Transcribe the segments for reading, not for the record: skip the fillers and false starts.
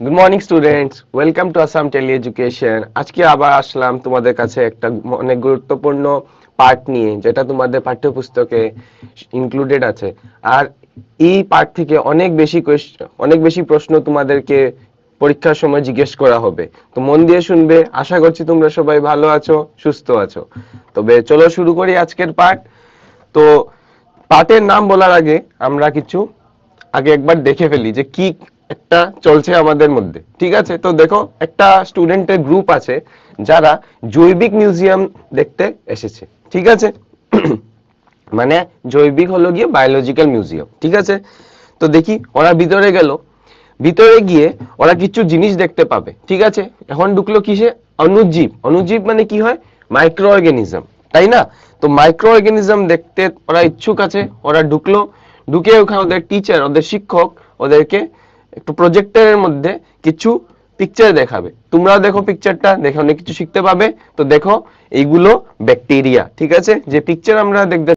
Good morning students, welcome to Assam tele education. আজকে আবার আসলাম তোমাদের কাছে একটা অনেক গুরুত্বপূর্ণ পার্ট নিয়ে, যেটা তোমাদের পাঠ্যপুস্তকে ইনক্লুডেড আছে। আর এই পার্ট থেকে অনেক বেশি প্রশ্ন তোমাদেরকে পরীক্ষার সময় জিজ্ঞেস করা হবে। তো মন দিয়ে শুনবে। আশা করছি তোমরা সবাই ভালো আছো, সুস্থ আছো। তবে চলো শুরু করি আজকের পার্ট। তো পার্টের নাম বলার আগে আমরা আগে একবার দেখে ফেলি যে কি একটা চলছে আমাদের মধ্যে। ঠিক আছে, তো দেখো একটা স্টুডেন্টের গ্রুপ আছে যারা জৈবিক মিউজিয়াম দেখতে এসেছে। ঠিক আছে মানে জৈবিক হলো গিয়ে বায়োলজিক্যাল মিউজিয়াম। ঠিক আছে, তো দেখি ওরা ভিতরে গেল। ভিতরে গিয়ে ওরা কিছু জিনিস দেখতে পাবে। ঠিক আছে, এখন ঢুকলো কিসে? অণুজীব। অণুজীব মানে কি হয়? মাইক্রো অর্গানিজম, তাই না? তো মাইক্রো অর্গানিজম দেখতে ওরা ইচ্ছুক আছে। ওরা ঢুকলো, ঢুকে ওখানে ওদের টিচার, ওদের শিক্ষক ওদেরকে একটু প্রজেক্টরের মধ্যে কিছু পিকচার দেখাবে। তোমরাও দেখো পিকচারটা, দেখে অনেক কিছু শিখতে পাবে। তো দেখো এইগুলো ব্যাকটেরিয়া। ঠিক আছে, যে পিকচার আমরা দেখতে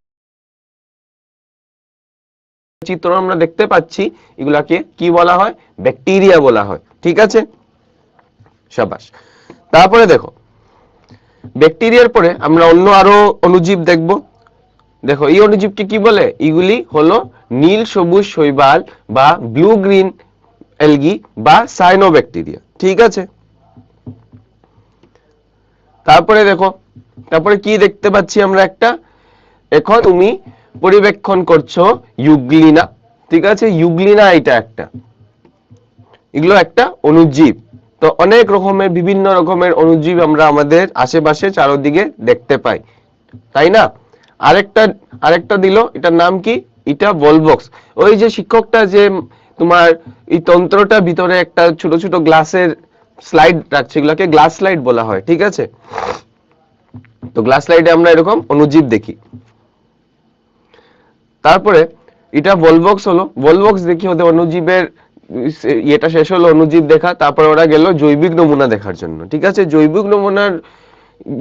চিত্র আমরা দেখতে পাচ্ছি, এগুলাকে কি বলা হয়? ব্যাকটেরিয়া বলা হয়। ঠিক আছে, শাবাশ। তারপরে দেখো ব্যাকটেরিয়ার পরে আমরা অন্য আরো অণুজীব দেখব। দেখো এই অণুজীবকে কি বলে? এগুলি হলো নীল সবুজ শৈবাল বা ব্লু গ্রিন এলগি বা সায়ানোব্যাকটেরিয়া। ঠিক আছে, তারপরে দেখো, তারপরে কি দেখতে পাচ্ছি আমরা? এখন তুমি পরিবেক্ষণ করছো ইউগ্লিনা। ঠিক আছে, ইউগ্লিনা এটা এগুলো একটা অণুজীব। তো অনেক রকমের, বিভিন্ন রকমের অণুজীব আমরা আমাদের আশেপাশে চারদিকে দেখতে পাই, তাই না? আরেকটা আরেকটা দিল, এটার নাম কি? এটা বলবক্স। ওই যে শিক্ষকটা যে তোমার এই তন্ত্রটা ভিতরে একটা ছোট ছোট গ্লাসের স্লাইড রাখছে, এগুলোকে গ্লাস স্লাইড বলা হয়। ঠিক আছে, তো গ্লাস স্লাইডে আমরা এরকম অণুজীব দেখি। তারপরে এটা বলবক্স হলো, বলবক্স দেখি ওদের অণুজীবের এটা শেষ হলো, অণুজীব দেখা। তারপরে ওরা গেল জৈবিক নমুনা দেখার জন্য। ঠিক আছে, জৈবিক নমুনার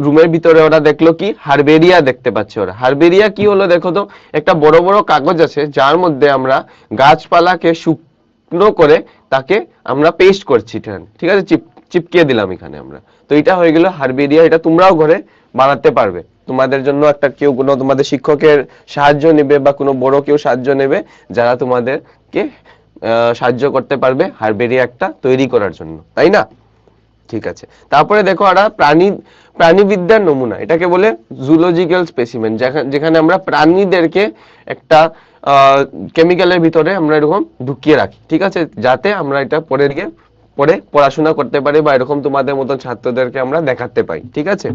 রুমের ভিতরে ওরা দেখলো কি? হারবেরিয়া দেখতে পাচ্ছে ওরা। হারবেরিয়া কি হলো দেখো তো? একটা বড় বড় কাগজ আছে যার মধ্যে আমরা গাছপালাকে শুকনো করে তাকে আমরা পেস্ট করছি। ঠিক আছে, চিপকিয়ে দিলাম এখানে আমরা। তো এটা হয়ে গেল হারবেরিয়া। এটা তোমরাও ঘরে বানাতে পারবে। তোমাদের জন্য একটা কেউ কোনো তোমাদের শিক্ষকের সাহায্য নেবে বা কোনো বড় কেউ সাহায্য নেবে, যারা তোমাদেরকে সাহায্য করতে পারবে হারবেরিয়া একটা তৈরি করার জন্য, তাই না? ঠিক আছে, তারপরে দেখো আমরা প্রাণীবিদ্যার নমুনা, এটাকে বলে জুলজিক্যাল স্পেসিমেন, যেখানে আমরা প্রাণীদেরকে একটা কেমিক্যালের ভিতরে আমরা এরকম ঢুকিয়ে রাখি। ঠিক আছে, যাতে আমরা এটা পরে পড়াশোনা করতে পারি বা এরকম তোমাদের মতো ছাত্রদেরকে আমরা দেখাতে পাই। ঠিক আছে,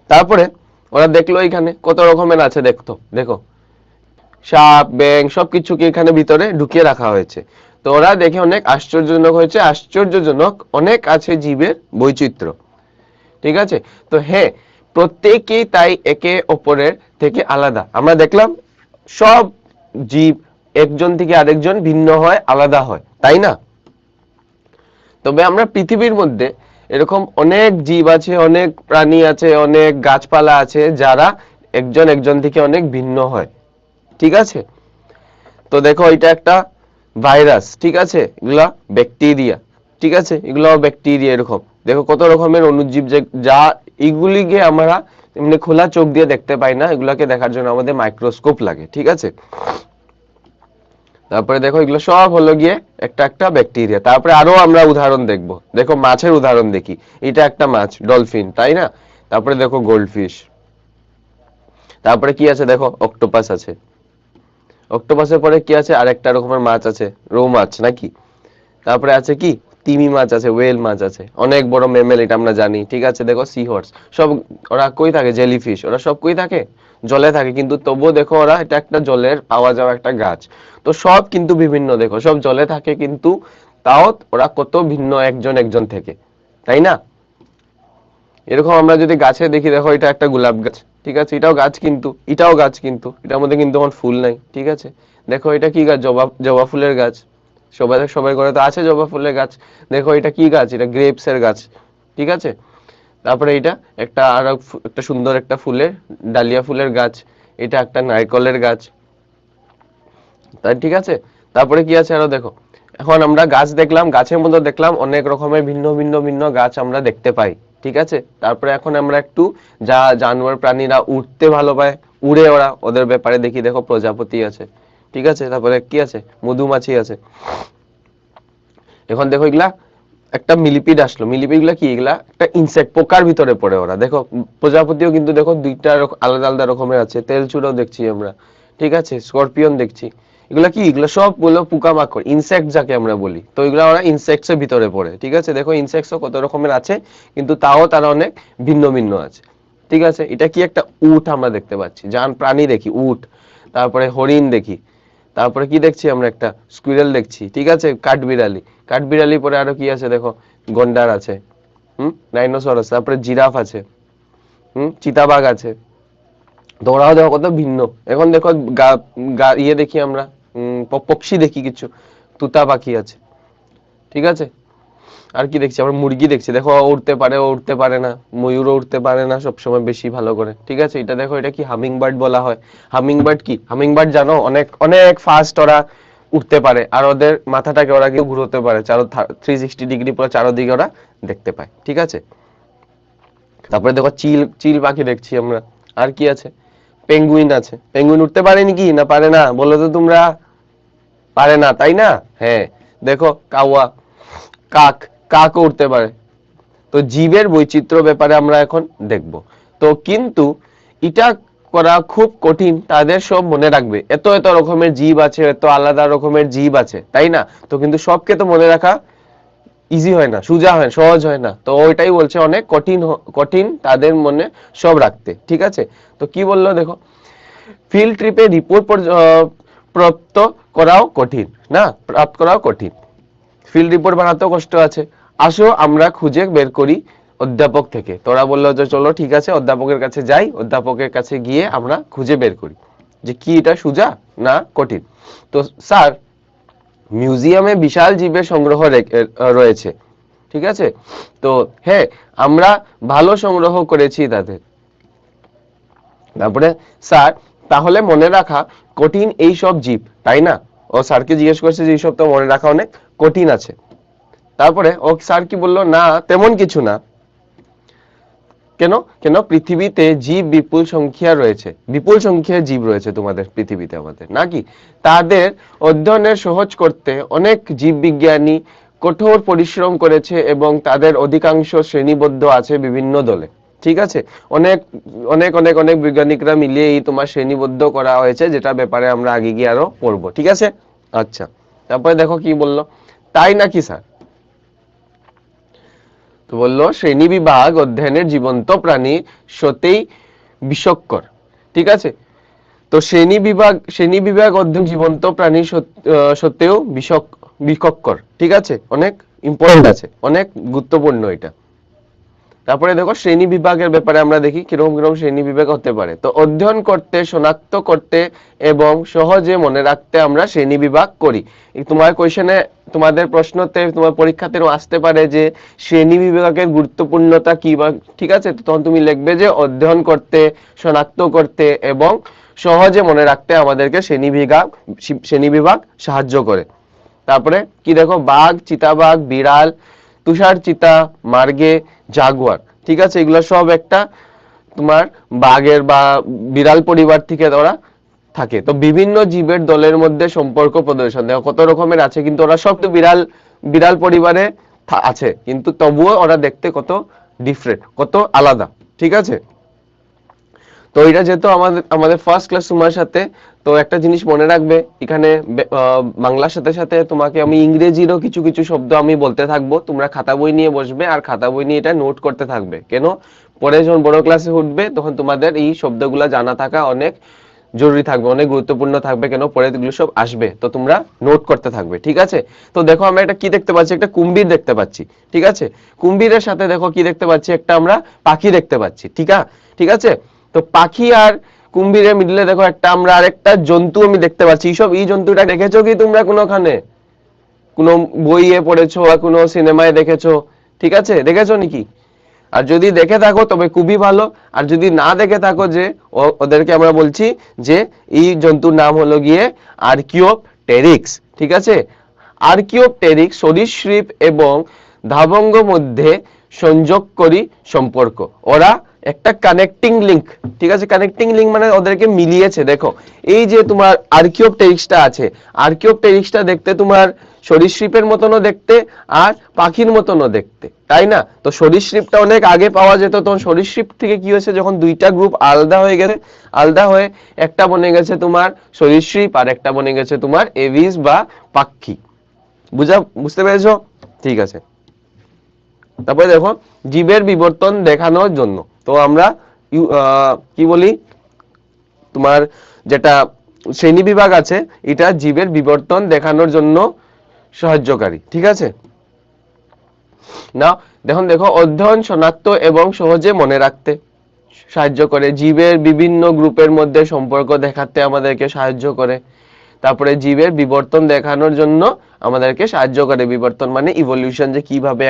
তারপরে ওরা দেখলো এখানে কত রকমের আছে। দেখো সাপ, ব্যাঙ সবকিছুকে এখানে ভিতরে ঢুকিয়ে রাখা হয়েছে। তো ওরা দেখে অনেক আশ্চর্যজনক হয়েছে। আশ্চর্যজনক অনেক আছে জীবের বৈচিত্র্য। ঠিক আছে, তো হ্যাঁ, প্রত্যেকেই তাই একে অপরের থেকে আলাদা। আমরা দেখলাম সব জীব একজন থেকে আরেকজন ভিন্ন হয়, আলাদা হয়, তাই না? তবে আমরা পৃথিবীর মধ্যে এরকম অনেক জীব আছে, অনেক প্রাণী আছে, অনেক গাছপালা আছে যারা একজন থেকে অনেক ভিন্ন হয়। ঠিক আছে, তো দেখো এটা একটা ভাইরাস। ঠিক আছে, এগুলা ব্যাকটেরিয়া। ঠিক আছে, এগুলো ব্যাকটেরিয়া। এরকম দেখো কত রকমের অণুজীব, যা এগুলিকে আমরা এমনি খোলা চোখ দিয়ে দেখতে পাই না, এগুলাকে দেখার জন্য আমাদের মাইক্রোস্কোপ লাগে। ঠিক আছে, তারপরে দেখো এগুলো সব হলো গিয়ে একটা ব্যাকটেরিয়া। তারপরে আরো আমরা উদাহরণ দেখবো। দেখো মাছের উদাহরণ দেখি। এটা একটা মাছ, ডলফিন, তাই না? তারপরে দেখো গোল্ডফিশ। তারপরে কি আছে? দেখো অক্টোপাস আছে। অক্টোপাসের পরে কি আছে? আরেকটা রকমের মাছ আছে, রৌ মাছ নাকি? তারপরে আছে কি? তিমি মাছ আছে, ওয়েল মাছ আছে, অনেক বড় মেমেল, এটা আমরা জানি। ঠিক আছে, দেখো সি হর্স। সব ওরা কই থাকে? জেলিফিশ। ওরা সব কই থাকে? জলে থাকে। কিন্তু তবুও দেখো ওরা, এটা একটা জলের পাওয়া যাওয়া একটা গাছ। তো সব কিন্তু বিভিন্ন, দেখো সব জলে থাকে, কিন্তু তাও ওরা কত ভিন্ন একজন থেকে, তাই না? এরকম আমরা যদি গাছে দেখি, দেখো এটা একটা গোলাপ গাছ। ঠিক আছে, এটাও গাছ, কিন্তু এটার মধ্যে কিন্তু আমার ফুল নাই। ঠিক আছে, দেখো এটা কি গাছ? জবা ফুলের গাছ। সবাই করে তো আছে জবা ফুলের গাছ। দেখো এটা কি গাছ? এটা গ্রেপস এর গাছ। ঠিক আছে, তারপরে এটা একটা সুন্দর একটা ফুলের, ডালিয়া ফুলের গাছ। এটা একটা নারকেলের গাছ। তাই ঠিক আছে, তারপরে কি আছে আরো? দেখো এখন আমরা গাছ দেখলাম, গাছের মধ্যে দেখলাম অনেক রকমের ভিন্ন ভিন্ন ভিন্ন গাছ আমরা দেখতে পাই, ঠিক আছে। তারপরে এখন আমরা একটু যা জানোয়ার প্রাণীরা উঠতে ভালো পায়, উড়ে ওরা, ওদের ব্যাপারে দেখি। দেখো প্রজাপতি আছে, ঠিক আছে, তারপরে কি আছে, মধুমাছি আছে। এখন দেখো এগুলা একটা মিলিপিড আসলো, মিলিপিড গুলা কি, এগুলা একটা ইনসেক্ট, পোকার ভিতরে পড়ে ওরা। দেখো প্রজাপতিও কিন্তু দেখো দুইটা আলাদা আলাদা রকমের আছে, তেলচুড়াও দেখছি আমরা, ঠিক আছে, স্করপিয়ন দেখছি। এগুলা কি, এগুলা সব বলো পোকামাকড়, ইনসেক্ট যাকে আমরা বলি। তো এগুলা ওরা ইনসেক্টস এর ভিতরে পড়ে, ঠিক আছে। দেখো ইনসেক্টসও কত রকমের আছে, কিন্তু তাও তারা অনেক ভিন্ন ভিন্ন আছে, ঠিক আছে। এটা কি, একটা উট আমরা দেখতে পাচ্ছি, জান প্রাণী দেখি, উট। তারপরে হরিণ দেখি, তারপরে কি দেখছি আমরা, একটা স্কুইরেল দেখছি, ঠিক আছে, কাঠবিড়ালি। কাঠবিড়ালি পরে আরো কি আছে দেখো, গন্ডার আছে, ডাইনোসর আছে, তারপরে জিরাফ আছে, চিতাবাঘ আছে। তো ওরাও দেখো কত ভিন্ন। এখন দেখো ইয়ে দেখি আমরা, পক্ষী দেখি কিছু, তুতা পাখি আছে, ঠিক আছে। আর কি দেখছি আমরা, মুরগি দেখছি, দেখো ও উড়তে পারে, ও উড়তে পারে না, ময়ূরও উড়তে পারে না সবসময় বেশি ভালো করে, ঠিক আছে। এটা দেখো, এটা কি হামিং বার্ড বলা হয়। হামিং বার্ড কি, হামিং বার্ড জানো, অনেক অনেক ফাস্ট ওরা উঠতে পারে, আর ওদের মাথাটাকে ওরা কেউ ঘুরোতে পারে, 360 ডিগ্রি পুরো চারদিকে ওরা দেখতে পায়, ঠিক আছে। তারপরে দেখো চিল, চিল পাখি দেখছি আমরা। আর কি আছে, পেঙ্গুইন আছে। পেঙ্গুইন উঠতে পারে নাকি, না পারে না, বলো তো তোমরা, পারে না, তাই না? হ্যাঁ। দেখো কাওয়া, কাক, কাকও উঠতে পারে। তো জীবের বৈচিত্র্য ব্যাপারে আমরা এখন দেখব। তো কিন্তু এটা করা খুব কঠিন, তাদের সব মনে রাখবে, এত এত রকমের জীব আছে, এত আলাদা রকমের জীব আছে, তাই না? তো কিন্তু সবকে তো মনে রাখা ইজি হয় না, সোজা হয়, সহজ হয় না। তো ওইটাই বলছে অনেক কঠিন, কঠিন তাদের মনে সব রাখতে, ঠিক আছে। তো কি বললো দেখো, ফিল্ড ট্রিপে রিপোর্ট প্রাপ্ত করাও কঠিন, না প্রাপ্ত করাও কঠিন, ফিল্ড রিপোর্ট বানাতেও কষ্ট আছে। আসো আমরা খুঁজে বের করি অধ্যাপক থেকে। তোরা বললো যে চলো ঠিক আছে, অধ্যাপকের কাছে যাই, অধ্যাপকের কাছে গিয়ে আমরা খুঁজে বের করি যে কি এটা সোজা না কঠিন। তো স্যার, মিউজিয়ামে বিশাল জীবের সংগ্রহ রয়েছে, ঠিক আছে। তো হ্যাঁ, আমরা ভালো সংগ্রহ করেছি তাদের। তারপরে স্যার, তাহলে মনে রাখা কঠিন এই সব জীব, তাই না? ও স্যারকে জিজ্ঞেস করছে যে এইসব তো মনে রাখা অনেক কঠিন আছে। তারপরে ও স্যার কি বললো, না তেমন কিছু না। কেন? কেন পৃথিবীতে জীব বিপুল সংখ্যা রয়েছে, বিপুল সংখ্যায় জীব রয়েছে তোমাদের পৃথিবীতে, আমাদের নাকি। তাদের অধ্যয়নের সহজ করতে অনেক জীববিজ্ঞানী কঠোর পরিশ্রম করেছে এবং তাদের অধিকাংশ শ্রেণীবদ্ধ আছে বিভিন্ন দলে, ঠিক আছে। অনেক অনেক অনেক অনেক বৈজ্ঞানিকরা মিলিয়ে এই তোমার শ্রেণীবদ্ধ করা হয়েছে, যেটা ব্যাপারে আমরা আগে গিয়ে আরো পড়বো, ঠিক আছে। আচ্ছা, তারপরে দেখো কি বললো, তাই নাকি স্যার? তো বললো শ্রেণী বিভাগ অধ্যয়নের জীবন্ত প্রাণী সত্যিই বিস্ময়কর, ঠিক আছে। তো শ্রেণী বিভাগ অধ্যয়ন জীবন্ত প্রাণী সত্ত্বেও বিস্ময়কর, ঠিক আছে, অনেক ইম্পর্টেন্ট আছে, অনেক গুরুত্বপূর্ণ এটা। তারপরে দেখো শ্রেণী বিভাগের ব্যাপারে আমরা দেখি কিরকম কিরকম শ্রেণী বিভাগ হতে পারে। তো অধ্যয়ন করতে, শনাক্ত করতে এবং সহজে মনে রাখতে আমরা শ্রেণী বিভাগ করি। তোমার কোয়েশনে, তোমাদের প্রশ্নতে, তোমার পরীক্ষাতে আসতে পারে যে শ্রেণী বিভাগের গুরুত্বপূর্ণতা কি, বা ঠিক আছে। তো তখন তুমি লিখবে যে অধ্যয়ন করতে, শনাক্ত করতে এবং সহজে মনে রাখতে আমাদেরকে শ্রেণী বিভাগ সাহায্য করে। তারপরে কি দেখো, বাঘ, চিতাবাঘ, বিড়াল, তুষার চিতা, মার্গে, জাগুয়ার, ঠিক আছে, এগুলো সব একটা তোমার বাঘের বা বিড়াল পরিবার থেকে ওরা থাকে। তো বিভিন্ন জীবের দলের মধ্যে সম্পর্ক প্রদর্শন, দেখো কত রকমের আছে, কিন্তু ওরা সব তো বিড়াল বিড়াল পরিবারে আছে, কিন্তু তবুও ওরা দেখতে কত ডিফারেন্ট, কত আলাদা, ঠিক আছে। তো এটা যেহেতু আমাদের ফার্স্ট ক্লাস তোমার সাথে, তো একটা জিনিস মনে রাখবে, এখানে বাংলার সাথে সাথে তোমাকে আমি ইংরেজিরও কিছু কিছু শব্দ আমি বলতে থাকবো, তোমরা খাতা বই নিয়ে বসবে আর খাতা বই নিয়ে এটা নোট করতে থাকবে। কেন? পরে যখন বড় ক্লাসে উঠবে তখন তোমাদের এই শব্দগুলো জানা থাকা অনেক জরুরি থাকবে, অনেক গুরুত্বপূর্ণ থাকবে। কেন? পরে এগুলো সব আসবে, তো তোমরা নোট করতে থাকবে, ঠিক আছে। তো দেখো আমরা একটা কি দেখতে পাচ্ছি, একটা কুম্ভীর দেখতে পাচ্ছি, ঠিক আছে। কুম্ভীরের সাথে দেখো কি দেখতে পাচ্ছি, একটা আমরা পাখি দেখতে পাচ্ছি, ঠিক আছে। তো পাখি আর কুম্ভীরের মিডলে দেখো একটা আমরা আরেকটা জন্তু আমি দেখতে পাচ্ছি। এই জন্তুটা দেখেছো কি তোমরা কোনোখানে, কোনো বইয়ে পড়েছো বা কোনো সিনেমায় দেখেছো, ঠিক আছে, দেখেছো নাকি? আর যদি দেখে থাকো তবে খুবই ভালো, আর যদি না দেখে থাকো, যে ওদেরকে আমরা বলছি যে এই জন্তুর নাম হলো গিয়ে আর্কিওপটেরিক্স, ঠিক আছে, আর্কিওপটেরিক্স সরীসৃপ এবং ধাবঙ্গ মধ্যে সংযোগকারী সম্পর্ক, ওরা একটা কানেক্টিং লিংক, ঠিক আছে, কানেক্টিং লিংক মানে ওদেরকে মিলিয়েছে। দেখো এই যে তোমার আর্কিওপটেরিক্সটা আছে, আর্কিওপটেরিক্সটা দেখতে তোমার সরীসৃপের মতনও দেখতে আর পাখির মতনও দেখতে, তাই না? তো সরীসৃপটা অনেক আগে পাওয়া যেত, তখন সরীসৃপ থেকে কি হয়েছে, যখন দুইটা গ্রুপ আলাদা হয়ে গেছে, আলাদা হয়ে একটা বনে গেছে তোমার সরীসৃপ আর একটা বনে গেছে তোমার এভিস বা পাখি। বুঝতে পেরেছো? ঠিক আছে। তারপরে দেখো জীবের বিবর্তন দেখানোর জন্য, তো আমরা কি বলি, তোমার যেটা শ্রেণী বিভাগ আছে এটা জীবের বিবর্তন দেখানোর জন্য সাহায্যকারী, ঠিক আছে না? দেখো অধ্যয়ন শনাক্ত এবং সহজে মনে রাখতে সাহায্য করে, জীবের বিভিন্ন গ্রুপের মধ্যে সম্পর্ক দেখাতে আমাদেরকে সাহায্য করে, তারপরে জীবের বিবর্তন দেখানোর জন্য আমাদেরকে সাহায্য করে। বিবর্তন মানে ইভলিউশন, যে কিভাবে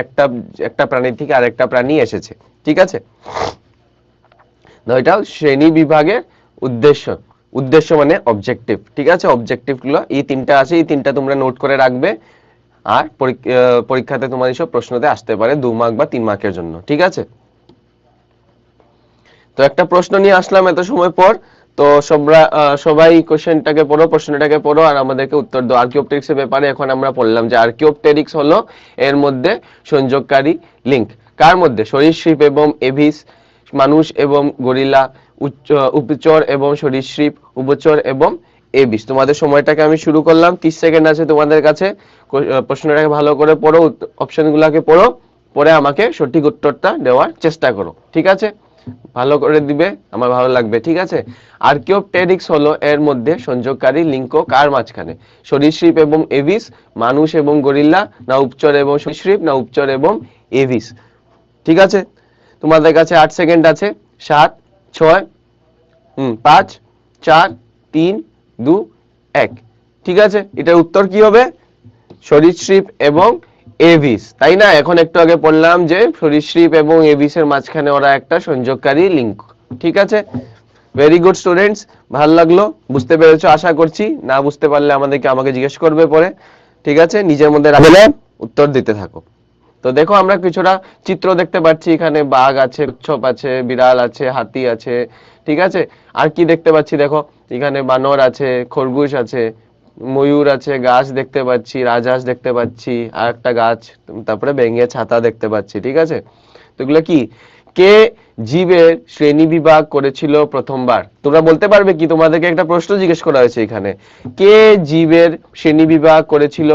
একটা প্রাণী থেকে আরেকটা প্রাণী এসেছে, ঠিক আছে। এটা শ্রেণী বিভাগের উদ্দেশ্য মানে অবজেক্টিভ, ঠিক আছে। অবজেক্টিভ গুলো এই তিনটা আছে, এই তিনটা তোমরা নোট করে রাখবে, আর পরীক্ষাতে তোমার এইসব প্রশ্নতে আসতে পারে 2 মার্ক বা 3 মার্কের জন্য, ঠিক আছে। তো একটা প্রশ্ন নিয়ে আসলাম এত সময় পর, তো সবাই কোশ্চেনটাকে পড়ো, প্রশ্নটাকে পড়ো আর আমাদেরকে উত্তর দাও। আর্কিওপটেরিক্স এর ব্যাপারে এখন আমরা পড়লাম যে আর্কিওপটেরিক্স হলো এর মধ্যে সংযোগকারী লিংক, কার মধ্যে? সরীসৃপ এবং এভিস, মানুষ এবং গরিলা, উভচর এবং সরীসৃপ, উভচর এবং এভিস। তোমাদের সময়টাকে আমি শুরু করলাম, 30 সেকেন্ড আছে তোমাদের কাছে। প্রশ্নটাকে ভালো করে পড়ো, অপশনগুলোকে পড়ো, পরে আমাকে সঠিক উত্তরটা দেওয়ার চেষ্টা করো, ঠিক আছে। ভালো করে দিবে, আমার ভালো লাগবে, ঠিক আছে। আর্কিওপটেরিক্স হলো এর মধ্যে সংযোগকারী লিঙ্ক কার মাঝখানে? সরীসৃপ এবং এভিস, মানুষ এবং গরিলা, না উভচর এবং সরীসৃপ, না উভচর এবং এভিস, ঠিক আছে। তোমাদের কাছে 8 সেকেন্ড আছে। 7 6 5 4 3 2 1, ঠিক আছে। এটার উত্তর কি হবে? সরীসৃপ এবং এভিস, তাই না? এখন একটু আগে বললাম যে সরীসৃপ এবং এভিস এর মাঝখানে ওরা একটা সংযোগকারী লিংক, ঠিক আছে। ভেরি গুড স্টুডেন্টস, ভালো লাগলো, বুঝতে পেরেছো আশা করছি। না বুঝতে পারলে আমাকে জিজ্ঞেস করবে পরে, ঠিক আছে। নিজের মধ্যে রাখলে উত্তর দিতে থাকো। তো দেখো আমরা কিছুটা চিত্র দেখতে পাচ্ছি, এখানে বাঘ আছে, কচ্ছপ আছে, বিড়াল আছে, হাতি আছে, ঠিক আছে। আর কি দেখতে পাচ্ছি, দেখো এখানে বানর আছে, খরগোশ আছে, ময়ূর আছে, গাছ দেখতে পাচ্ছি, রাজহাঁস দেখতে পাচ্ছি, আর একটা গাছ, তারপরে ব্যাঙের ছাতা দেখতে পাচ্ছি, ঠিক আছে। তো এগুলো কি? কে জীবের শ্রেণী বিভাগ করেছিল প্রথমবার? তোমরা বলতে পারবে কি? তোমাদেরকে একটা প্রশ্ন জিজ্ঞেস করা হয়েছে এখানে, কে জীবের শ্রেণী বিভাগ করেছিল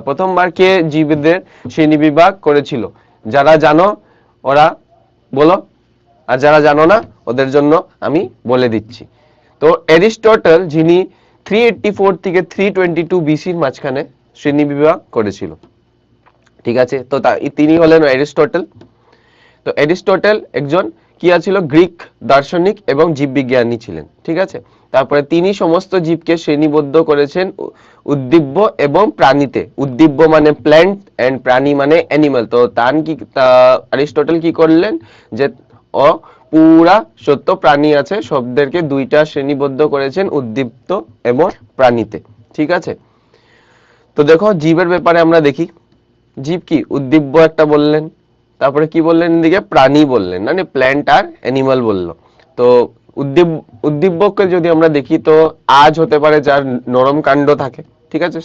প্রথমবার কে জীবদের শ্রেণী বিভাগ করেছিল? যারা জানো ওরা বলো, আর যারা জানো না ওদের জন্য আমি বলে দিচ্ছি। তো অ্যারিস্টটল, যিনি 384 থেকে 322 বিসির মাঝখানে শ্রেণী বিভাগ করেছিল, ঠিক আছে। তো তিনি হলেন অ্যারিস্টটল। তো অ্যারিস্টটল একজন কি ছিল? গ্রিক দার্শনিক এবং জীববিজ্ঞানী ছিলেন, ঠিক আছে। তারপরে তিনি সমস্ত জীবকে শ্রেণীবদ্ধ করেছেন উদ্ভিজ্জ এবং প্রাণীতে। উদ্ভিজ্জ মানে প্ল্যান্ট এন্ড প্রাণী মানে অ্যানিমাল। তো অ্যারিস্টটল কি করলেন যে পুরা সত্য প্রাণী আছে সবদেরকে দুইটা শ্রেণীবদ্ধ করেছেন, উদ্ভিজ্জ এবং প্রাণীতে, ঠিক আছে। তো দেখো জীবের ব্যাপারে আমরা দেখি, জীব কি? উদ্ভিজ্জ একটা বললেন, তারপরে কি বললেন, এদিকে প্রাণী বললেন, মানে প্ল্যান্ট আর অ্যানিমাল বললো। তো উদ্ভিজ্জকে যদি আমরা দেখি, তো আজ হতে পারে যার নরম কাণ্ড থাকে, ঠিক আছে।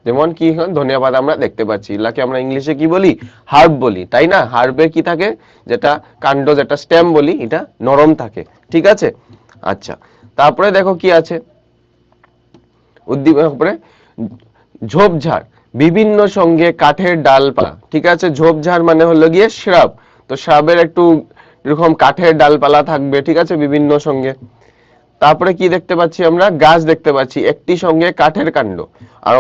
যেমন কি ধনিয়া পাতা আমরা দেখতে পাচ্ছি, এগুলাকে আমরা ইংলিশে কি বলি? হার্ব বলি, তাই না। হার্বের কি থাকে? যেটা কাণ্ড, যেটা স্টেম বলি, এটা নরম থাকে, ঠিক আছে। আচ্ছা, তারপরে দেখো কি আছে উদ্ভিজ্জের ঝোপঝাড়, বিভিন্ন সঙ্গে কাঠের ডালপালা, ঠিক আছে। ঝোপঝাড় মানে হলো গিয়ে শ্রাব, তো শ্রাবের একটু এরকম কাঠের ডালপালা থাকবে, ঠিক আছে, বিভিন্ন সঙ্গে। তারপরে কি দেখতে পাচ্ছি আমরা? গাছ দেখতে পাচ্ছি, একটি সঙ্গে কাঠের কাণ্ড। আর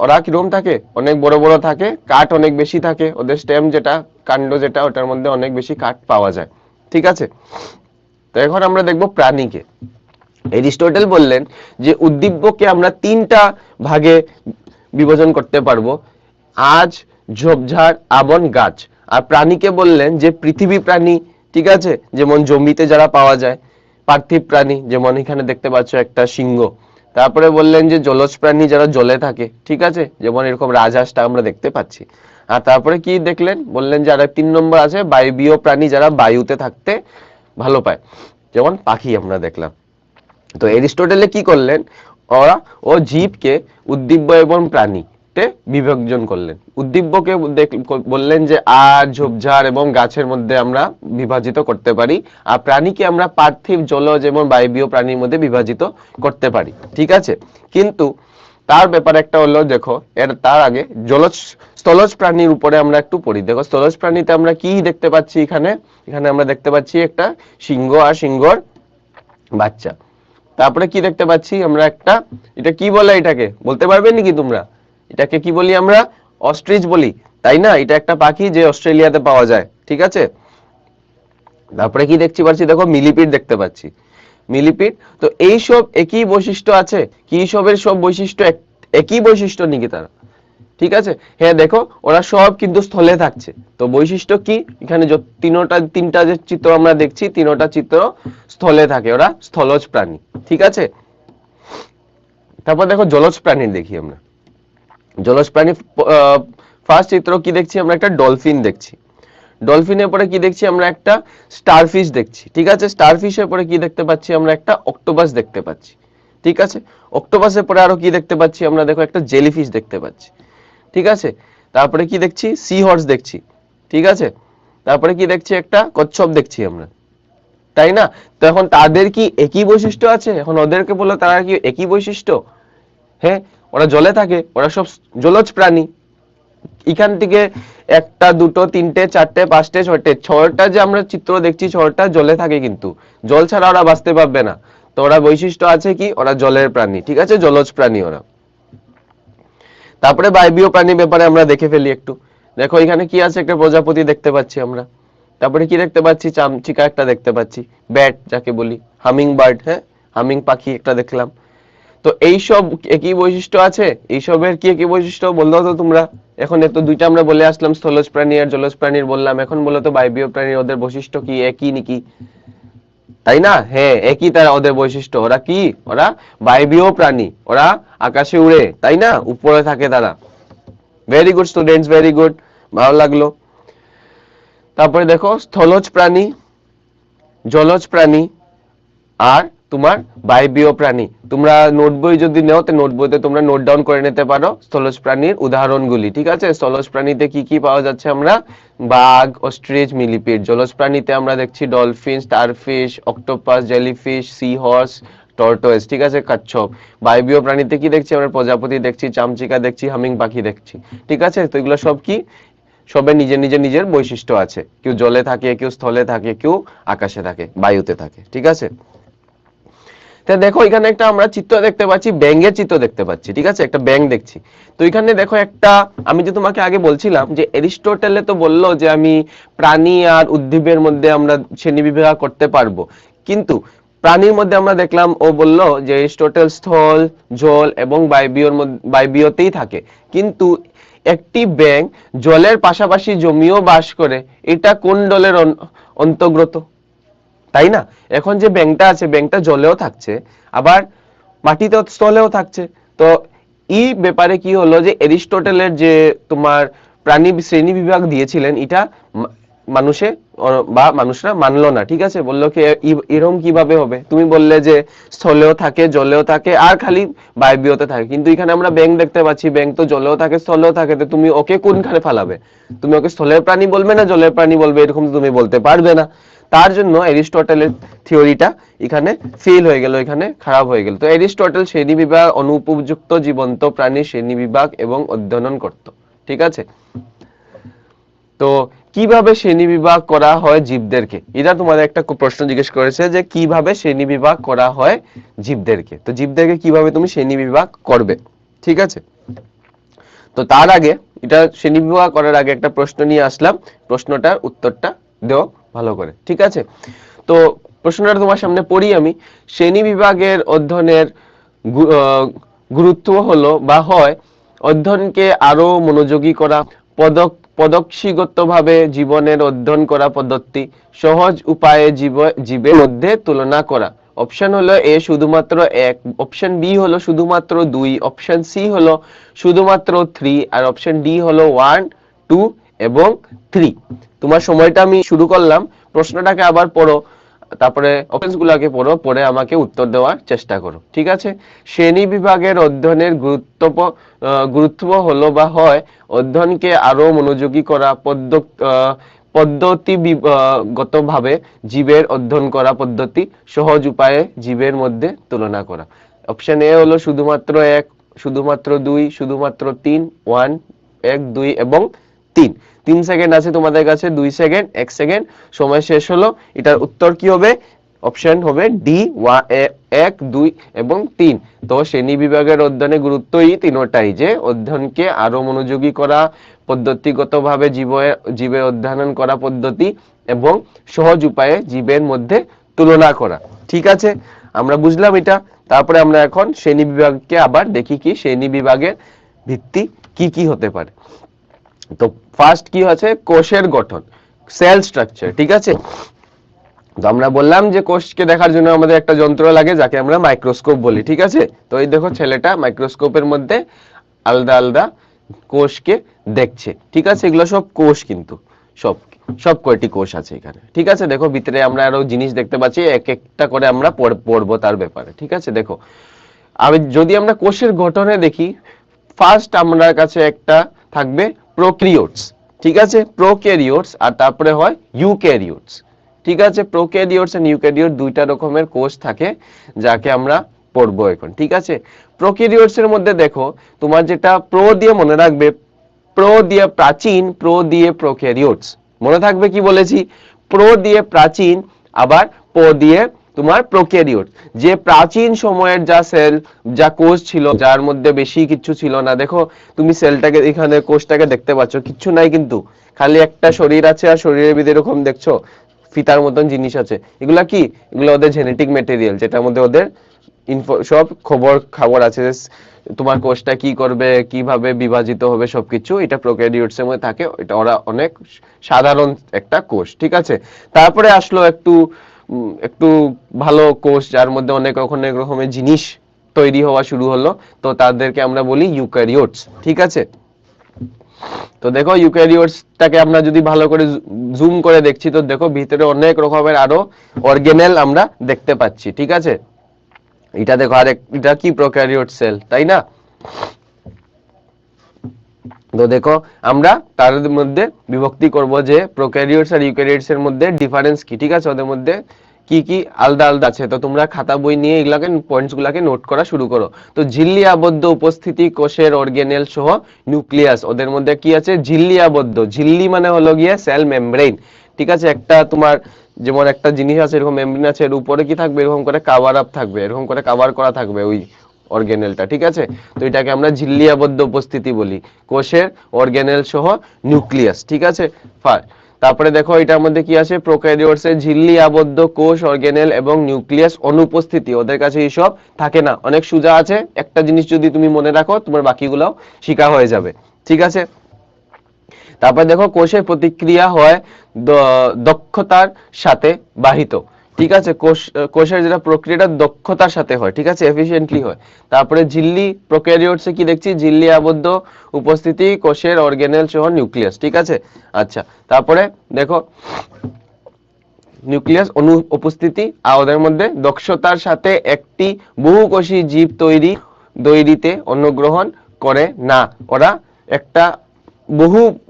ওরা কিরকম থাকে? অনেক বড় বড় থাকে, কাঠ অনেক বেশি থাকে, ওদের স্টেম যেটা, কাণ্ড যেটা, ওটার মধ্যে অনেক বেশি কাঠ পাওয়া যায়, ঠিক আছে। তো এখন আমরা দেখবো প্রাণীকে। অ্যারিস্টটল বললেন যে উদ্ভিজ্জকে আমরা 3টা ভাগে বিভাজন করতে পারবো, আজ, ঝোপঝাড়, আবন, গাছ। আর প্রাণীকে বললেন যে পৃথিবী প্রাণী, ঠিক আছে, যেমন জমিতে যারা পাওয়া যায়, পার্থিব প্রাণী, যেমন এখানে দেখতে পাচ্ছ একটা সিংহ, তারপরে বললেন যে জলজ প্রাণী যারা জলে থাকে, ঠিক আছে, যেমন এরকম রাজহাঁসটা আমরা দেখতে পাচ্ছি। আর তারপরে কি দেখলেন, বললেন যে আরেক 3 নম্বর আছে বায়বীয় প্রাণী যারা বায়ুতে থাকতে ভালো পায়, যেমন পাখি আমরা দেখলাম। তো এরিস্টটলে কি করলেন, ওরা ও জীবকে উদ্ভিজ্জ এবং প্রাণীতে বিভাজন করলেন। উদ্ভিজ্জকে বললেন যে আর ঝোপঝাড় এবং গাছের মধ্যে আমরা বিভাজিত করতে পারি, আর প্রাণীকে আমরা পার্থিব জলজ এবং বায়বীয় প্রাণীর মধ্যে বিভাজিত করতে পারি, ঠিক আছে। কিন্তু তার ব্যাপার একটা হলো, দেখো এর তার আগে জলজ স্থলজ প্রাণীর উপরে আমরা একটু পড়ি। দেখো স্থলজ প্রাণীতে আমরা কি দেখতে পাচ্ছি, এখানে এখানে আমরা দেখতে পাচ্ছি একটা সিংহ আর সিংহর বাচ্চা। তারপরে কি দেখতে পাচ্ছি আমরা একটা, এটা কি বলে, এটাকে বলতে পারবে নাকি তোমরা? এটাকে কি বলি আমরা? অস্ট্রিচ বলি, তাই না? এটা একটা পাখি যে অস্ট্রেলিয়াতে পাওয়া যায়, ঠিক আছে। তারপরে কি দেখতে পাচ্ছি, দেখো মিলিপিড দেখতে পাচ্ছি। মিলিপিড, তো এই সব একই বৈশিষ্ট্য আছে কি? সবের সব বৈশিষ্ট্য একই বৈশিষ্ট্য নাকি তারা? ঠিক আছে, হ্যাঁ দেখো ওরা সব কিন্তু স্থলে থাকছে। তো বৈশিষ্ট্য কি, এখানে তিনটা যে চিত্র আমরা দেখছি, তিনটা চিত্র স্থলে থাকে, ওরা স্থলজ প্রাণী, ঠিক আছে। তারপর দেখো জলজ প্রাণী দেখি আমরা। জলজ প্রাণী ফার্স্ট চিত্র কি দেখছি আমরা, একটা ডলফিন দেখছি। ডলফিনের পরে কি দেখছি আমরা, একটা স্টারফিশ দেখছি, ঠিক আছে। স্টারফিশের পরে কি দেখতে পাচ্ছি আমরা, একটা অক্টোপাস দেখতে পাচ্ছি, ঠিক আছে। অক্টোপাসের পরে আরো কি দেখতে পাচ্ছি আমরা, দেখো একটা জেলিফিশ দেখতে পাচ্ছি, ঠিক আছে। তারপরে কি দেখছি, সি হর্স দেখছি, ঠিক আছে। তারপরে কি দেখছি, একটা কচ্ছপ দেখছি আমরা, তাই না? তো এখন তাদের কি একই বৈশিষ্ট্য আছে? এখন ওদেরকে বলো তারা কি একই বৈশিষ্ট্য? হ্যাঁ, ওরা জলে থাকে, ওরা সব জলজ প্রাণী। এখান থেকে একটা দুটো তিনটে চারটে পাঁচটে ছয়টা যে আমরা চিত্র দেখছি, ছয়টা জলে থাকে, কিন্তু জল ছাড়া ওরা বাঁচতে পারবে না। তো ওরা বৈশিষ্ট্য আছে কি, ওরা জলের প্রাণী, ঠিক আছে, জলজ প্রাণী ওরা। তারপরে বায়বীয় প্রাণীর ব্যাপারে আমরা দেখে ফেলি একটু। দেখো এখানে কি আছে, একটা প্রজাপতি দেখতে পাচ্ছি আমরা। তারপরে কি দেখতে পাচ্ছি, চামচিকা একটা দেখতে পাচ্ছি, ব্যাট যাকে বলি, হামিং বার্ড, হ্যাঁ হামিং পাখি একটা দেখলাম। তো এইসব একই বৈশিষ্ট্য আছে, এইসবের কি একই বৈশিষ্ট্য বললো তো তোমরা? এখন এত দুইটা আমরা বলে আসলাম, স্থলজ প্রাণী আর জলজ প্রাণীর বললাম, এখন বলো তো বায়বীয় প্রাণীর ওদের বৈশিষ্ট্য কি, একই নাকি? তাই না? হ্যাঁ একই, তারা ওদের বৈশিষ্ট্য, ওরা কি, ওরা বায়বীয় প্রাণী, ওরা আকাশে উড়ে, তাই না, উপরে থাকে তারা। Very good students, very good, ভালো লাগলো। তারপরে দেখো স্থলজ প্রাণী, জলজ প্রাণী আর তোমার বায়বীয় প্রাণী। তোমরা নোট বই যদি নাও, তো নোট বইতে তোমরা নোট ডাউন করে নিতে পারো স্থলজ প্রাণীর উদাহরণগুলি, ঠিক আছে। স্থলজ প্রাণীতে কি কি পাওয়া যাচ্ছে আমরা, বাঘ, অস্ট্রিচ, মিলিপিড। জলজ প্রাণীতে আমরা দেখছি dolphin, starfish, octopus, jellyfish, seahorse, tortoise, ঠিক আছে, কচ্ছপ। বায়বীয় প্রাণীতে কি দেখছি আমরা, প্রজাপতি দেখছি, চামচিকা দেখছি, হামিং পাখি দেখছি, ঠিক আছে। তো এগুলো সব কি, সবে নিজের বৈশিষ্ট্য আছে। কেউ জলে থাকে, কেউ স্থলে থাকে, কেউ আকাশে থাকে, বায়ুতে থাকে, ঠিক আছে। তা দেখো এখানে একটা আমরা চিত্র দেখতে পাচ্ছি, ব্যাঙের চিত্র দেখতে পাচ্ছি, ঠিক আছে, একটা ব্যাঙ দেখছি। তো এখানে দেখো একটা, আমি যে তোমাকে আগে বলছিলাম যে এরিস্টটলে তো বললো যে আমি প্রাণী আর উদ্ভিদের মধ্যে আমরা শ্রেণীবিভাগ করতে পারবো, কিন্তু প্রাণীর মধ্যে আমরা দেখলাম ও বললো যে এরিস্টটল স্থল, জল এবং বায়বীয়তেই থাকে। কিন্তু একটি ব্যাঙ জলের পাশাপাশি জমিও বাস করে, এটা কোন দলের অন্তর্গত? তাই না? এখন যে ব্যাংকটা আছে, ব্যাংকটা জলেও থাকছে, আবার মাটিতে স্থলেও থাকছে। তো এই ব্যাপারে কি হলো যে এরিস্টটলের যে তোমার প্রাণী শ্রেণী বিভাগ দিয়েছিলেন, এটা মানুষে বা মানুষরা মানলো না, ঠিক আছে। বললো কি এরকম কিভাবে হবে, তুমি বললে যে স্থলেও থাকে, জলেও থাকে আর খালি বায়বীয়তে থাকে, কিন্তু এখানে আমরা ব্যাঙ দেখতে পাচ্ছি, ব্যাঙ তো জলেও থাকে, স্থলেও থাকে। তো তুমি ওকে কোনখানে ফালাবে? তুমি ওকে স্থলের প্রাণী বলবে না জলের প্রাণী বলবে? এরকম তুমি বলতে পারবে না। তার জন্য এরিস্টটলের থিওরিটা এখানে ফেল হয়ে গেল, এখানে খারাপ হয়ে গেল। তো এরিস্টটল শ্রেণীবিভাগ, অনুপযুক্ত জীবন্ত প্রাণী শ্রেণীবিভাগ এবং অধ্যয়ন করত, ঠিক আছে। তো কিভাবে শ্রেণীবিভাগ করা হয় জীবদেরকে, এটা তোমাদের একটা প্রশ্ন জিজ্ঞেস করেছে যে কিভাবে শ্রেণীবিভাগ করা হয় জীবদেরকে। তো জীবদেরকে কিভাবে তুমি শ্রেণীবিভাগ করবে, ঠিক আছে। তো তার আগে, এটা শ্রেণীবিভাগ করার আগে একটা প্রশ্ন নিয়ে আসলাম, প্রশ্নটার উত্তরটা দেও ভালো করে, ঠিক আছে। তো প্রশ্নটা তোমার সামনে পড়ি আমি। শ্রেণী বিভাগের অধ্যয়নের গুরুত্ব হলো বা হয় অধ্যয়নকে আরো মনোযোগী করা, পদক্ষিগতভাবে জীবনের অধ্যয়ন করা পদ্ধতি, সহজ উপায়ে জীবের মধ্যে তুলনা করা, অপশন হলো এ শুধুমাত্র 1, অপশন বি হলো শুধুমাত্র 2, অপশন সি হলো শুধুমাত্র 3, আর অপশন ডি হলো 1, 2 এবং 3। তোমার সময়টা আমি শুরু করলাম, প্রশ্নটাকে আবার পড়ো, তারপরে অপশনগুলোকে পড়ো, পড়ে আমাকে উত্তর দেওয়ার চেষ্টা করো, ঠিক আছে? শ্রেণী বিভাগের অধ্যয়নের গুরুত্ব হলো বা হয় অধ্যয়নকে আরো মনোযোগী করা, পদ্ধতিগতভাবে জীবের অধ্যয়ন করা পদ্ধতি, সহজ উপায়ে জীবের মধ্যে তুলনা করা। অপশন এ হলো শুধুমাত্র 1, শুধুমাত্র 2, শুধুমাত্র 3, 1, 1, 2 এবং 3। 3 সেকেন্ড আছে তোমাদের কাছে, 2 সেকেন্ড, 1 সেকেন্ড, সময় শেষ হলো। এটার উত্তর কি হবে? অপশন হবে ডি, 1, 2 এবং 3। তো শ্রেণী বিভাগের অধ্যয়নের গুরুত্বই তিনটাই, যে অধ্যয়নকে আরো মনোযোগী করা, পদ্ধতিগতভাবে জীবের অধ্যয়ন করা পদ্ধতি এবং সহজ উপায়ে জীবের মধ্যে তুলনা করা। ঠিক আছে, আমরা বুঝলাম এটা। তারপরে আমরা এখন শ্রেণী বিভাগকে আবার দেখি কি শ্রেণী বিভাগের ভিত্তি কি কি হতে পারে। তো ফার্স্ট কি আছে? কোষের গঠন, সেল স্ট্রাকচার। ঠিক আছে, তো আমরা বললাম যে কোষকে দেখার জন্য আমাদের একটা যন্ত্র লাগে যাকে আমরা মাইক্রোস্কোপ বলি। ঠিক আছে, তো এই দেখো ছেলেটা মাইক্রোস্কোপের মধ্যে আলাদা আলাদা কোষকে দেখছে। ঠিক আছে, এগুলো সব কোষ, কিন্তু সব কয়টি কোষ আছে এখানে। ঠিক আছে, দেখো ভিতরে আমরা আরো জিনিস দেখতে পাচ্ছি, এক একটা করে আমরা পড়বো তার ব্যাপারে। ঠিক আছে, দেখো যদি আমরা কোষের গঠনে দেখি, ফার্স্ট আমাদের কাছে একটা থাকবে প্রোক্যারিওটস। ঠিক আছে, প্রোক্যারিওটস, আর তারপরে হয় ইউক্যারিওটস। ঠিক আছে, প্রোক্যারিওটস এন্ড ইউক্যারিওট দুইটা রকমের কোষ থাকে যাকে আমরা পড়বো এখন। ঠিক আছে, প্রোক্যারিওটস এর মধ্যে দেখো তোমার যেটা প্রো দিয়ে মনে রাখবে, প্রো দিয়ে প্রাচীন, প্রো দিয়ে প্রোক্যারিওটস। মনে থাকবে কি বলেছি? প্রো দিয়ে প্রাচীন, আবার প্রো দিয়ে তোমার প্রোক্যারিওট। যে প্রাচীন সময়ের যা সেল, যা কোষ ছিল, যার মধ্যে বেশি কিছু ছিল না। দেখো তুমি সেলটাকে, এখানে কোষটাকে দেখতে পাচ্ছ, কিছু নাই, কিন্তু খালি একটা শরীর আছে, আর শরীরের ভিতরে এরকম দেখছো ফিতার মতন জিনিস আছে। এগুলা কি? এগুলো ওদের জেনেটিক ম্যাটেরিয়াল, যেটার মধ্যে ওদের সব খবর আছে, তোমার কোষটা কি করবে, কিভাবে বিভাজিত হবে, সবকিছু এটা প্রোক্যারিওটস এর মধ্যে থাকে। এটা ওরা অনেক সাধারণ একটা কোষ। ঠিক আছে, তারপরে আসলো একটু ভালো কোষ, যার মধ্যে অনেক রকমের জিনিস তৈরি হওয়া শুরু হলো, তো তাদেরকে আমরা বলি ইউক্যারিওটস। ঠিক আছে, তো দেখো ইউক্যারিওটসটাকে আমরা যদি ভালো করে জুম করে দেখছি, তো দেখো ভিতরে অনেক রকমের আরো অর্গানেল আমরা দেখতে পাচ্ছি। ঠিক আছে, এটা দেখো এটা কি? প্রোক্যারিওট সেল, তাই না? তো দেখো আমরা তার মধ্যে বিভক্তি করব যে প্রোক্যারিওটস আর ইউক্যারিওটস এর মধ্যে ডিফারেন্স কি। ঠিক আছে, ওদের মধ্যে কি কি আলাদা আলাদা আছে। তো তোমরা খাতা বই নিয়ে এগুলাকে পয়েন্টস গুলাকে নোট করা শুরু করো। তো ঝিল্লি আবদ্ধ উপস্থিতি কোষের অর্গানেল সহ নিউক্লিয়াস, ওদের মধ্যে কি আছে? ঝিল্লি আবদ্ধ। ঝিল্লি মানে হলো গিয়ে সেল মেমব্রেন। ঠিক আছে, একটা তোমার যেমন একটা জিনিস আছে, এরকম মেমব্রেন আছে, এর উপরে কি থাকবে? এরকম করে কাভার আপ থাকবে, এরকম করে কাভার করা থাকবে ওই অর্গানেলটা। ঠিক আছে, তো এটাকে আমরা ঝিল্লি আবদ্ধ উপস্থিতি বলি, কোষের অর্গানেল সহ নিউক্লিয়াস। ঠিক আছে, তারপরে দেখো এটার মধ্যে কি আছে? প্রোক্যারিওটস এর ঝিল্লি আবদ্ধ কোষ, অর্গানেল এবং নিউক্লিয়াস অনুপস্থিতি, ওদের কাছে এইসব থাকে না। অনেক সোজা আছে, একটা জিনিস যদি তুমি মনে রাখো তোমার বাকিগুলো শিখা হয়ে যাবে। ঠিক আছে, তারপর দেখো কোষের প্রতিক্রিয়া হয় দক্ষতার সাথে বাহিত। ঠিক আছে, কোষের যেটা প্রক্রিয়াটা দক্ষতার সাথে হয়। ঠিক আছে, এফিশিয়েন্টলি হয়। তারপরে ঝিল্লি, প্রোক্যারিওটসে কি দেখছি? ঝিল্লি আবদ্ধ উপস্থিতি কোষের অর্গানেল সহ নিউক্লিয়াস। ঠিক আছে, আচ্ছা তারপরে দেখো নিউক্লিয়াস অনুপস্থিতি, আর ওদের মধ্যে দক্ষতার সাথে একটি বহুকোষী জীব তৈরিতে অংশগ্রহণ করে না। ওরা একটা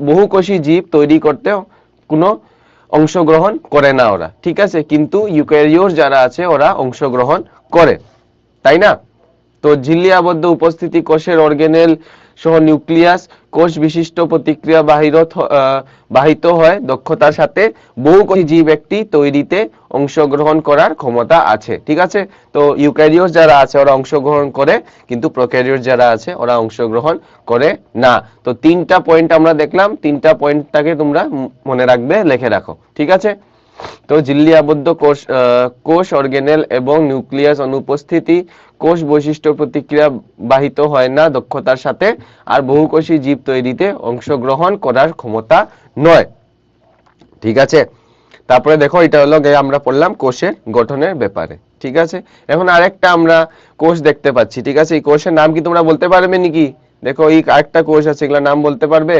বহুকোষী জীব তৈরি করতে কোনো অংশগ্রহণ করে না ওরা। ঠিক আছে, কিন্তু ইউক্যারিওট যারা আছে ওরা অংশগ্রহণ করে, তাই না? তো ঝিল্লি আবদ্ধ উপস্থিতি কোষের অর্গানেল সহ নিউক্লিয়াস কোষ বিশিষ্ট প্রতিক্রিয়া বাহিত হয় দক্ষতার সাথে, বহুকোষী জীব একটি তৈরিতে অংশগ্রহণ করার ক্ষমতা আছে। ঠিক আছে, তো ইউক্যারিওট যারা আছে ওরা অংশগ্রহণ করে, কিন্তু প্রোক্যারিওট যারা আছে ওরা অংশগ্রহণ করে না। তো তিনটা পয়েন্ট আমরা দেখলাম, তিনটা পয়েন্টটাকে তোমরা মনে রাখবে, লিখে রাখো। ঠিক আছে, তো ঝিল্লি আবদ্ধ কোষ অর্গানেল এবং নিউক্লিয়াস অনুপস্থিতি, কোষ বৈশিষ্ট্য প্রতিক্রিয়া বাহিত হয় না দক্ষতার সাথে, আর বহুকোষী জীব তৈরিতে অংশগ্রহণ করার ক্ষমতা নয়। ঠিক আছে, তারপরে দেখো এটা হলো আমরা পড়লাম কোষের গঠনের ব্যাপারে। ঠিক আছে। এখন আরেকটা আমরা কোষ দেখতে পাচ্ছি, ঠিক আছে। এই কোষের নাম কি তোমরা বলতে পারবে নাকি? দেখো এই আরেকটা কোষ আছে, এগুলোর নাম বলতে পারবে?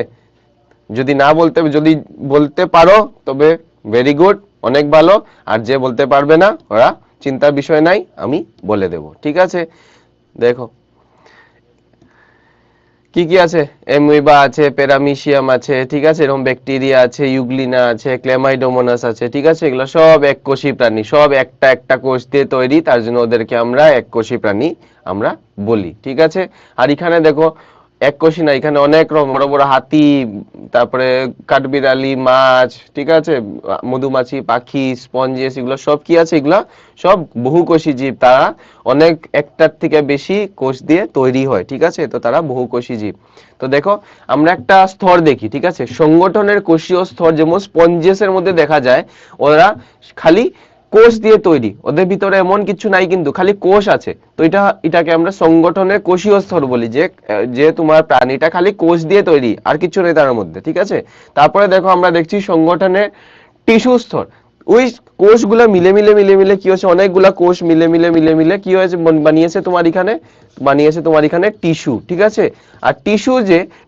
যদি বলতে পারো তবে ভেরি গুড, অনেক ভালো। আর যে বলতে পারবে না ওরা চিন্তার বিষয় নাই, আমি বলে দেব, ঠিক আছে। দেখো কি কি আছে, অ্যামিবা আছে, প্যারামিশিয়াম আছে, ঠিক আছে, এরকম ব্যাকটেরিয়া আছে, ইউগ্লিনা আছে, ক্লেমাইডোমোনাস আছে, ঠিক আছে। এগুলো সব এককোষী প্রাণী, সব একটা একটা কোষ দিয়ে তৈরি, তার জন্য ওদেরকে আমরা এককোষী প্রাণী আমরা বলি, ঠিক আছে। আর এখানে দেখো এককোষী না, এখানে অনেক রকম বড় বড় হাতি, তারপরে কাঠবিড়ালি, মাছ, ঠিক আছে, মধুমাছি, পাখি, স্পঞ্জেস, এগুলো সব কি আছে, এগুলা সব বহুকোষী জীব। তারা অনেক একটার থেকে বেশি কোষ দিয়ে তৈরি হয়, ঠিক আছে। তো তারা বহুকোষী জীব। তো দেখো আমরা একটা স্তর দেখি, ঠিক আছে, সংগঠনের কোষীয় স্তর, যেমন স্পঞ্জেসের মধ্যে দেখা যায় ওরা খালি কোষ দিয়ে তৈরি, ওদের ভিতরে এমন কিছু নাই, কিন্তু খালি কোষ আছে। তো এটাকে আমরা সংগঠনের কোষীয় স্তর বলি, যে যে তোমার প্রাণীটা খালি কোষ দিয়ে তৈরি, আর কিছু নেই তার মধ্যে, ঠিক আছে। তারপরে দেখো আমরা দেখছি সংগঠনের টিস্যু স্তর। ওই কোষগুলো মিলে মিলে মিলে মিলে কি হচ্ছে, অনেকগুলা কোষ মিলে মিলে মিলে মিলে কি হয়েছে, বানিয়েছে তোমার এখানে টিস্যু, ঠিক আছে। আর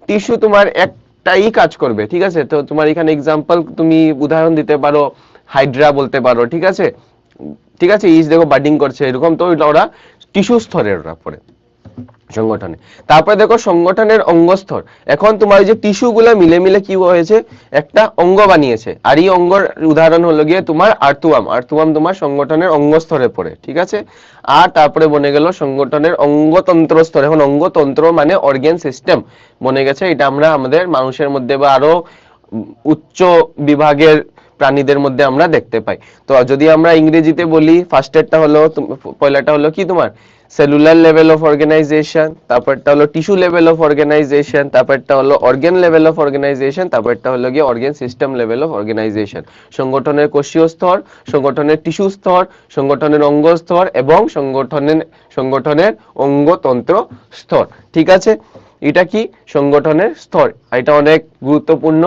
টিস্যু তোমার একটাই কাজ করবে, ঠিক আছে। তো তোমার এখানে এক্সাম্পল তুমি উদাহরণ দিতে পারো, হাইড্রা বলতে পারো, ঠিক আছে। ঠিক আছে, ইজ দেখো বাডিং করছে, এরকম। তো ওরা টিস্যু স্তরের ওরা পড়ে সংগঠনে। তারপরে দেখো সংগঠনের অঙ্গস্তর। এখন তোমার এই যে টিস্যু গুলা মিলে মিলে কি হয়েছে, একটা অঙ্গ বানিয়েছে। আর এই অঙ্গর উদাহরণ হলো গিয়ে তোমার আর্তুয়াম তোমার সংগঠনের অঙ্গস্তরে পড়ে, ঠিক আছে। আর তারপরে বনে গেল সংগঠনের অঙ্গতন্ত্র স্তর। এখন অঙ্গতন্ত্র মানে অর্গান সিস্টেম বনে গেছে, এটা আমরা আমাদের মানুষের মধ্যে বা আরো উচ্চ বিভাগের প্রাণীদের মধ্যে আমরা দেখতে পাই। তো যদি আমরা ইংরেজিতে বলি, ফার্স্টেরটা হলো, পয়লাটা হলো কি তোমার সেলুলার লেভেল অফ অর্গানাইজেশন, তারপরটা হলো টিস্যু লেভেল অফ অর্গানাইজেশন, তারপরটা হলো অর্গান লেভেল অফ অর্গানাইজেশন, তারপরটা হলো গিয়ে organ system level of organization. সংগঠনের কোষীয় স্তর, সংগঠনের টিস্যু স্তর, সংগঠনের অঙ্গ স্তর এবং সংগঠনের অঙ্গতন্ত্র স্তর, ঠিক আছে। এটা কি সংগঠনের স্তর। এটা অনেক গুরুত্বপূর্ণ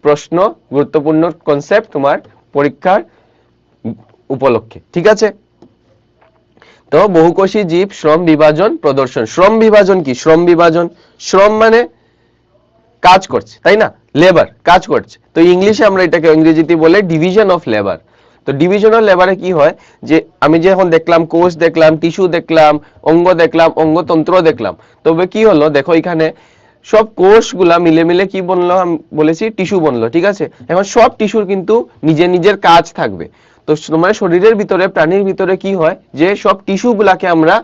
প্রশ্ন, গুরুত্বপূর্ণ কনসেপ্ট তোমার পরীক্ষার উপলক্ষে, ঠিক আছে। তো বহুকোষী জীব শ্রম বিভাজন প্রদর্শন। শ্রম বিভাজন কি? শ্রম মানে কাজ করছে, তাই না, লেবার কাজ করছে। তো ইংলিশে আমরা এটাকে ইংরেজিতে বলে ডিভিশন অফ লেবার। তো ডিভিশন অফ লেবারে কি হয়, যে আমি যে এখন দেখলাম কোষ দেখলাম, টিস্যু দেখলাম, অঙ্গ দেখলাম, অঙ্গতন্ত্র দেখলাম, তবে কি হলো দেখো এখানে সব কোষগুলা মিলে মিলে কি বললো, আমি বলেছি টিস্যু বনলো, ঠিক আছে। এখন সব টিস্যুর কিন্তু নিজের নিজের কাজ থাকবে। তো মানে শরীরের ভিতরে, প্রাণীর ভিতরে কি হয়, যে সব টিস্যু গুলাকে আমরা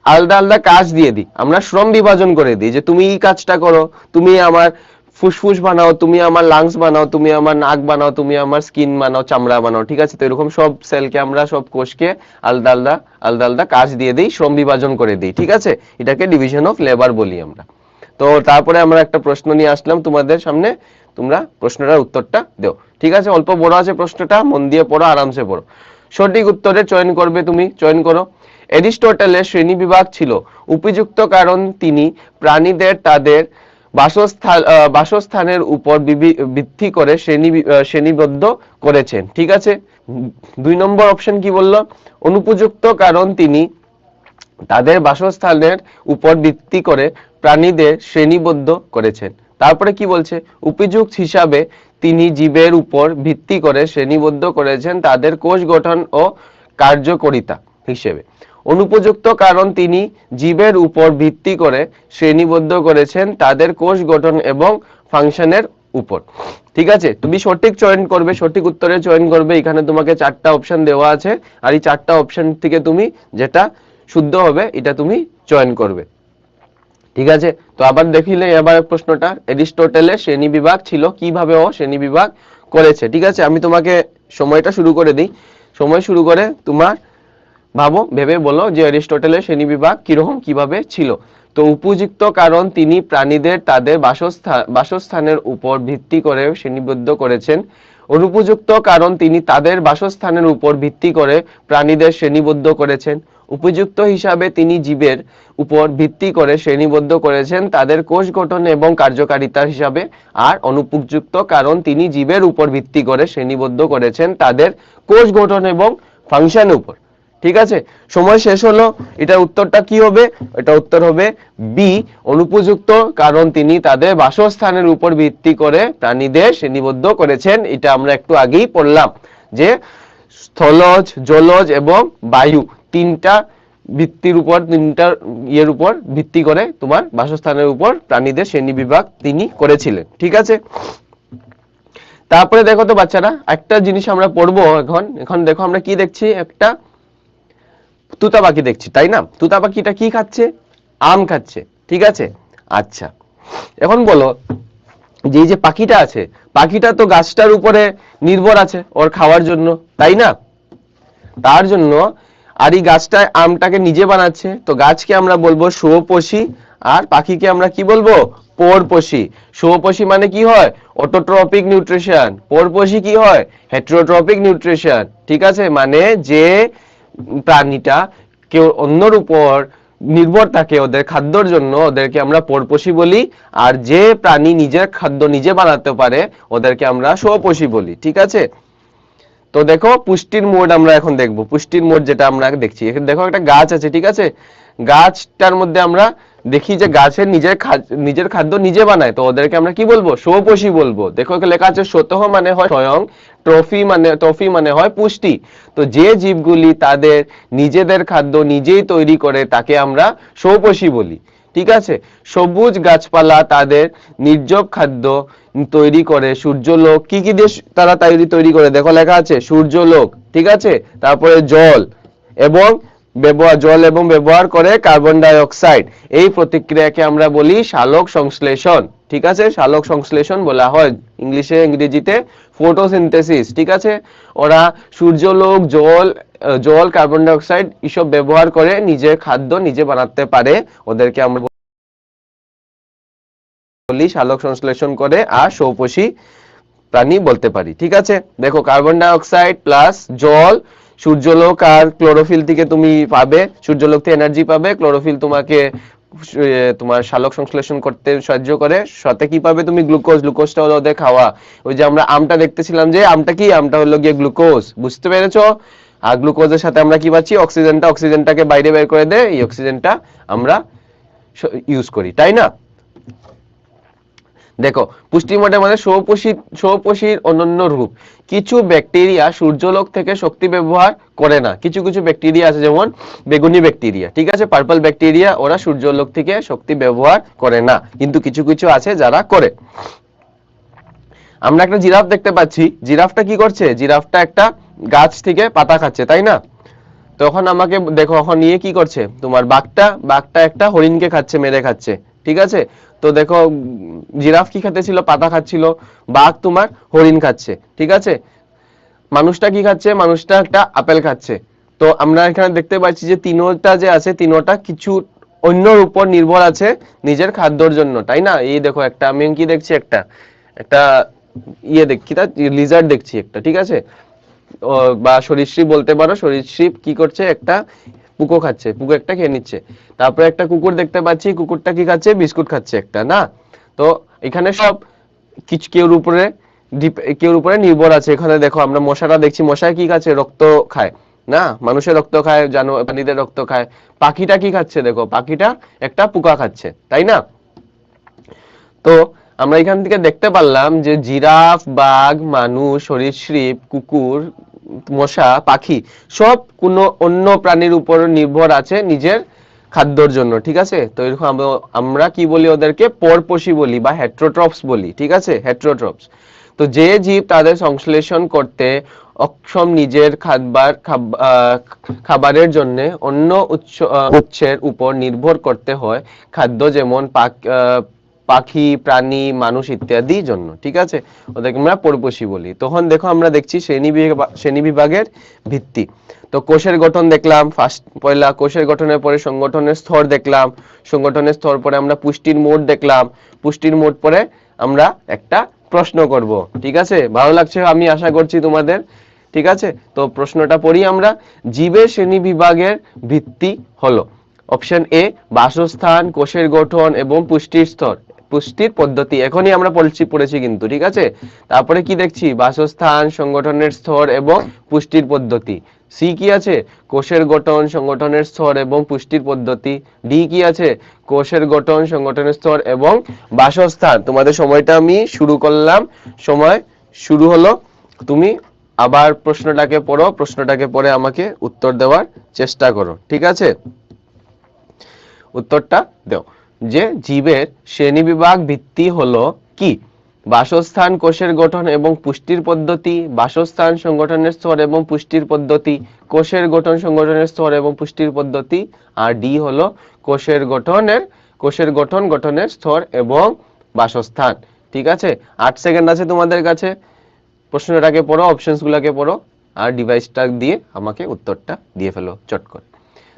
আলাদা আলাদা কাজ দিয়ে দিই, আমরা শ্রম বিভাজন করে দিই, যে তুমি এই কাজটা করো, তুমি আমার ফুসফুস বানাও, তুমি আমার লাংস বানাও, তুমি আমার নাক বানাও, তুমি আমার স্কিন বানাও, চামড়া বানাও, ঠিক আছে। তো এরকম সব সেলকে আমরা, সব কোষকে আলাদা আলাদা আলাদা আলাদা কাজ দিয়ে দিই, শ্রম বিভাজন করে দিই, ঠিক আছে। এটাকে ডিভিশন অফ লেবার বলি আমরা। তো তারপরে আমরা একটা প্রশ্ন নিয়ে আসলাম তোমাদের সামনে, তোমরা প্রশ্নটার উত্তরটা দাও, ঠিক আছে। অল্প বড় আছে প্রশ্নটা, মন দিয়ে পড়ো, আরামসে পড়ো। সঠিক উত্তরে চয়ন করবে, তুমি চয়ন করো। এরিস্টটলের শ্রেণী বিভাগ ছিল উপযুক্ত কারণ তিনি প্রাণীদের তাদের বাসস্থানের উপর ভিত্তি করে শ্রেণীবদ্ধ করেছেন, ঠিক আছে। 2 নম্বর অপশন কি বললো, অনুপযুক্ত কারণ তিনি তাদের বাসস্থানের উপর ভিত্তি করে প্রাণীদের শ্রেণীবদ্ধ করেছেন। তারপরে কি বলছে, উপযুক্ত হিসাবে তিনি জীবের উপর ভিত্তি করে শ্রেণীবদ্ধ করেছেন তাদের কোষ গঠন ও কার্যকারিতা হিসেবে। অনুপযুক্ত কারণ তিনি জীবের উপর ভিত্তি করে শ্রেণীবদ্ধ করেছেন তাদের কোষ গঠন এবং ফাংশনের উপর, ঠিক আছে। তুমি সঠিক চয়ন করবে, সঠিক উত্তরে চয়ন করবে। এখানে তোমাকে 4টা অপশন দেওয়া আছে, আর এই 4টা অপশন থেকে তুমি যেটা শুদ্ধ হবে এটা তুমি চয়ন করবে, ঠিক আছে। তো আবার দেখিলে এবার প্রশ্নটা, এরিস্টটলের শ্রেণী বিভাগ ছিল, কিভাবে ও শ্রেণী বিভাগ করেছে, ঠিক আছে। আমি তোমাকে সময়টা শুরু করে দিই, সময় শুরু করে তোমার ভাবো, ভেবে বলো যে এরিস্টটলের শ্রেণী বিভাগ কিরকম, কিভাবে ছিল। তো উপযুক্ত কারণ তিনি প্রাণীদের তাদের বাসস্থানের উপর ভিত্তি করে শ্রেণীবদ্ধ করেছেন। অনুপযুক্ত কারণ তিনি তাদের বাসস্থানের উপর ভিত্তি করে প্রাণীদের শ্রেণীবদ্ধ করেছেন। উপযুক্ত হিসাবে তিনি জীবের উপর ভিত্তি করে শ্রেণীবদ্ধ করেছেন তাদের কোষ গঠন এবং কার্যকারিতার হিসাবে। আর অনুপযুক্ত কারণ তিনি জীবের উপর ভিত্তি করে শ্রেণীবদ্ধ করেছেন তাদের কোষ গঠন এবং ফাংশনের উপর, ঠিক আছে, সময় শেষ হলো। এটার উত্তরটা কি হবে? এটা উত্তর হবে বি, অনুপযুক্ত, কারণ তিনি তাদের বাসস্থানের উপর ভিত্তি করে প্রাণীদের শ্রেণীবদ্ধ করেছেন। এটা আমরা একটু আগেই পড়লাম যে স্থলজ, জলজ এবং বায়ু তিনটা ভিত্তির উপর, তিনটা ইয়ের উপর ভিত্তি করে তোমার বাসস্থানের উপর প্রাণীদের শ্রেণী বিভাগ তিনি করেছিলেন। ঠিক আছে, তারপরে দেখো তো বাচ্চারা, একটা জিনিস আমরা পড়বো এখন। এখন দেখো আমরা কি দেখছি, একটা তুতা পাখি দেখছি, তাই না? তুতা পাখিটা কি খাচ্ছে? আম খাচ্ছে। ঠিক আছে, আচ্ছা এখন বলো যে এই যে পাখিটা আছে, পাখিটা তো গাছটার উপরে নির্ভর আছে ওর খাওয়ার জন্য, তাই না? তার জন্য আর এই গাছটায় আমটাকে নিজে বানাচ্ছে, তো গাছকে আমরা বলবো স্বপোষী, আর পাখিকে আমরা কি বলবো? পরপোষী। স্বপোষী মানে কি হয়? Autotrophic nutrition. পরপোষী কি হয়? হেটারোট্রপিক নিউট্রিশন। ঠিক আছে, মানে যে প্রাণীটা কেউ অন্যর উপর নির্ভর থাকে ওদের খাদ্যর জন্য, ওদেরকে আমরা পরপোষী বলি। আর যে প্রাণী নিজের খাদ্য নিজে বানাতে পারে ওদেরকে আমরা স্বপোষী বলি। ঠিক আছে, তো দেখো পুষ্টির মোড আমরা এখন দেখবো। পুষ্টির মোড যেটা আমরা দেখছি, এখানে দেখো একটা গাছ আছে, ঠিক আছে, গাছটার মধ্যে আমরা দেখি যে গাছের নিজের খাদ্য নিজে বানায়, তো ওদেরকে আমরা কি বলবো? স্বপোষী বলবো। দেখো এখানে লেখা আছে স্বতঃ মানে হয় স্বয়ং, ট্রফি মানে হয় পুষ্টি। তো যে জীবগুলি তাদের নিজেদের খাদ্য নিজেই তৈরি করে তাকে আমরা স্বপোষী বলি। ঠিক আছে, সবুজ গাছপালা তাদের নির্জীব খাদ্য তৈরি করে। সূর্যলোক কি কি দিয়ে তারা তৈরি করে? দেখো লেখা আছে সূর্যলোক। ঠিক আছে, তারপরে জল এবং ব্যবহার করে কার্বন ডাই অক্সাইড। এই প্রতিক্রিয়াকে আমরা বলি সালোক সংশ্লেষণ। ঠিক আছে, সালোক সংশ্লেষণ বলা হয় ইংরেজিতে ফটোসিনথেসিস। ঠিক আছে, ওরা সূর্যলোক, জল, কার্বন ডাই অক্সাইড এসব ব্যবহার করে নিজের খাদ্য নিজে বানাতে পারে, ওদেরকে আমরা বলি সালোক সংশ্লেষণ করে, আর স্বপোষী প্রাণী বলতে পারি। ঠিক আছে, দেখো কার্বন ডাই অক্সাইড প্লাস জল, সূর্যলোক আর ক্লোরোফিল থেকে তুমি পাবে, সূর্যলোক থেকে এনার্জি পাবে, ক্লোরোফিল তোমাকে তোমার সালোক সংশ্লেষণ করতে সাহায্য করে, সাথে কি পাবে তুমি? গ্লুকোজটা হলো ওদের খাওয়া। ওই যে আমরা আমটা দেখতেছিলাম, যে আমটা কি? আমটা হলো গিয়ে গ্লুকোজ, বুঝতে পেরেছো? আর গ্লুকোজের সাথে আমরা কি পাচ্ছি? অক্সিজেনটাকে বাইরে বের করে দেয়, এই অক্সিজেনটা আমরা ইউজ করি, তাই না? দেখো পুষ্টি মোডে মানে স্বপোষীর অনন্য রূপ। কিছু ব্যাকটেরিয়া সূর্যলোক থেকে শক্তি ব্যবহার করে না। কিছু কিছু ব্যাকটেরিয়া আছে, যেমন বেগুনি ব্যাকটেরিয়া, ঠিক আছে, পার্পল ব্যাকটেরিয়া, ওরা সূর্যলোক থেকে শক্তি ব্যবহার করে না, কিন্তু কিছু কিছু আছে যারা করে। আমরা একটা জিরাফ দেখতে পাচ্ছি, জিরাফটা কি করছে? জিরাফটা একটা গাছ থেকে পাতা খাচ্ছে, তাই না? তখন আমাকে দেখো এখন নিয়ে কি করছে, তোমার বাঘটা একটা হরিণকে খাচ্ছে, মেরে খাচ্ছে। ঠিক আছে, তো দেখো জিরাফ কি খাচ্ছিল? পাতা খাচ্ছিল, বাঘ তোমার হরিণ খাচ্ছে। ঠিক আছে, মানুষটা কি খাচ্ছে? মানুষটা একটা আপেল খাচ্ছে। তো আমরা এখানে দেখতে পাচ্ছি যে তিনোটা যে আছে, তিনোটা কিছু অন্যর উপর নির্ভর আছে নিজের খাদ্যর জন্য, তাই না? এই দেখো একটা আমি কি দেখছি, একটা একটা ইয়ে দেখছি, লিজার্ড দেখছি একটা, ঠিক আছে, বা সরীসৃপ বলতে পারো। সরীসৃপ কি করছে? একটা পুকো খাচ্ছে, পুকো একটা খেয়ে নিচ্ছে। তারপরে একটা কুকুর দেখতে পাচ্ছি, কুকুরটা কি খাচ্ছে? বিস্কুট খাচ্ছে একটা, না? তো এখানে সব কিছু কেউর উপরে নির্ভর আছে। এখানে দেখো আমরা মশাটা দেখছি, মশায় কি খাচ্ছে? রক্ত খায়, না? মানুষের রক্ত খায়, প্রাণীদের রক্ত খায়। পাখিটা কি খাচ্ছে? দেখো পাখিটা একটা পোকা খাচ্ছে, তাই না? তো আমরা এখান থেকে দেখতে পারলাম যে জিরাফ, বাঘ, মানুষ, সরীসৃপ, কুকুর, মশা, পাখি সব কোনো অন্য প্রাণীর উপর নির্ভর আছে নিজের খাদ্যর জন্য। ঠিক আছে, তো এরকম আমরা কি বলি? ওদেরকে পরপোষী বলি বা হেটারোট্রপস বলি। ঠিক আছে, হেটারোট্রপস। তো যে জীব তাদের সংশ্লেষণ করতে অক্ষম, নিজের খাবারের জন্য অন্য উৎসের উপর নির্ভর করতে হয় খাদ্য, যেমন পাখি, প্রাণী, মানুষ ইত্যাদি জন্য। ঠিক আছে, ওদেরকে আমরা পরপোষী বলি। তখন দেখো আমরা দেখছি শ্রেণী বিভাগের ভিত্তি। তো কোষের গঠন দেখলাম, পয়লা কোষের গঠনের পরে সংগঠনের স্তর দেখলাম, সংগঠনের স্তর পরে আমরা পুষ্টির মোড দেখলাম, পুষ্টির মোড পরে আমরা একটা প্রশ্ন করব। ঠিক আছে, ভালো লাগছে আমি আশা করছি তোমাদের। ঠিক আছে, তো প্রশ্নটা পড়ি আমরা। জীবের শ্রেণী বিভাগের ভিত্তি হলো অপশন এ বাসস্থান, কোষের গঠন এবং পুষ্টির স্তর, পুষ্টির পদ্ধতি। এখনই আমরা পড়েছি কিন্তু, ঠিক আছে। তারপরে কি দেখছি? বাসস্থান, সংগঠনের স্তর এবং পুষ্টির পদ্ধতি। সি কি আছে, কোষের গঠন, সংগঠনের স্তর এবং পুষ্টির পদ্ধতি। ডি কি আছে, কোষের গঠন, সংগঠনের স্তর এবং বাসস্থান। তোমাদের সময়টা আমি শুরু করলাম, সময় শুরু হলো। তুমি আবার প্রশ্নটাকে পড়ো, প্রশ্নটাকে পড়ে আমাকে উত্তর দেওয়ার চেষ্টা করো, ঠিক আছে? উত্তরটা দাও যে জীবের শ্রেণীবিভাগ ভিত্তি হলো কি? বাসস্থান, কোষের গঠন এবং পুষ্টির পদ্ধতি, বাসস্থান, সংগঠনের স্তর এবং পুষ্টির পদ্ধতি, কোষের গঠন, সংগঠনের স্তর এবং পুষ্টির পদ্ধতি। আর ডি হলো কোষের গঠন, গঠনের স্তর এবং বাসস্থান। ঠিক আছে, 8 সেকেন্ড আছে তোমাদের কাছে। প্রশ্নটাকে পড়ো, অপশনসগুলোকে পড়ো, আর ডিভাইসটা দিয়ে আমাকে উত্তরটা দিয়ে ফেলো চট করে।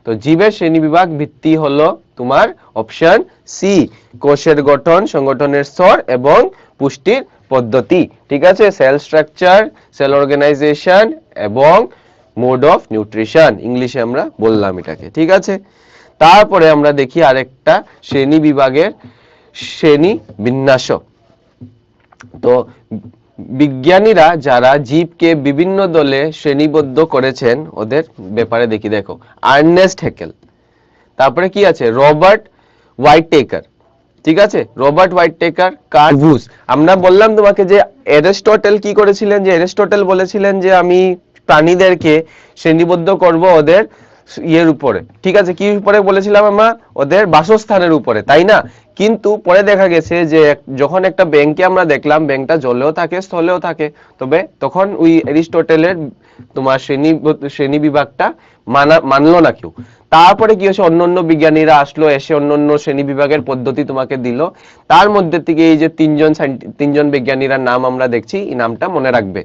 তো জীবের শ্রেণীবিভাগ ভিত্তি হলো তোমার অপশন সি, কোষের গঠন, সংগঠনের স্তর এবং পুষ্টির পদ্ধতি। ঠিক আছে, সেল স্ট্রাকচার, সেল অর্গানাইজেশন এবং মোড অফ নিউট্রিশন, ইংলিশে আমরা বললাম এটাকে। ঠিক আছে, তারপরে আমরা দেখি আরেকটা শ্রেণী বিভাগের শ্রেণী বিন্যাস। তো বিজ্ঞানীরা যারা জীবকে বিভিন্ন দলে শ্রেণীবদ্ধ করেছেন ওদের ব্যাপারে দেখি। দেখো, আর্নেস্ট হ্যাকেল, তারপরে কি আছে, রবার্ট হোয়াইটেকার। ঠিক আছে, রবার্ট হোয়াইটেকার, কার্ল বুশ। আমরা বললাম তোমাকে যে অ্যারিস্টটল কি করেছিলেন, যে অ্যারিস্টটল বলেছিলেন যে আমি প্রাণীদেরকে শ্রেণীবদ্ধ করব ওদের ইয়ের উপরে। ঠিক আছে, কি উপরে বলেছিলাম আমরা, ওদের বাসস্থানের উপরে, তাই না? কিন্তু পরে দেখা গেছে যে যখন একটা ব্যাংকে আমরা দেখলাম ব্যাংকটা জলেও থাকে, স্থলেও থাকে, তবে তখন ওই অ্যারিস্টটলের তোমার শ্রেণী বিভাগটা মানলো না কেউ। তারপরে কি হয়েছে, অন্যান্য বিজ্ঞানীরা আসলো, এসে অন্যান্য শ্রেণী বিভাগের পদ্ধতি তোমাকে দিল। তার মধ্যে থেকে এই যে তিনজন বিজ্ঞানীর নাম আমরা দেখছি, এই নামটা মনে রাখবে,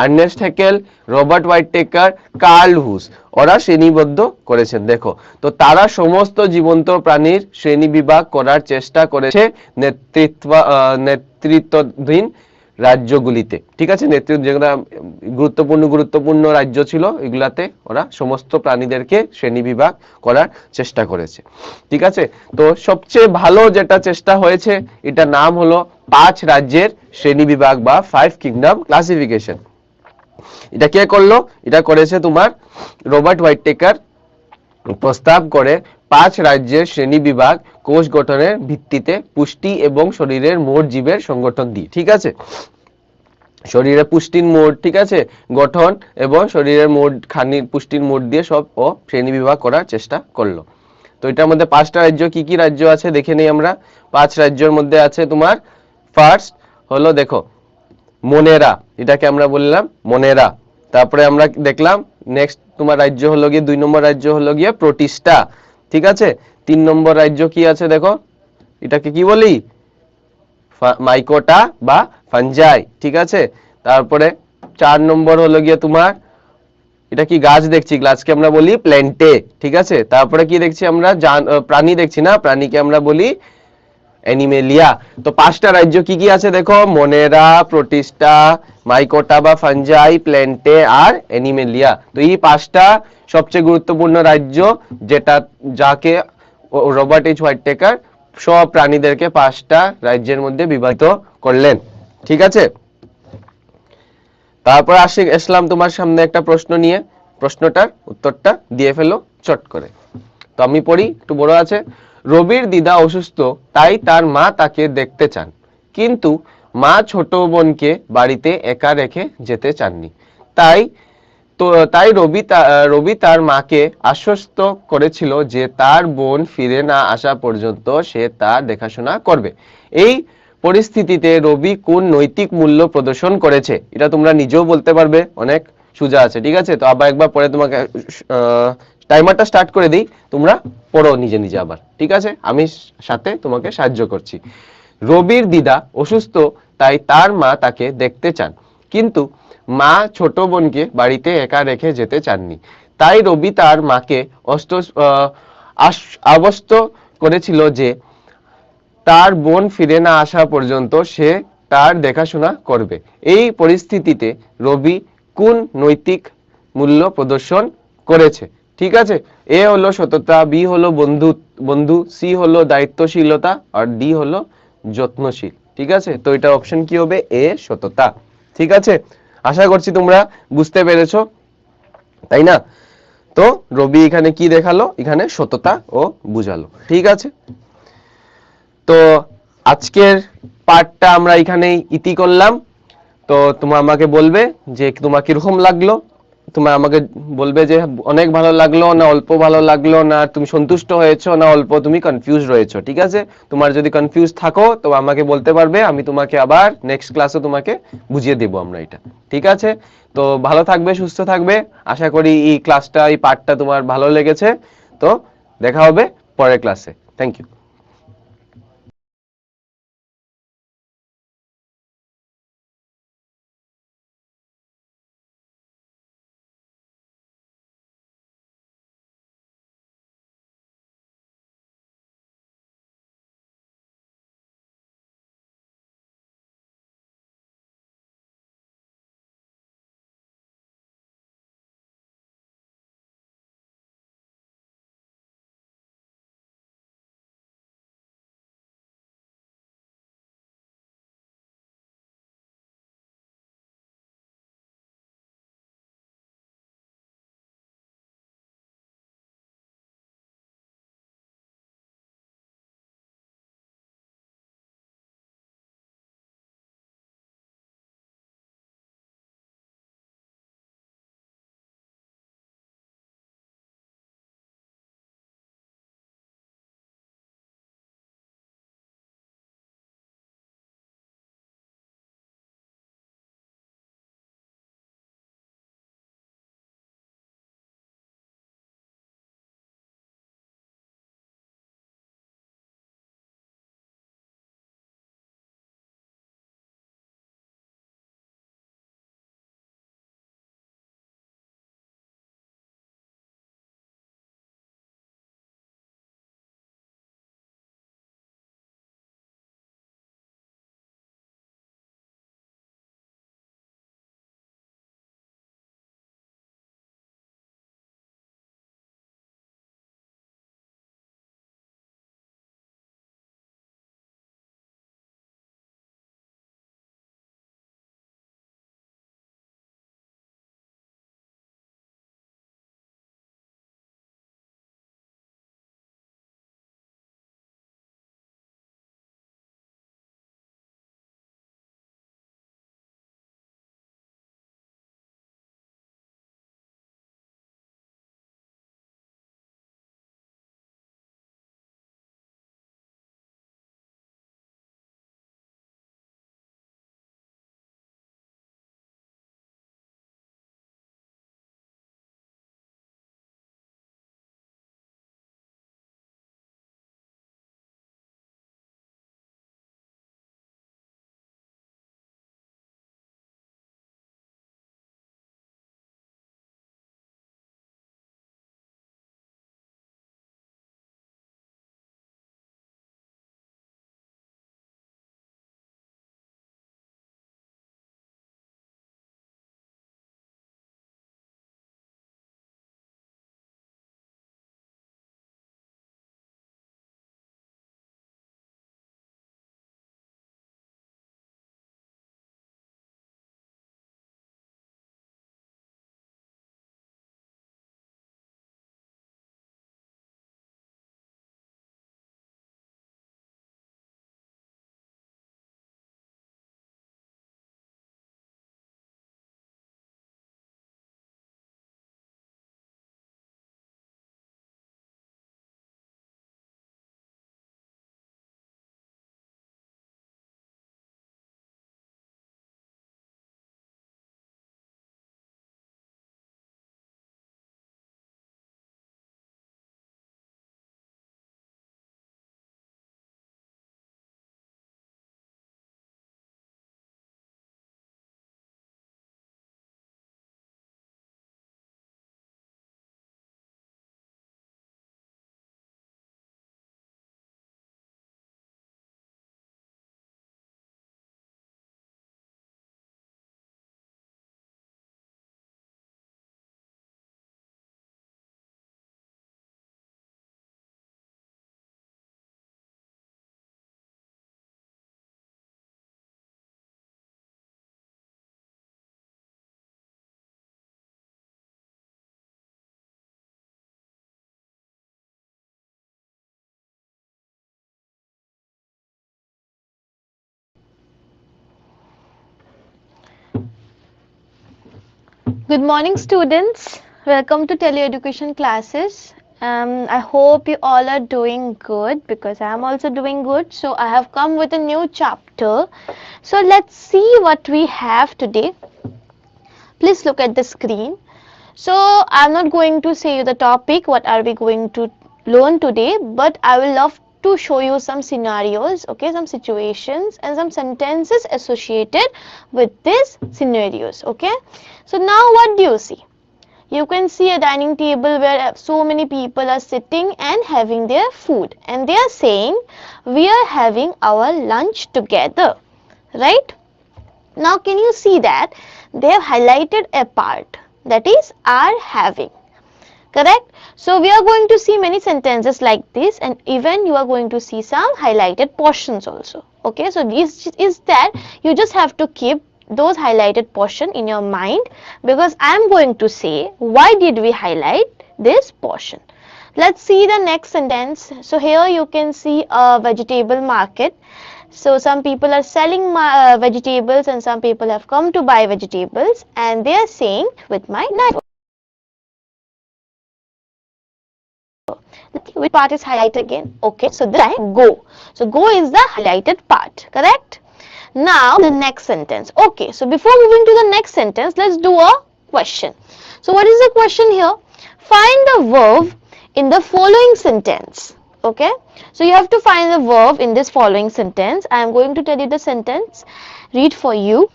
আর্নেস্ট হ্যাকেল, রবার্ট হোয়াইটেকার, কার্ল হুস। ওরা শ্রেণীবদ্ধ করেছেন। দেখো, তো তারা সমস্ত জীবন্ত প্রাণীর শ্রেণী বিভাগ করার চেষ্টা করেছে নেতৃত্বাধীন রাজ্যগুলিতে। ঠিক আছে, যেগুলো গুরুত্বপূর্ণ রাজ্য ছিল এগুলাতে ওরা সমস্ত প্রাণীদেরকে শ্রেণীবিভাগ করার চেষ্টা করেছে। ঠিক আছে, তো সবচেয়ে ভালো যেটা চেষ্টা হয়েছে এটার নাম হলো 5 রাজ্যের শ্রেণীবিভাগ বা 5 কিংডম ক্লাসিফিকেশন। এটা কে করলো? এটা করেছে তোমার রবার্ট হোয়াইটেকার, প্রস্তাব করে 5 রাজ্যের শ্রেণী বিভাগ কোষ গঠনের ভিত্তিতে পুষ্টি এবং শরীরের মোট জীবের সংগঠন দিয়ে। ঠিক আছে, শরীরের পুষ্টির মোট, ঠিক আছে, গঠন এবং শরীরের মোট খানির পুষ্টির মোট দিয়ে সব ও শ্রেণী বিভাগ করার চেষ্টা করলো। তো এটার মধ্যে 5টা রাজ্য, কি কি রাজ্য আছে দেখে নেই আমরা। 5 রাজ্যের মধ্যে আছে তোমার ফার্স্ট হলো, দেখো, মনেরা, এটাকে আমরা বললাম মনেরা। তারপরে আমরা দেখলাম নেক্সট তোমার রাজ্য হলো গিয়ে 2 নম্বর রাজ্য হলো গিয়ে প্রোটিস্টা। ঠিক আছে, 3 নম্বর রাজ্য কি আছে দেখো, এটাকে কি বলি, মাইকোটা বা ফাঞ্জাই। ঠিক আছে, তারপরে 4 নম্বর হলো গিয়ে তোমার, এটা কি গাছ দেখছি, গাছকে আমরা বলি প্ল্যান্টে। ঠিক আছে, তারপরে কি দেখছি আমরা, প্রাণী দেখছি না, প্রাণীকে আমরা বলি অ্যানিমেলিয়া। তো 5টা রাজ্য কি কি আছে দেখো, মনেরা, প্রোটিস্টা, মাইকোটা বা ফাঞ্জাই, প্ল্যান্টে আর অ্যানিমেলিয়া। তো এই 5টা সবচেয়ে গুরুত্বপূর্ণ রাজ্য, যেটা যাকে রবার্ট এইচ হোয়াইটেকার সব প্রাণীদেরকে 5টা রাজ্যের মধ্যে বিভাজিত করলেন। ঠিক আছে, তারপর আসলাম তোমার সামনে একটা প্রশ্ন নিয়ে, প্রশ্নটার উত্তরটা দিয়ে ফেলো চট করে। তো আমি পড়ি, একটু বড় আছে। রবির দিদা অসুস্থ, তাই তার মা তাকে দেখতে চান, কিন্তু মা ছোট বোনকে বাড়িতে একা রেখে যেতে চাননি। তাই রবি তার মাকে আশ্বস্ত করেছিল যে তার বোন ফিরে না আসা পর্যন্ত সে তার দেখাশোনা করবে। এই পরিস্থিতিতে রবি কোন নৈতিক মূল্য প্রদর্শন করেছে? এটা তোমরা নিজেও বলতে পারবে, অনেক সোজা আছে। ঠিক আছে, তো আবার একবার পরে তোমাকে টাইমারটা স্টার্ট করে দিই, তোমরা পড়ো নিজে নিজে আবার। ঠিক আছে, আমি সাথে তোমাকে সাহায্য করছি। রবির দিদা অসুস্থ, তাই তার মা তাকে দেখতে চান, কিন্তু মা ছোট বোনকে বাড়িতে একা রেখে যেতে চাননি। তাই রবি তার মাকে আশ্বস্ত করেছিল যে তার বোন ফিরে না আসা পর্যন্ত সে তার দেখাশোনা করবে। এই পরিস্থিতিতে রবি কোন নৈতিক মূল্য প্রদর্শন করেছে? ঠিক আছে, এ হলো সততা, বি হলো বন্ধু, সি হলো দায়িত্বশীলতা, আর ডি হলো যত্নশীল। ঠিক আছে, তো এটা অপশন কি হবে? এ, সততা। ঠিক আছে, আশা করছি তোমরা বুঝতে পেরেছো। তাই না? তো রবি এখানে কি দেখালো, এখানে সততা ও বুঝালো। ঠিক আছে, তো আজকের পার্টটা আমরা এখানেই ইতি করলাম। তো তোমার আমাকে বলবে যে তোমার কিরকম লাগলো, তোমার আমাকে বলবে যে অনেক ভালো লাগলো না অল্প ভালো লাগলো, না তুমি সন্তুষ্ট হয়েছো না অল্প তুমি কনফিউজ রয়েছো। ঠিক আছে, তোমার যদি কনফিউজ থাকো তো আমাকে বলতে পারবে, আমি তোমাকে আবার নেক্সট ক্লাসে তোমাকে বুঝিয়ে দেবো আমরা এটা। ঠিক আছে, তো ভালো থাকবে, সুস্থ থাকবে। আশা করি এই ক্লাসটা, এই পার্টটা তোমার ভালো লেগেছে। তো দেখা হবে পরের ক্লাসে। Thank you. Good morning, students. Welcome to tele education classes. I hope you all are doing good because I am also doing good. So, I have come with a new chapter. So, let's see what we have today. Please look at the screen. So, I'm not going to say you the topic, what are we going to learn today, but I will love to show you some scenarios, okay, some situations and some sentences associated with these scenarios, okay. So, now what do you see? You can see a dining table where so many people are sitting and having their food, and they are saying we are having our lunch together, right? Now can you see that they have highlighted a part, that is are having, correct? So we are going to see many sentences like this, and even you are going to see some highlighted portions also, okay. So this is that you just have to keep those highlighted portion in your mind, because I am going to say why did we highlight this portion. Let's see the next sentence. So here you can see a vegetable market. So some people are selling vegetables, and some people have come to buy vegetables, and they are saying with my neighbor. Which part is highlighted again? Okay, so this time go. So go is the highlighted part, correct? Now the next sentence. Okay, so before moving to the next sentence, let's do a question. So what is the question here? Find the verb in the following sentence. Okay, so you have to find the verb in this following sentence. I am going to tell you the sentence. Read for you.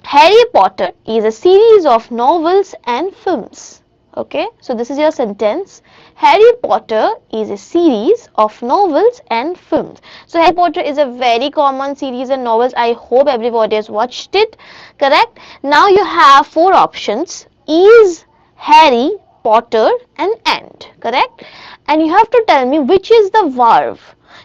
Harry Potter is a series of novels and films. Okay, so this is your sentence. Harry Potter is a series of novels and films. So Harry Potter is a very common series of novels. I hope everybody has watched it, correct? Now you have four options: is, Harry, Potter and, correct? And you have to tell me which is the verb.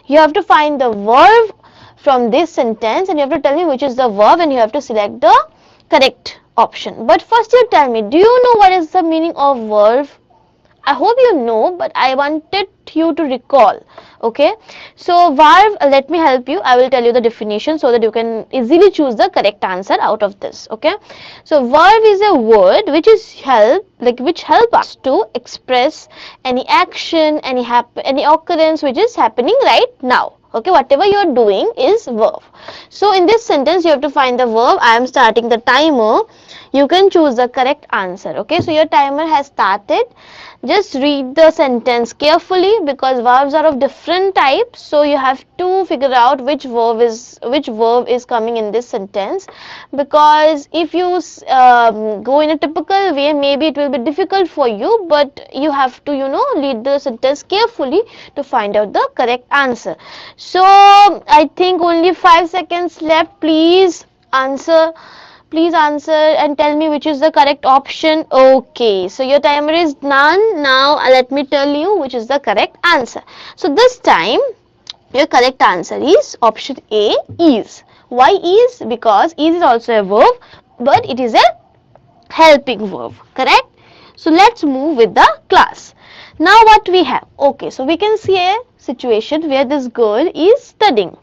You have to find the verb from this sentence, and you have to tell me which is the verb, and you have to select the correct option. But first you tell me, do you know what is the meaning of verb? I hope you know, but I wanted you to recall. Okay, so verb, let me help you. I will tell you the definition so that you can easily choose the correct answer out of this. Okay, so verb is a word which is which help us to express any action, any occurrence which is happening right now. Okay, whatever you are doing is verb. So in this sentence you have to find the verb. I am starting the timer. You can choose the correct answer. Okay, so your timer has started. Just read the sentence carefully, because verbs are of different types, so you have to figure out which verb is coming in this sentence. Because if you go in a typical way, maybe it will be difficult for you, but you have to read the sentence carefully to find out the correct answer. So I think only 5 seconds left. Please answer and tell me which is the correct option. Okay, so your timer is done. Now let me tell you which is the correct answer. So this time your correct answer is option A, is. Why is? Because is also a verb, but it is a helping verb, correct? So let's move with the class. Now what we have? Okay, so we can see a situation where this girl is studying,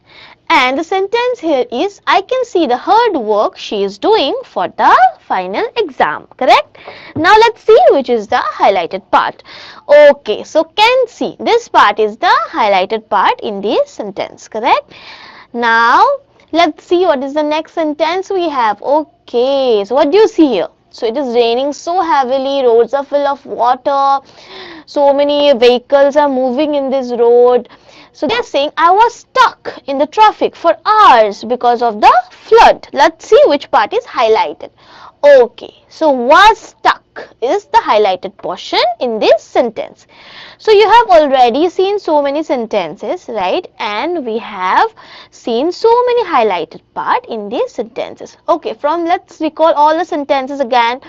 and the sentence here is I can see the hard work she is doing for the final exam, correct? Now let's see which is the highlighted part. Okay, so can see, this part is the highlighted part in this sentence, correct? Now let's see what is the next sentence we have. Okay, so what do you see here? So it is raining so heavily, roads are full of water, so many vehicles are moving in this road. So they are saying I was stuck in the traffic for hours because of the flood. Let's see which part is highlighted. Okay, so was stuck is the highlighted portion in this sentence. So you have already seen so many sentences, right? And we have seen so many highlighted part in these sentences. Okay, let's recall all the sentences again.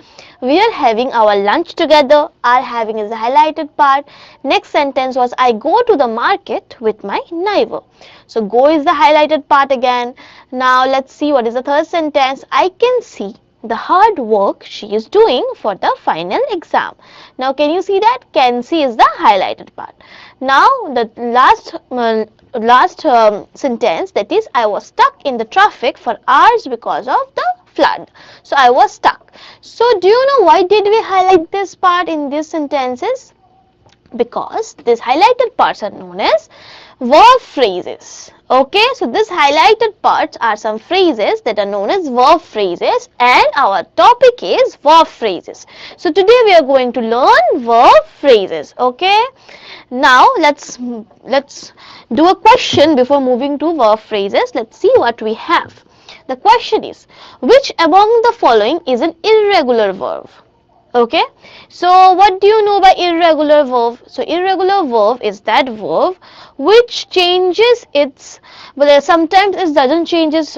We are having our lunch together. Are having is the highlighted part. Next sentence was I go to the market with my neighbor. So go is the highlighted part again. Now let's see what is the third sentence. I can see the hard work she is doing for the final exam. Now can you see that? Can see is the highlighted part. Now the last sentence, that is I was stuck in the traffic for hours because of the flood. So I was stuck. So do you know why did we highlight this part in these sentences? Because these highlighted parts are known as verb phrases. Okay, so these highlighted parts are some phrases that are known as verb phrases, and our topic is verb phrases. So today we are going to learn verb phrases. Okay, now let's do a question before moving to verb phrases. Let's see what we have. The question is, which among the following is an irregular verb? Okay, so what do you know by irregular verb? So irregular verb is that verb which changes its, well, sometimes it doesn't change its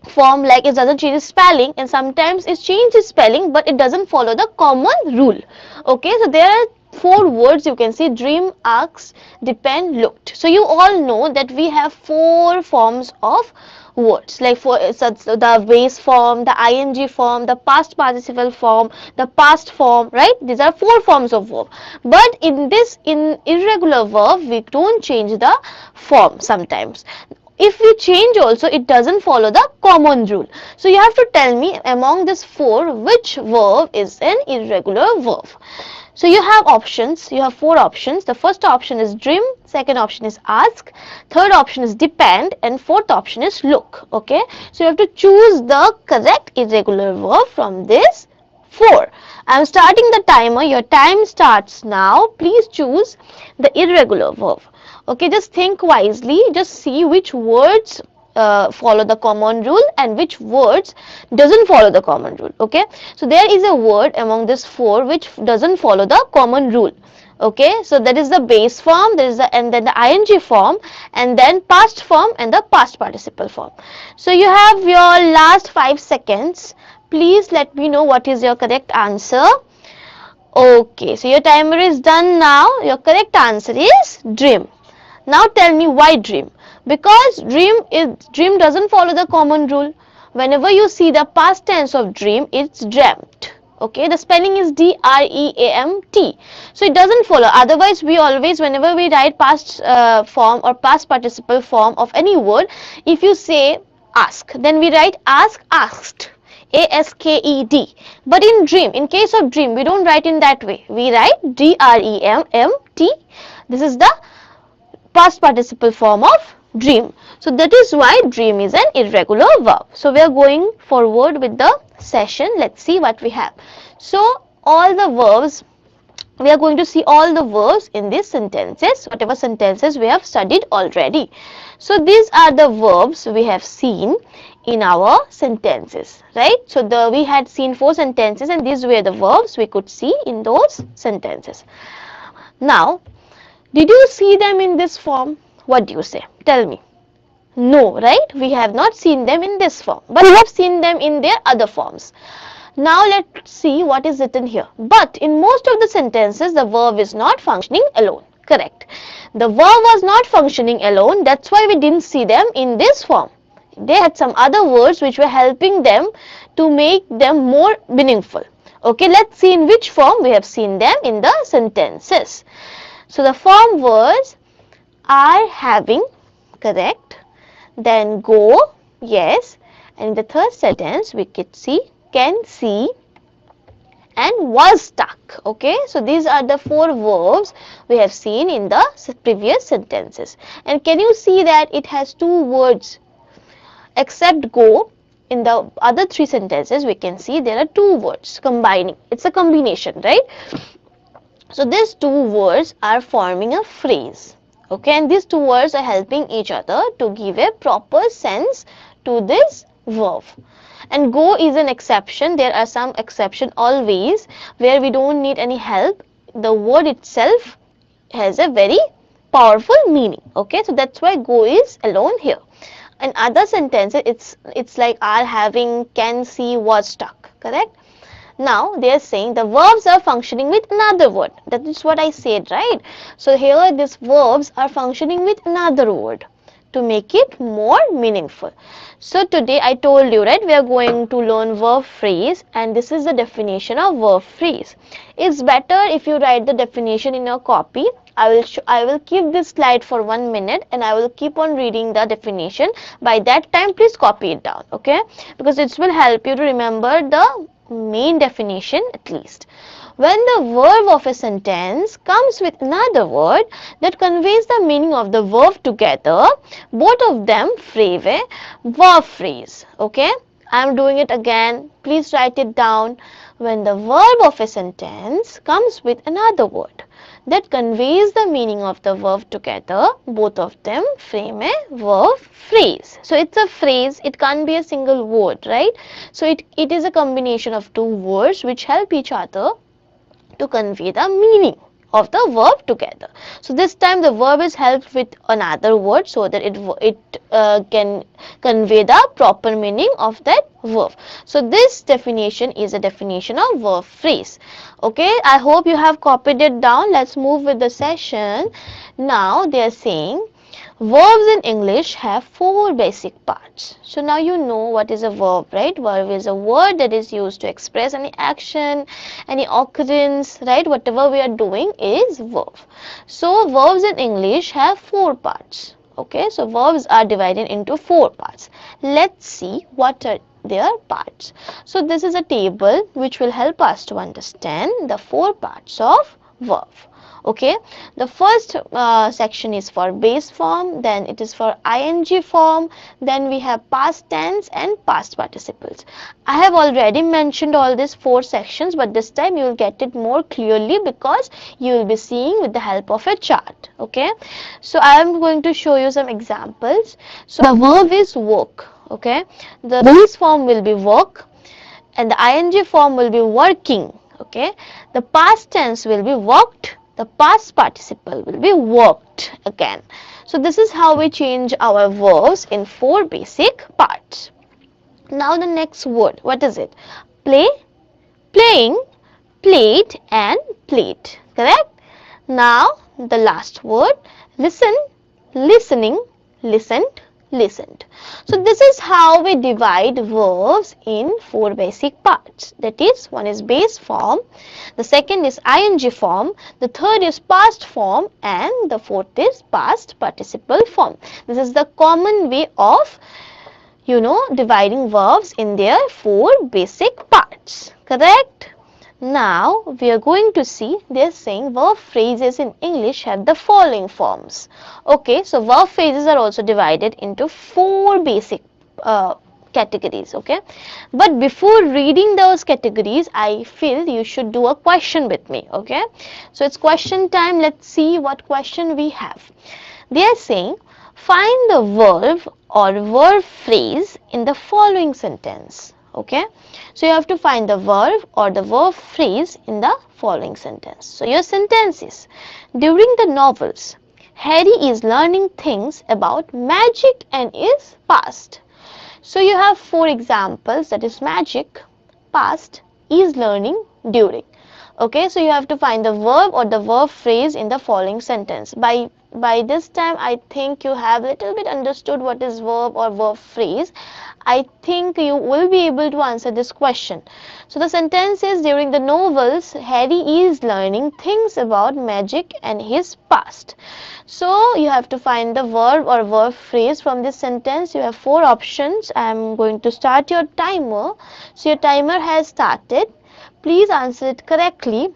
form, like it doesn't change its spelling, and sometimes it changes spelling but it doesn't follow the common rule. Okay, so there are four words you can see: dream, asked, depend, looked. So you all know that we have four forms of words, like for the base form, the ing form, the past participle form, the past form, right? These are four forms of verb. But in irregular verb, we don't change the form sometimes. If we change also, it doesn't follow the common rule. So you have to tell me among these four which verb is an irregular verb. So you have options, you have four options. The first option is dream, second option is ask, third option is depend, and fourth option is look. Okay, so you have to choose the correct irregular verb from this four. I am starting the timer. Your time starts now. Please choose the irregular verb. Okay, just think wisely, just see which words follow the common rule and which words doesn't follow the common rule. Okay, so there is a word among this four which doesn't follow the common rule. Okay, so that is the base form, there is the, and then the ing form, and then past form and the past participle form. So you have your last 5 seconds. Please let me know what is your correct answer. Okay, so your timer is done now. Your correct answer is dream. Now tell me why dream. Because dream doesn't follow the common rule. Whenever you see the past tense of dream, it's dreamt. Okay, the spelling is D-R-E-A-M-T. So it doesn't follow. Otherwise, we always, whenever we write past form or past participle form of any word, if you say ask, then we write ask, asked. A-S-K-E-D. But in dream, in case of dream, we don't write in that way. We write D-R-E-M-M-T. This is the past participle form of dream. So that is why dream is an irregular verb. So we are going forward with the session. Let's see what we have. So all the verbs, we are going to see all the verbs in these sentences, whatever sentences we have studied already. So these are the verbs we have seen in our sentences, right? So we had seen 4 sentences, and these were the verbs we could see in those sentences. Now, did you see them in this form? What do you say? Tell me. No, right? We have not seen them in this form, but we have seen them in their other forms. Now let's see what is written here. But in most of the sentences, the verb is not functioning alone. Correct. The verb was not functioning alone. That's why we didn't see them in this form. They had some other words which were helping them to make them more meaningful. Okay, let's see in which form we have seen them in the sentences. So the form was are having, correct, then go, yes, and in the third sentence we could see can see and was stuck. Okay, so these are the 4 verbs we have seen in the previous sentences. And can you see that it has 2 words except go? In the other 3 sentences we can see there are 2 words combining. It's a combination, right? So these 2 words are forming a phrase. Okay, and these 2 words are helping each other to give a proper sense to this verb. And go is an exception. There are some exception always where we don't need any help. The word itself has a very powerful meaning. Okay, so that's why go is alone here. In other sentences, it's like are having, can see, was stuck. Correct? Now they are saying the verbs are functioning with another word. That is what I said, right? So here these verbs are functioning with another word. to make it more meaningful. So today I told you, right, we are going to learn verb phrase, and this is the definition of verb phrase. It's better if you write the definition in your copy. I will keep this slide for 1 minute and I will keep on reading the definition. By that time, please copy it down, okay? Because it will help you to remember the main definition at least. When the verb of a sentence comes with another word that conveys the meaning of the verb together, both of them frame a verb phrase. Okay, I am doing it again. Please write it down. When the verb of a sentence comes with another word that conveys the meaning of the verb together, both of them frame a verb phrase. So it's a phrase, it can't be a single word, right? So it is a combination of two words which help each other to convey the meaning of the verb together. So this time the verb is helped with another word so that it can convey the proper meaning of that verb. So this definition is a definition of verb phrase. Okay, I hope you have copied it down. Let's move with the session. Now they are saying verbs in English have four basic parts. So now you know what is a verb, right? Verb is a word that is used to express any action, any occurrence, right? Whatever we are doing is verb. So verbs in English have four parts. Okay, so verbs are divided into four parts. Let's see what are their parts. So this is a table which will help us to understand the four parts of verb. Okay, the first section is for base form, then it is for ing form, then we have past tense and past participles. I have already mentioned all these four sections, but this time you will get it more clearly because you will be seeing with the help of a chart. Okay, so I am going to show you some examples. So the verb is work. Okay, the base form will be work and the ing form will be working. Okay, the past tense will be worked, the past participle will be worked again. So this is how we change our verbs in four basic parts. Now the next word, what is it? Play, playing, played and played. Correct? Now the last word, listen, listening, listened, listened. So this is how we divide verbs in four basic parts. That is, one is base form, the second is ing form, the third is past form and the fourth is past participle form. This is the common way of dividing verbs in their four basic parts. Correct? Now we are going to see, they are saying verb phrases in English have the following forms. Okay, so verb phrases are also divided into four basic categories. Okay, but before reading those categories, I feel you should do a question with me. Okay, so it's question time. Let's see what question we have. They are saying find the verb or verb phrase in the following sentence. Okay, so you have to find the verb or the verb phrase in the following sentence. So your sentence is, during the novels, Harry is learning things about magic and is past. So you have four examples, that is magic, past, is learning, during. Okay, so you have to find the verb or the verb phrase in the following sentence. By this time, I think you have a little bit understood what is verb or verb phrase. I think you will be able to answer this question. So the sentence is, during the novels, Harry is learning things about magic and his past. So you have to find the verb or verb phrase from this sentence. You have four options. I am going to start your timer. So your timer has started. Please answer it correctly.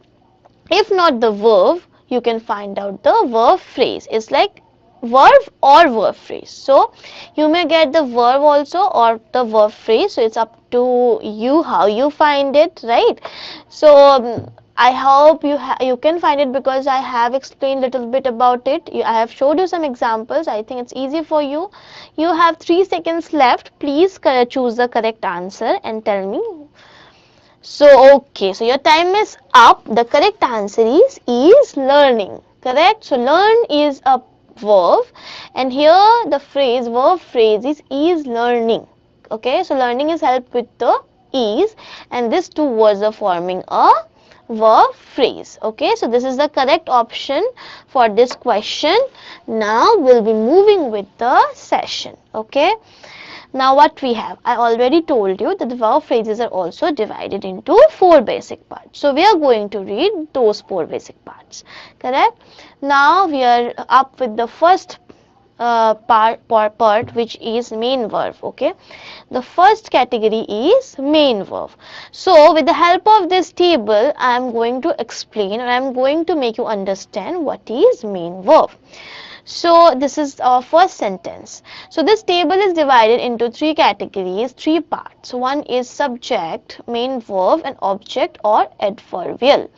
If not the verb, you can find out the verb phrase. It's like verb or verb phrase. So you may get the verb also or the verb phrase. So it's up to you how you find it, right? So I hope you can find it because I have explained a little bit about it. I have showed you some examples. I think it's easy for you. You have 3 seconds left. Please choose the correct answer and tell me. So okay, so your time is up. The correct answer is learning. Correct? So learn is a verb and here the verb phrase is learning. Okay, so learning is helped with the is and these two words are forming a verb phrase. Okay, so this is the correct option for this question. Now we'll be moving with the session. Okay, now what we have, I already told you that the verb phrases are also divided into four basic parts. So we are going to read those four basic parts. Correct? Now we are up with the first part which is main verb. Okay, the first category is main verb. So with the help of this table I am going to explain, or I am going to make you understand what is main verb. So this is our first sentence. So this table is divided into three categories, three parts. One is subject, main verb, and object or adverbial.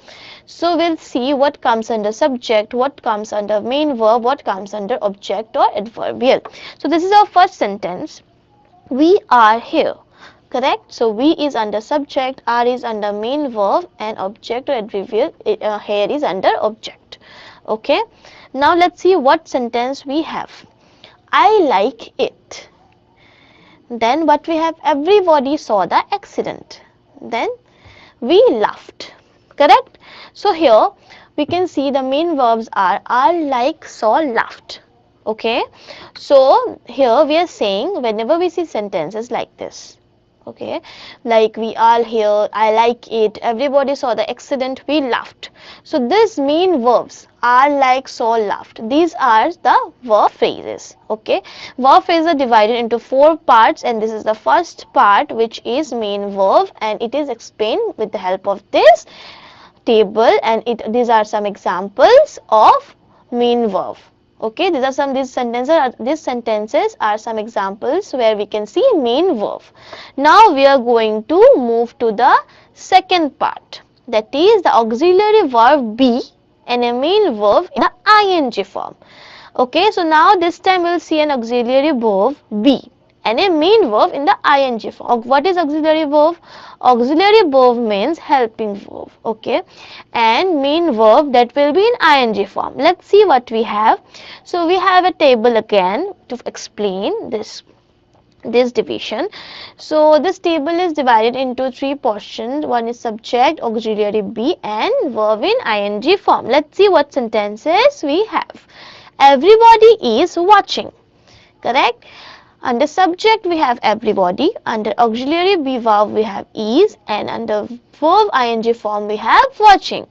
So we'll see what comes under subject, what comes under main verb, what comes under object or adverbial. So this is our first sentence. We are here. Correct? So we is under subject, are is under main verb, and object or adverbial here is under object. Okay. Now let's see what sentence we have. I like it. Then what we have? Everybody saw the accident. Then we laughed. Correct? So here we can see the main verbs are like, saw, laughed. Okay. So here we are saying whenever we see sentences like this. Okay, like we are here, I like it, everybody saw the accident, we laughed. So this main verbs are like, saw, laughed. These are the verb phrases. Okay, verb phrases are divided into four parts, and this is the first part which is main verb, and it is explained with the help of this table, and these are some examples of main verb. Okay, these sentences are some examples where we can see main verb. Now we are going to move to the second part, that is the auxiliary verb be and a main verb in the ing form. Okay, so now this time we'll see an auxiliary verb be and a main verb in the ing form. What is auxiliary verb? Auxiliary verb means helping verb. Okay, and main verb that will be in ing form. Let's see what we have. So we have a table again to explain this division. So this table is divided into three portions. One is subject, auxiliary be, and verb in ing form. Let's see what sentences we have. Everybody is watching. Correct? Under subject we have everybody, under auxiliary be verb we have is, and under verb ing form we have watching.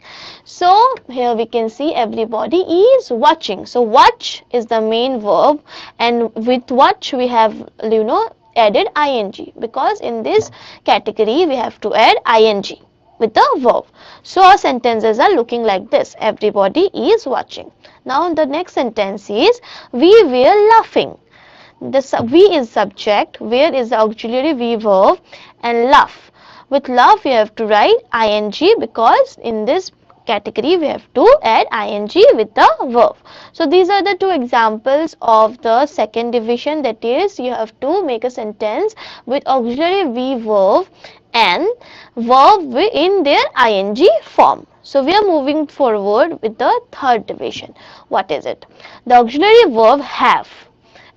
So here we can see everybody is watching. So watch is the main verb, and with watch we have added ing, because in this category we have to add ing with the verb. So our sentences are looking like this: everybody is watching. Now the next sentence is we were laughing. The we is subject, where is the auxiliary we verb, and laugh. With laugh we have to write ing, because in this category we have to add ing with the verb. So these are the two examples of the second division, that is you have to make a sentence with auxiliary we verb and verb in their ing form. So we are moving forward with the third division. What is it? The auxiliary verb have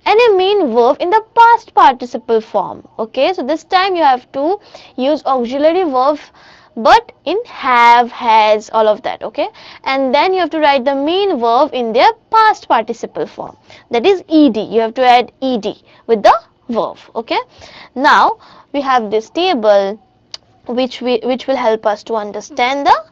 and a main verb in the past participle form. Okay, so this time you have to use auxiliary verb but in have, has, all of that. Okay, and then you have to write the main verb in their past participle form, that is ed. You have to add ed with the verb. Okay, now we have this table which will help us to understand the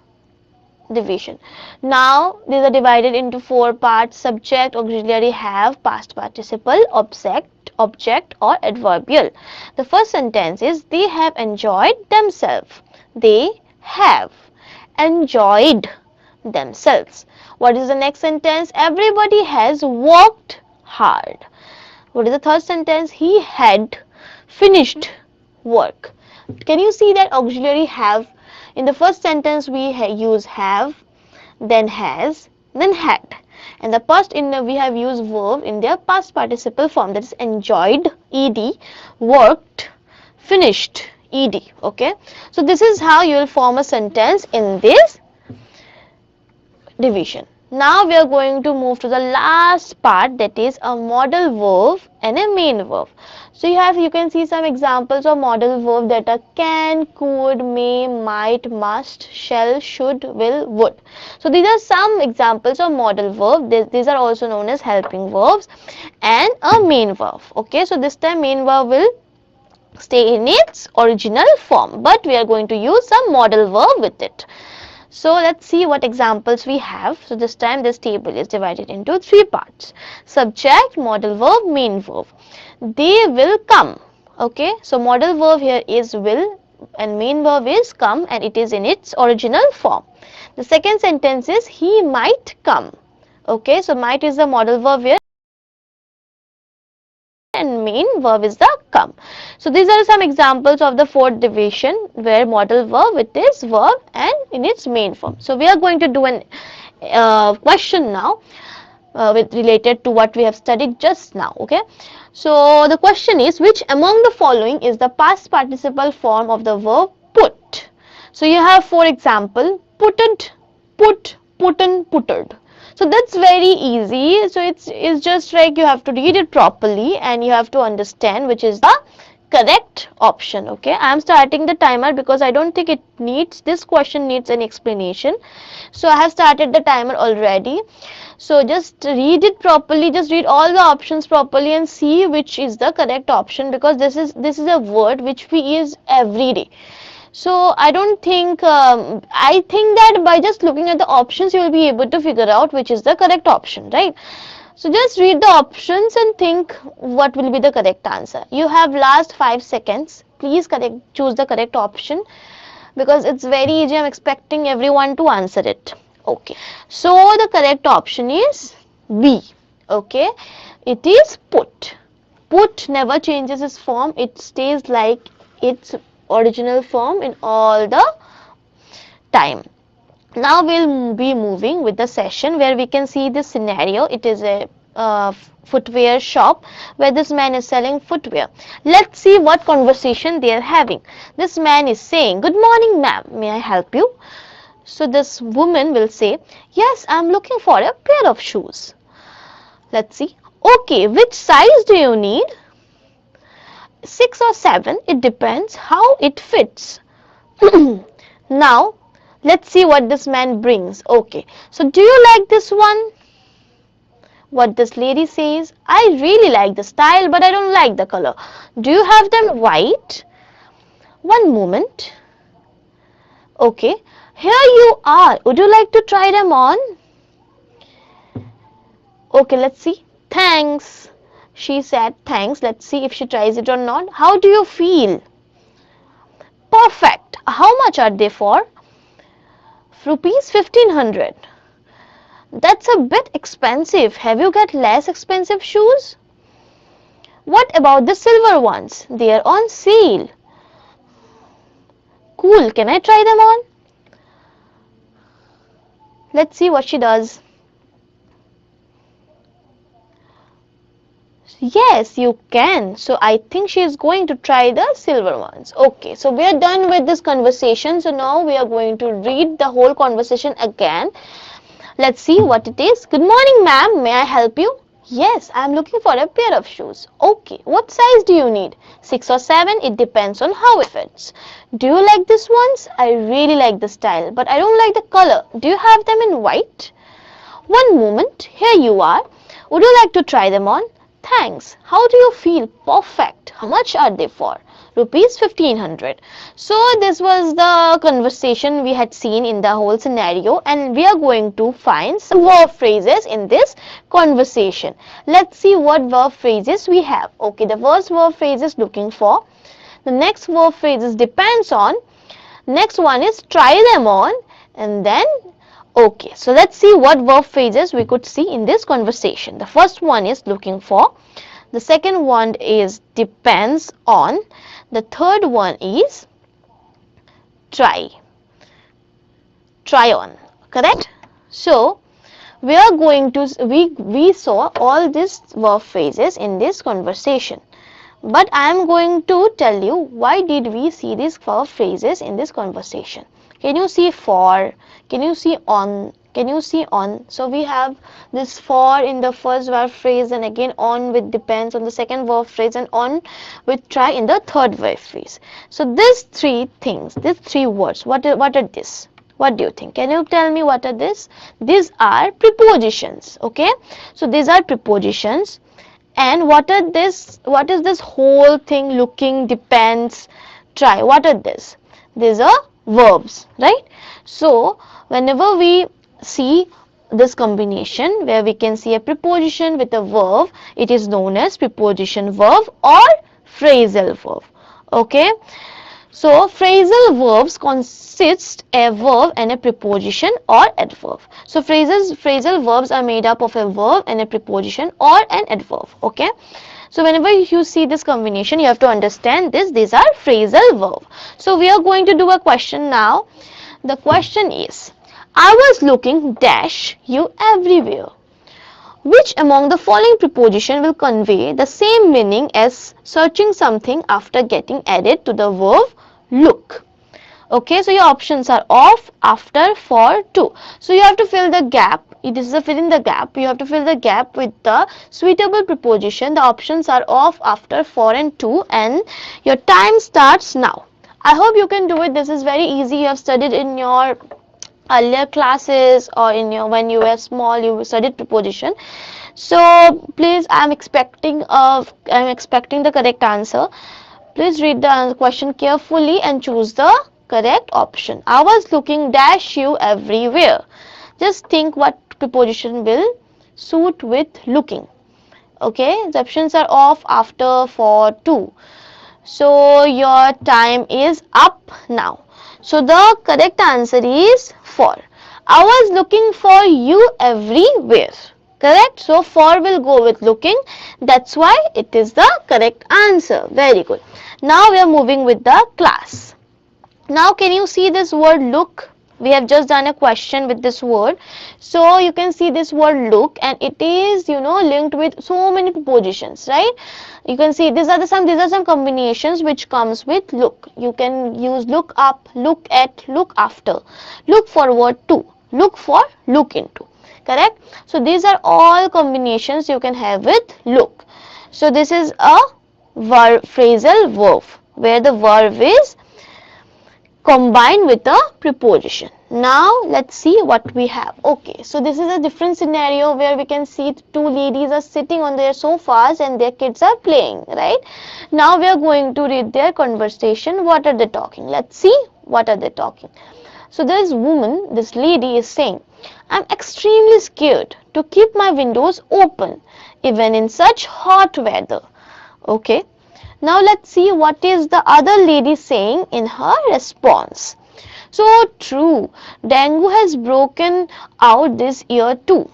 division. Now these are divided into four parts: subject, auxiliary, have, past participle, object or adverbial. The first sentence is they have enjoyed themselves. They have enjoyed themselves. What is the next sentence? Everybody has worked hard. What is the third sentence? He had finished work. Can you see that auxiliary have? In the first sentence we use have, then has, then had, and the past we have used verb in their past participle form, that is enjoyed ed, worked, finished ed. Okay, so this is how you will form a sentence in this division. Now we are going to move to the last part, that is a modal verb and a main verb. So you can see some examples of modal verb that are can, could, may, might, must, shall, should, will, would. So these are some examples of modal verb. These are also known as helping verbs and a main verb. Okay, so this time main verb will stay in its original form, but we are going to use some modal verb with it. So let's see what examples we have. So this time this table is divided into three parts: subject, modal verb, main verb. They will come. Okay, so modal verb here is will and main verb is come, and it is in its original form. The second sentence is he might come. Okay, so might is the modal verb here and main verb is the come. So these are some examples of the fourth division where modal verb, it is verb and in its main form. So we are going to do an question now with related to what we have studied just now. Okay, so the question is, which among the following is the past participle form of the verb put? So you have for example, putted, put, putten, puttered. So that's very easy. So it's just like you have to read it properly and you have to understand which is the correct option. Okay, I am starting the timer because I don't think this question needs an explanation. So I have started the timer already. So just read it properly, just read all the options properly and see which is the correct option, because this is a word which we use every day. So I don't think, I think that by just looking at the options you will be able to figure out which is the correct option, right? So just read the options and think what will be the correct answer. You have last 5 seconds. Please choose the correct option because it's very easy. I'm expecting everyone to answer it. Okay. So the correct option is B. Okay. It is put. Put never changes its form. It stays like its original form in all the time. Now we'll be moving with the session where we can see this scenario. It is a footwear shop where this man is selling footwear. Let's see what conversation they are having. This man is saying, "Good morning, ma'am. May I help you?" So this woman will say, "Yes, I'm looking for a pair of shoes." Let's see. "Okay, which size do you need?" 6 or 7, it depends how it fits. Now let's see what this man brings. Okay, so do you like this one? What this lady says, "I really like the style but I don't like the color. Do you have them white?" One moment. Okay, here you are. Would you like to try them on? Okay, let's see. Thanks. She said thanks. Let's see if she tries it or not. How do you feel? Perfect. How much are they for? Rupees 1500. That's a bit expensive. Have you got less expensive shoes? What about the silver ones? They are on sale. Cool. Can I try them on? Let's see what she does. Yes, you can. So I think she is going to try the silver ones. Okay, so we are done with this conversation. So now we are going to read the whole conversation again. Let's see what it is. "Good morning, ma'am. May I help you?" "Yes, I am looking for a pair of shoes." "Okay, what size do you need?" 6 or 7, it depends on how it fits. "Do you like these ones?" "I really like the style, but I don't like the color. Do you have them in white?" One moment. Here you are. Would you like to try them on? Thanks. How do you feel? Perfect. How much are they for? Rupees 1500. So this was the conversation we had seen in the whole scenario, and we are going to find some verb phrases in this conversation. Let's see what verb phrases we have. Okay, the first verb phrase is looking for. The next verb phrase is depends on. Next one is try them on, and then okay, so let's see what verb phrases we could see in this conversation. The first one is looking for. The second one is depends on. The third one is try. Try on. Correct? So we are going to we saw all these verb phrases in this conversation. But I am going to tell you why did we see these verb phrases in this conversation. Can you see for? Can you see on? Can you see on? So we have this for in the first verb phrase, and again on with depends on the second verb phrase, and on with try in the third verb phrase. So these three things, these three words, what are this? What do you think? Can you tell me what are this? These are prepositions. Okay, so these are prepositions. And what are this? What is this whole thing? Looking, depends, try. What are this? These are verbs, right? So whenever we see this combination where we can see a preposition with a verb, it is known as preposition verb or phrasal verb. Okay. So phrasal verbs consist a verb and a preposition or adverb. So phrasal verbs are made up of a verb and a preposition or an adverb. Okay. So whenever you see this combination, you have to understand this. These are phrasal verbs. So we are going to do a question now. The question is, I was looking dash you everywhere. Which among the following preposition will convey the same meaning as searching something after getting added to the verb look? Okay, so your options are of, after, for, to. So you have to fill the gap. This is a fill in the gap. You have to fill the gap with the suitable preposition. The options are of, after, for and to, and your time starts now. I hope you can do it. This is very easy. You have studied in your earlier classes, or in your when you were small you studied preposition. So please, I'm expecting the correct answer. Please read the question carefully and choose the correct option. I was looking dash you everywhere. Just think what preposition will suit with looking. Okay, the options are of, after, for, to. So your time is up now. So the correct answer is for. I was looking for you everywhere. Correct? So for will go with looking. That's why it is the correct answer. Very good. Now we are moving with the class. Now can you see this word look? We have just done a question with this word. So you can see this word look, and it is linked with so many prepositions, right? You can see these are some combinations which comes with look. You can use look up, look at, look after, look forward to, look for, look into. Correct? So these are all combinations you can have with look. So this is a phrasal verb where the verb is combined with a preposition. Now let's see what we have. Okay, so this is a different scenario where we can see two ladies are sitting on their sofas and their kids are playing, right? Now we are going to read their conversation. What are they talking? Let's see what are they talking. So this lady is saying, I'm extremely scared to keep my windows open even in such hot weather. Okay. Now let's see what is the other lady saying in her response. So true, dengue has broken out this year too.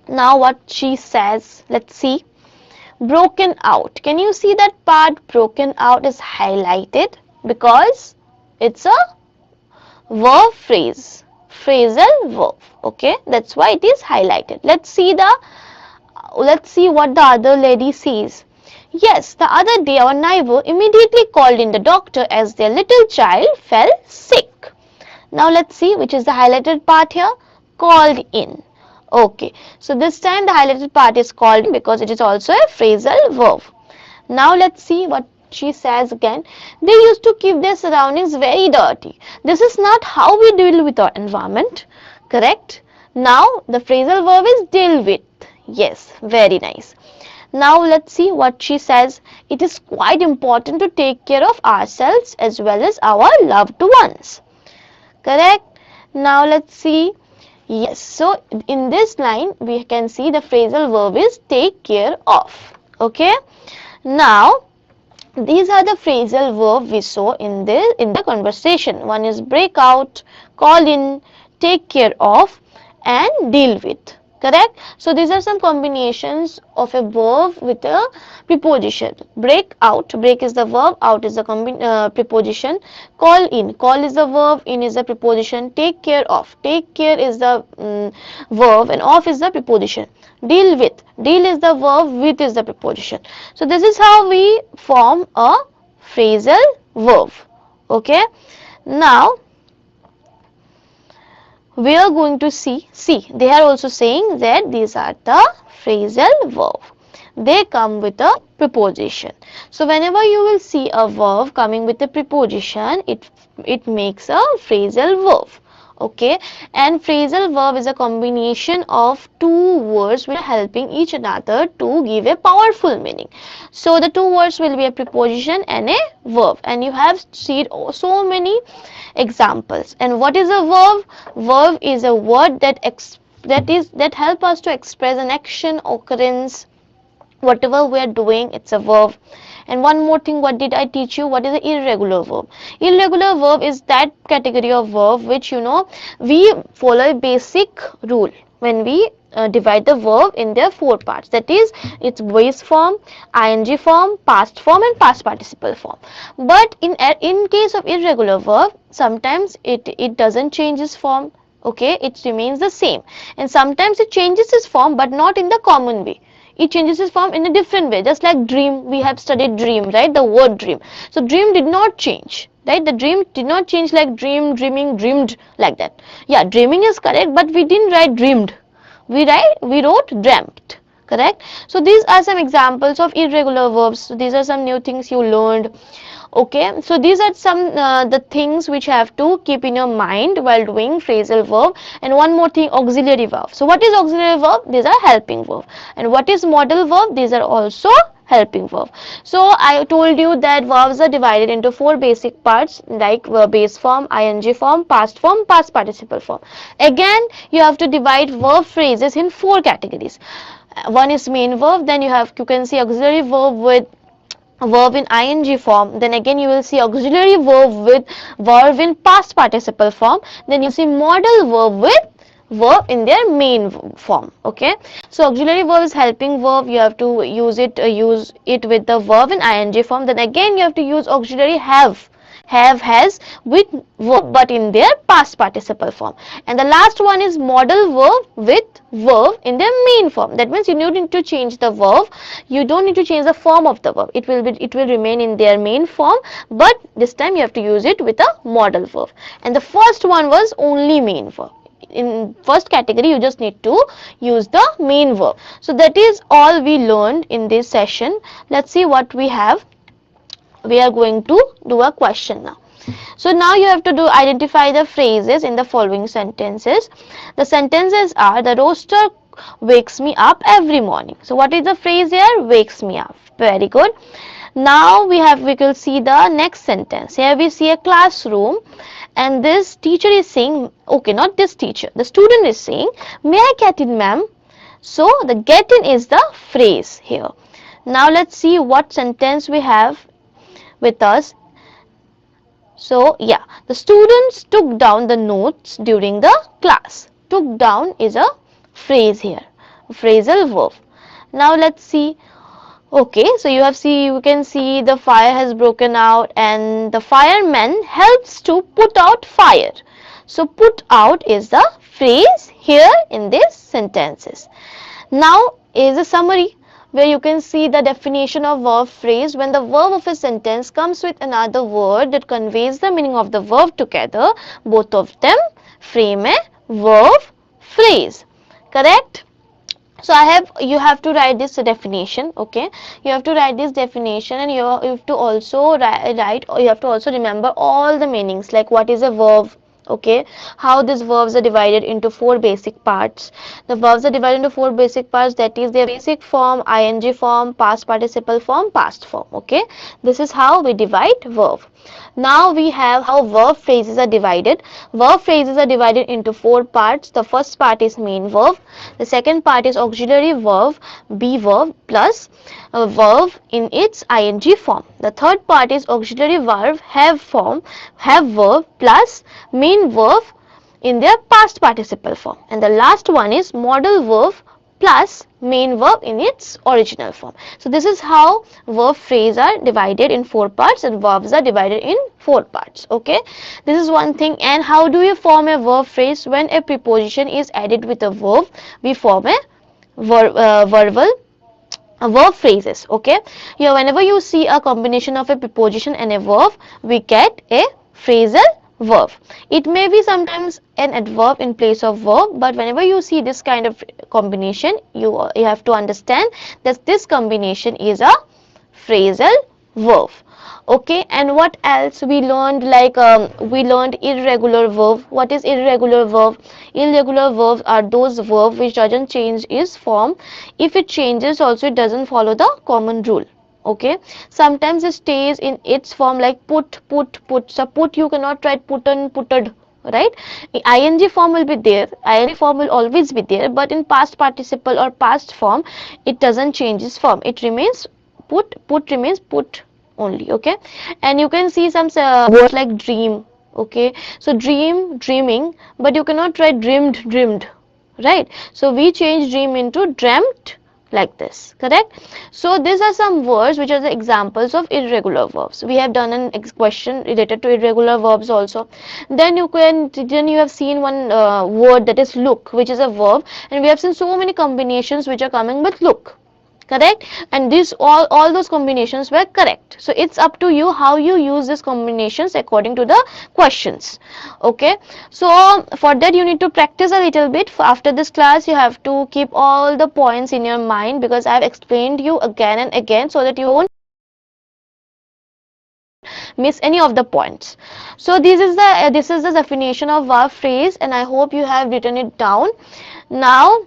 Now what she says, let's see. Broken out. Can you see that part? Broken out is highlighted because it's a verb phrase, phrasal verb. Okay, that's why it is highlighted. Let's see what the other lady says. Yes, the other day our neighbor immediately called in the doctor as their little child fell sick. Now let's see which is the highlighted part here. Called in. Okay, so this time the highlighted part is called in because it is also a phrasal verb. Now let's see what she says again. They used to keep their surroundings very dirty. This is not how we deal with our environment. Correct? Now the phrasal verb is deal with. Yes, very nice. Now let's see what she says. It is quite important to take care of ourselves as well as our loved ones. Correct? Now let's see. Yes, so in this line we can see the phrasal verb is take care of. Okay? Now these are the phrasal verb we saw in the conversation. One is break out, call in, take care of, and deal with. Correct? So these are some combinations of a verb with a preposition. Break out, break is the verb, out is the preposition. Call is the verb, in is the preposition. Take care of, take care is the verb, and of is the preposition. Deal with, deal is the verb, with is the preposition. So this is how we form a phrasal verb. Okay? Now we are going to see they are also saying that these are the phrasal verb. They come with a preposition. So whenever you will see a verb coming with a preposition, it makes a phrasal verb. Okay, and phrasal verb is a combination of two words which are helping each other to give a powerful meaning. So the two words will be a preposition and a verb, and you have seen so many examples. And what is a verb? Verb is a word that help us to express an action, occurrence, whatever we are doing. It's a verb. And one more thing, what did I teach you? What is an irregular verb? Irregular verb is that category of verb which, we follow a basic rule when we divide the verb in their four parts. That is, its voice form, ing form, past form, and past participle form. But in case of irregular verb, sometimes it doesn't change its form. Okay, it remains the same, and sometimes it changes its form, but not in the common way. It changes its form in a different way, just like dream. We have studied dream, right? The word dream. So dream did not change, right? The dream did not change like dream, dreaming, dreamed, like that. Yeah, dreaming is correct, but we didn't write dreamed. We wrote dreamt. Correct? So these are some examples of irregular verbs. So these are some new things you learned. Okay, so these are some the things which you have to keep in your mind while doing phrasal verb. And one more thing, auxiliary verb. So what is auxiliary verb? These are helping verb. And what is modal verb? These are also helping verb. So I told you that verbs are divided into four basic parts, like base form, ing form, past participle form. Again, you have to divide verb phrases in four categories. One is main verb, then you can see auxiliary verb with verb in ing form. Then again you will see auxiliary verb with verb in past participle form. Then you see modal verb with verb in their main form. Okay, so auxiliary verb is helping verb. You have to use it with the verb in ing form. Then again you have to use auxiliary have, has with verb, but in their past participle form. And the last one is modal verb with verb in their main form. That means you don't need to change the verb, you don't need to change the form of the verb. It will remain in their main form, but this time you have to use it with a modal verb. And the first one was only main verb. In first category you just need to use the main verb. So that is all we learned in this session. Let's see what we have. We are going to do a question now. So now you have to identify the phrases in the following sentences. The sentences are: the rooster wakes me up every morning. So what is the phrase here? Wakes me up. Very good. Now we will see the next sentence. Here we see a classroom, and this teacher is saying, okay, not this teacher, the student is saying, may I get in, ma'am? So the get in is the phrase here. Now let's see what sentence we have with us. So yeah, the students took down the notes during the class. Took down is a phrase here, phrasal verb. Now let's see. Okay, so you can see the fire has broken out and the fireman helps to put out fire. So put out is the phrase here in these sentences. Now is a summary, where you can see the definition of verb phrase. When the verb of a sentence comes with another word that conveys the meaning of the verb together, both of them frame a verb phrase. Correct? So you have to write this definition. Okay, you have to write this definition, and you have to also you have to also remember all the meanings, like what is a verb. Okay, how these verbs are divided into four basic parts. The verbs are divided into four basic parts, that is their basic form, ing form, past participle form, past form. Okay, this is how we divide verb. Now we have how verb phrases are divided. Verb phrases are divided into four parts. The first part is main verb. The second part is auxiliary verb, be verb plus a verb in its ing form. The third part is auxiliary verb, have form, have verb plus main verb in their past participle form. And the last one is modal verb plus main verb in its original form. So this is how verb phrase are divided in four parts, and verbs are divided in four parts. Okay, this is one thing. And how do you form a verb phrase? When a preposition is added with a verb, we form a verb phrases. Okay, here whenever you see a combination of a preposition and a verb, we get a phrasal verb. It may be sometimes an adverb in place of verb, but whenever you see this kind of combination, you have to understand that this combination is a phrasal verb. Okay, and what else we learned? Like we learned irregular verb. What is irregular verb? Irregular verbs are those verbs which doesn't change its form. If it changes also, it doesn't follow the common rule. Okay, sometimes it stays in its form, like put. So put, you cannot write putten, putted, right? Ing form will be there, ing form will always be there, but in past participle or past form, it doesn't change its form, it remains put remains put only. Okay, and you can see some words like dream. Okay, so dream, dreaming, but you cannot write dreamed, dreamed, right? So we change dream into dreamt, like this, correct? So these are some words which are the examples of irregular verbs. We have done an question related to irregular verbs also. Then you have seen one word, that is look, which is a verb, and we have seen so many combinations which are coming with look, correct? And these all those combinations were correct. So it's up to you how you use these combinations according to the questions. Okay, so for that you need to practice a little bit. After this class you have to keep all the points in your mind, because I have explained you again and again, so that you won't miss any of the points. So this is the definition of verb phrase, and I hope you have written it down. Now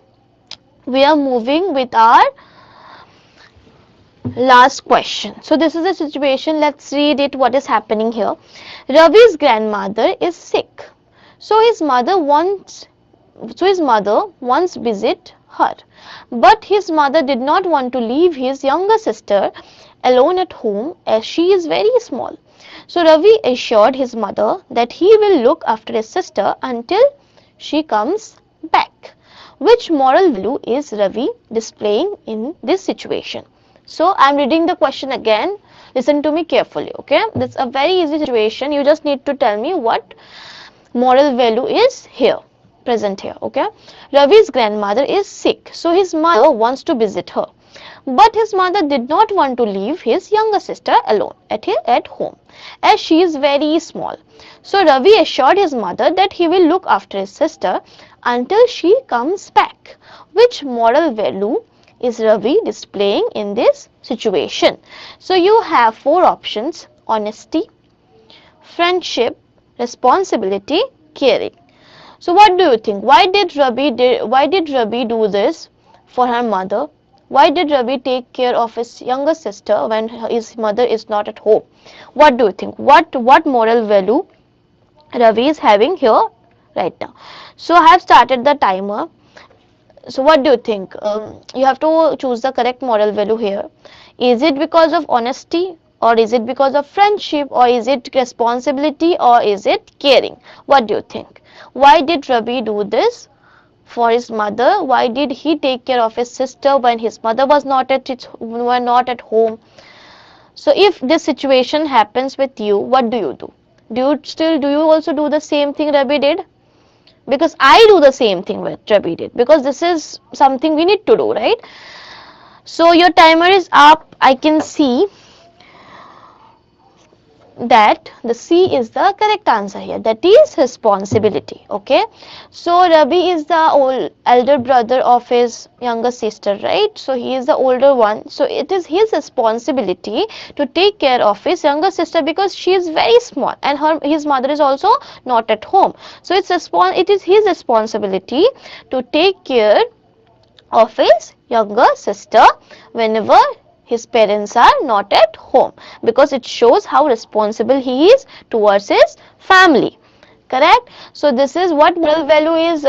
we are moving with our last question. So this is the situation. Let's read it. What is happening here? Ravi's grandmother is sick. So his mother once visit her. But his mother did not want to leave his younger sister alone at home, as she is very small. So Ravi assured his mother that he will look after his sister until she comes back. Which moral value is Ravi displaying in this situation? So I'm reading the question again. Listen to me carefully. Okay, that's a very easy situation. You just need to tell me what moral value is here, present here. Okay, Ravi's grandmother is sick, so his mother wants to visit her, but his mother did not want to leave his younger sister alone at home, as she is very small. So Ravi assured his mother that he will look after his sister until she comes back. Which moral value is Ravi displaying in this situation? So you have four options: honesty, friendship, responsibility, caring. So what do you think? Why did Ravi do this for her mother? Why did Ravi take care of his younger sister when his mother is not at home? What do you think? What moral value Ravi is having here right now? So I have started the timer. So what do you think? You have to choose the correct moral value here. Is it because of honesty, or is it because of friendship, or is it responsibility, or is it caring? What do you think? Why did Ravi do this for his mother? Why did he take care of his sister when his mother was not at home? So if this situation happens with you, what do you do? Do you also do the same thing Ravi did? Because I do the same thing with Ravi did, because this is something we need to do, right? So your timer is up. I can see that the C is the correct answer here, that is responsibility. Okay, so Ravi is the elder brother of his younger sister, right? So he is the older one, so it is his responsibility to take care of his younger sister, because she is very small and his mother is also not at home. So it is his responsibility to take care of his younger sister whenever his parents are not at home, because it shows how responsible he is towards his family, correct? So this is what moral value is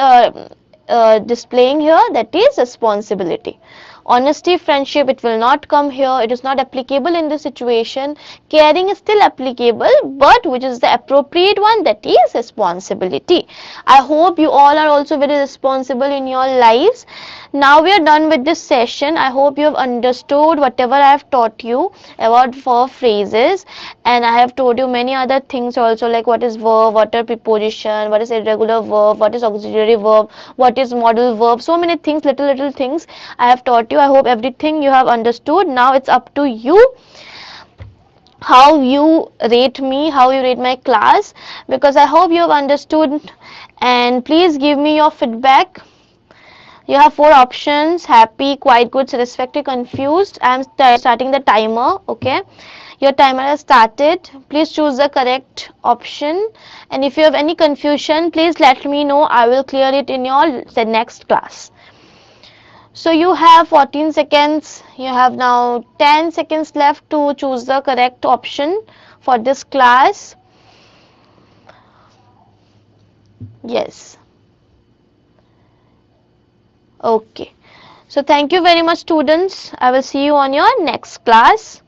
displaying here, that is responsibility. Honesty, friendship, it will not come here, it is not applicable in this situation. Caring is still applicable, but which is the appropriate one, that is responsibility. I hope you all are also very responsible in your lives. Now we are done with this session. I hope you have understood whatever I have taught you about verb phrases, and I have told you many other things also, like what is verb, what are preposition, what is irregular verb, what is auxiliary verb, what is modal verb, so many things, little things I have taught you. I hope everything you have understood. Now it's up to you how you rate me, how you rate my class, because I hope you have understood. And please give me your feedback. You have four options: happy, quite good, satisfactory, confused. I am starting the timer. Okay, your timer has started. Please choose the correct option. And if you have any confusion, please let me know. I will clear it in your the next class. So you have 14 seconds. You have now 10 seconds left to choose the correct option for this class. Yes. Okay. So thank you very much, students. I will see you on your next class.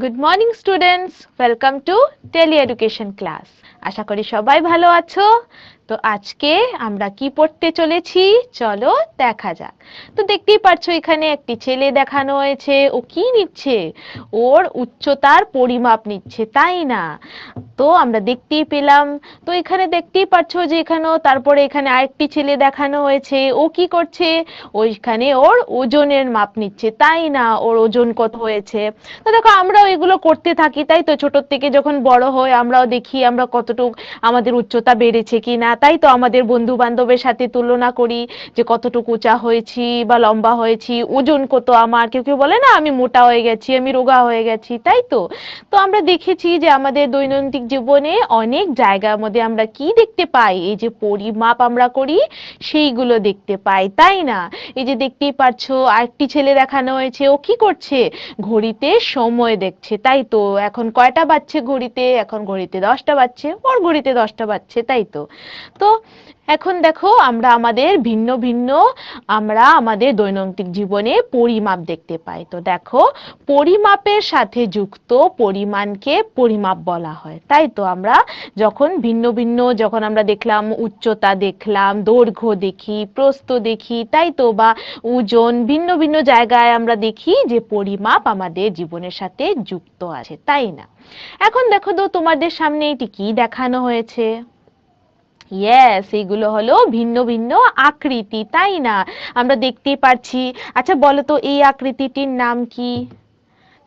Good morning students, welcome to tele education class. আশা করি সবাই ভালো আছো। তো আজকে আমরা কি পড়তে চলেছি চলো দেখা যাক। তো দেখতেই পাচ্ছ এখানে একটি ছেলে দেখানো হয়েছে, ও কি নিচ্ছে? ওর উচ্চতার পরিমাপ নিচ্ছে, তাই না? তো আমরা দেখতেই পেলাম। তো এখানে দেখতেই পাচ্ছ যে এখানেও তারপরে এখানে আরেকটি ছেলে দেখানো হয়েছে, ও কি করছে? ওইখানে ওর ওজনের মাপ নিচ্ছে, তাই না? ওর ওজন কত হয়েছে। তো দেখো আমরাও এগুলো করতে থাকি, তাই তো? ছোট থেকে যখন বড় হই আমরাও দেখি আমরা কতটুকু আমাদের উচ্চতা বেড়েছে কিনা, তাই তো? আমাদের বন্ধু বান্ধবের সাথে তুলনা করি যে কতটুকু উঁচা হয়েছি বা লম্বা হয়েছি, ওজন কত আমার। কেউ কেউ বলে না আমি মোটা হয়ে গেছি, আমি রোগা হয়ে গেছি, তাই তো? তো আমরা দেখেছি যে আমাদের দৈনন্দিন জীবনে অনেক জায়গার মধ্যে আমরা কি দেখতে পাই, এই যে পরিমাপ আমরা করি সেইগুলো দেখতে পাই, তাই না? এই যে দেখতেই পাচ্ছ আরেকটি ছেলে দেখানো হয়েছে, ও কি করছে? ঘড়িতে সময় দেখছে, তাই তো? এখন কয়টা বাজছে ঘড়িতে? এখন ঘড়িতে 10টা বাজছে, ওর ঘড়িতে 10টা বাজছে, তাই তো? তো এখন দেখো আমরা আমাদের ভিন্ন ভিন্ন আমরা আমাদের দৈনন্দিন জীবনে পরিমাপ দেখতে পাই। তো দেখো পরিমাপের সাথে যুক্ত পরিমাণকে পরিমাপ বলা হয়, তাই তো? আমরা যখন ভিন্ন ভিন্ন যখন আমরা দেখলাম উচ্চতা, দেখলাম দৈর্ঘ্য, দেখি প্রস্থ, দেখি, তাই তো? বা ওজন, ভিন্ন ভিন্ন জায়গায় আমরা দেখি যে পরিমাপ আমাদের জীবনের সাথে যুক্ত আছে, তাই না? এখন দেখো তো তোমাদের সামনে এটি কি দেখানো হয়েছে? ইয়েস, এগুলো হলো ভিন্ন ভিন্ন আকৃতি, তাই না? আমরা দেখতেই পাচ্ছি। আচ্ছা বলো তো এই আকৃতিটির নাম কি?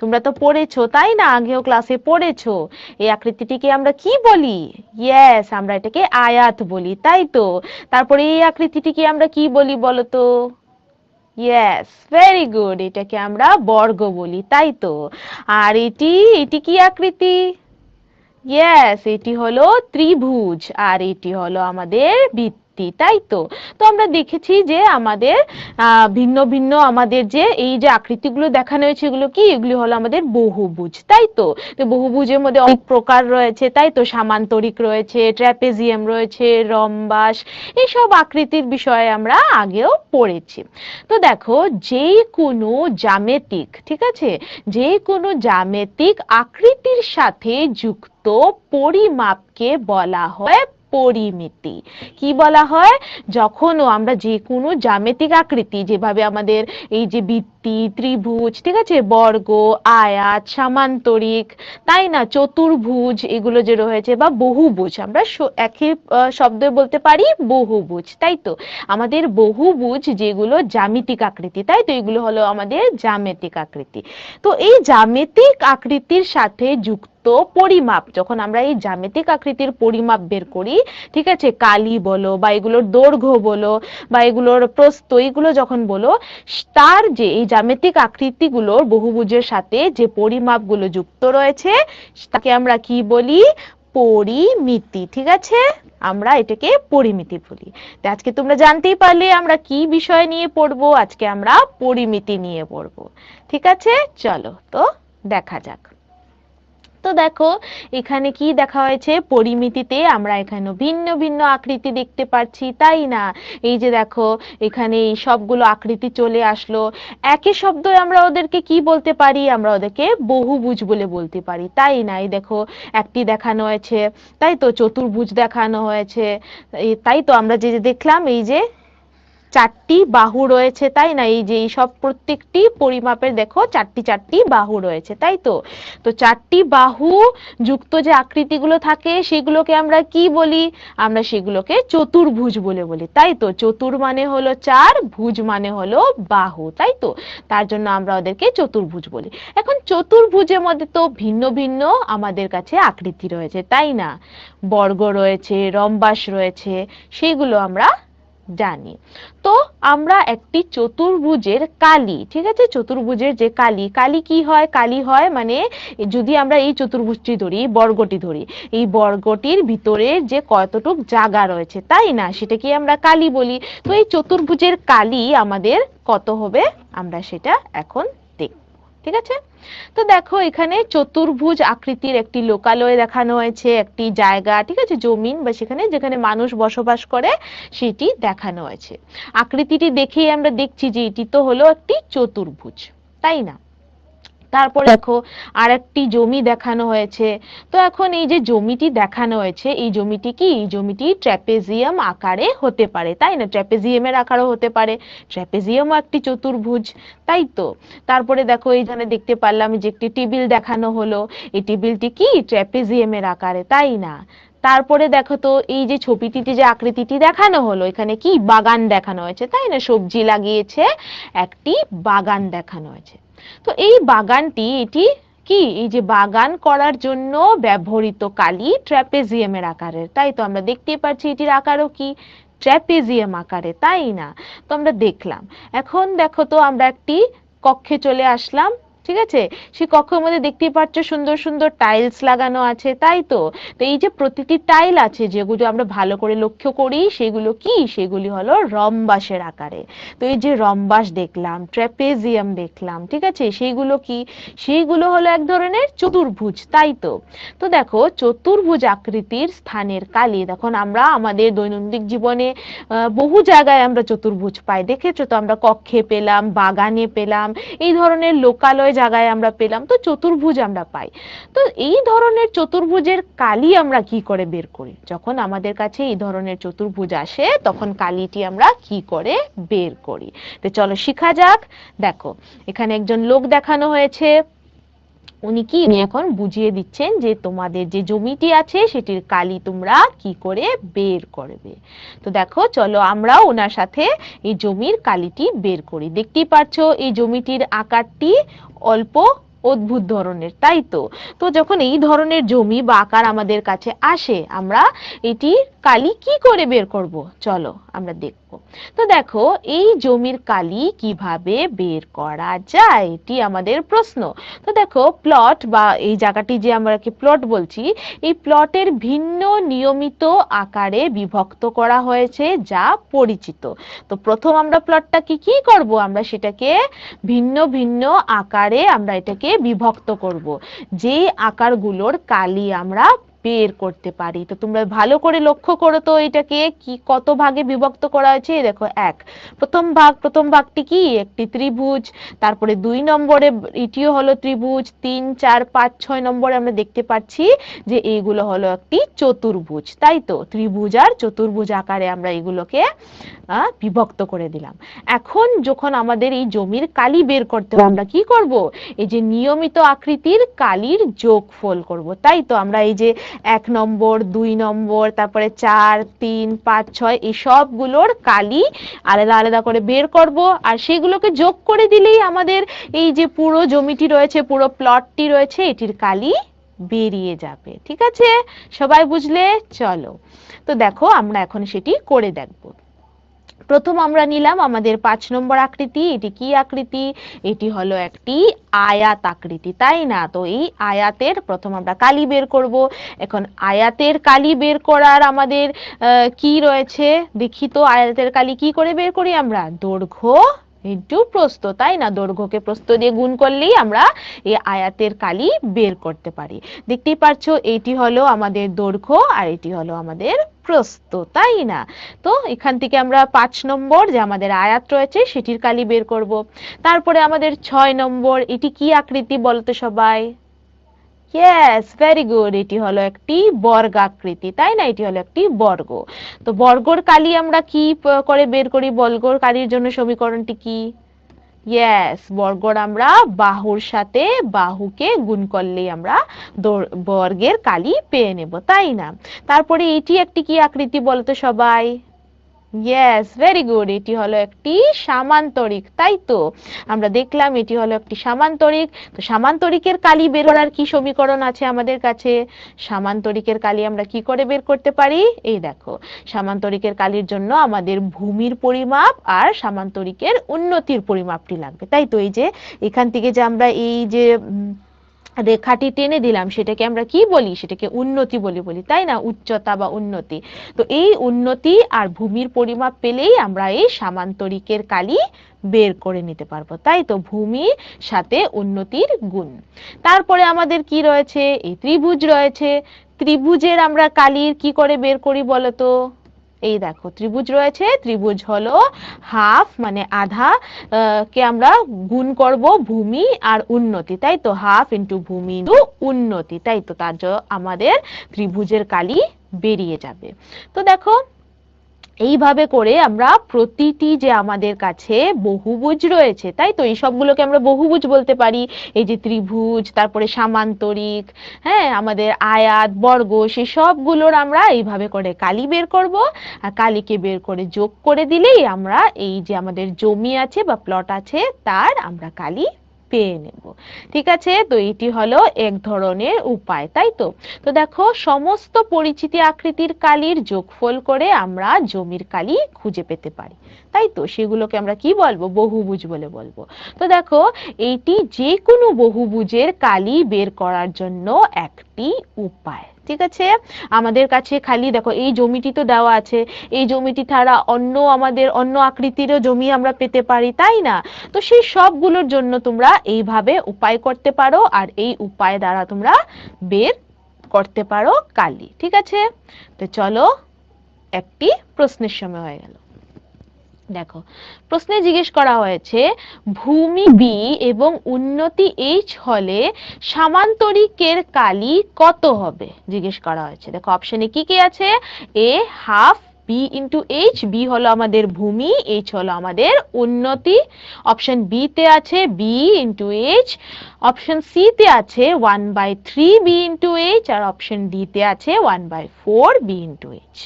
তোমরা তো পড়েছো, তাই না? আগেও ক্লাসে পড়েছো। এই আকৃতিটিকে আমরা কি বলি? ইয়েস, আমরা এটাকে আয়াত বলি, তাই তো? তারপরে এই আকৃতিটিকে আমরা কি বলি বলো তো? ইয়েস, ভেরি গুড, এটাকে আমরা বর্গ বলি, তাই তো? আর এটি এটি কি আকৃতি? ইয়েস, এটি হলো ত্রিভুজ, আর এটি হলো আমাদের বৃত্তি, তাই তো? তো আমরা দেখেছি যে আমাদের ভিন্ন ভিন্ন আমাদের যে এই যে আকৃতিগুলো দেখানো হয়েছে এগুলো কি? এগুলি হলো আমাদের বহুভুজ, তাই তো? তো বহুভুজের মধ্যে অনেক প্রকার রয়েছে, তাই তো? সামান্তরিক রয়েছে, ট্র্যাপেজিয়াম রয়েছে, রম্বাস, এইসব আকৃতির বিষয়ে আমরা আগেও পড়েছি। তো দেখো যে কোনো জ্যামিতিক, ঠিক আছে, যে কোনো জ্যামিতিক আকৃতির সাথে যুক্ত পরিমাপকে বলা হয় পরিমিতি। কি বলা হয়? যখনও আমরা যে কোনো জ্যামিতিক আকৃতি, যেভাবে আমাদের এই যে বৃত্তি, ত্রিভুজ, ঠিক আছে, বর্গ, আয়াত, সামান্তরিক, তাই না, চতুর্ভুজ, এগুলো যে রয়েছে, বা বহুভুজ, আমরা একই শব্দে বলতে পারি বহুভুজ, তাই তো? আমাদের বহুভুজ যেগুলো জ্যামিতিক আকৃতি, তাই তো? এগুলো হলো আমাদের জ্যামিতিক আকৃতি। তো এই জ্যামিতিক আকৃতির সাথে যুক্ত পরিমাপ, যখন আমরা এই জ্যামিতিক আকৃতির পরিমাপ বের করি, ঠিক আছে, কালি বলো বা এগুলোর দৈর্ঘ্য বলো বা এগুলোর প্রস্থ, এগুলো যখন বলো, তার যে এই জ্যামিতিক আকৃতিগুলোর বহুভুজের সাথে যে পরিমাপগুলো যুক্ত রয়েছে তাকে আমরা কি বলি? পরিমিতি, ঠিক আছে? আমরা এটাকে পরিমিতি বলি। তো আজকে তোমরা জানতেই পারলে আমরা কি বিষয় নিয়ে পড়বো। আজকে আমরা পরিমিতি নিয়ে পড়বো, ঠিক আছে? চলো তো দেখা যাক। তো দেখো এখানে কি দেখা হয়েছে? পরিমিতিতে আমরা এখানে ভিন্ন ভিন্ন আকৃতি দেখতে পাচ্ছি, তাই না? এই যে দেখো এখানে এই সবগুলো আকৃতি চলে আসলো। একই শব্দে আমরা ওদেরকে কি বলতে পারি? আমরা ওদেরকে বহুভুজ বলে বলতে পারি, তাই না? এই দেখো একটি দেখানো হয়েছে, তাই তো? চতুর্ভুজ দেখানো হয়েছে, তাই তো? আমরা যে যে দেখলাম এই যে চারটি বাহু রয়েছে, তাই না? এই যে এই সব প্রত্যেকটি পরিমাপের দেখো চারটি চারটি বাহু রয়েছে, তাই তো? তো চারটি বাহু যুক্ত যে আকৃতিগুলো থাকে সেগুলোকে আমরা কি বলি? আমরা সেগুলোকে চতুর্ভুজ বলে বলি, তাই তো? চতুর মানে হলো চার, ভুজ মানে হলো বাহু, তাই তো? তার জন্য আমরা ওদেরকে চতুর্ভুজ বলি। এখন চতুর্ভুজের মধ্যে তো ভিন্ন ভিন্ন আমাদের কাছে আকৃতি রয়েছে, তাই না? বর্গ রয়েছে, রম্বাস রয়েছে, সেইগুলো আমরা জানি। তো আমরা একটি চতুর্ভুজের কালি, ঠিক আছে, চতুর্ভুজের যে কালি, কালি কি হয়? কালি হয় মানে যদি আমরা এই চতুর্ভুজটি ধরি, বর্গটি ধরি, এই বর্গটির ভিতরে যে কতটুক জায়গা রয়েছে, তাই না, সেটাকে আমরা কালি বলি। তো এই চতুর্ভুজের কালি আমাদের কত হবে আমরা সেটা এখন দেখব, ঠিক আছে? তো দেখো এখানে চতুর্ভুজ আকৃতির একটি লোকালয় দেখানো হয়েছে, একটি জায়গা, ঠিক আছে, জমিন বা সেখানে যেখানে মানুষ বসবাস করে সেটি দেখানো হয়েছে। আকৃতিটি দেখেই আমরা দেখছি যে এটি তো হলো একটি চতুর্ভুজ, তাই না? তারপরে দেখো আরেকটি জমি দেখানো হয়েছে। তো এখন এই যে জমিটি দেখানো হয়েছে, এই জমিটি কি, এই জমিটি ট্র্যাপেজিয়াম আকারে হতে পারে, তাই না? ট্র্যাপেজিয়ামের আকারও হতে পারে, ট্র্যাপেজিয়ামও একটি চতুর্ভুজ, তাই তো। তারপরে দেখো এইখানে দেখতে পারলাম যে একটি টেবিল দেখানো হলো, এই টেবিলটি কি ট্র্যাপেজিয়ামের আকারে, তাই না? তারপরে দেখো তো এই যে ছবিটিতে যে আকৃতিটি দেখানো হলো, এখানে কি বাগান দেখানো হয়েছে, তাই না? সবজি লাগিয়েছে, একটি বাগান দেখানো হয়েছে। তো এই বাগানটি, এটি কি, এই যে বাগান করার জন্য ব্যবহৃত কালি ট্র্যাপেজিয়ামের আকারের, তাই তো। আমরা দেখতেই পাচ্ছি এটির আকারও কি ট্র্যাপেজিয়াম আকারে, তাই না? তো আমরা দেখলাম। এখন দেখো তো আমরা একটি কক্ষে চলে আসলাম, ঠিক আছে? সেই কক্ষের মধ্যে দেখতেই পাচ্ছ সুন্দর সুন্দর টাইলস লাগানো আছে, তাই তো। তো এই যে প্রতিটি টাইল আছে, যেগুলো আমরা ভালো করে লক্ষ্য করি, সেগুলো কি, সেগুলি হলো রম্বাসের আকারে। তো এই যে রম্বাস দেখলাম, ট্র্যাপেজিয়াম দেখলাম, ঠিক আছে, সেইগুলো কি, সেইগুলো হলো এক ধরনের চতুর্ভুজ, তাই তো। তো দেখো চতুর্ভুজ আকৃতির স্থানের কালি, দেখুন আমরা আমাদের দৈনন্দিন জীবনে বহু জায়গায় আমরা চতুর্ভুজ পাই, দেখেছো তো, আমরা কক্ষে পেলাম, বাগানে পেলাম, এই ধরনের লোকালয় জায়গায় আমরা পেলাম, তো চতুর্ভুজ আমরা পাই। তো এই ধরনের চতুর্ভুজের কালি আমরা কি করে বের করি? যখন আমাদের কাছে এই ধরনের চতুর্ভুজ আসে, তখন কালিটি আমরা কি করে বের করি? তো চলো শিখা যাক। দেখো এখানে একজন লোক দেখানো হয়েছে, উনি কি, উনি এখন বুঝিয়ে দিচ্ছেন যে তোমাদের যে জমিটি আছে সেটির কালি তোমরা কি করে বের করবে। তো দেখো চলো আমরাও ওনার সাথে এই জমির কালিটি বের করি। দেখতেই পাচ্ছ এই জমিটির আকারটি অল্প অদ্ভুত ধরনের, তাই তো। তো যখন এই ধরনের জমি বা আকার আমাদের কাছে আসে, আমরা এটির কালি কি করে বের করব? চলো আমরা দেখব। তো দেখো এই জমির কালি কিভাবে বের করা যায়, এটি আমাদের প্রশ্ন। তো দেখো প্লট বা এই জায়গাটি যে আমরা কি প্লট বলছি, এই প্লটের ভিন্ন নিয়মিত আকারে বিভক্ত করা হয়েছে যা পরিচিত। তো প্রথম আমরা প্লটটাকে কি করব, আমরা সেটাকে ভিন্ন ভিন্ন আকারে আমরা এটাকে বিভক্ত করব, যে আকারগুলোর কালি আমরা বের করতে পারি। তো তোমরা ভালো করে লক্ষ্য করো তো এটাকে কি কত ভাগে বিভক্ত করা হয়েছে। দেখো এক, প্রথম ভাগটি কি একটি ত্রিভুজ, তারপরে 2 নম্বরে এটিও হলো ত্রিভুজ, 3 4 5 6 নম্বরে আমরা দেখতে পাচ্ছি যে এইগুলো হলো একটি চতুর্ভুজ, তাই তো। ত্রিভুজ আর চতুর্ভুজ আকারে আমরা এগুলোকে বিভক্ত করে দিলাম। এখন যখন আমাদের এই জমির কালি বের করতে হবে, আমরা কি করব, এই যে নিয়মিত আকৃতির কালির যোগফল করব, তাই তো। আমরা এই যে 1 নম্বর 2 নম্বর তারপরে 4 3 5 6 এই সবগুলোর কালি আলাদা আলাদা করে বের করব, আর সেগুলোকে যোগ করে দিলেই আমাদের এই যে পুরো জমিটি রয়েছে, পুরো প্লটটি রয়েছে, এটির কালি বেরিয়ে যাবে। ঠিক আছে, সবাই বুঝলে? চলো তো দেখো আমরা এখন সেটি করে দেখব। প্রথম আমরা নিলাম আমাদের 5 নম্বর আকৃতি। এটি কি আকৃতি? এটি হলো একটি আয়াত আকৃতি, তাই না? তো এই আয়াতের প্রথম আমরা কালি বের করব। এখন আয়াতের কালি বের করার আমাদের কি রয়েছে দেখি তো। আয়াতের কালি কি করে বের করি আমরা? দৈর্ঘ্য ইন্টু প্রস্থ, তাই না? দৈর্ঘ্যকে প্রস্থ দিয়ে গুণ করলেই আমরা এই আয়াতের কালি বের করতে পারি। দেখতেই পাচ্ছ এটি হলো আমাদের দৈর্ঘ্য আর এটি হলো আমাদের প্রস্থ, তাই না? তো এখান থেকে আমরা 5 নম্বর যে আমাদের আয়াত রয়েছে সেটির কালি বের করব। তারপরে আমাদের 6 নম্বর, এটি কি আকৃতি বলতো সবাই? ইয়েস, ভেরি গুড, এটি হলো একটি বর্গাকৃতি, তাই না? এটি হলো একটি বর্গ। তো বর্গর কালি আমরা কি করে বের করি? বর্গর কালির জন্য সমীকরণটি কি? ইয়েস, বর্গর আমরা বাহুর সাথে বাহুকে গুণ করলেই আমরা বর্গের কালি পেয়ে নেব, তাই না? তারপরে এটি একটি কি আকৃতি বলতো সবাই? ইয়েস, ভেরি গুড, এটি হলো একটি সামান্তরিক, তাই তো। আমরা দেখলাম এটি হলো একটি সামান্তরিক। তো সামান্তরিকের কালি বের করার কি সমীকরণ আছে আমাদের কাছে? সামান্তরিকের কালি আমরা কি করে বের করতে পারি? এই দেখো, সামান্তরিকের কালির জন্য আমাদের ভূমির পরিমাপ আর সামান্তরিকের উন্নতির পরিমাপটি লাগবে, তাই তো। এই যে এখান থেকে যে আমরা এই যে রেখাটি টেনে দিলাম সেটাকে আমরা কি বলি? সেটাকে উন্নতি বলি, তাই না? উচ্চতা বা উন্নতি। তো এই উন্নতি আর ভূমির পরিমাপ পেলেই আমরা এই সামান্তরিকের কালি বের করে নিতে পারবো, তাই তো। ভূমির সাথে উন্নতির গুণ। তারপরে আমাদের কি রয়েছে? এই ত্রিভুজ রয়েছে। ত্রিভুজের আমরা কালির কি করে বের করি বলতো? এই দেখো ত্রিভুজ রয়েছে, ত্রিভুজ হলো হাফ মানে আধা কে আমরা গুণ করব ভূমি আর উন্নতি, তাই তো হাফ ইন্টু ভূমি ইন্টু উন্নতি, তাই তো তার জন্য আমাদের ত্রিভুজের কালি বেরিয়ে যাবে। তো দেখো এইভাবে করে আমরা প্রতিটি যে আমাদের কাছে বহুভুজ রয়েছে, তাই তো এই সবগুলোকে আমরা বহুভুজ বলতে পারি। এই যে ত্রিভুজ, তারপরে সামান্তরিক, হ্যাঁ আমাদের আয়াত, বর্গ, সেই সবগুলোর আমরা এইভাবে করে কালি বের করব। আর কালিকে বের করে যোগ করে দিলেই আমরা এই যে আমাদের জমি আছে বা প্লট আছে তার আমরা কালি পেয়ে নেব। ঠিক আছে, তো এটি হলো এক ধরনের উপায়, তাই তো। তো দেখো সমস্ত পরিচিতি আকৃতির কালির যোগফল করে আমরা জমির কালি খুঁজে পেতে পারি, তাই তো সেগুলোকে আমরা কি বলবো, বহুভুজ বলে বলবো। তো দেখো এইটি যে কোনো বহুভুজের কালি বের করার জন্য একটি উপায়। ঠিক আছে, আমাদের কাছে খালি দেখো এই জমিটি তো দেওয়া আছে, এই জমিটি ছাড়া আমাদের অন্য আকৃতিরও জমি আমরা পেতে পারি, তাই না? তো সেই সবগুলোর জন্য তোমরা এইভাবে উপায় করতে পারো, আর এই উপায় দ্বারা তোমরা বের করতে পারো কালি। ঠিক আছে, তো চলো একটি প্রশ্নের সময় হয়ে গেল। দেখো প্রশ্নে জিজ্ঞেস করা হয়েছে ভূমি বি এবং উন্নতি এইচ হলে সামান্তরিকের কালি কত হবে, জিজ্ঞেস করা হয়েছে। দেখো অপশনে কি কি আছে, A half B into H, B হলো আমাদের ভূমি, এইচ হলো আমাদের উন্নতি। অপশন বি তে আছে B into H, option C তে আছে 1/3 বি ইন্টু এইচ, আর অপশন ডি তে আছে 1/4 বি ইন্টু এইচ।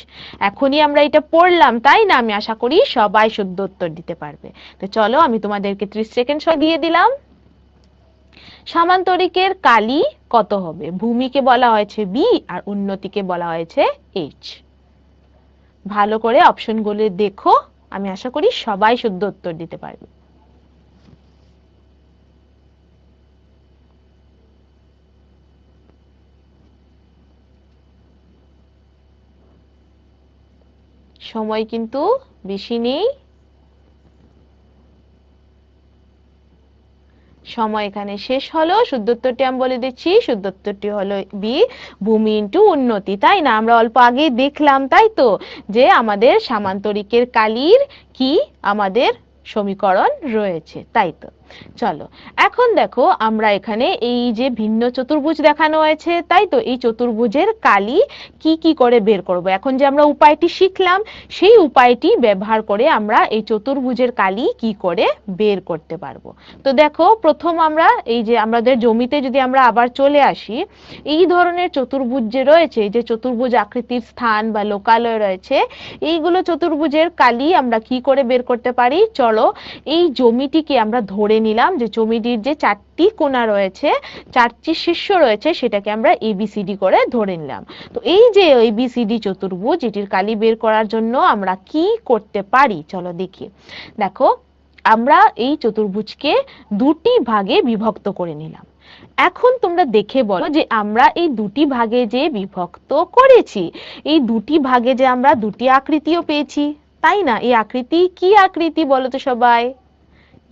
এখনই আমরা এটা পড়লাম, তাই না? আমি আশা করি সবাই শুদ্ধ উত্তর দিতে পারবে। তো চলো আমি তোমাদেরকে 30 সেকেন্ড সময় দিয়ে দিলাম। সামান্তরিকের কালি কত হবে? ভূমিকে বলা হয়েছে বি আর উন্নতিকে বলা হয়েছে এইচ। ভালো করে অপশনগুলো দেখো, আমি আশা করি সবাই শুদ্ধ উত্তর দিতে পারবে। সময় কিন্তু বেশি নেই, সময় এখানে শেষ হলো। শুদ্ধ উত্তরটি আমি বলে দিচ্ছি, শুদ্ধ উত্তরটি হলো বি, ভূমি ইন্টু উন্নতি, তাই না? আমরা অল্প আগেই দেখলাম, তাই তো, যে আমাদের সামান্তরিকের কালির কি আমাদের সমীকরণ রয়েছে, তাই তো। চলো এখন দেখো আমরা এখানে এই যে ভিন্ন চতুর্ভুজ দেখানো হয়েছে, তাই তো, এই চতুর্ভুজের কালি কি কি করে বের করব। এখন যে আমরা উপায়টি শিখলাম সেই উপায়টি ব্যবহার করে আমরা এই চতুর্ভুজের কালি কি করে বের করতে পারবো। তো দেখো প্রথম আমরা এই যে আমাদের জমিতে যদি আমরা আবার চলে আসি, এই ধরনের চতুর্ভুজ যে রয়েছে, এই যে চতুর্ভুজ আকৃতির স্থান বা লোকালয় রয়েছে, এইগুলো চতুর্ভুজের কালি আমরা কি করে বের করতে পারি। চলো এই জমিটিকে আমরা ধরে নিলাম যে জমিটির যে 4টি কোণা রয়েছে, 4টি শীর্ষ রয়েছে, সেটাকে আমরা এবিসিডি করে ধরে নিলাম। তো এই যে এবিসিডি চতুর্ভুজ, এটির কালি বের করার জন্য আমরা কি করতে পারি চলো দেখি। দেখো আমরা এই চতুর্ভুজকে দুটি ভাগে বিভক্ত করে নিলাম। এখন তোমরা দেখে বলো যে আমরা এই দুটি ভাগে যে বিভক্ত করেছি, এই দুটি ভাগে যে আমরা দুটি আকৃতিও পেয়েছি, তাই না? এই আকৃতি কি আকৃতি বলো তো সবাই?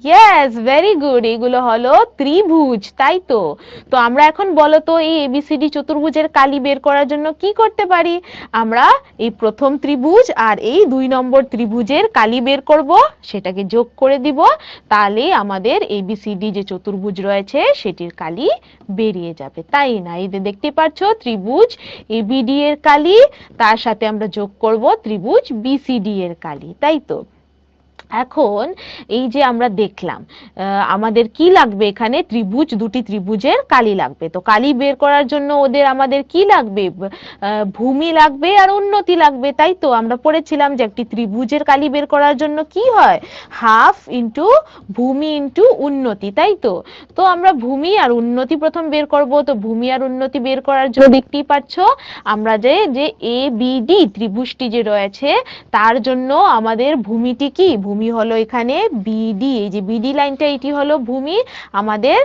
ইয়েস, ভেরি গুড, এগুলো হলো ত্রিভুজ, তাই তো। তো আমরা এখন বলো তো এই এবিসিডি চতুর্ভুজের কালি বের করার জন্য কি করতে পারি। আমরা এই প্রথম ত্রিভুজ আর এই 2 নম্বর ত্রিভুজের কালি বের করব, সেটাকে যোগ করে দিব, তাহলে আমাদের এবিসিডি যে চতুর্ভুজ রয়েছে সেটির কালি বেরিয়ে যাবে, তাই না? এই যে দেখতে পাচ্ছ ত্রিভুজ এবিডি এর কালি, তার সাথে আমরা যোগ করব ত্রিভুজ বিসিডি এর কালি, তাই তো। এখন এই যে আমরা দেখলাম আমাদের কি লাগবে, এখানে ত্রিভুজ, দুটি ত্রিভুজের কালি লাগবে। তো কালি বের করার জন্য আমাদের কি লাগবে, ভূমি লাগবে আর উন্নতি লাগবে, তাই তো। আমরা পড়েছিলাম যে একটি ত্রিভুজের কালি বের করার জন্য কি হয়, হাফ ইন্টু ভূমি ইন্টু উন্নতি, তাই তো। তো আমরা ভূমি আর উন্নতি প্রথম বের করব। তো ভূমি আর উন্নতি বের করার জন্য দেখতেই পাচ্ছ আমরা যে এ বি ডি ত্রিভুজটি যে রয়েছে তার জন্য আমাদের ভূমিটি কি, ভূমি হলো এখানে বিডি, এই যে বিডি লাইনটা এটি হলো ভূমি আমাদের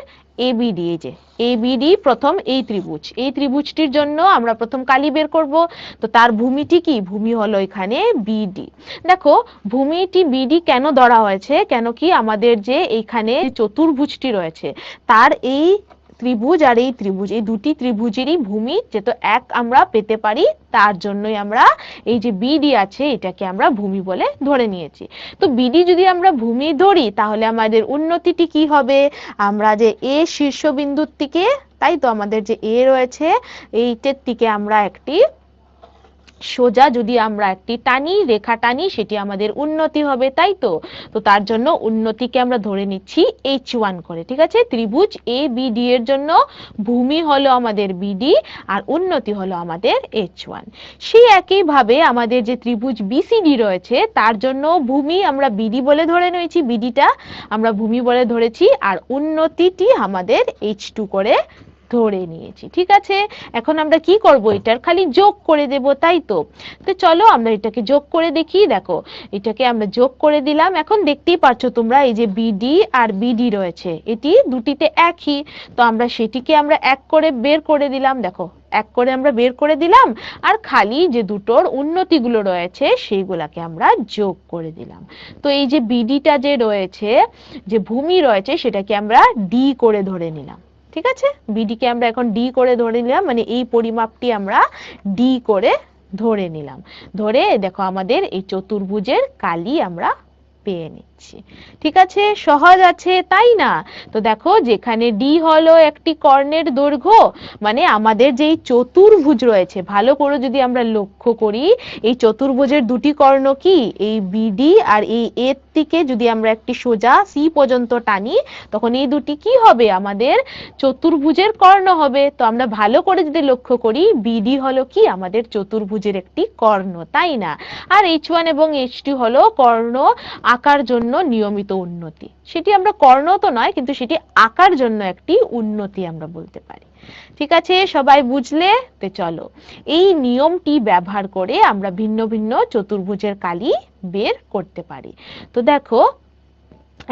এবিডি। এই যে এবিডি প্রথম এই ত্রিভুজ, এই ত্রিভুজটির জন্য আমরা প্রথম কালি বের করব। তো তার ভূমিটি কি, ভূমি হলো এখানে বিডি। দেখো ভূমিটি বিডি কেন ধরা হয়েছে, কেন কি আমাদের যে এইখানে চতুর্ভুজটি রয়েছে তার এই ত্রিভুজ আর এই ত্রিভুজ, এই দুটি ত্রিভুজেরই ভূমি যেহেতু এক আমরা পেতে পারি, তার জন্যই আমরা এই যে বিডি আছে এটাকে আমরা ভূমি বলে ধরে নিয়েছি। তো বিডি যদি আমরা ভূমি ধরি তাহলে আমাদের উন্নতিটি কি হবে, আমরা যে এ শীর্ষবিন্দুর থেকে, তাই তো আমাদের যে এ রয়েছে এইটার থেকে আমরা একটি সোজা যদি আমরা একটি টানি, রেখা টানি, সেটি আমাদের উন্নতি হবে, তাই তো। তো তার জন্য উন্নতিকে আমরা ধরে নিচ্ছি H1 করে, ঠিক আছে। ত্রিভুজ এ বি ডি এর জন্য ভূমি হলো আমাদের বিডি আর উন্নতি হলো আমাদের H1। সেই একইভাবে আমাদের যে ত্রিভুজ বিসিডি রয়েছে তার জন্য ভূমি আমরা বিডি বলে ধরে নিয়েছি, বিডিটা আমরা ভূমি বলে ধরেছি আর উন্নতিটি আমাদের H2 করে ধরে নিয়েছি, ঠিক আছে। এখন আমরা কি করব, এটার খালি যোগ করে দেব, তাই তো। তো চলো আমরা এটাকে যোগ করে দেখি। দেখো এটাকে আমরা যোগ করে দিলাম। এখন দেখতেই পাচ্ছ তোমরা এই যে বিডি আর বিডি রয়েছে এটি দুটিতে একই, তো আমরা সেটিকে আমরা এক করে বের করে দিলাম। দেখো এক করে আমরা বের করে দিলাম আর খালি যে দুটোর উন্নতিগুলো রয়েছে সেইগুলাকে আমরা যোগ করে দিলাম। তো এই যে বিডিটা যে রয়েছে, যে ভূমি রয়েছে, সেটাকে আমরা ডি করে ধরে নিলাম, ঠিক আছে। বিডি কে আমরা এখন ডি করে ধরে নিলাম, মানে এই পরিমাপটি আমরা ডি করে ধরে নিলাম। ধরে দেখো আমাদের এই চতুর্ভুজের কালি আমরা পেয়ে নিচ্ছি, ঠিক আছে। সহজ আছে, তাই না? তো দেখো যেখানে ডি হলো একটি কর্ণের দৈর্ঘ্য, মানে আমাদের যেই চতুর্ভুজ রয়েছে, ভালো করে যদি আমরা লক্ষ্য করি, এই চতুর্ভুজের দুটি কর্ণ কি, এই বিডি আর এই এর থেকে যদি আমরা একটি সোজা সি পর্যন্ত টানি, তখন এই দুটি কি হবে, আমাদের চতুর্ভুজের কর্ণ হবে। তো আমরা ভালো করে যদি লক্ষ্য করি, বিডি হলো কি আমাদের চতুর্ভুজের একটি কর্ণ, তাই না? আর H1 এবং H2 হলো কর্ণ আঁকার জন্য নিয়মিত উন্নতি। সেটি আমরা কর্ণ তো নয়, কিন্তু সেটি আঁকার জন্য একটি উন্নতি আমরা বলতে পারি, ঠিক আছে। সবাই বুঝলে? তো চলো এই নিয়মটি ব্যবহার করে আমরা ভিন্ন ভিন্ন চতুর্ভুজের কালি বের করতে পারি। তো দেখো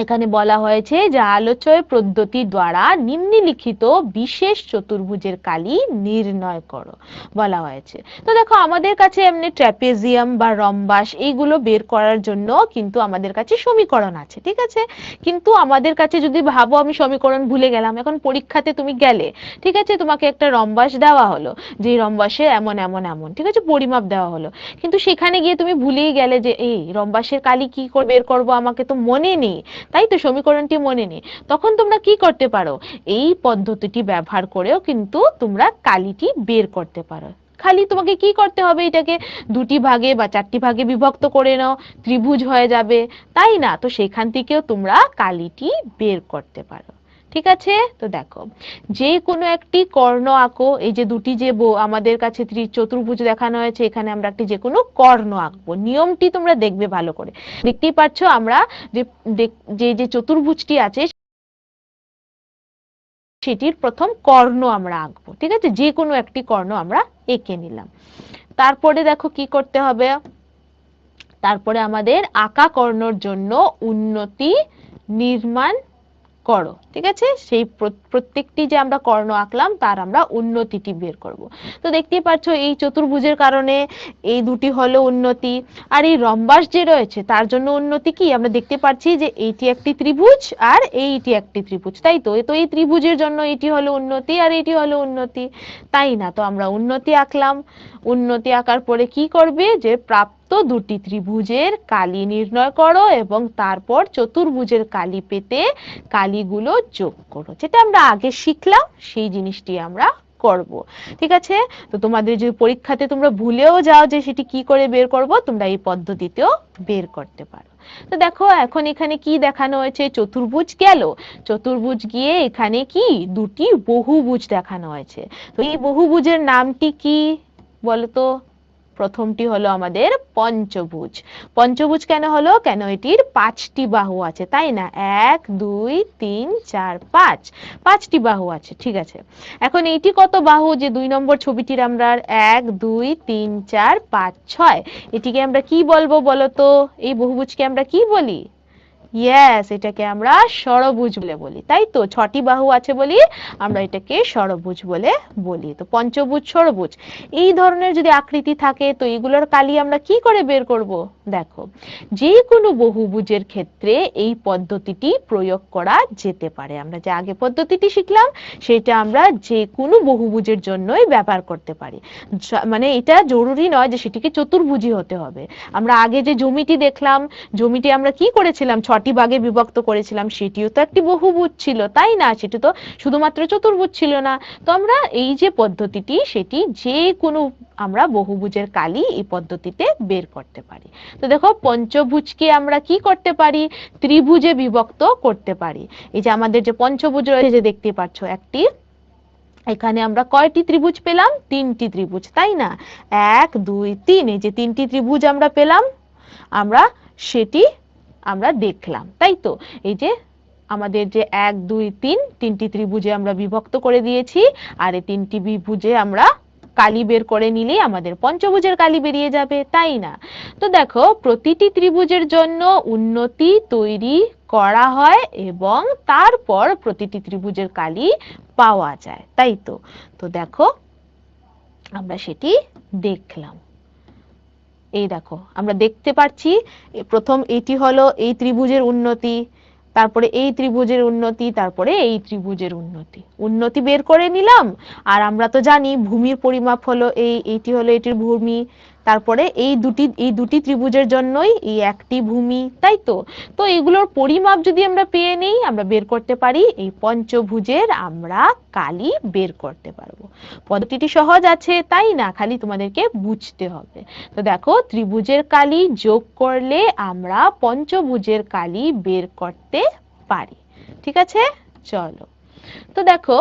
এখানে বলা হয়েছে যে আলোচ্য পদ্ধতি দ্বারা নিম্নলিখিত বিশেষ চতুর্ভুজের কালি নির্ণয় করো, বলা হয়েছে। তো দেখো আমাদের কাছে এমনি ট্র্যাপেজিয়াম বা রম্বাস এইগুলো বের করার জন্য কিন্তু আমাদের কাছে সমীকরণ আছে, ঠিক আছে। কিন্তু আমাদের কাছে যদি ভাবো আমি সমীকরণ ভুলে গেলাম, এখন পরীক্ষাতে তুমি গেলে, ঠিক আছে, তোমাকে একটা রম্বাস দেওয়া হলো, যে রম্বাসের এমন এমন এমন, ঠিক আছে, পরিমাপ দেওয়া হলো, কিন্তু সেখানে গিয়ে তুমি ভুলেই গেলে যে এই রম্বাসের কালি কি করে বের করবো, আমাকে তো মনে নেই, তাই তো, সমীকরণটি মনে নেই। তখন তোমরা কি করতে পারো, এই পদ্ধতিটি ব্যবহার করেও কিন্তু তোমরা কালিটি বের করতে পারো। খালি তোমাকে কি করতে হবে, এটাকে দুটি ভাগে বা চারটি ভাগে বিভক্ত করে নাও, ত্রিভুজ হয়ে যাবে, তাই না? তো সেখান থেকেও তোমরা কালিটি বের করতে পারো, ঠিক আছে। তো দেখো যে কোনো একটি কর্ণ আঁকো, এই যে দুটি যে আমাদের কাছে চতুর্ভুজ দেখানো হয়েছে, এখানে আমরা একটি যে কোনো কর্ণ আঁকবো। নিয়মটি তোমরা দেখবে ভালো করে, দেখতেই পাচ্ছ আমরা যে যে চতুর্ভুজটি আছে সেটির প্রথম কর্ণ আমরা আঁকবো, ঠিক আছে। যে কোনো একটি কর্ণ আমরা এঁকে নিলাম। তারপরে দেখো কি করতে হবে, তারপরে আমাদের আঁকা কর্ণর জন্য উন্নতি নির্মাণ করো, ঠিক আছে। সেই প্রত্যেকটি যে আমরা কর্ণ আঁকলাম তার আমরা উন্নতিটি বের করব। তো দেখতেই পাচ্ছ এই চতুর্ভুজের কারণে এই দুটি হলো উন্নতি, আর এই রম্বাস যে রয়েছে তার জন্য উন্নতি কি, আমরা দেখতে পাচ্ছি যে এইটি একটি ত্রিভুজ আর এইটি একটি ত্রিভুজ, তাই তো। তো এই ত্রিভুজের জন্য এটি হলো উন্নতি আর এটি হলো উন্নতি, তাই না? তো আমরা উন্নতি আঁকলাম। উন্নতি আঁকার পরে কি করবে, যে প্রাপ্ত দুটি ত্রিভুজের কালি নির্ণয় করো এবং তারপর চতুর্ভুজের কালি পেতে কালিগুলো যোগ করো, যেটা আমরা আগে শিখলাম সেই জিনিসটি আমরা করব, ঠিক আছে। তো তোমাদের যদি পরীক্ষাতে তোমরা ভুলেও যাও যে সেটি কি করে বের করব, তোমরা এই পদ্ধতিতেও বের করতে পারো। তো দেখো এখন এখানে কি দেখানো হয়েছে, চতুর্ভুজ গেল, চতুর্ভুজ গিয়ে এখানে কি দুটি বহুভুজ দেখানো হয়েছে। তো এই বহুভুজের নামটি কি বলতো? প্রথমটি হলো আমাদের পঞ্চভুজ। পঞ্চভুজ কেন হলো, কেন এটির পাঁচটি বাহু আছে, তাই না? 1 2 3 4 5, পাঁচটি বাহু আছে, ঠিক আছে। এখন এইটি কত বাহু, যে 2 নম্বর ছবিটির আমরা 1 2 3 4 5 6, এটিকে আমরা কি বলবো বলতো? এই বহুভুজকে আমরা কি বলি? ইয়েস, এটাকে আমরা ষড়ভুজ বলে বলি, তাই তো। 6টি বাহু আছে বলি আমরা এটাকে ষড়ভুজ বলে বলি। তো পঞ্চভুজ, ষড়ভুজ এই ধরনের যদি আকৃতি থাকে তো এগুলোর কালি আমরা কি করে বের করব? দেখো, যে কোনো বহুভুজের ক্ষেত্রে এই পদ্ধতিটি প্রয়োগ করা যেতে পারে। আমরা যে আগে পদ্ধতিটি শিখলাম সেটা আমরা যে কোনো বহুভুজের জন্যই ব্যবহার করতে পারি। মানে এটা জরুরি নয় যে সেটিকে চতুর্ভুজই হতে হবে। আমরা আগে যে জমিটি দেখলাম, জমিটি আমরা কি করেছিলাম, 6টি ভাগে বিভক্ত করেছিলাম, সেটিও তো একটি বহুভুজ ছিল, তাই না? সেটি তো শুধুমাত্র চতুর্ভুজ ছিল না। তো আমরা এই যে পদ্ধতিটি, সেটি যে কোনো আমরা বহুভুজের কালি এই পদ্ধতিতে বের করতে পারি। তো দেখো, পঞ্চভুজকে আমরা কি করতে পারি, ত্রিভুজে বিভক্ত করতে পারি। এই যে আমাদের যে পঞ্চভুজ রয়েছে, যে দেখতে পাচ্ছ একটি, এখানে আমরা কয়টি ত্রিভুজ পেলাম, 3টি ত্রিভুজ, তাই না? 1 2 3, এই যে 3টি ত্রিভুজ আমরা পেলাম, আমরা সেটি আমরা দেখলাম, তাই তো? এই যে আমাদের যে 1 2 3, 3টি ত্রিভুজে আমরা বিভক্ত করে দিয়েছি, আর এই 3টি বিভুজে আমরা কালি বের করে নিলেই আমাদের পঞ্চভুজের কালি বেরিয়ে যাবে, তাই না? তো দেখো, প্রতিটি ত্রিভুজের জন্য উন্নতি তৈরি করা হয় এবং তারপর প্রতিটি ত্রিভুজের কালি পাওয়া যায়, তাই তো? তো দেখো, আমরা সেটি দেখলাম। এই দেখো, আমরা দেখতে পাচ্ছি প্রথম এটি হলো এই ত্রিভুজের উন্নতি, তারপরে এই ত্রিভুজের উন্নতি, তারপরে এই ত্রিভুজের উন্নতি। উন্নতি বের করে নিলাম, আর আমরা তো জানি ভূমির পরিমাপ হলো এইটি হলো এটির ভূমি, তারপরে এই দুটি ত্রিভুজের জন্যই এই একটি ভূমি, তাই তো? তো এগুলোর পরিমাপ যদি আমরা পেয়ে নেই, আমরা বের করতে পারি এই পঞ্চভুজের আমরা কালি বের করতে পারবো। পদ্ধতিটি সহজ আছে, তাই না? খালি তোমাদেরকে বুঝতে হবে। তো দেখো, ত্রিভুজের কালি যোগ করলে আমরা পঞ্চভুজের কালি বের করতে পারি। ঠিক আছে, চলো। তো দেখো,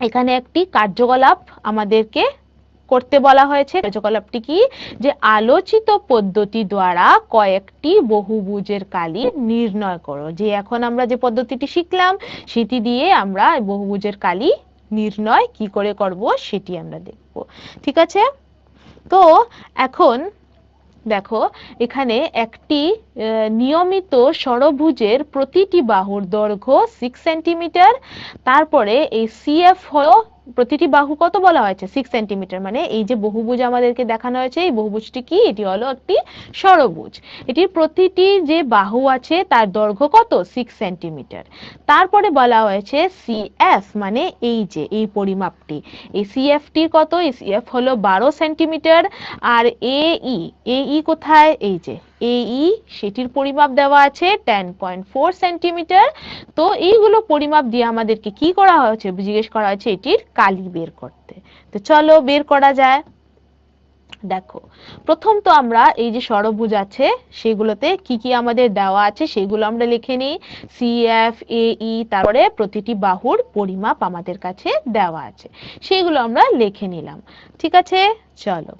এখানে একটি কার্যকলাপ আমাদেরকে করতে বলা হয়েছে। কার্যকলাপটি কি, যে আলোচিত পদ্ধতি দ্বারা কয়েকটি বহুভুজের কালি নির্ণয় করো। যে এখন আমরা যে পদ্ধতিটি শিখলাম সেটি দিয়ে আমরা বহুভুজের কালি নির্ণয় কি করে করব সেটি আমরা দেখব। ঠিক আছে, তো এখন দেখো, এখানে একটি নিয়মিত ষড়ভুজের প্রতিটি বাহুর দৈর্ঘ্য 6 সেন্টিমিটার, তারপরে এই সিএফ হলো প্রতিটি বাহু কত বলা হয়েছে, 6 সেন্টিমিটার। মানে এই যে বহুভুজ আমাদেরকে দেখানো হয়েছে, এই বহুভুজটি কি, এটি হলো একটি ষড়ভুজ। এটির প্রতিটি যে বাহু আছে তার দৈর্ঘ্য কত, 6 সেন্টিমিটার। তারপরে বলা হয়েছে সিএফ, মানে এই যে এই পরিমাপটি, এই সিএফ টি কত, এই সিএফ হলো 12 সেন্টিমিটার। আর এই কোথায়, এই যে এই সেটির পরিমাপ দেওয়া আছে 10.4 সেন্টিমিটার। তো এইগুলো পরিমাপ দিয়ে আমাদেরকে কি করা হয়েছে, জিজ্ঞেস করা হয়েছে এটির কালি বের করতে। তো চলো বের করা যায়। দেখো, প্রথম তো আমরা এই যে ষড়ভুজ আছে সেগুলোতে কি কি আমাদের দেওয়া আছে সেগুলো আমরা লিখে নিই। সিএফ, এই, তারপরে প্রতিটি বাহুর পরিমাপ আমাদের কাছে দেওয়া আছে, সেগুলো আমরা লিখে নিলাম। ঠিক আছে, চলো।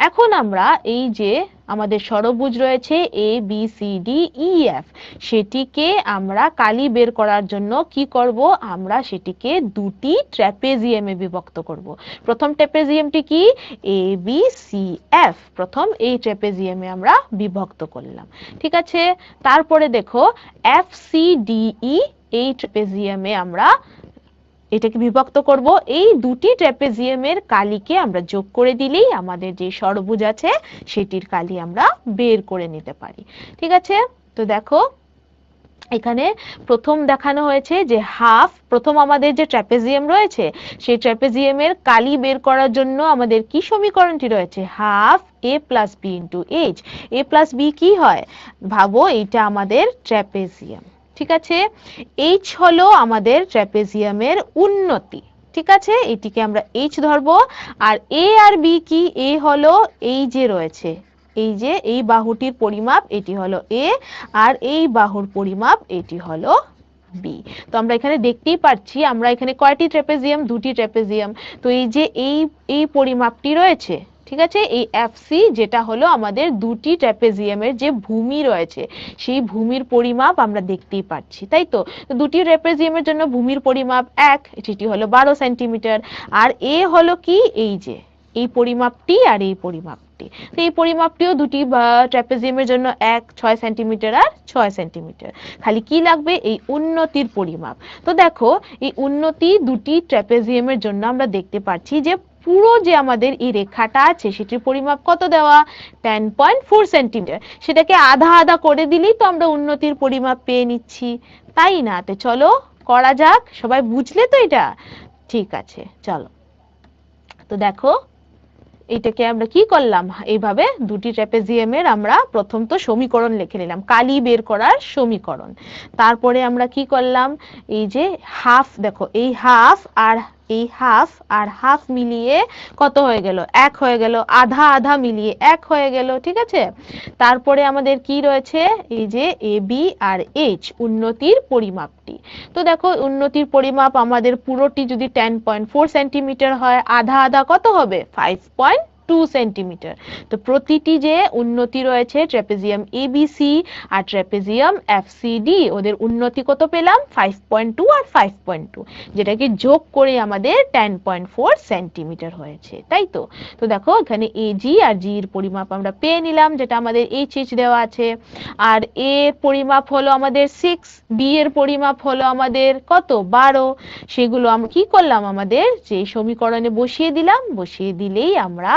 এখন আমরা এই যে আমাদের ষড়ভুজ রয়েছে A B C D E F, সেটিকে আমরা কালি বের করার জন্য কি করব, আমরা সেটিকে দুটি ট্র্যাপেজিয়ামে বিভক্ত করব। প্রথম ট্র্যাপেজিয়ামটি কি, এ বি সি এফ, প্রথম এই ট্র্যাপেজিয়ামে আমরা বিভক্ত করলাম। ঠিক আছে, তারপরে দেখো এফ সি ডি ই, এই ট্র্যাপেজিয়ামে আমরা এটাকে বিভক্ত করব। এই দুটি ট্র্যাপেজিয়ামের কালিকে আমরা যোগ করে দিলেই আমাদের যে ষড়ভুজ আছে সেটির কালি আমরা বের করে নিতে পারি। ঠিক আছে, তো দেখো, এখানে প্রথম দেখানো হয়েছে যে হাফ, প্রথম আমাদের যে ট্র্যাপেজিয়াম রয়েছে সেই ট্র্যাপেজিয়ামের কালি বের করার জন্য আমাদের কি সমীকরণটি রয়েছে, হাফ এ প্লাস বি ইন্টু এইচ। এ প্লাস বি কি হয়, ভাবো এটা আমাদের ট্র্যাপেজিয়াম। ঠিক আছে, এইচ হলো আমাদের ট্র্যাপেজিয়ামের উন্নতি। ঠিক আছে, এটিকে আমরা এইচ ধরবো। আর এ আর বি কি, এ হলো এই যে রয়েছে, এই যে এই বাহুটির পরিমাপ এটি হলো এ, আর এই বাহুর পরিমাপ এটি হলো বি। তো আমরা এখানে দেখতেই পাচ্ছি আমরা এখানে কয়টি ট্র্যাপেজিয়াম, দুটি ট্র্যাপেজিয়াম। তো এই যে এই পরিমাপটি রয়েছে, ঠিক আছে, এই এফসি যেটা হলো আমাদের দুটি ট্র্যাপেজিয়ামের যে ভূমি রয়েছে সেই ভূমির পরিমাপ আমরা দেখতেই পাচ্ছি, তাই তো? দুটি ট্র্যাপেজিয়ামের জন্য ভূমির পরিমাপ 1, এটি হলো 12 সেন্টিমিটার। আর এ হলো কি, এই যে এই পরিমাপটি আর এই পরিমাপটি, তো এই পরিমাপটিও দুটি ট্র্যাপেজিয়ামের জন্য 1, 6 সেন্টিমিটার আর 6 সেন্টিমিটার। খালি কি লাগবে, এই উন্নতির পরিমাপ। তো দেখো, এই উন্নতি দুটি ট্র্যাপেজিয়ামের জন্য আমরা দেখতে পাচ্ছি যে পুরো যে আমাদের এই রেখাটা আছে সেটির পরিমাপ কত দেওয়া, 10.4 সেন্টিমিটার। সেটাকে আধা আধা করে দিলেই তো আমরা উন্নতির পরিমাপ পেয়ে নিচ্ছি, তাই না? তো চলো করা যাক। সবাই বুঝলে তো এটা? ঠিক আছে, চলো। তো দেখো এটাকে আমরা কি করলাম, এইভাবে দুটি ট্র্যাপিজিয়ামের আমরা প্রথম তো সমীকরণ লিখে নিলাম, কালি বের করার সমীকরণ। তারপরে আমরা কি করলাম, এই যে হাফ, দেখো এই হাফ আর এই হাফ আর হাফ মিলিয়ে কত হয়ে গেল, এক হয়ে গেল, আধা আধা মিলিয়ে এক হয়ে গেল, ঠিক আছে। তারপরে আমাদের কি রয়েছে, এই যে এ বি আর এইচ উন্নতির পরিমাপটি। তো দেখো উন্নতির পরিমাপ আমাদের পুরোটি যদি 10.4 সেন্টিমিটার হয়, আধা আধা কত হবে, 5.2 সেন্টিমিটার। তো প্রতিটি যে উন্নতি রয়েছে ট্র্যাপিজিয়াম এবিসি আর ট্র্যাপিজিয়াম এফসিডি, ওদের উন্নতি কত পেলাম, 5.2 আর 5.2, যেটাকে যোগ করে আমাদের 10.4 সেন্টিমিটার হয়েছে, তাই তো। তো দেখো এখানে এজি আর জি এর পরিমাপ আমরা পেয়ে নিলাম, যেটা আমাদের এইচ দেওয়া আছে। আর এ এর পরিমাপ হলো আমাদের 6, বি এর পরিমাপ হলো আমাদের কত, 12। সেগুলো আমরা কি করলাম, আমাদের যে সমীকরণে বসিয়ে দিলাম, বসিয়ে দিলেই আমরা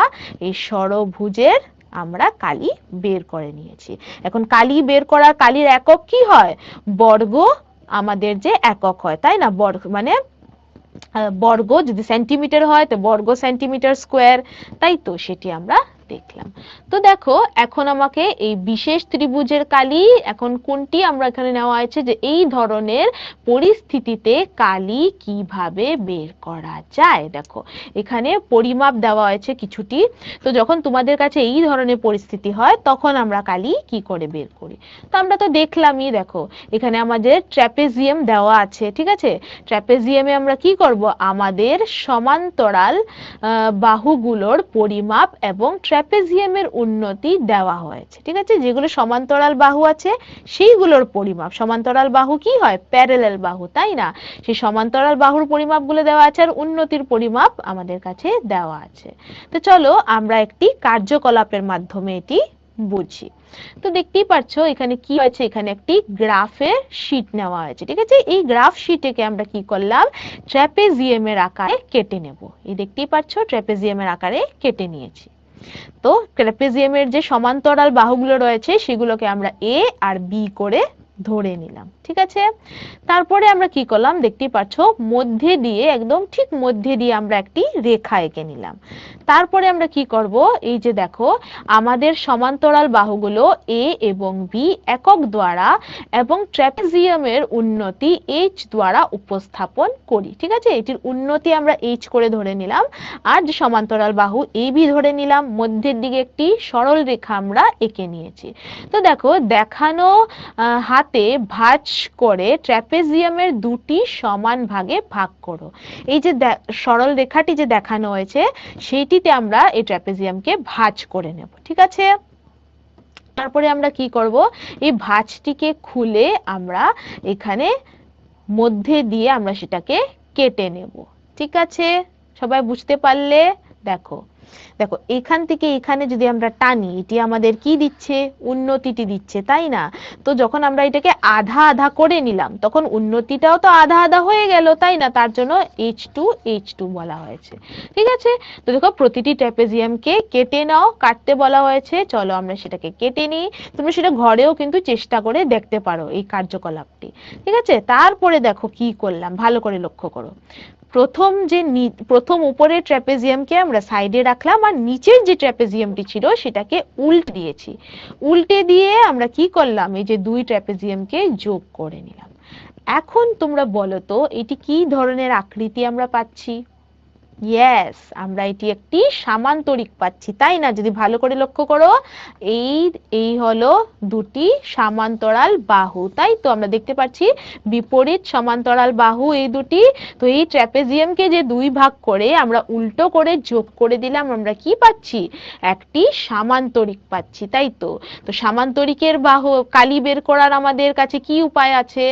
এই ষড়ভুজের আমরা কালি বের করে নিয়েছি। এখন কালি বের করার, কালির একক কি হয়, বর্গ আমাদের যে একক হয়, তাই না? বর্গ মানে বর্গ, যদি সেন্টিমিটার হয় তো বর্গ সেন্টিমিটার স্কোয়ার, তাই তো, সেটি আমরা দেখলাম। তো দেখো এখন আমাকে এই বিশেষ ত্রিভুজের কালি এখন কোনটি আমরা এখানে নেওয়া হয়েছে, যে এই ধরনের পরিস্থিতিতে কালি কিভাবে বের করা যায়। দেখো এখানে পরিমাপ দেওয়া হয়েছে কিছুটি। তো যখন তোমাদের কাছে এই ধরনের পরিস্থিতি হয় তখন আমরা কালি কি করে বের করি, তো আমরা তো দেখলামই। দেখো এখানে আমাদের ট্র্যাপিজিয়াম দেওয়া আছে, ঠিক আছে। ট্র্যাপিজিয়ামে আমরা কি করব, আমাদের সমান্তরাল বাহুগুলোর পরিমাপ এবং ট্র্যাপিজিয়ামের উন্নতি দেওয়া হয়েছে, ঠিক আছে। যেগুলো সমান্তরাল বাহু আছে সেইগুলোর পরিমাপ, সমান্তরাল বাহু কি হয়, প্যারালাল বাহু, তাই না। সেই সমান্তরাল বাহুর পরিমাপগুলো দেওয়া আছে আর উন্নতির পরিমাপ আমাদের কাছে দেওয়া আছে। তো চলো আমরা একটি কার্যকলাপের মাধ্যমে এটি বুঝি। তো দেখতেই পাচ্ছ এখানে কি হয়েছে, এখানে একটি গ্রাফের শীট নেওয়া হয়েছে, ঠিক আছে। এই গ্রাফ শীটকে আমরা কি করলাম, ট্র্যাপিজিয়ামের আকারে কেটে নেব। এই দেখতেই পাচ্ছ ট্র্যাপিজিয়ামের আকারে কেটে নিয়েছি। তো ট্র্যাপিজিয়ামের যে সমান্তরাল বাহুগুলো রয়েছে সেগুলোকে আমরা এ আর বি করে ধরে নিলাম, ঠিক আছে। তারপরে আমরা কি করলাম, দেখতেই পাচ্ছ মধ্যে দিয়ে, একদম ঠিক মধ্যে দিয়ে আমরা একটি রেখা এঁকে নিলাম। তারপরে আমরা কি করব, এই যে দেখো আমাদের সমান্তরাল বাহুগুলো এ এবং বি একক দ্বারা এবং ট্র্যাপিজিয়ামের উন্নতি এইচ দ্বারা উপস্থাপন করি, ঠিক আছে। এটির উন্নতি আমরা এইচ করে ধরে নিলাম, আর যে সমান্তরাল বাহু এ বি ধরে নিলাম, মধ্যের দিকে একটি সরল রেখা আমরা এঁকে নিয়েছি। তো দেখো দেখানো হাতে ভাঁজ করে ট্র্যাপিজিয়ামের দুটি সমান ভাগে ভাগ করো। এই যে সরল রেখাটি যে দেখানো হয়েছে সেইটিতে আমরা এই ট্র্যাপিজিয়ামকে ভাঁজ করে নেব, ঠিক আছে। তারপরে আমরা কি করব, এই ভাঁজটিকে খুলে আমরা এখানে মধ্যে দিয়ে আমরা সেটাকে কেটে নেব, ঠিক আছে। সবাই বুঝতে পারলে? দেখো দেখো এখান থেকে এখানে যদি আমরা টানি, এটি আমাদের কি দিচ্ছে, উন্নতিটি দিচ্ছে, তাই না। তো যখন আমরা এটাকে আধা আধা করে নিলাম তখন উন্নতিটাও তো আধা আধা হয়ে গেল, তাই না। তার জন্য H2 বলা হয়েছে, ঠিক আছে। তো দেখো প্রতিটি ট্র্যাপিজিয়ামকে কেটে নাও, কাটতে বলা হয়েছে। চলো আমরা সেটাকে কেটে নিই। তুমি সেটা ঘরেও কিন্তু চেষ্টা করে দেখতে পারো এই কার্যকলাপটি, ঠিক আছে। তারপরে দেখো কি করলাম, ভালো করে লক্ষ্য করো। প্রথম উপরের ট্র্যাপিজিয়ামকে আমরা সাইডে রাখলাম আর নিচের যে ট্র্যাপিজিয়ামটি ছিল সেটাকে উল্টে দিয়েছি। উল্টে দিয়ে আমরা কি করলাম, এই যে দুই ট্র্যাপিজিয়ামকে যোগ করে নিলাম। এখন তোমরা বলো তো এটি কি ধরনের আকৃতি আমরা পাচ্ছি। ইয়েস, আমরা এটি একটি সামান্তরিক পাচ্ছি, তাই না। যদি ভালো করে লক্ষ্য করো, এই হলো দুটি সমান্তরাল বাহু, তাই তো। আমরা দেখতে পাচ্ছি বিপরীত সমান্তরাল বাহু এই দুটি। তো এই ট্র্যাপিজিয়ামকে যে দুই ভাগ করে আমরা উল্টো করে যোগ করে দিলাম, আমরা কি পাচ্ছি, একটি সামান্তরিক পাচ্ছি, তাই তো। তো সামান্তরিকের বাহু কালি বের করার আমাদের কাছে কি উপায় আছে,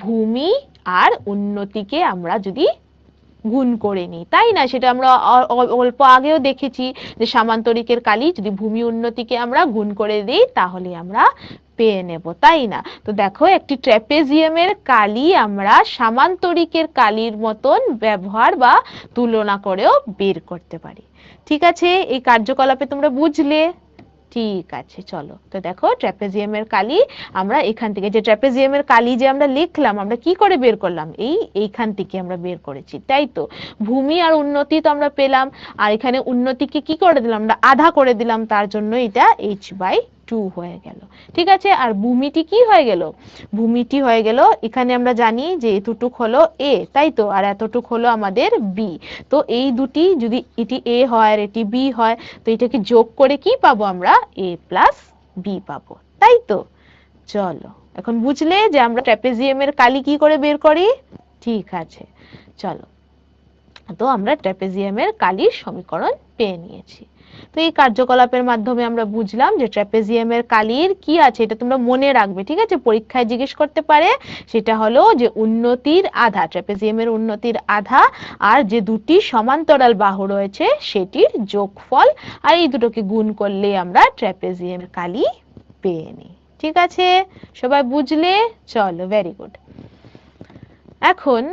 ভূমি আর উন্নতিকে আমরা যদি গুণ করে নিই, তাই না। সেটা আমরা অল্প আগেও দেখেছি যে সামান্তরিকের কালি যদি ভূমি উন্নতিকে আমরা গুণ করে দিই তাহলে আমরা পেয়ে নেব, তাই না? তো দেখো একটি ট্র্যাপেজিয়ামের কালি আমরা সামান্তরিকের কালির মতন ব্যবহার বা তুলনা করেও বের করতে পারি। ঠিক আছে, এই কার্যকলাপে তোমরা বুঝলে? ঠিক আছে, চলো তো দেখো ট্র্যাপেজিয়ামের কালি আমরা এখান থেকে, যে ট্র্যাপেজিয়ামের কালি যে আমরা লিখলাম, আমরা কি করে বের করলাম? এইখান থেকে আমরা বের করেছি, তাই তো। ভূমি আর উন্নতি তো আমরা পেলাম, আর এখানে উন্নতিকে কি করে দিলাম? আমরা আধা করে দিলাম, তার জন্য এটা h/2 হয়ে গেল। ঠিক আছে, আর ভূমিটি কি হয়ে গেল? ভূমিটি হয়ে গেল, এখানে আমরা জানি যে এতটুক হলো a, তাই তো, আর এতটুক হলো আমাদের b। তো এই দুটি যদি এটি a হয় আর এটি b হয়, তো এটাকে যোগ করে কি পাবো আমরা? a প্লাস b পাবো, তাই তো। চলো, এখন বুঝলে যে আমরা ট্র্যাপেজিয়ামের কালি কি করে বের করি? ঠিক আছে, চলো। তো আমরা ট্র্যাপেজিয়ামের কালির সমীকরণ পেয়ে নিয়েছি। তো এই কার্যকলাপের মাধ্যমে আমরা বুঝলাম যে ট্র্যাপেজিয়ামের কালির কি আছে, এটা তোমরা মনে রাখবে, ঠিক আছে? পরীক্ষায় জিজ্ঞেস করতে পারে, সেটা হলো যে উন্নতির আধা, ট্র্যাপেজিয়ামের উন্নতির আধা আর যে দুটি সমান্তরাল বাহু রয়েছে সেটির যোগফল, আর এই দুটোকে গুণ করলে আমরা ট্র্যাপেজিয়ামের কালি পেয়ে নিই। ঠিক আছে, সবাই বুঝলে? চলো, ভেরি গুড। এখন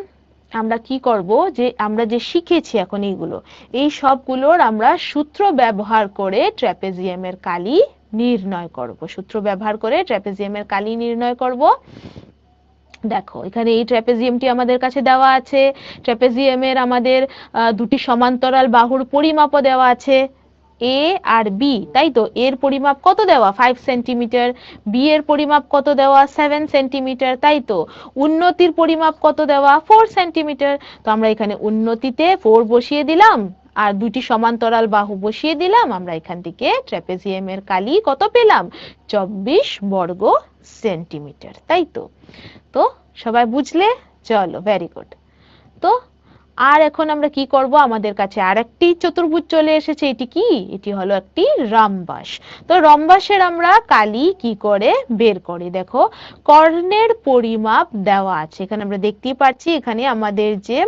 আমরা কি করব, যে আমরা যে শিখেছি এখন এইগুলো, এই সবগুলোর আমরা সূত্র ব্যবহার করে ট্র্যাপেজিয়ামের কালি নির্ণয় করব। সূত্র ব্যবহার করে ট্র্যাপেজিয়ামের কালি নির্ণয় করব। দেখো এখানে এই ট্র্যাপেজিয়ামটি আমাদের কাছে দেওয়া আছে। ট্র্যাপেজিয়ামের আমাদের দুটি সমান্তরাল বাহুর পরিমাপও দেওয়া আছে, এ আর বি, তাই তো। এর পরিমাপ কত দেওয়া? 5 সেন্টিমিটার। বি এর পরিমাপ কত দেওয়া? 7 সেন্টিমিটার, তাই তো। উন্নতির পরিমাপ কত দেওয়া? 4 সেন্টিমিটার। তো আমরা এখানে উন্নতিতে 4 বসিয়ে দিলাম আর দুটি সমান্তরাল বাহু বসিয়ে দিলাম, আমরা এখান থেকে ট্র্যাপেজিয়ামের কালি কত পেলাম? 24 বর্গ সেন্টিমিটার, তাই তো। তো সবাই বুঝলে? চলো, ভেরি গুড। তো আর এখন আমরা কি করব, আমাদের কাছে আরেকটি চতুর্ভুজ চলে এসেছে। এটি কি? এটি হলো একটি রম্বাস। তো রম্বাসের আমরা কালি কি করে বের করি? দেখো কর্ণের পরিমাপ দেওয়া আছে, এখানে আমরা দেখতেই পাচ্ছি, এখানে আমাদের যে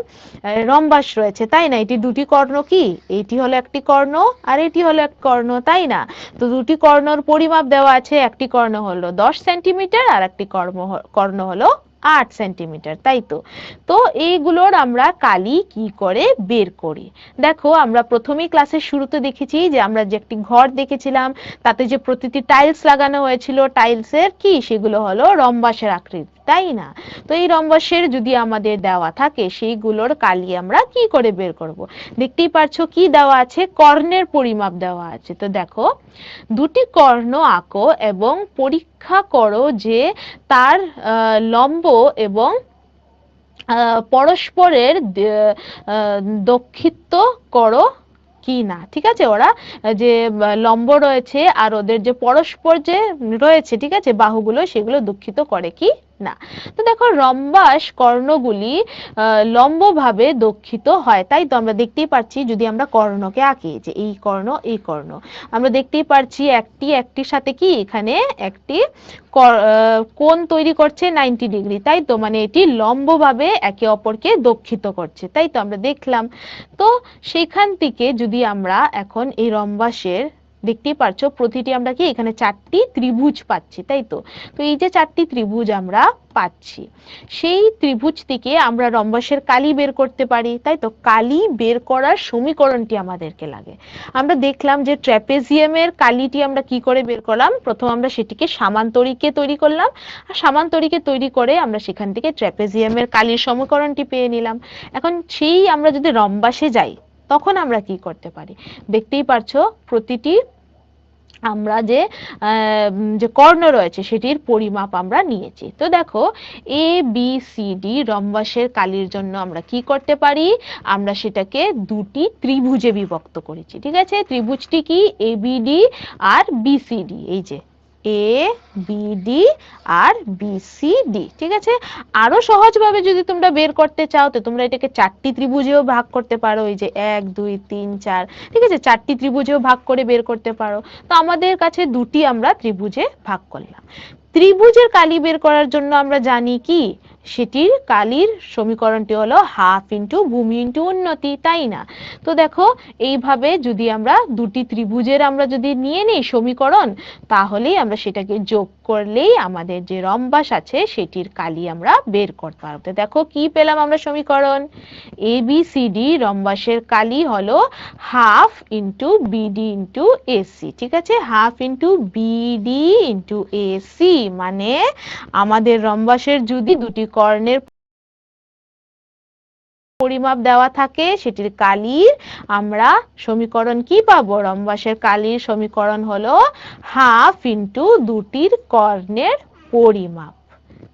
রম্বাস রয়েছে, তাই না? এটি দুটি কর্ণ, কি এটি হলো একটি কর্ণ আর এটি হলো এক কর্ণ, তাই না? তো দুটি কর্ণর পরিমাপ দেওয়া আছে, একটি কর্ণ হলো 10 সেন্টিমিটার আর একটি কর্ণ হলো 8 সেন্টিমিটার, তাই তো। তো এইগুলোর আমরা কালি কি করে বের করি? দেখো আমরা প্রথমেই ক্লাসের শুরুতে দেখেছি যে আমরা যে একটি ঘর দেখেছিলাম, তাতে যে প্রতিটি টাইলস লাগানো হয়েছিল, টাইলসের কি সেগুলো হলো রম্বাসের আকৃতি, তাই না? তো এই রম্বাসের যদি আমাদের দেওয়া থাকে, সেইগুলোর কালি আমরা কি করে বের করব? দেখতেই পারছো কি দেওয়া আছে? কর্ণের পরিমাপ দেওয়া আছে। তো দেখো দুটি কর্ণ আঁকো এবং পরীক্ষা করো যে তার লম্ব এবং পরস্পরের দক্ষিত্ব করো কি না। ঠিক আছে, ওরা যে লম্ব রয়েছে আর ওদের যে পরস্পর যে রয়েছে, ঠিক আছে, বাহুগুলো, সেগুলো দুঃখিত করে কি না। তো দেখো রম্বাস কর্ণগুলি লম্বভাবে দক্ষিত হয়, তাই তো। আমরা দেখতেই পাচ্ছি, যদি আমরা কর্ণকে আঁকি, যে এই কর্ণ এই কর্ণ, আমরা দেখতেই পাচ্ছি একটির সাথে কি এখানে একটি কোণ তৈরি করছে 90 ডিগ্রি, তাই তো। মানে এটি লম্বভাবে একে অপরকে দক্ষিত করছে, তাই তো, আমরা দেখলাম। তো সেখান থেকে যদি আমরা এখন এই রম্বাসের, দেখতেই পারছো প্রতিটি আমরা কি এখানে 4টি ত্রিভুজ পাচ্ছি, তাই তো। তো এই যে 4টি ত্রিভুজ আমরা পাচ্ছি, সেই ত্রিভুজ থেকে আমরা রম্বাসের কালি বের করতে পারি, তাই তো। কালি বের করার সমীকরণটি আমাদেরকে লাগে। আমরা দেখলাম যে ট্র্যাপেজিয়ামের কালিটি আমরা কি করে বের করলাম? প্রথম আমরা সেটিকে সামান্তরিকে তৈরি করলাম, আর সামান্তরিকে তৈরি করে আমরা সেখান থেকে ট্র্যাপেজিয়ামের কালির সমীকরণটি পেয়ে নিলাম। এখন সেই আমরা যদি রম্বাসে যাই, তখন আমরা কি করতে পারি? দেখতেই পারছো প্রতিটি আমরা যে কর্ণ রয়েছে সেটির পরিমাপ আমরা নিয়েছি। তো দেখো এ বি সি ডি রম্বাসের কালির জন্য আমরা কি করতে পারি? আমরা সেটাকে দুটি ত্রিভুজে বিভক্ত করেছি, ঠিক আছে। ত্রিভুজটি কি? A B D R B C D, এই যে A B D R B C D, ঠিক আছে। আরো সহজভাবে যদি তোমরা বের করতে চাও, তো তোমরা এটাকে 4টি ত্রিভুজেও ভাগ করতে পারো, এই যে 1 2 3 4, ঠিক আছে, 4টি ত্রিভুজেও ভাগ করে বের করতে পারো। তো আমাদের কাছে দুটি আমরা ত্রিভুজে ভাগ করলাম। ত্রিভুজের কালি বের করার জন্য আমরা জানি কি, সেটির কালির সমীকরণটি হলো হাফ ইন্টু ভূমি ইন্টু উন্নতি, তাই না? তো দেখো এইভাবে যদি আমরা দুটি ত্রিভুজের আমরা যদি নিয়ে নিই সমীকরণ, তাহলেই আমরা সেটাকে যোগ করলেই আমাদের যে রম্বাস আছে সেটির কালি আমরা বের করতে পারবো। তো দেখো কি পেলাম আমরা সমীকরণ, এ বি সি ডি রম্বাসের কালি হলো half into BD into AC. ঠিক আছে, half into BD into AC মানে আমাদের রম্বাসের যদি দুটি কর্ণের পরিমাপ দেওয়া থাকে সেটির কালির আমরা সমীকরণ কি পাবো, রম্বাসের কালির সমীকরণ হলো হাফ ইন্টু দুটির কর্ণের পরিমাপ।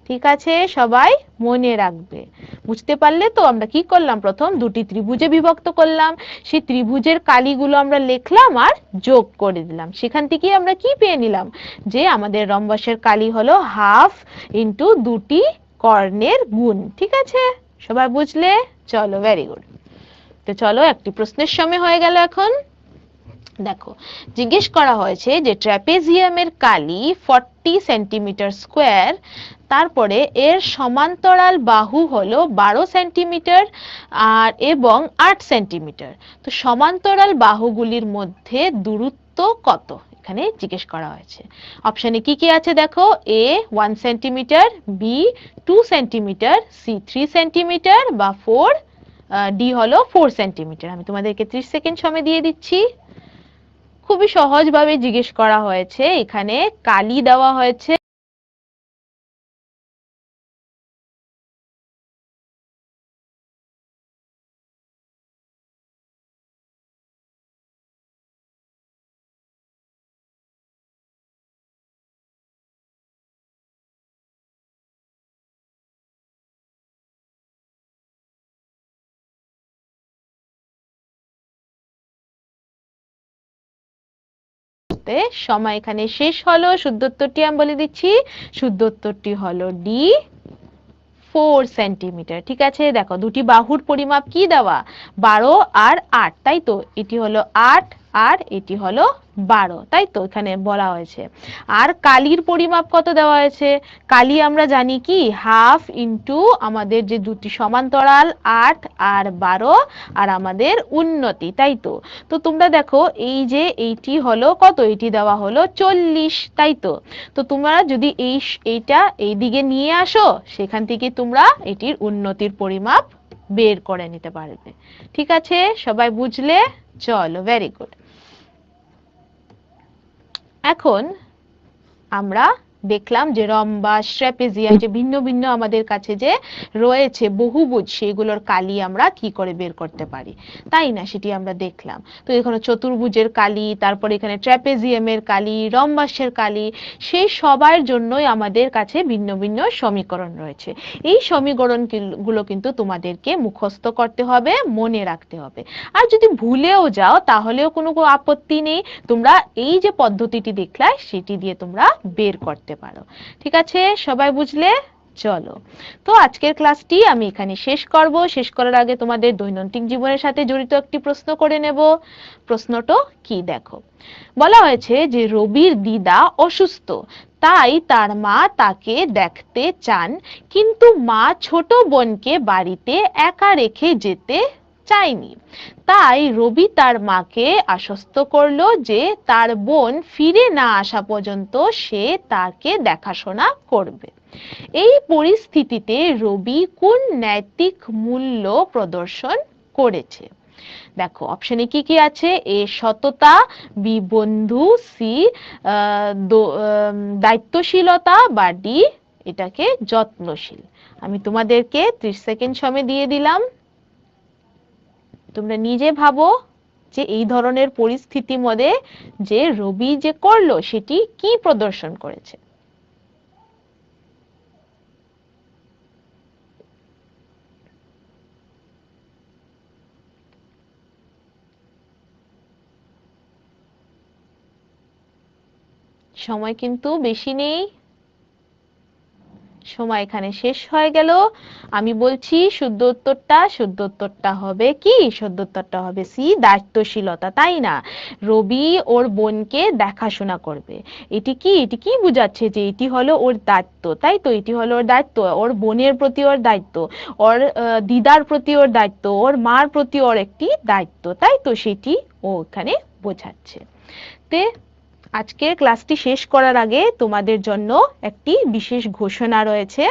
ঠিক আছে, সবাই মনে রাখবে। বুঝতে পারলে তো আমরা কি করলাম, প্রথম দুটি ত্রিভুজে বিভক্ত করলাম, সেই ত্রিভুজের কালিগুলো আমরা লিখলাম আর যোগ করে দিলাম, সেখান থেকে আমরা কি পেয়ে নিলাম যে আমাদের রম্বাসের কালি হলো হাফ ইন্টু দুটি কর্ণের গুণ। ঠিক আছে, সবাই বুঝলে? চলো, ভেরি গুড। তো চলো একটি প্রশ্নের সময় হয়ে গেল। এখন দেখো জিজ্ঞেস করা হয়েছে যে ট্র্যাপেজিয়ামের কালি 40 সেন্টিমিটার স্কোয়ার, তারপরে এর সমান্তরাল বাহু হলো 12 সেন্টিমিটার আর এবং 8 সেন্টিমিটার। তো সমান্তরাল বাহুগুলির মধ্যে দূরত্ব কত এখানে জিজ্ঞেস করা হয়েছে। অপশনে কি কি আছে দেখো, A 1 centimetre, B 2 centimetre, C 3 centimetre বা 4 ডি হলো 4 সেন্টিমিটার। আমি তোমাদেরকে 30 সেকেন্ড সময় দিয়ে দিচ্ছি। খুবই সহজভাবে জিজ্ঞেস করা হয়েছে, এখানে কালি দেওয়া হয়েছে সময় এখানে শেষ হলো। শুদ্ধ উত্তরটি আমি বলে দিচ্ছি, শুদ্ধ উত্তরটি হলো ডি 4 সেন্টিমিটার। ঠিক আছে, দেখো দুটি বাহুর পরিমাপ কি দেওয়া, 12 আর 8, তাই তো? এটি হলো 8 আর এটি হলো 12, তাই তো এখানে বলা হয়েছে। আর কালির পরিমাপ কত দেওয়া হয়েছে, কালি আমরা জানি কি হাফ ইন্টু আমাদের যে দুটি সমান্তরাল 8 আর 12 আর আমাদের উন্নতি, তাই তো? তো তোমরা দেখো এই যে এইটি হলো কত, এটি দেওয়া হলো 40, তাই তো? তো তোমরা যদি এইটা এই দিকে নিয়ে আসো, সেখান থেকে তোমরা এটির উন্নতির পরিমাপ বের করে নিতে পারবে। ঠিক আছে, সবাই বুঝলে? চলো, ভেরি গুড। এখন আমরা দেখলাম যে রম্বাস, ট্র্যাপিজিয়াম যে ভিন্ন ভিন্ন আমাদের কাছে যে রয়েছে বহুভুজ, সেগুলোর কালি আমরা কি করে বের করতে পারি, তাই না? সেটি আমরা দেখলাম। তো এখানে চতুর্ভুজের কালি, তারপর এখানে ট্র্যাপিজিয়ামের কালি, রম্বাসের কালি, সেই সবার জন্যই আমাদের কাছে ভিন্ন ভিন্ন সমীকরণ রয়েছে। এই সমীকরণ গুলো কিন্তু তোমাদেরকে মুখস্থ করতে হবে, মনে রাখতে হবে। আর যদি ভুলেও যাও তাহলেও কোনো আপত্তি নেই, তোমরা এই যে পদ্ধতিটি দেখলা সেটি দিয়ে তোমরা বের করতে পারো। ঠিক আছে, সবাই বুঝলে? চলো, তো আজকের ক্লাসটি আমি এখানে শেষ করব। শেষ করার আগে তোমাদের দৈনন্দিন জীবনের সাথে জড়িত একটি প্রশ্ন করে নেব। প্রশ্নটা কি দেখো, বলা হয়েছে যে রবির দিদা অসুস্থ, তাই তার মা তাকে দেখতে চান, কিন্তু মা ছোট বোনকে বাড়িতে একা রেখে যেতে চায়নি। তাই রবি তার মাকে আশ্বস্ত করলো যে তার বোন ফিরে না আসা পর্যন্ত সে তাকে দেখাশোনা করবে। এই পরিস্থিতিতে রবি কোন নৈতিক মূল্য প্রদর্শন করেছে? দেখো অপশনে কি কি আছে, এ সততা, বি বন্ধু, সি দায়িত্বশীলতা বা ডি এটাকে যত্নশীল। আমি তোমাদেরকে 30 সেকেন্ড সময় দিয়ে দিলাম। তোমরা নিজে ভাবো যে এই ধরনের পরিস্থিতির মধ্যে যে রবি যে করলো সেটি কি প্রদর্শন করেছে। সময় কিন্তু বেশি নেই, সময় এখানে শেষ হয়ে গেল। আমি বলছি শুদ্ধ উত্তরটা হবে কি? শুদ্ধ উত্তরটা হবে সি, দায়িত্বশীলতা, তাই না? রবি ওর বোনকে দেখাশোনা করবে। এটি কি বোঝাচ্ছে? যে এটি হলো ওর দায়িত্ব, তাই তো? এটি হলো ওর দায়িত্ব, ওর বোনের প্রতি ওর দায়িত্ব, ওর দিদার প্রতি ওর দায়িত্ব, ওর মার প্রতি ওর একটি দায়িত্ব, তাই তো? সেটি ও এখানে বোঝাচ্ছে। তে আজকের ক্লাসটি শেষ করার আগে তোমাদের জন্য একটি বিশেষ ঘোষণা রয়েছে।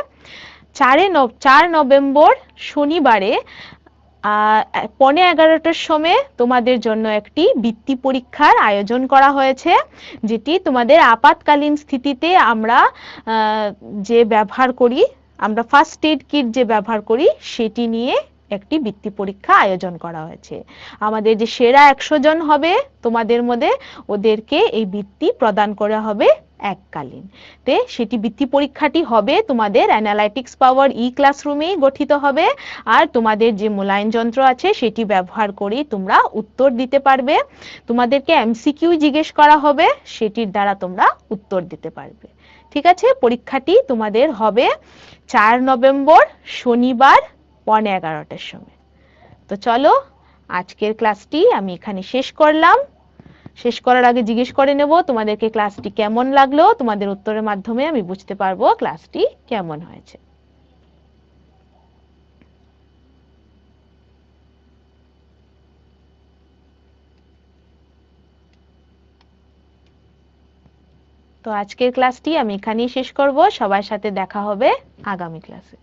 4 নভেম্বর শনিবারে 11:15টার সময় তোমাদের জন্য একটি বৃত্তি পরীক্ষার আয়োজন করা হয়েছে, যেটি তোমাদের আপাতকালীন স্থিতিতে আমরা যে ব্যবহার করি, আমরা ফার্স্ট এড কিট যে ব্যবহার করি, সেটি নিয়ে একটি বৃত্তি পরীক্ষা আয়োজন করা হয়েছে। আমাদের যে সেরা 100 জন হবে তোমাদের মধ্যে, ওদেরকে এই বৃত্তি প্রদান করা হবে এককালীন। তে সেটি বৃত্তি পরীক্ষাটি হবে তোমাদের অ্যানালাইটিক্স পাওয়ার ক্লাসরুমে গঠিত হবে। আর তোমাদের যে মূল্যায়ন যন্ত্র আছে সেটি ব্যবহার করে তোমরা উত্তর দিতে পারবে। তোমাদেরকে এমসিকিউ জিজ্ঞেস করা হবে, সেটির দ্বারা তোমরা উত্তর দিতে পারবে। ঠিক আছে? পরীক্ষাটি তোমাদের হবে 4 নভেম্বর শনিবার 11:15টার সময়। তো চলো, আজকের ক্লাসটি আমি এখানে শেষ করলাম। শেষ করার আগে জিজ্ঞেস করে নেব তোমাদেরকে ক্লাসটি কেমন লাগলো। তোমাদের উত্তরের মাধ্যমে আমি বুঝতে পারবো ক্লাসটি কেমন হয়েছে। তো আজকের ক্লাসটি আমি এখানেই শেষ করব। সবার সাথে দেখা হবে আগামী ক্লাসে।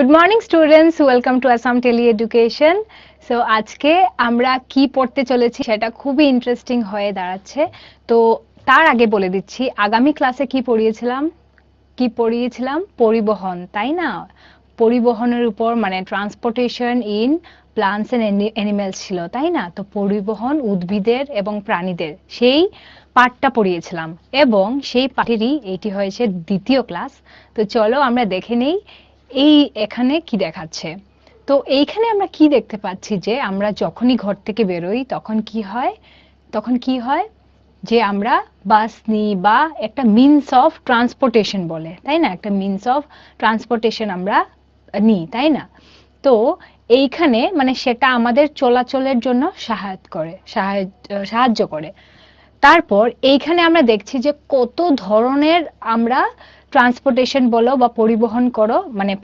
Good morning students, welcome to Assam tele education. So আজকে আমরা কি পড়তে চলেছি সেটা খুবই ইন্টারেস্টিং হয়ে দাঁড়াচ্ছে। তো তার আগে বলে দিচ্ছি, আগামী ক্লাসে কি পড়িয়েছিলাম পরিবহন, তাই না? পরিবহনের উপর মানে transportation in plants and animals ছিল, তাই না? তো পরিবহন উদ্ভিদের এবং প্রাণীদের সেই পাঠটা পড়িয়েছিলাম এবং সেই পাঠেরই এটি হয়েছে দ্বিতীয় ক্লাস। তো চলো আমরা দেখে নেই এই এখানে কি দেখাচ্ছে। তো এইখানে আমরা কি দেখতে পাচ্ছি যে আমরা যখনই ঘর থেকে বেরোই তখন কি হয় যে আমরা বাস নিই বা একটা মিনস অফ ট্রান্সপোর্টেশন বলে, তাই না? একটা মিনস অফ ট্রান্সপোর্টেশন আমরা নিই, তাই না? তো এইখানে মানে সেটা আমাদের চলাচলের জন্য সাহায্য করে। তারপর এইখানে আমরা দেখছি যে কত ধরনের আমরা ট্রান্সপোর্টেশন বলো বা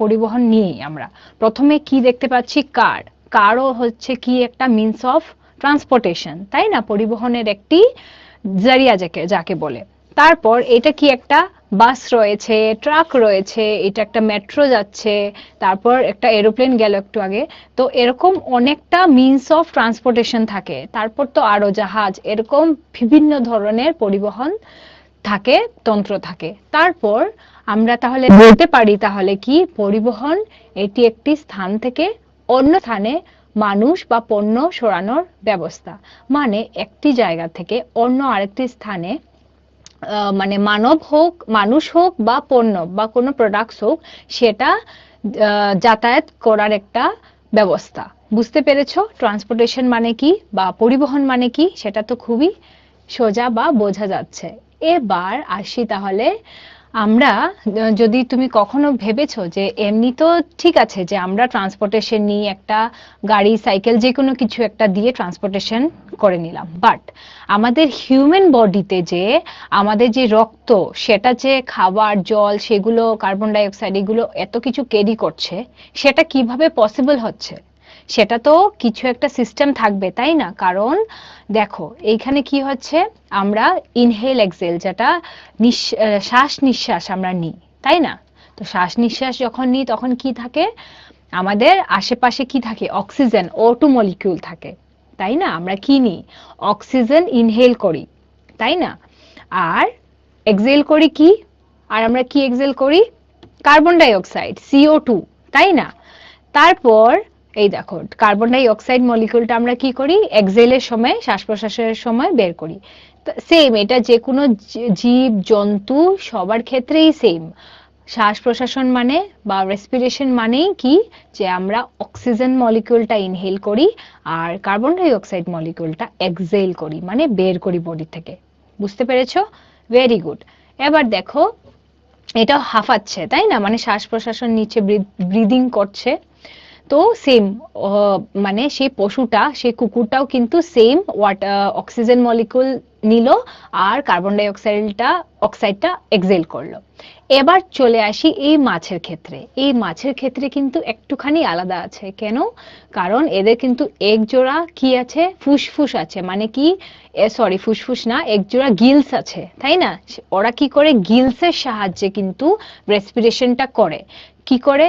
পরিবহন নিই আমরা। প্রথমে কি দেখতে পাচ্ছি? কারও হচ্ছে কি একটা মিনস অফ ট্রান্সপোর্টেশন, তাই না? পরিবহনের একটি জারিয়া যাকে বলে। তারপর এটা কি একটা বাস রয়েছে, ট্রাক রয়েছে, এটা একটা মেট্রো যাচ্ছে, তারপর একটা এরোপ্লেন গেল একটু আগে। তো এরকম অনেকটা মিনস অফ ট্রান্সপোর্টেশন থাকে। তারপর তো আরো জাহাজ, এরকম বিভিন্ন ধরনের পরিবহন থাকে, তন্ত্র থাকে। তারপর আমরা তাহলে বলতে পারি তাহলে কি পরিবহন এটি একটি স্থান থেকে অন্য স্থানে মানুষ বা পণ্য সরানোর ব্যবস্থা। মানে একটি জায়গা থেকে অন্য আরেকটি স্থানে মানে মানুষ হোক বা পণ্য বা কোনো প্রোডাক্টস হোক, সেটা যাতায়াত করার একটা ব্যবস্থা। বুঝতে পেরেছো ট্রান্সপোর্টেশন মানে কি বা পরিবহন মানে কি? সেটা তো খুবই সোজা বা বোঝা যাচ্ছে। এবার আসি তাহলে আমরা, যদি তুমি কখনো ভেবেছো যে এমনি তো ঠিক আছে যে আমরা ট্রান্সপোর্টেশন নিই, একটা গাড়ি সাইকেল যে কোনো কিছু একটা দিয়ে ট্রান্সপোর্টেশন করে নিলাম, বাট আমাদের হিউম্যান বডিতে যে আমাদের যে রক্ত, সেটা যে খাবার জল সেগুলো কার্বন ডাই অক্সাইড এগুলো এত কিছু ক্যারি করছে, সেটা কিভাবে পসিবল হচ্ছে? সেটা তো কিছু একটা সিস্টেম থাকবে, তাই না? কারণ দেখো এইখানে কি হচ্ছে, আমরা ইনহেল এক্সেল যেটা শ্বাস নিঃশ্বাস আমরা নিই, তাই না? তো শ্বাস নিঃশ্বাস যখন নিই তখন কি থাকে, আমাদের আশেপাশে কি থাকে? অক্সিজেন, O2 মলিকিউল থাকে, তাই না? আমরা কি নিই? অক্সিজেন ইনহেল করি, তাই না? আর এক্সেল করি কি? আর আমরা কি এক্সেল করি? কার্বন ডাই অক্সাইড, CO2, তাই না? তারপর এই দেখো কার্বন ডাই অক্সাইড মলিকিউলটা আমরা কি করি? এক্সেলের সময়, শ্বাস প্রশ্বাসের সময় বের করি। সেম, এটা যে কোনো জীব জন্তু সবার ক্ষেত্রেই সেম। শ্বাস প্রশ্বাসন মানে বা রেসপিরেশন মানেই কি, যে আমরা অক্সিজেন মলিকিউলটা ইনহেল করি আর কার্বন ডাই অক্সাইড মলিকিউলটা এক্সেল করি, মানে বের করি বডি থেকে। বুঝতে পেরেছো? Very good. এবার দেখো এটা হাঁফাচ্ছে, তাই না? মানে শ্বাস প্রশ্বাসন নিচে ব্রিদিং করছে। তো সেম, মানে সেই পশুটা, সেই কুকুরটাও কিন্তু সেম অক্সিজেন মলিকুল নিল আর কার্বন ডাই অক্সাইডটা এক্সেল করলো। এবার চলে আসি এই মাছের ক্ষেত্রে। এই মাছের ক্ষেত্রে কিন্তু একটুখানি আলাদা আছে। কেন? কারণ এদের কিন্তু এক জোড়া কি আছে? ফুসফুস আছে। মানে কি, সরি ফুসফুস না, এক জোড়া গিলস আছে, তাই না? ওরা কি করে? গিলসের সাহায্যে কিন্তু রেসপিরেশনটা করে। কি করে?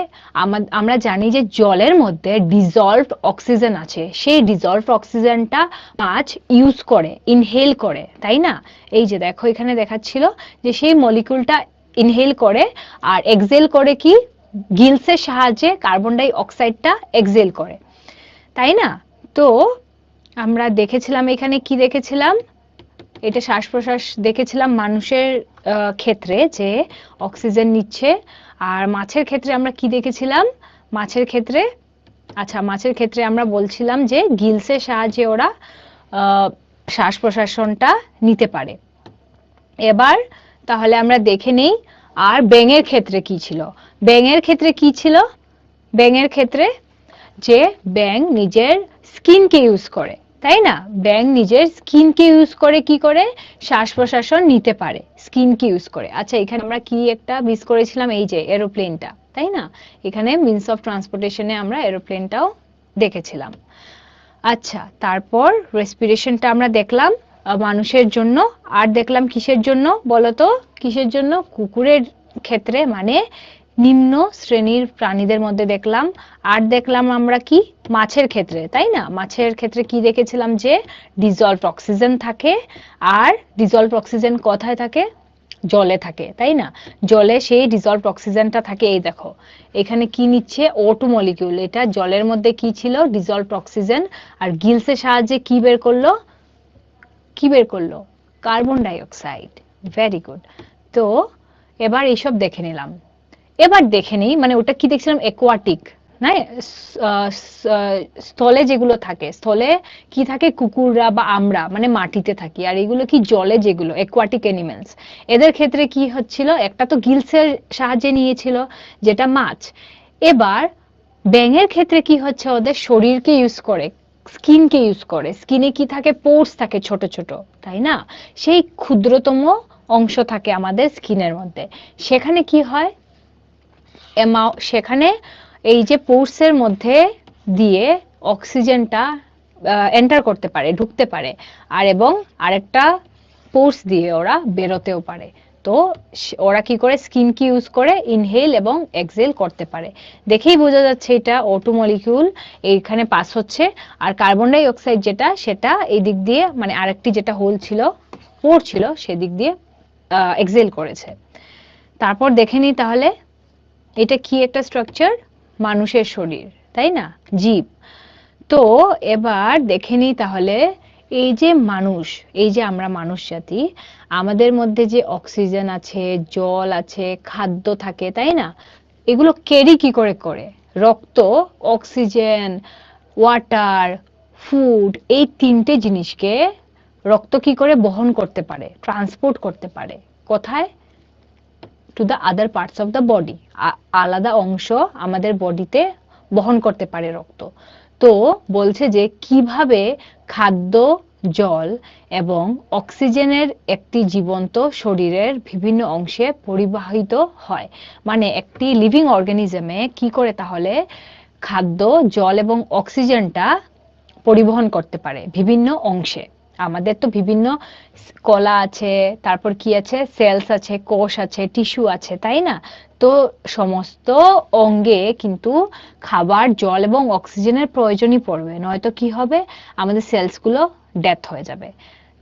আমরা জানি যে জলের মধ্যে ডিজলভড অক্সিজেন আছে, সেই ডিজলভড অক্সিজেনটা মাছ ইউজ করে, ইনহেল করে, তাই না? এই যে দেখো এখানে দেখাচ্ছিল যে সেই মলিকিউলটা ইনহেল করে আর এক্সেল করে কি? গিলসের সাহায্যে কার্বন ডাই অক্সাইডটা এক্সেল করে, তাই না? তো আমরা দেখেছিলাম এখানে কি দেখেছিলাম, এটা শ্বাস প্রশ্বাস দেখেছিলাম মানুষের ক্ষেত্রে যে অক্সিজেন নিচ্ছে। আর মাছের ক্ষেত্রে আমরা কি দেখেছিলাম? মাছের ক্ষেত্রে আমরা বলছিলাম যে গিলসের সাহায্যে ওরা শ্বাস প্রশ্বাসনটা নিতে পারে। এবার তাহলে আমরা দেখে নেই আর ব্যাঙের ক্ষেত্রে কি ছিল। ব্যাঙের ক্ষেত্রে যে ব্যাঙ নিজের স্কিনকে ইউজ করে, তাই না? ব্যাঙ নিজের স্কিনকে ইউজ করে কি করে? শ্বাস প্রশ্বাসন নিতে পারে স্কিনকে ইউজ করে। আচ্ছা এখানে আমরা কি একটা মিস করেছিলাম? এই যে এরোপ্লেনটা, তাই না? এখানে মিনস অফ ট্রান্সপোর্টেশনে আমরা এরোপ্লেনটাও দেখেছিলাম। আচ্ছা তারপর রেসপিরেশনটা আমরা দেখলাম মানুষের জন্য, আর দেখলাম কিসের জন্য বলতো? কিসের জন্য? কুকুরের ক্ষেত্রে, মানে নিম্ন শ্রেণীর প্রাণীদের মধ্যে দেখলাম। আর দেখলাম আমরা কি মাছের ক্ষেত্রে, তাই না? মাছের ক্ষেত্রে কি দেখেছিলাম যে ডিজলভড অক্সিজেন থাকে। আর ডিজলভড অক্সিজেন কোথায় থাকে? জলে থাকে, তাই না? জলে সেই ডিজলভড অক্সিজেনটা থাকে। এই দেখো এখানে কি নিচ্ছে, O2 মলিকিউল। এটা জলের মধ্যে কি ছিল? Dissolved oxygen. আর গিলসের সাহায্যে কি বের করলো? কি বের করলো? Carbon die oxide. Very good. তো এবার এইসব দেখে নিলাম। এবার দেখে নিই, মানে ওটা কি দেখছিলাম, অ্যাকোয়াটিক না, স্থলে যেগুলো থাকে, স্থলে কি থাকে, কুকুররা বা আমরা মানে মাটিতে থাকি। আর এগুলো কি জলে, যেগুলো অ্যাকোয়াটিক অ্যানিমেলস, এদের ক্ষেত্রে কি হচ্ছিল, একটা তো গিলসের সাহায্যে নিয়েছিল যেটা মাছ। এবার ব্যাঙের ক্ষেত্রে কি হচ্ছে, ওদের শরীরকে ইউজ করে, স্কিনকে ইউজ করে। স্কিনে কি থাকে? পোর্স থাকে ছোট ছোট, তাই না? সেই ক্ষুদ্রতম অংশ থাকে আমাদের স্কিনের মধ্যে। সেখানে কি হয়, সেখানে এই যে পোর্সের মধ্যে দিয়ে অক্সিজেনটা এন্টার করতে পারে, ঢুকতে পারে। আর এবং আরেকটা পোর্স দিয়ে ওরা বেরোতেও পারে। তো ওরা কি করে, স্কিন কি ইউজ করে ইনহেল এবং এক্সহেল করতে পারে। দেখেই বোঝা যাচ্ছে এটা O2 মলিকিউল এইখানে পাস হচ্ছে। আর কার্বন ডাই অক্সাইড যেটা, সেটা এই দিক দিয়ে, মানে আরেকটি যেটা হোল ছিল, পোর ছিল, সেদিক দিয়ে এক্সহেল করেছে। তারপর দেখে নিই তাহলে এটা কি একটা স্ট্রাকচার, মানুষের শরীর, তাই না? জীব। তো এবার দেখে নিই তাহলে, এই যে মানুষ, এই যে আমরা মানুষ জাতি, আমাদের মধ্যে যে অক্সিজেন আছে, জল আছে, খাদ্য থাকে, তাই না? এগুলো ক্যারি কি করে করে? রক্ত অক্সিজেন, ওয়াটার, ফুড, এই তিনটে জিনিসকে রক্ত কি করে বহন করতে পারে, ট্রান্সপোর্ট করতে পারে? কোথায়? To the other parts of the body. আলাদা অংশ আমাদের বডিতে বহন করতে পারে রক্ত। তো বলছে যে কিভাবে খাদ্য, জল এবং অক্সিজেনের একটি জীবন্ত শরীরের বিভিন্ন অংশে পরিবাহিত হয়। মানে একটি লিভিং অর্গানিজমে কি করে তাহলে খাদ্য, জল এবং অক্সিজেনটা পরিবহন করতে পারে বিভিন্ন অংশে। আমাদের তো বিভিন্ন কলা আছে, তারপর কি আছে, সেলস আছে, কোষ আছে, টিস্যু আছে, তাই না? তো সমস্ত অঙ্গে কিন্তু খাবার, জল এবং অক্সিজেনের প্রয়োজনই পড়বে, নয়তো কি হবে, আমাদের সেলসগুলো ডেথ হয়ে যাবে।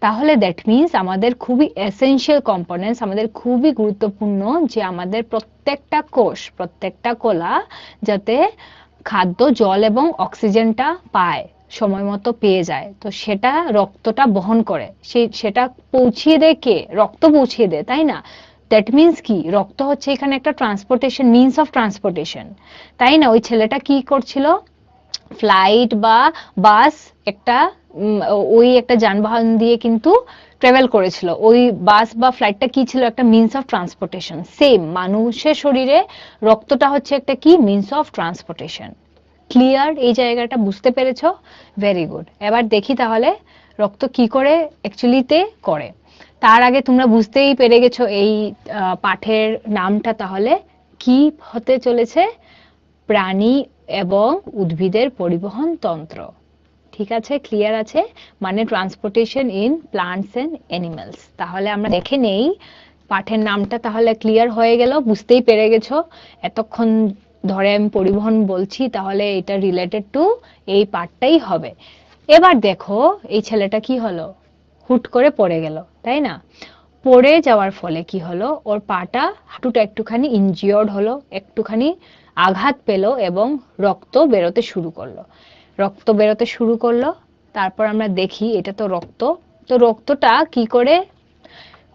তাহলে দ্যাট মিন্স আমাদের খুবই এসেনশিয়াল কম্পোনেন্টস, আমাদের খুবই গুরুত্বপূর্ণ যে আমাদের প্রত্যেকটা কোষ, প্রত্যেকটা কলা যাতে খাদ্য, জল এবং অক্সিজেনটা পায়, সময় মতো পেয়ে যায়। তো সেটা রক্তটা বহন করে, সেটা পৌঁছিয়ে দেয় কে? রক্ত পৌঁছিয়ে দেয়, তাই না? দ্যাট মিন্স কি, রক্ত হচ্ছে এখানে একটা ট্রান্সপোর্টেশন, মিনস অফ ট্রান্সপোর্টেশন, তাই না? ওই ছেলেটা কি করছিল, ফ্লাইট বা বাস, একটা ওই একটা যানবাহন দিয়ে কিন্তু ট্রাভেল করেছিল। ওই বাস বা ফ্লাইটটা কি ছিল, একটা মিনস অফ ট্রান্সপোর্টেশন। সেম মানুষের শরীরে রক্তটা হচ্ছে একটা কি, মিনস অফ ট্রান্সপোর্টেশন। ক্লিয়ার? এই জায়গাটা বুঝতে পেরেছো? Very good. এবার দেখি তাহলে রক্ত কি করে অ্যাকচুয়ালিতে করে। তার আগে তোমরা বুঝতেই পেরে গেছো এই পাঠের নামটা তাহলে কি হতে চলেছে, প্রাণী এবং উদ্ভিদের পরিবহন তন্ত্র। ঠিক আছে, ক্লিয়ার আছে? মানে transportation in plants and animals. তাহলে আমরা দেখে নেই পাঠের নামটা, তাহলে ক্লিয়ার হয়ে গেল, বুঝতেই পেরে গেছো। এতক্ষণ ধরে আমি পরিবহন বলছি, তাহলে এটা রিলেটেড টু এই পাঠটাই হবে। এবার দেখো এই ছেলেটা কি হলো, হুট করে পড়ে গেল, তাই না? পড়ে যাওয়ার ফলে কি হলো, ওর পাটা, হাঁটুটা একটুখানি ইনজিওর্ড হলো, একটুখানি আঘাত পেলো এবং রক্ত বেরোতে শুরু করলো। রক্ত বেরোতে শুরু করলো, তারপর আমরা দেখি এটা তো রক্ত। তো রক্তটা কি করে,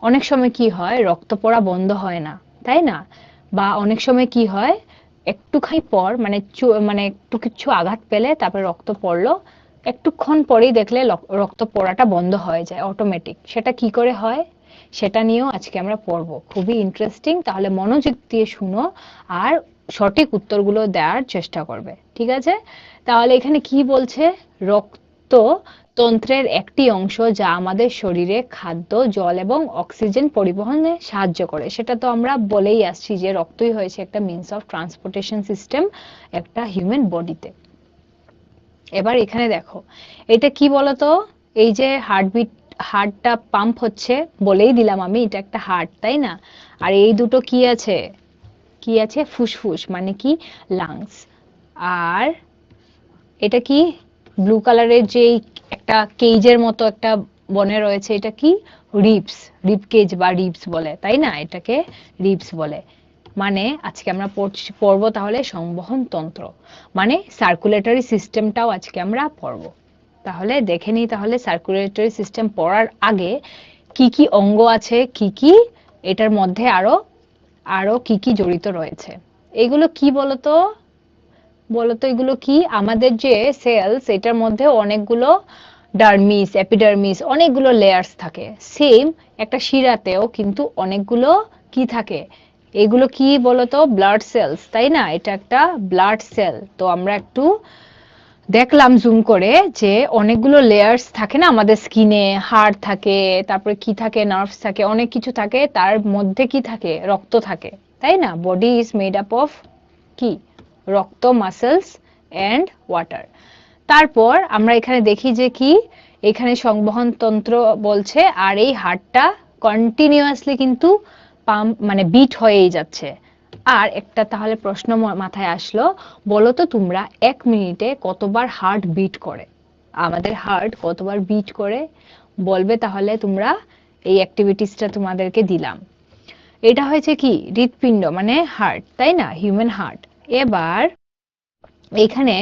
অনেক সময় কি হয়, রক্ত পড়া বন্ধ হয় না, তাই না? বা অনেক সময় কি হয়, একটুখানি পর মানে মানে একটু কিছু আঘাত পেলে তারপরে রক্ত পড়লো, একটুক্ষণ পরেই দেখলে রক্ত পড়াটা বন্ধ হয়ে যায় অটোমেটিক। সেটা কি করে হয়, সেটা নিয়েও আজকে আমরা পড়বো। খুবই ইন্টারেস্টিং, তাহলে মনোযোগ দিয়ে শুনো আর সঠিক উত্তরগুলো দেওয়ার চেষ্টা করবে, ঠিক আছে? তাহলে এখানে কি বলছে, রক্ত তন্ত্রের একটি অংশ যা আমাদের শরীরে খাদ্য, জল এবং অক্সিজেন পরিবহনে সাহায্য করে। সেটা তো আমরা বলেই আসছি যে রক্তই হয়েছে একটা মিনস অফ ট্রান্সপোর্টেশন সিস্টেম একটা হিউম্যান বডিতে। এবার এখানে দেখো এটা কি বলতো, এই যে হার্টবিট, হার্টটা পাম্প হচ্ছে, বলেই দিলাম আমি এটা একটা হার্ট, তাই না? আর এই দুটো কি আছে, কি আছে? ফুসফুস মানে কি? লাংস। আর এটা কি? ব্লু কালারের যে একটা কেজের মতো একটা বনে রয়েছে, এটা কি? রিবস। রিব কেজ বা রিবস বলে, তাই না? এটাকে রিবস বলে। মানে আজকে আমরা পড়বো তাহলে সংবহন তন্ত্র, মানে সার্কুলেটরি সিস্টেমটাও আজকে আমরা পড়বো। তাহলে দেখে নিই, তাহলে সার্কুলেটরি সিস্টেম পড়ার আগে কি কি অঙ্গ আছে, কি কি এটার মধ্যে আরো আরো কি কি জড়িত রয়েছে। এগুলো কি বলতো? বলতো এগুলো কি? আমাদের যে সেলস, এটার মধ্যে অনেকগুলো ডার্মিস, এপিডার্মিস, অনেকগুলো লেয়ার্স থাকে। সেম একটা শিরাতেও কিন্তু অনেকগুলো কি থাকে? এগুলো কি বলতো? ব্লাড সেলস, তাই না? এটা একটা ব্লাড সেল। তো আমরা একটু দেখলাম জুম করে যে অনেকগুলো লেয়ার্স থাকে না আমাদের স্কিনে, হাড় থাকে, তারপরে কি থাকে? নার্ভস থাকে, অনেক কিছু থাকে। তার মধ্যে কি থাকে? রক্ত থাকে, তাই না? Body is made up of কি? রক্ত, মাসেলস এন্ড ওয়াটার। তারপর আমরা এখানে দেখি যে কি? এখানে সংবহন তন্ত্র বলছে, আর এই হার্টটা কন্টিনিউয়াসলি কিন্তু পাম্প মানে বিট হয়েই যাচ্ছে। আর একটা তাহলে প্রশ্ন মাথায় আসলো, বলো তো তোমরা 1 মিনিটে কতবার হার্ট বিট করে? আমাদের হার্ট কতবার বিট করে বলবে তাহলে তোমরা। এই অ্যাক্টিভিটিসটা তোমাদেরকে দিলাম। এটা হয়েছে কি? হৃৎপিণ্ড মানে হার্ট, তাই না? Human heart. এবার এখানে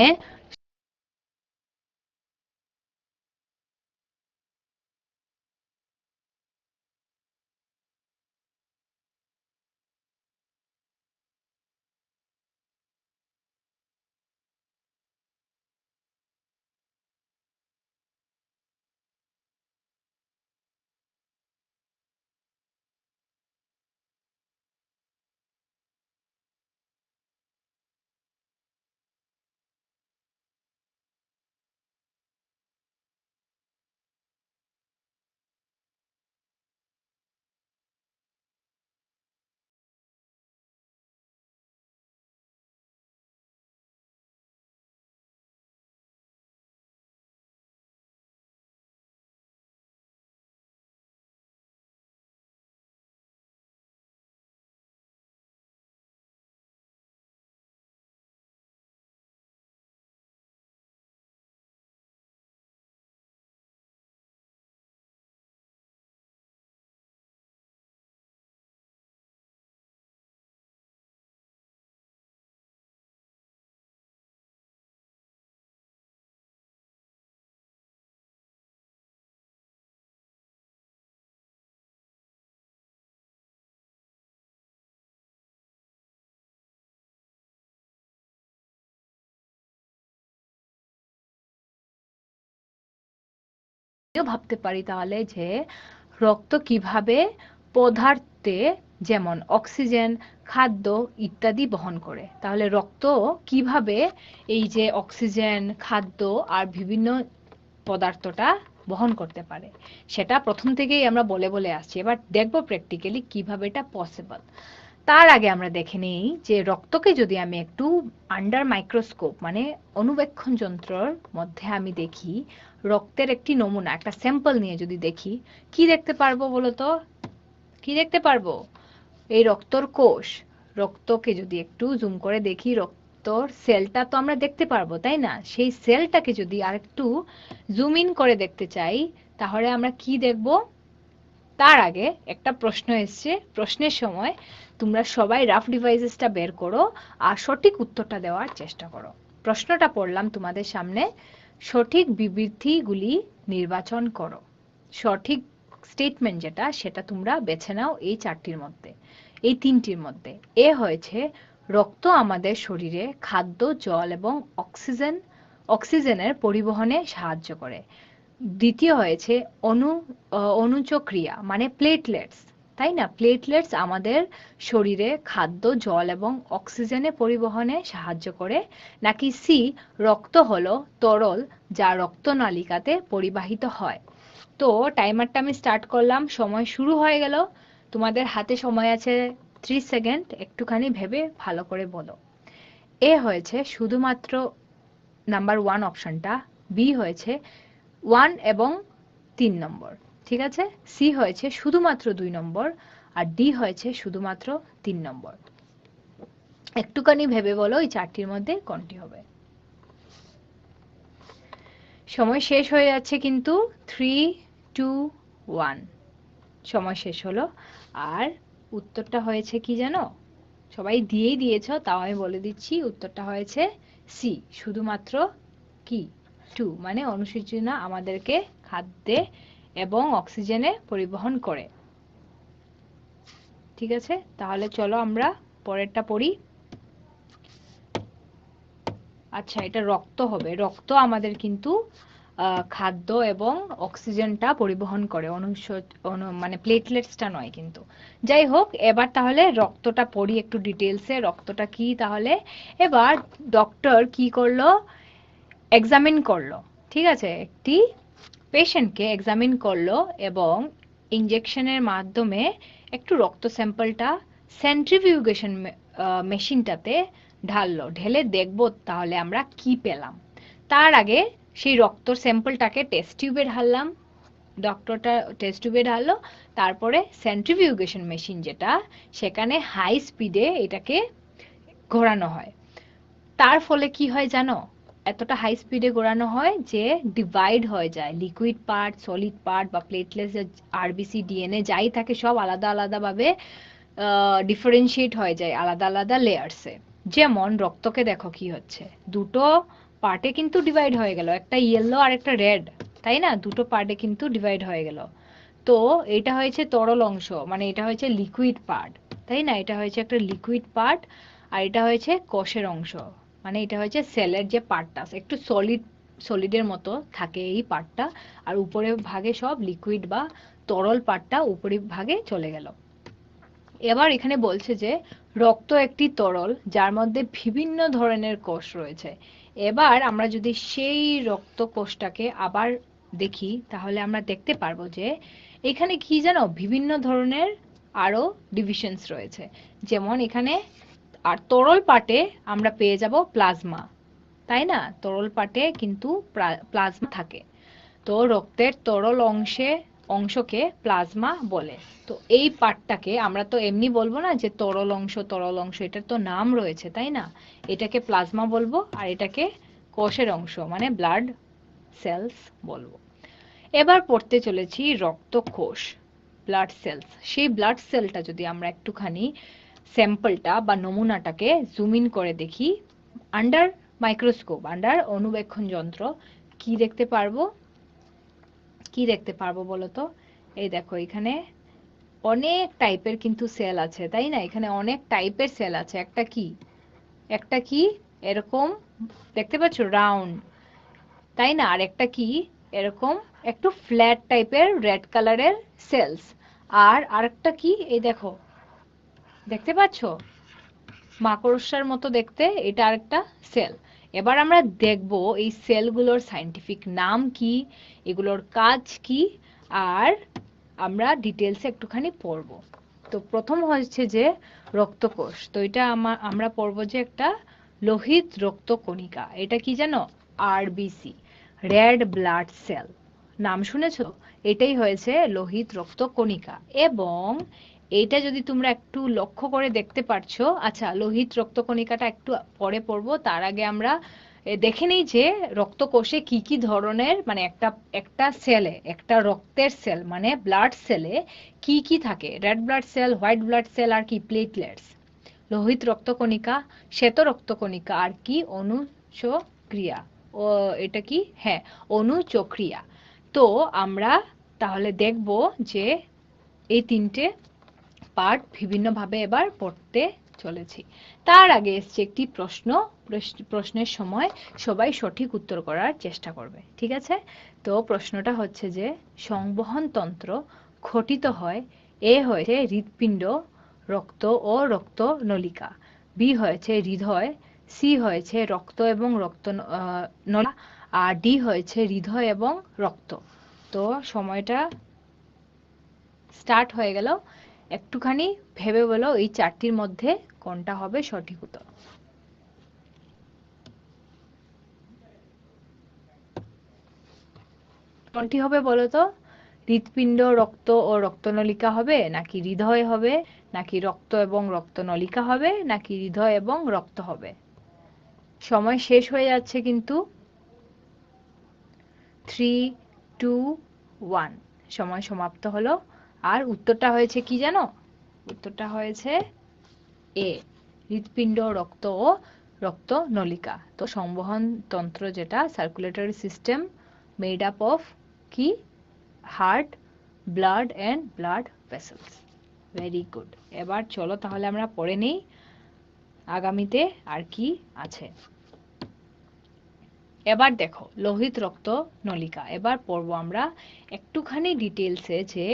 ভাবতে পারি তাহলে যে রক্ত কিভাবে পদার্থে, যেমন অক্সিজেন, খাদ্য ইত্যাদি বহন করে। তাহলে রক্ত কিভাবে এই যে অক্সিজেন, খাদ্য আর বিভিন্ন পদার্থটা বহন করতে পারে, সেটা প্রথম থেকেই আমরা বলে বলে আসছি। এবার দেখবো প্র্যাকটিক্যালি কিভাবে এটা পসিবল। তার আগে আমরা দেখে নেই যে রক্তকে যদি আমি একটু আন্ডার মাইক্রোস্কোপ মানে অনুবেক্ষণ যন্ত্রের মধ্যে আমি দেখি, রক্তের একটি নমুনা, একটা স্যাম্পল নিয়ে যদি দেখি, কি দেখতে পারবো বলতো? কি দেখতে পারবো? এই রক্তর কোষ। রক্তকে যদি একটু জুম করে দেখি, রক্তর সেলটা তো আমরা দেখতে পারবো, তাই না? সেই সেলটাকে যদি আরেকটু জুম ইন করে দেখতে চাই, তাহলে আমরা কি দেখবো? তার আগে একটা প্রশ্ন এসছে, প্রশ্নের সময় তোমরা সবাই রাফ ডিভাইসেসটা বের করো আর সঠিক উত্তরটা দেওয়ার চেষ্টা করো। প্রশ্নটা পড়লাম তোমাদের সামনে, সঠিক বিবৃতিগুলি নির্বাচন করো। সঠিক স্টেটমেন্ট যেটা, সেটা তোমরা বেছে নাও এই চারটির মধ্যে, এই তিনটির মধ্যে। এ হয়েছে রক্ত আমাদের শরীরে খাদ্য, জল এবং অক্সিজেনের পরিবহনে সাহায্য করে। দ্বিতীয় হয়েছে অনুচক্রিয়া মানে প্লেটলেটস, তাই না? প্লেটলেটস আমাদের শরীরে খাদ্য, জল এবং অক্সিজেনে পরিবহনে সাহায্য করে। নাকি সি, রক্ত হলো তরল যা রক্তনালিকাতে পরিবাহিত হয়। তো টাইমারটা আমি স্টার্ট করলাম, সময় শুরু হয়ে গেল। তোমাদের হাতে সময় আছে 30 সেকেন্ড, একটুখানি ভেবে ভালো করে বলো। এ হয়েছে শুধুমাত্র নাম্বার 1 অপশনটা, বি হয়েছে 1 এবং 3 নম্বর, ঠিক আছে? সি হয়েছে শুধুমাত্র 2 নম্বর, আর ডি হয়েছে শুধুমাত্র 3 নম্বর। একটুখানি ভেবে বলো এই চারটির মধ্যে কোনটি হবে। সময় শেষ হয়ে যাচ্ছে কিন্তু। 3 2 1 সময় শেষ হলো। আর উত্তরটা হয়েছে কি জানো? সবাই দিয়েই দিয়েছো, তাও আমি বলে দিচ্ছি উত্তরটা হয়েছে সি, শুধুমাত্র কি 2, মানে অনুসূচনা আমাদেরকে খাদ্যে এবং অক্সিজেনে পরিবহন করে। ঠিক আছে, তাহলে চলো আমরা পরেরটা পড়ি। আচ্ছা, এটা রক্ত হবে। রক্ত আমাদের কিন্তু খাদ্য এবং অক্সিজেনটা পরিবহন করে, মানে প্লেটলেটসটা নয় কিন্তু। যাই হোক, এবার তাহলে রক্তটা পড়ি একটু ডিটেলসে। রক্তটা কি তাহলে? এবার ডক্টর কি করলো? এক্সামিন করলো। ঠিক আছে, একটি পেশেন্টকে এক্সামিন করলো এবং ইনজেকশনের মাধ্যমে একটু রক্ত স্যাম্পলটা সেন্ট্রিফিউগেশন মেশিনটাতে ঢাললো। ঢেলে দেখবো তাহলে আমরা কি পেলাম। তার আগে সেই রক্তর স্যাম্পলটাকে টেস্ট টিউবে ঢাললাম। ডক্টরটা টেস্ট টিউবে ঢাললো, তারপরে সেন্ট্রিফিউগেশন মেশিন যেটা, সেখানে হাই স্পিডে এটাকে ঘোরানো হয়। তার ফলে কি হয় জানো? এতটা হাই স্পিডে ঘোরানো হয় যে ডিভাইড হয়ে যায় লিকুইড পার্ট, সলিড পার্ট বা প্লেটলেটস, আরবিসি, ডিএনএ যাই থাকে সব আলাদা আলাদা ভাবে ডিফারেন্সিয়েট হয়ে যায় আলাদা আলাদা লেয়ারসে। যেমন রক্তকে দেখো কি হচ্ছে, দুটো পার্টে কিন্তু ডিভাইড হয়ে গেল, একটা ইয়েলো আর একটা রেড, তাই না? দুটো পার্টে কিন্তু ডিভাইড হয়ে গেল। তো এটা হয়েছে তরল অংশ, মানে এটা হয়েছে লিকুইড পার্ট, তাই না? এটা হয়েছে একটা লিকুইড পার্ট। আর এটা হয়েছে কোষের অংশ, মানে এটা হচ্ছে সেলের যে পার্টটা, একটু সলিডের মতো থাকে এই পার্টটা। আর উপরের ভাগে সব লিকুইড বা তরল পার্টটা উপরের ভাগে চলে গেল। এবার এখানে বলছে যে রক্ত একটি তরল যার মধ্যে বিভিন্ন ধরনের কোষ রয়েছে। এবার আমরা যদি সেই রক্ত কোষটাকে আবার দেখি, তাহলে আমরা দেখতে পারবো যে এখানে কি জানো, বিভিন্ন ধরনের আরো ডিভিশনস রয়েছে। যেমন এখানে আর তরল পার্টে আমরা পেয়ে যাব প্লাজমা, তাই না? তরল পার্টে কিন্তু প্লাজমা থাকে। তো রক্তের তরল অংশকে প্লাজমা বলে। তো এই পার্টটাকে আমরা তো এমনি বলবো না যে তরল অংশ তরল অংশ, এটার তো নাম রয়েছে, তাই না? এটাকে প্লাজমা বলবো আর এটাকে কোষের অংশ মানে ব্লাড সেলস বলবো। এবার পড়তে চলেছি রক্ত কোষ, ব্লাড সেলস। সেই ব্লাড সেলটা যদি আমরা একটুখানি স্যাম্পলটা বা নমুনাটাকে জুম ইন করে দেখি আন্ডার মাইক্রোস্কোপ, আন্ডার অণুবীক্ষণ যন্ত্র, কি দেখতে পারবো? কি দেখতে পারবো বলো তো? এই দেখো, এখানে অনেক টাইপের কিন্তু সেল আছে, তাই না? এখানে অনেক টাইপের সেল আছে। একটা কি এরকম দেখতে পাচ্ছ রাউন্ড, তাই না? আর একটা কি এরকম একটু ফ্ল্যাট টাইপের রেড কালারের সেলস। আর আরেকটা কি, এই দেখো, দেখতে পাচ্ছ মাকড়সার মতো দেখতে, এটা আরেকটা সেল। এবার আমরা দেখব এই সেলগুলোর সায়েন্টিফিক নাম কি, এগুলোর কাজ কি, আর আমরা ডিটেলসে একটুখানি পড়ব। তো প্রথম হচ্ছে যে রক্তকোষ। তো এটা আমরা পড়ব যে একটা লোহিত রক্তকণিকা। এটা কি জানো? RBC, red blood sell. নাম শুনেছো? এটাই হয়েছে লোহিত রক্তকণিকা। এবং এইটা যদি তোমরা একটু লক্ষ্য করে দেখতে পারছো, আচ্ছা লোহিত রক্তকণিকাটা একটু পরে পড়বো, তার আগে আমরা দেখে নিই যে রক্তকোষে কি কি ধরনের, মানে একটা সেলে, একটা রক্তের সেল মানে ব্লাড সেলে কি কি থাকে। Red blood cell, white blood cell, আর কি প্লেটলেটস, লোহিত রক্তকণিকা, শ্বেত রক্তকণিকা, আর কি অনুচক্রিয়া। ও এটা কি, হ্যাঁ, অনুচক্রিয়া। তো আমরা তাহলে দেখব যে এই তিনটে পার্ট বিভিন্নভাবে এবার পড়তে চলেছি। তার আগে এসছে একটি প্রশ্ন। প্রশ্নের সময় সবাই সঠিক উত্তর করার চেষ্টা করবে, ঠিক আছে? তো প্রশ্নটা হচ্ছে যে সংবহন তন্ত্র গঠিত হয়, এ হয়েছে হৃৎপিণ্ড, রক্ত ও রক্ত নলিকা, বি হয়েছে হৃদয়, সি হয়েছে রক্ত এবং রক্ত নলা, আর ডি হয়েছে হৃদয় এবং রক্ত। তো সময়টা স্টার্ট হয়ে গেল। একটুখানি ভেবে বলো এই চারটির মধ্যে কোনটা হবে সঠিক উত্তর। কোনটি হবে বলো তো? হৃৎপিণ্ড, রক্ত ও রক্তনলিকা হবে, নাকি হৃদয় হবে, নাকি রক্ত এবং রক্তনলিকা হবে, নাকি হৃদয় এবং রক্ত হবে? সময় শেষ হয়ে যাচ্ছে কিন্তু। 3, 2, 1, সময় সমাপ্ত হলো। আর উত্তরটা হয়েছে কি জানো? উত্তরটা হয়েছে এ, হৃৎপিণ্ড, রক্ত ও রক্তনলিকা। তো সংবহন তন্ত্র যেটা circulatory system made up of কি? Heart, blood and blood vessels. Very good. এবার চলো তাহলে আমরা পড়ে নেই আগামীতে আর কি আছে। এবার দেখো লোহিত রক্ত নলিকা। এবার পড়বো আমরা একটুখানি ডিটেলসে যে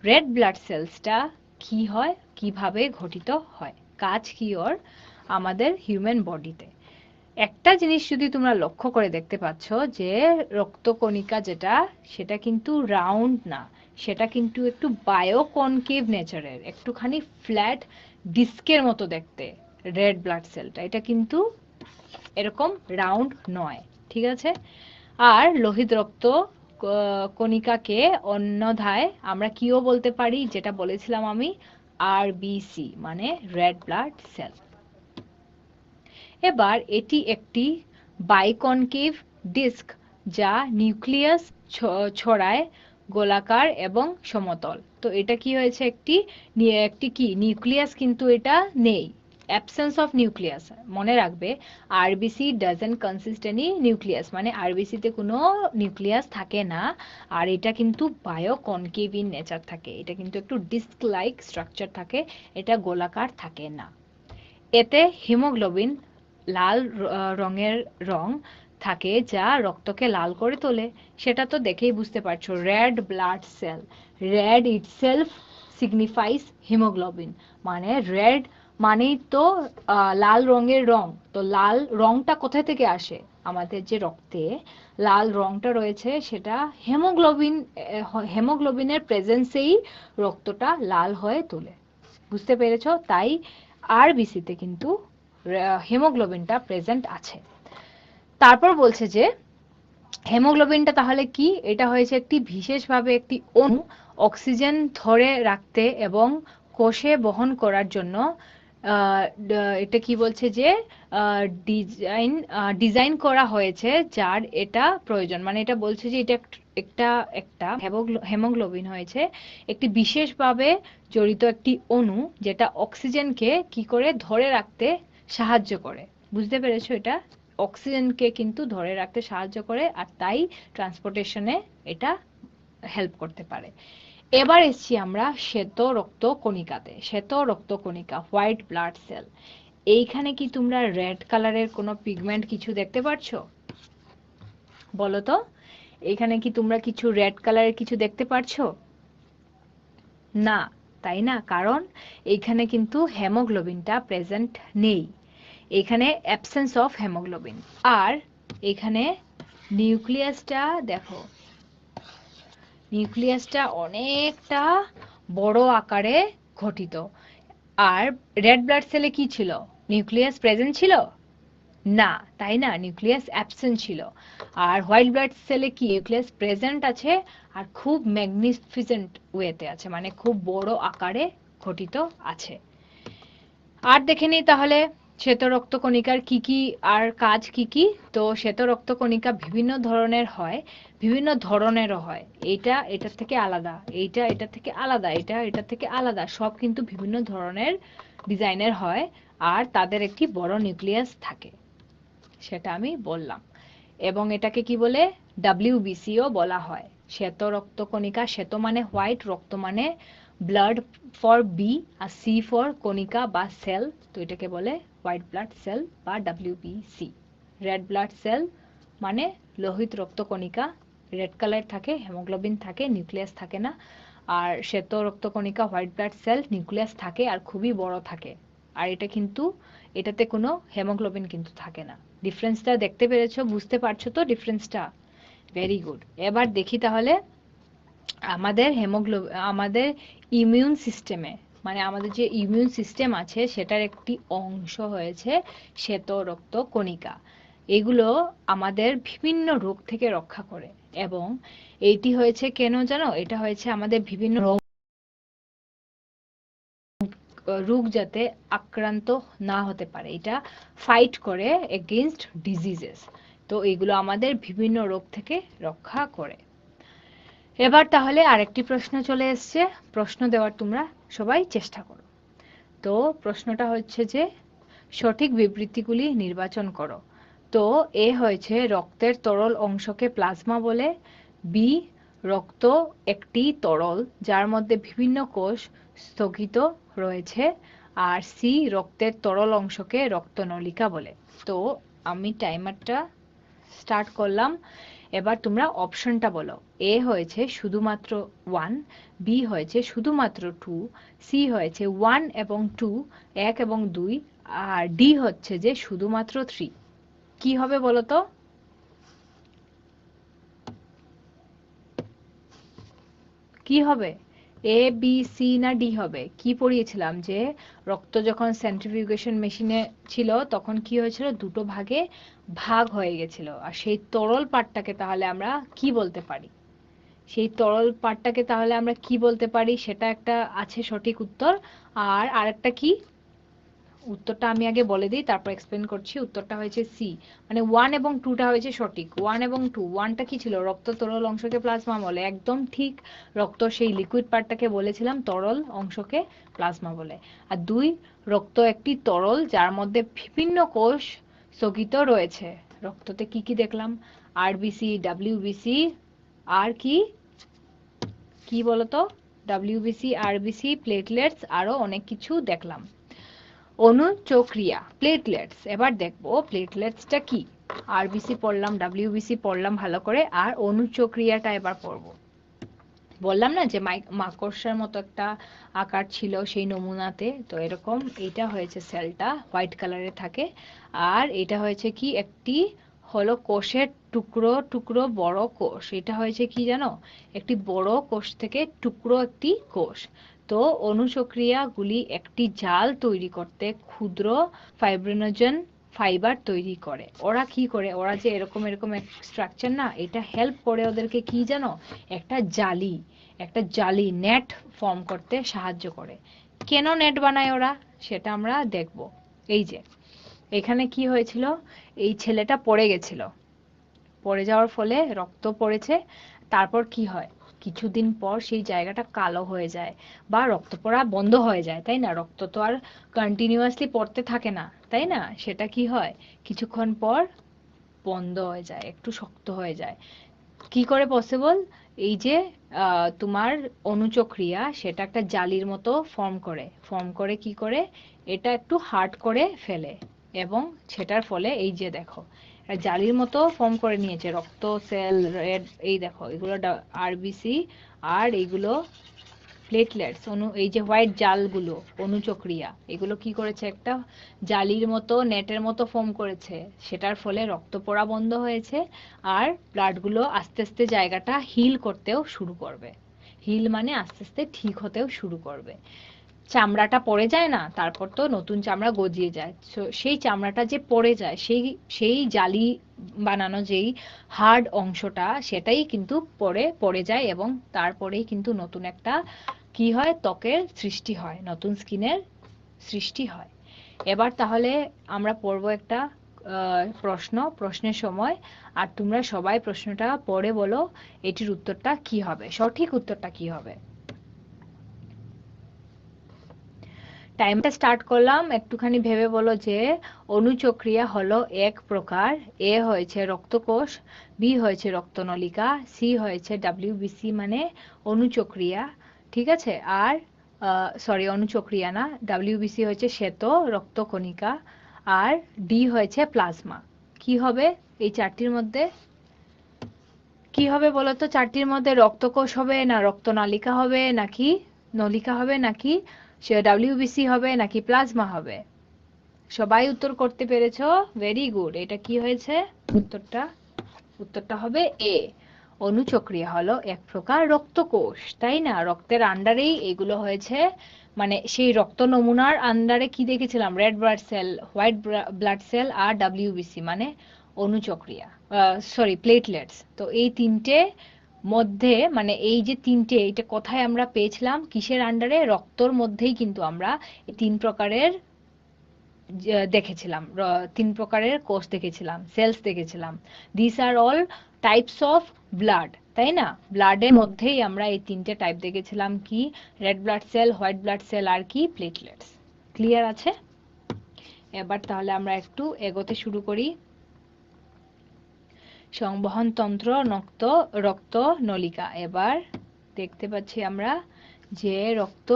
রেড ব্লাড সেলসটা কি হয়, কিভাবে গঠিত হয়, কাজ কি ওর আমাদের হিউম্যান বডিতে। একটা জিনিস যদি তোমরা লক্ষ্য করে দেখতে পাচ্ছ যে রক্তকণিকা যেটা, সেটা কিন্তু রাউন্ড না, সেটা কিন্তু একটু বায়োকনকেভ নেচারের, একটুখানি ফ্ল্যাট ডিস্কের মতো দেখতে। রেড ব্লাড সেলটা এটা কিন্তু এরকম রাউন্ড নয়, ঠিক আছে? আর লোহিত রক্ত কণিকাকে অন্যথায় আমরা কিও বলতে পারি, যেটা বলেছিলাম আমি, আরবিসি মানে রেড ব্লাড সেল। এবার এটি একটি বাইকনকেভ ডিস্ক যা নিউক্লিয়াস ছড়ায়, গোলাকার এবং সমতল। তো এটা কি হয়েছে, একটি কি নিউক্লিয়াস কিন্তু এটা নেই, অ্যাবসেন্স অফ নিউক্লিয়াস। মনে রাখবে RBC doesn't consist any nucleus, মানে আরবিসি তে কোনো নিউক্লিয়াস থাকে না। আর এটা কিন্তু বায়োকনকেভ ইন নেচার থাকে, এটা কিন্তু একটু ডিস্ক লাইক স্ট্রাকচার থাকে, এটা গোলাকার থাকে না। এতে হিমোগ্লোবিন লাল রঙের রং থাকে যা রক্তকে লাল করে তোলে। সেটা তো দেখেই বুঝতে পারছো, red blood sell, red itself সিগনিফাইস haemoglobin, মানে রেড মানেই তো লাল রঙের রং। তো লাল রংটা কোথা থেকে আসে? আমাদের যে রক্তে লাল রংটা রয়েছে সেটা হেমোগ্লোবিনের প্রেজেন্সেই রক্তটা লাল হয়ে তোলে। বুঝতে পেরেছো? তাই আরবিসিতে কিন্তু হেমোগ্লোবিনটা প্রেজেন্ট আছে। তারপর বলছে যে হেমোগ্লোবিনটা তাহলে কি? এটা হয়েছে একটি বিশেষভাবে একটি অণু, অক্সিজেন ধরে রাখতে এবং কোষে বহন করার জন্য এটা কি বলছে যে ডিজাইন করা হয়েছে, যার এটা প্রয়োজন। মানে এটা বলছে যে এটা একটা একটা হেমোগ্লোবিন হয়েছে একটি বিশেষভাবে জড়িত একটি অণু, যেটা অক্সিজেনকে কি করে ধরে রাখতে সাহায্য করে। বুঝতে পেরেছো? এটা অক্সিজেনকে কিন্তু ধরে রাখতে সাহায্য করে, আর তাই ট্রান্সপোর্টেশনে এটা হেল্প করতে পারে। এবার এসছি আমরা শ্বেত রক্ত কণিকাতে। শ্বেত রক্ত কণিকা, হোয়াইট ব্লাড সেল। এইখানে কি তোমরা রেড কালারের কোনো পিগমেন্ট কিছু দেখতে পাচ্ছো? বলো তো, এখানে কি তোমরা কিছু রেড কালারের কিছু দেখতে পাচ্ছো? না, তাই না? কারণ এইখানে কিন্তু হেমোগ্লোবিনটা প্রেজেন্ট নেই, এখানে অ্যাবসেন্স অফ হেমোগ্লোবিন। আর এখানে নিউক্লিয়াসটা দেখো, নিউক্লিয়াসটা অনেকটা বড় আকারে গঠিত। আর রেড ব্লাড সেলে কি ছিল? নিউক্লিয়াস প্রেজেন্ট ছিল না, তাই না? নিউক্লিয়াস অ্যাবসেন্ট ছিল। আর হোয়াইট ব্লাড সেলে কি নিউক্লিয়াস প্রেজেন্ট আছে, আর খুব ম্যাগনিফিসেন্ট ওয়েতে আছে, মানে খুব বড় আকারে গঠিত আছে। আর দেখে নিই তাহলে শ্বেত রক্তকণিকার কি কি আর কাজ কি কি। তো শ্বেত রক্তকণিকা বিভিন্ন ধরনের হয়, বিভিন্ন ধরনেরও হয়। এটা এটার থেকে আলাদা, এইটা এটা থেকে আলাদা, এটা এটা থেকে আলাদা, সব কিন্তু বিভিন্ন ধরনের ডিজাইনের হয়। আর তাদের একটি বড় নিউক্লিয়াস থাকে, সেটা আমি বললাম। এবং এটাকে কি বলে? ডাব্লিউবিসিও বলা হয়। শ্বেত রক্তকণিকা, শ্বেত মানে হোয়াইট, রক্ত মানে ব্লাড ফর বি, আর সি ফর কণিকা বা সেল, তো এটাকে বলে হোয়াইট ব্লাড সেল বা ডাব্লিউবিসি। রেড ব্লাড সেল মানে লোহিত রক্তকণিকা, রেড কালার থাকে, হেমোগ্লোবিন থাকে, নিউক্লিয়াস থাকে না। আর শ্বেত রক্তকণিকা হোয়াইট ব্লাড সেল, নিউক্লিয়াস থাকে আর খুবই বড় থাকে। আর এটা কিন্তু এটাতে কোনো হেমোগ্লোবিন কিন্তু থাকে না। ডিফারেন্সটা দেখতে পেরেছো? বুঝতে পারছো তো ডিফারেন্সটা? Very good. এবার দেখি তাহলে আমাদের ইমিউন সিস্টেমে, মানে আমাদের যে ইমিউন সিস্টেম আছে সেটার একটি অংশ হয়েছে শ্বেত রক্ত কণিকা। এগুলো আমাদের বিভিন্ন রোগ থেকে রক্ষা করে। এবং এইটি হয়েছে কেন জানো? এটা হয়েছে আমাদের বিভিন্ন রোগ রোগ যাতে আক্রান্ত না হতে পারে, এটা ফাইট করে এগেইনস্ট ডিজিজেস। তো এগুলো আমাদের বিভিন্ন রোগ থেকে রক্ষা করে। এবার তাহলে আরেকটি প্রশ্ন চলে এসছে, প্রশ্ন দেওয়ার তোমরা সবাই চেষ্টা করো। তো প্রশ্নটা হচ্ছে যে সঠিক বিবৃতিগুলি নির্বাচন করো। তো এ হয়েছে রক্তের তরল অংশকে প্লাজমা বলে, বি রক্ত একটি তরল যার মধ্যে বিভিন্ন কোষ স্থগিত রয়েছে, আর সি রক্তের তরল অংশকে রক্তনলিকা বলে। তো আমি টাইমারটা স্টার্ট করলাম, এবার তোমরা অপশনটা বলো। এ হয়েছে শুধুমাত্র 1, বি হয়েছে শুধুমাত্র 2, সি হয়েছে 1 এবং 2, 1 এবং 2, আর ডি হচ্ছে যে শুধুমাত্র 3। কি হবে বলো তো? কি হবে? এ, বি, সি না ডি হবে? কি পড়িয়েছিলাম যে রক্ত যখন সেন্ট্রিফিউগেশন মেশিনে ছিল তখন কি হয়েছিল, দুটো ভাগে ভাগ হয়ে গেছিল। আর সেই তরল পার্টটাকে তাহলে আমরা কি বলতে পারি? সেই তরল পার্টটাকে তাহলে আমরা কি বলতে পারি, সেটা একটা আছে সঠিক উত্তর। আর আরেকটা কি, উত্তরটা আমি আগে বলে দিই তারপর এক্সপ্লেন করছি। উত্তরটা হয়েছে সি, মানে 1 এবং 2টা হয়েছে সঠিক। 1 এবং 2, 1টা কি ছিল, রক্ত তরল অংশকে প্লাজমা বলে, একদম ঠিক। রক্ত সেই লিকুইড পার্টটাকে বলেছিলাম তরল অংশকে প্লাজমা বলে। আর 2, রক্ত একটি তরল যার মধ্যে বিভিন্ন কোষ স্থগিত রয়েছে। রক্ততে কি কি দেখলাম, আরবিসি, ডাব্লিউবিসি, আর কি কি বলতো, ডাব্লিউবিসি, আরবিসি, প্লেটলেটস, আরো অনেক কিছু দেখলাম। অনুচক্রিয়া, প্লেটলেটস, এবার দেখবো প্লেটলেটসটা কি। আরবিসি পড়লাম, ডাব্লিউবিসি পড়লাম ভালো করে, আর অনুচক্রিয়াটা এবার পড়বো। বললাম না যে মাকড়সার মতো একটা আকার ছিল সেই নমুনাতে, তো এরকম এইটা হয়েছে, সেলটা হোয়াইট কালারে থাকে। আর এটা হয়েছে কি, একটি হলো কোষের টুকরো টুকরো বড় কোষ। এটা হয়েছে কি জানো, একটি বড় কোষ থেকে টুকরো একটি কোষ। তো অনুচক্রিয়াগুলি একটি জাল তৈরি করতে ক্ষুদ্র ফাইব্রিনোজেন ফাইবার তৈরি করে। ওরা কি করে, ওরা যে এরকম এরকম স্ট্রাকচার না, এটা হেল্প করে ওদেরকে কি জানো, একটা জালি নেট ফর্ম করতে সাহায্য করে। কেন নেট বানায় ওরা, সেটা আমরা দেখব। এই যে এখানে কি হয়েছিল, এই ছেলেটা পড়ে গেছিল, পড়ে যাওয়ার ফলে রক্ত পড়েছে। তারপর কি হয়, কিছুদিন পর সেই জায়গাটা কালো হয়ে যায় বা রক্ত পড়া বন্ধ হয়ে যায়, তাই না? রক্ত তো আর কন্টিনিউয়াসলি পড়তে থাকে না, তাই না? সেটা কি হয়, কিছুক্ষণ পর বন্ধ হয়ে যায়, একটু শক্ত হয়ে যায়। কি করে পসিবল, এই যে তোমার অনুচক্রিয়া সেটা একটা জালির মতো ফর্ম করে কি করে, এটা একটু হার্ড করে ফেলে, এবং সেটার ফলে এই যে দেখো জালির মতো ফর্ম করে নিয়েছে, রক্ত সেল রেড, এই দেখো এগুলো আরবিসি, আর এইগুলো প্লেটলেটস, এই যে হোয়াইট জালগুলো অনুচক্রিয়া, এগুলো কি করেছে, একটা জালির মতো নেটের মতো ফর্ম করেছে। সেটার ফলে রক্ত পড়া বন্ধ হয়েছে, আর ব্লাডগুলো আস্তে আস্তে জায়গাটা হিল করতেও শুরু করবে। হিল মানে আস্তে আস্তে ঠিক হতেও শুরু করবে। চামড়াটা পড়ে যায় না, তারপর তো নতুন চামড়া গজিয়ে যায়। সেই চামড়াটা যে পড়ে যায়, সেই জালি বানানো যেই হার্ড অংশটা, সেটাই কিন্তু পড়ে যায়, এবং তারপরেই কিন্তু নতুন একটা কি হয়, ত্বকের সৃষ্টি হয়, নতুন স্কিনের সৃষ্টি হয়। এবার তাহলে আমরা পড়বো একটা প্রশ্নের সময়, আর তোমরা সবাই প্রশ্নটা পড়ে বলো এটির উত্তরটা কি হবে, সঠিক উত্তরটা কি হবে। টাইমটা স্টার্ট করলাম, একটুখানি ভেবে বলো যে অনুচক্রিয়া হলো এক প্রকার। এ হয়েছে রক্তকোষ, বি হয়েছে রক্তনলিকা, সি হয়েছে ডাব্লিউবিসি মানে অনুচক্রিয়া, ঠিক আছে? আর সরি, অনুচক্রিয়া না, ডাব্লিউবিসি হয়েছে শ্বেত রক্তকণিকা, আর ডি হয়েছে প্লাজমা। কি হবে এই চারটির মধ্যে, কি হবে বলো তো? চারটির মধ্যে রক্তকোষ হবে না রক্তনালিকা হবে, নাকি নলিকা হবে, নাকি সে ডাব্লিউবিসি হবে, নাকি প্লাজমা হবে? সবাই উত্তর করতে পেরেছো, ভেরি গুড। এটা কি হয়েছে উত্তরটা হবে এ। অনুচক্রিয়া হলো এক প্রকার রক্তকোষ, তাই না? রক্তের আন্ডারেই এগুলো হয়েছে, মানে সেই রক্ত নমুনার আন্ডারে কি দেখেছিলাম, red blood cell, white blood cell, আর ডাব্লিউবিসি মানে অনুচক্রিয়া, সরি প্লেটলেটস। তো এই তিনটে মধ্যে মানে এই যে তিনটে, এটা কোথায় আমরা পেয়েছিলাম, কিসের আন্ডারে, রক্তর মধ্যেই কিন্তু আমরা এই তিন প্রকারের দেখেছিলাম, তিন প্রকারের কোষ দেখেছিলাম, সেলস দেখেছিলাম। This are all types of blood, তাই না? ব্লাডের মধ্যেই আমরা এই তিনটে টাইপ দেখেছিলাম, কি, red blood cell, white blood cell আর কি, প্লেটলেটস। ক্লিয়ার আছে? এবার তাহলে আমরা একটু এগোতে শুরু করি। সংবহন তন্ত্র, রক্ত নলিকা। এবার দেখতে পাচ্ছি আমরা যে রক্ত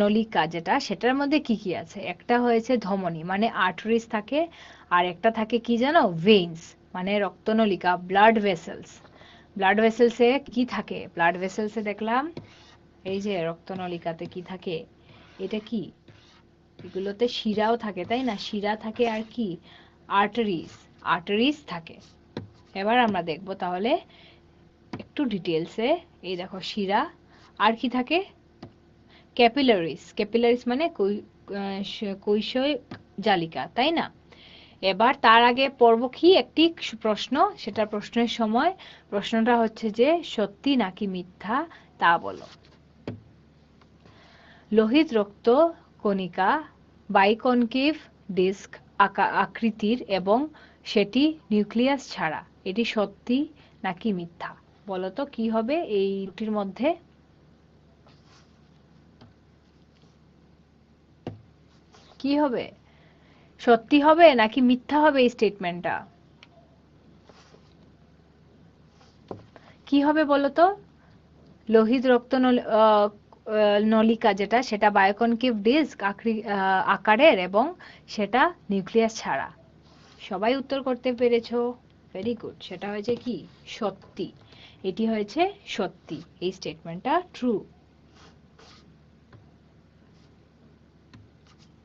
নলিকা যেটা, সেটার মধ্যে কি কি আছে। একটা হয়েছে ধমনী মানে আর্টারিজ থাকে, আর একটা থাকে কি জানো, ভেইনস মানে রক্তনলিকা, ব্লাড ভেসেলস। ব্লাড ভেসেলসে কি থাকে, ব্লাড ভেসেলসে দেখলাম এই যে রক্তনলিকাতে কি থাকে, এটা কি, এগুলোতে শিরাও থাকে, তাই না? শিরা থাকে আর কি, আর্টারিজ থাকে। এবার আমরা দেখব তাহলে একটু ডিটেলসে। এই দেখো শিরা, আর কি থাকে, ক্যাপিলারিস মানে কৈশয় জালিকা, তাই না? এবার তার আগে পর্ব কি একটি প্রশ্ন, সেটা প্রশ্নের সময়, প্রশ্নটা হচ্ছে যে সত্যি নাকি মিথ্যা তা বলো। লোহিত রক্ত কণিকা বাইকনকেভ ডিস্ক আকৃতির এবং সেটি নিউক্লিয়াস ছাড়া, এটি সত্যি নাকি মিথ্যা বলো তো, কি হবে এই দুটির মধ্যে? কি হবে, সত্যি হবে নাকি মিথ্যা হবে এই স্টেটমেন্টটা? কি হবে বলো তো? লোহিত রক্ত নলিকা যেটা, সেটা বায়োকনকেভ ডিস্ক আকারের এবং সেটা নিউক্লিয়াস ছাড়া। সবাই উত্তর করতে পেরেছো, ভেরি গুড। সেটা হয়েছে কি, সত্যি। এটি হয়েছে সত্যি, এই স্টেটমেন্টটা ট্রু।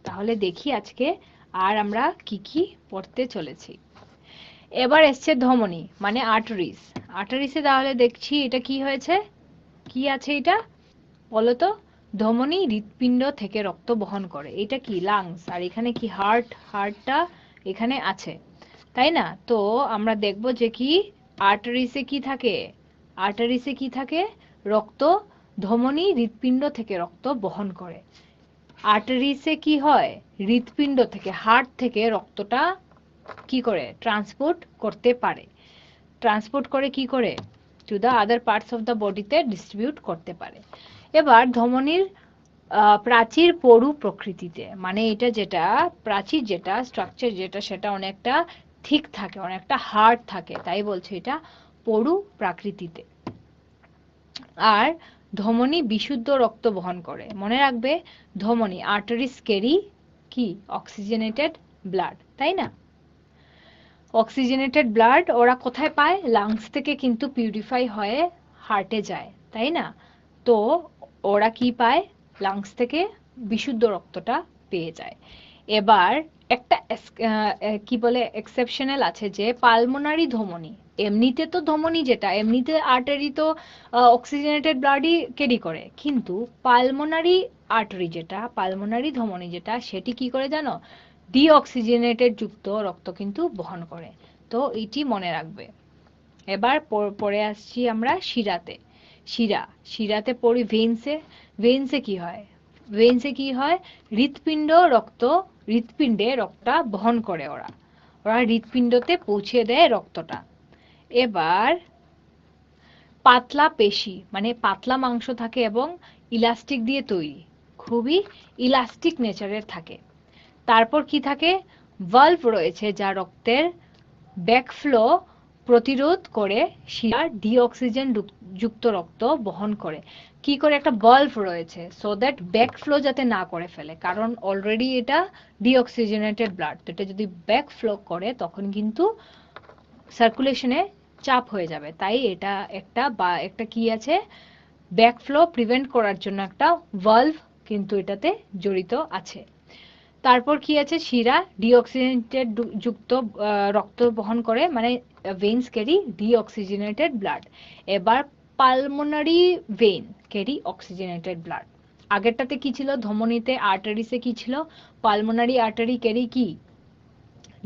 তাহলে দেখি আজকে আর আমরা কি কি পড়তে চলেছি। এবার এসছে ধমনী মানে আর্টারিসে তাহলে দেখছি এটা কি হয়েছে, কি আছে এটা বলতো? ধমনী হৃৎপিণ্ড থেকে রক্ত বহন করে, এটা কি লাংস, আর এখানে কি হার্টটা এখানে আছে, তাই না? তো আমরা দেখব যে কি আর্টারিসে কি থাকে, রক্ত, ধমনী হৃৎপিণ্ড থেকে রক্ত বহন করে। আর্টারিসে কি হয়, হৃৎপিণ্ড থেকে, হার্ট থেকে রক্তটা কি করে ট্রান্সপোর্ট করতে পারে, ট্রান্সপোর্ট করে কি করে, to the other parts of the বডিতে ডিস্ট্রিবিউট করতে পারে। এবার ধমনীর প্রাচীর পরু প্রকৃতিতে, মানে এটা যেটা প্রাচীর, যেটা স্ট্রাকচার যেটা, সেটা অনেকটা ঠিক থাকে, অনেকটা হার্ড থাকে, তাই বলছে এটা পরু প্রাকৃতিতে। আর ধমনী বিশুদ্ধ রক্ত বহন করে, মনে রাখবে ধমনী, আর্টারিস ক্যারি কি, অক্সিজেনেটেড ব্লাড, তাই না? অক্সিজেনেটেড ব্লাড ওরা কোথায় পায়, লাংস থেকে কিন্তু পিউরিফাই হয়ে হার্টে যায়, তাই না? তো ওরা কি পায়, লাংস থেকে বিশুদ্ধ রক্তটা পেয়ে যায়। এবার একটা কি বলে এক্সেপশনাল আছে, যে পালমোনারি ধমনী, এমনিতে তো ধমনী যেটা, এমনিতে আর্টারি তো অক্সিজেনেটেড ব্লাডই ক্যারি করে, কিন্তু পালমোনারি ধমনী যেটা, সেটি কি করে জানো, ডিঅক্সিজেনেটেড যুক্ত রক্ত কিন্তু বহন করে। তো এটি মনে রাখবে। এবার পরে আসছি আমরা শিরাতে। শিরাতে পড়ি ভেইনসে কি হয়, হৃৎপিণ্ডে রক্তটা বহন করে, ওরা হৃৎপিণ্ডতে পৌঁছে দেয় রক্তটা। এবার পাতলা পেশি মানে পাতলা মাংস থাকে এবং ইলাস্টিক দিয়ে তৈরি, খুবই ইলাস্টিক নেচারের থাকে। তারপর কি থাকে, ভালভ রয়েছে যা রক্তের ব্যাকফ্লো প্রতিরোধ করে শিরার ডিঅক্সিজেন যুক্ত রক্ত বহন করে। কি করে, একটা ভালভ রয়েছে সো দ্যাট ব্যাকফ্লো যাতে না করে ফেলে, কারণ অলরেডি এটা ডিঅক্সিজেনেটেড ব্লাড, তো এটা যদি ব্যাকফ্লো করে তখন কিন্তু সার্কুলেশনে চাপ হয়ে যাবে, তাই এটা একটা কি আছে, ব্যাকফ্লো প্রিভেন্ট করার জন্য একটা ভালভ কিন্তু এটাতে জড়িত আছে। তারপর কি আছে, শিরা ডিঅক্সিজেনেটেড যুক্ত রক্ত বহন করে, মানে ভেইনস ক্যারি ডিঅক্সিজেনেটেড ব্লাড। এবার pulmonary vein carry oxygenated blood. আগেরটাতে কি ছিল, ধমনীতে আর্টারিসে কি ছিল, পালমোনারি আর্টারি ক্যারি কি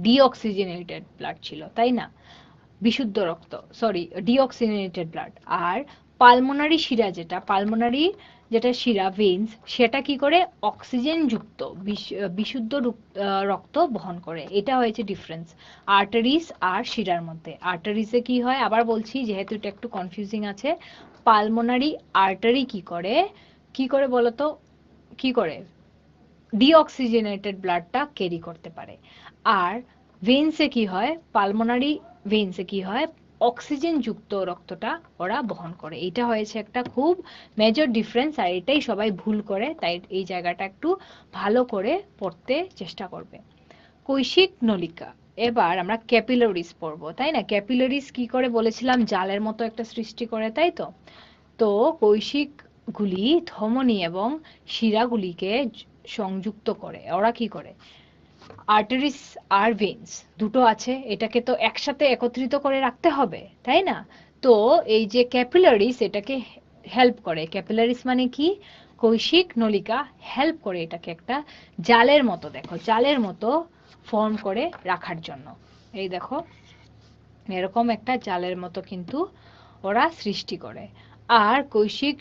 ডিঅক্সিজেনেটেড ব্লাড ছিল, তাই না? বিশুদ্ধ রক্ত, সরি ডিঅক্সিজেনেটেড ব্লাড। আর পালমোনারি শিরা, যেটা শিরা ভেইনস, সেটা কি করে অক্সিজেন যুক্ত বিশুদ্ধ রক্ত বহন করে। এটা হয়েছে ডিফারেন্স আর্টারিস আর শিরার মধ্যে। আর্টারিসে কি হয় আবার বলছি, যেহেতু এটা একটু কনফিউজিং আছে। পালমোনারি আর্টারি কি করে বলতো, কি করে ডিঅক্সিজেনেটেড ব্লাডটা ক্যারি করতে পারে। আর ভেইনসে কি হয়, পালমোনারি ভেইনসে কি হয়, অক্সিজেন যুক্ত রক্তটা ওরা বহন করে। এটা হয়েছে একটা খুব মেজর ডিফারেন্স, আর এটাই সবাই ভুল করে, তাই এই জায়গাটা একটু ভালো করে পড়তে চেষ্টা করবে। কৈশিক নলিকা। এবার আমরা ক্যাপিলারিস পড়বো, তাই না? ক্যাপিলারিস কি করে বলেছিলাম, জালের মতো একটা সৃষ্টি করে, তাই তো। তো কৈশিক গুলি ধমনী এবং শিরাগুলিকে সংযুক্ত করে। ওরা কি করে, আর্টারিস আর ভেইনস দুটো আছে, এটাকে তো একসাথে একত্রিত করে রাখতে হবে, তাই না? তো এই যে ক্যাপিলারিস এটাকে হেল্প করে। ক্যাপিলারিস মানে কি, কৈশিক নলিকা হেল্প করে এটাকে একটা জালের মতো, দেখো জালের মতো ফর্ম করে রাখার জন্য। এই দেখো এরকম একটা জালের মতো কিন্তু ওরা সৃষ্টি করে। আর কৈশিক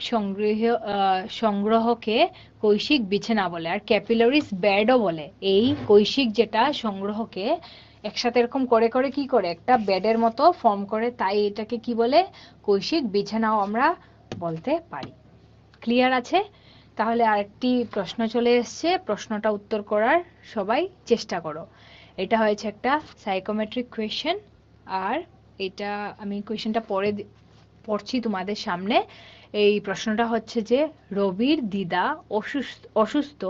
সংগ্রহকে কৈশিক বিছানা বলে, আর ক্যাপিলারিস বেডও বলে। এই কৈশিক যেটা সংগ্রহকে একসাথে এরকম করে করে কি করে একটা বেডের মতো ফর্ম করে, তাই এটাকে কি বলে, কৈশিক বিছানাও আমরা বলতে পারি। ক্লিয়ার আছে? তাহলে আরেকটি প্রশ্ন চলে এসেছে, প্রশ্নটা উত্তর করার সবাই চেষ্টা করো। এটা হয়েছে একটা সাইকোমেট্রিক কোয়েশ্চেন, আর এটা আমি কোয়েশ্চেনটা পড়ছি তোমাদের সামনে। এই প্রশ্নটা হচ্ছে যে, রবির দিদা অসুস্থ,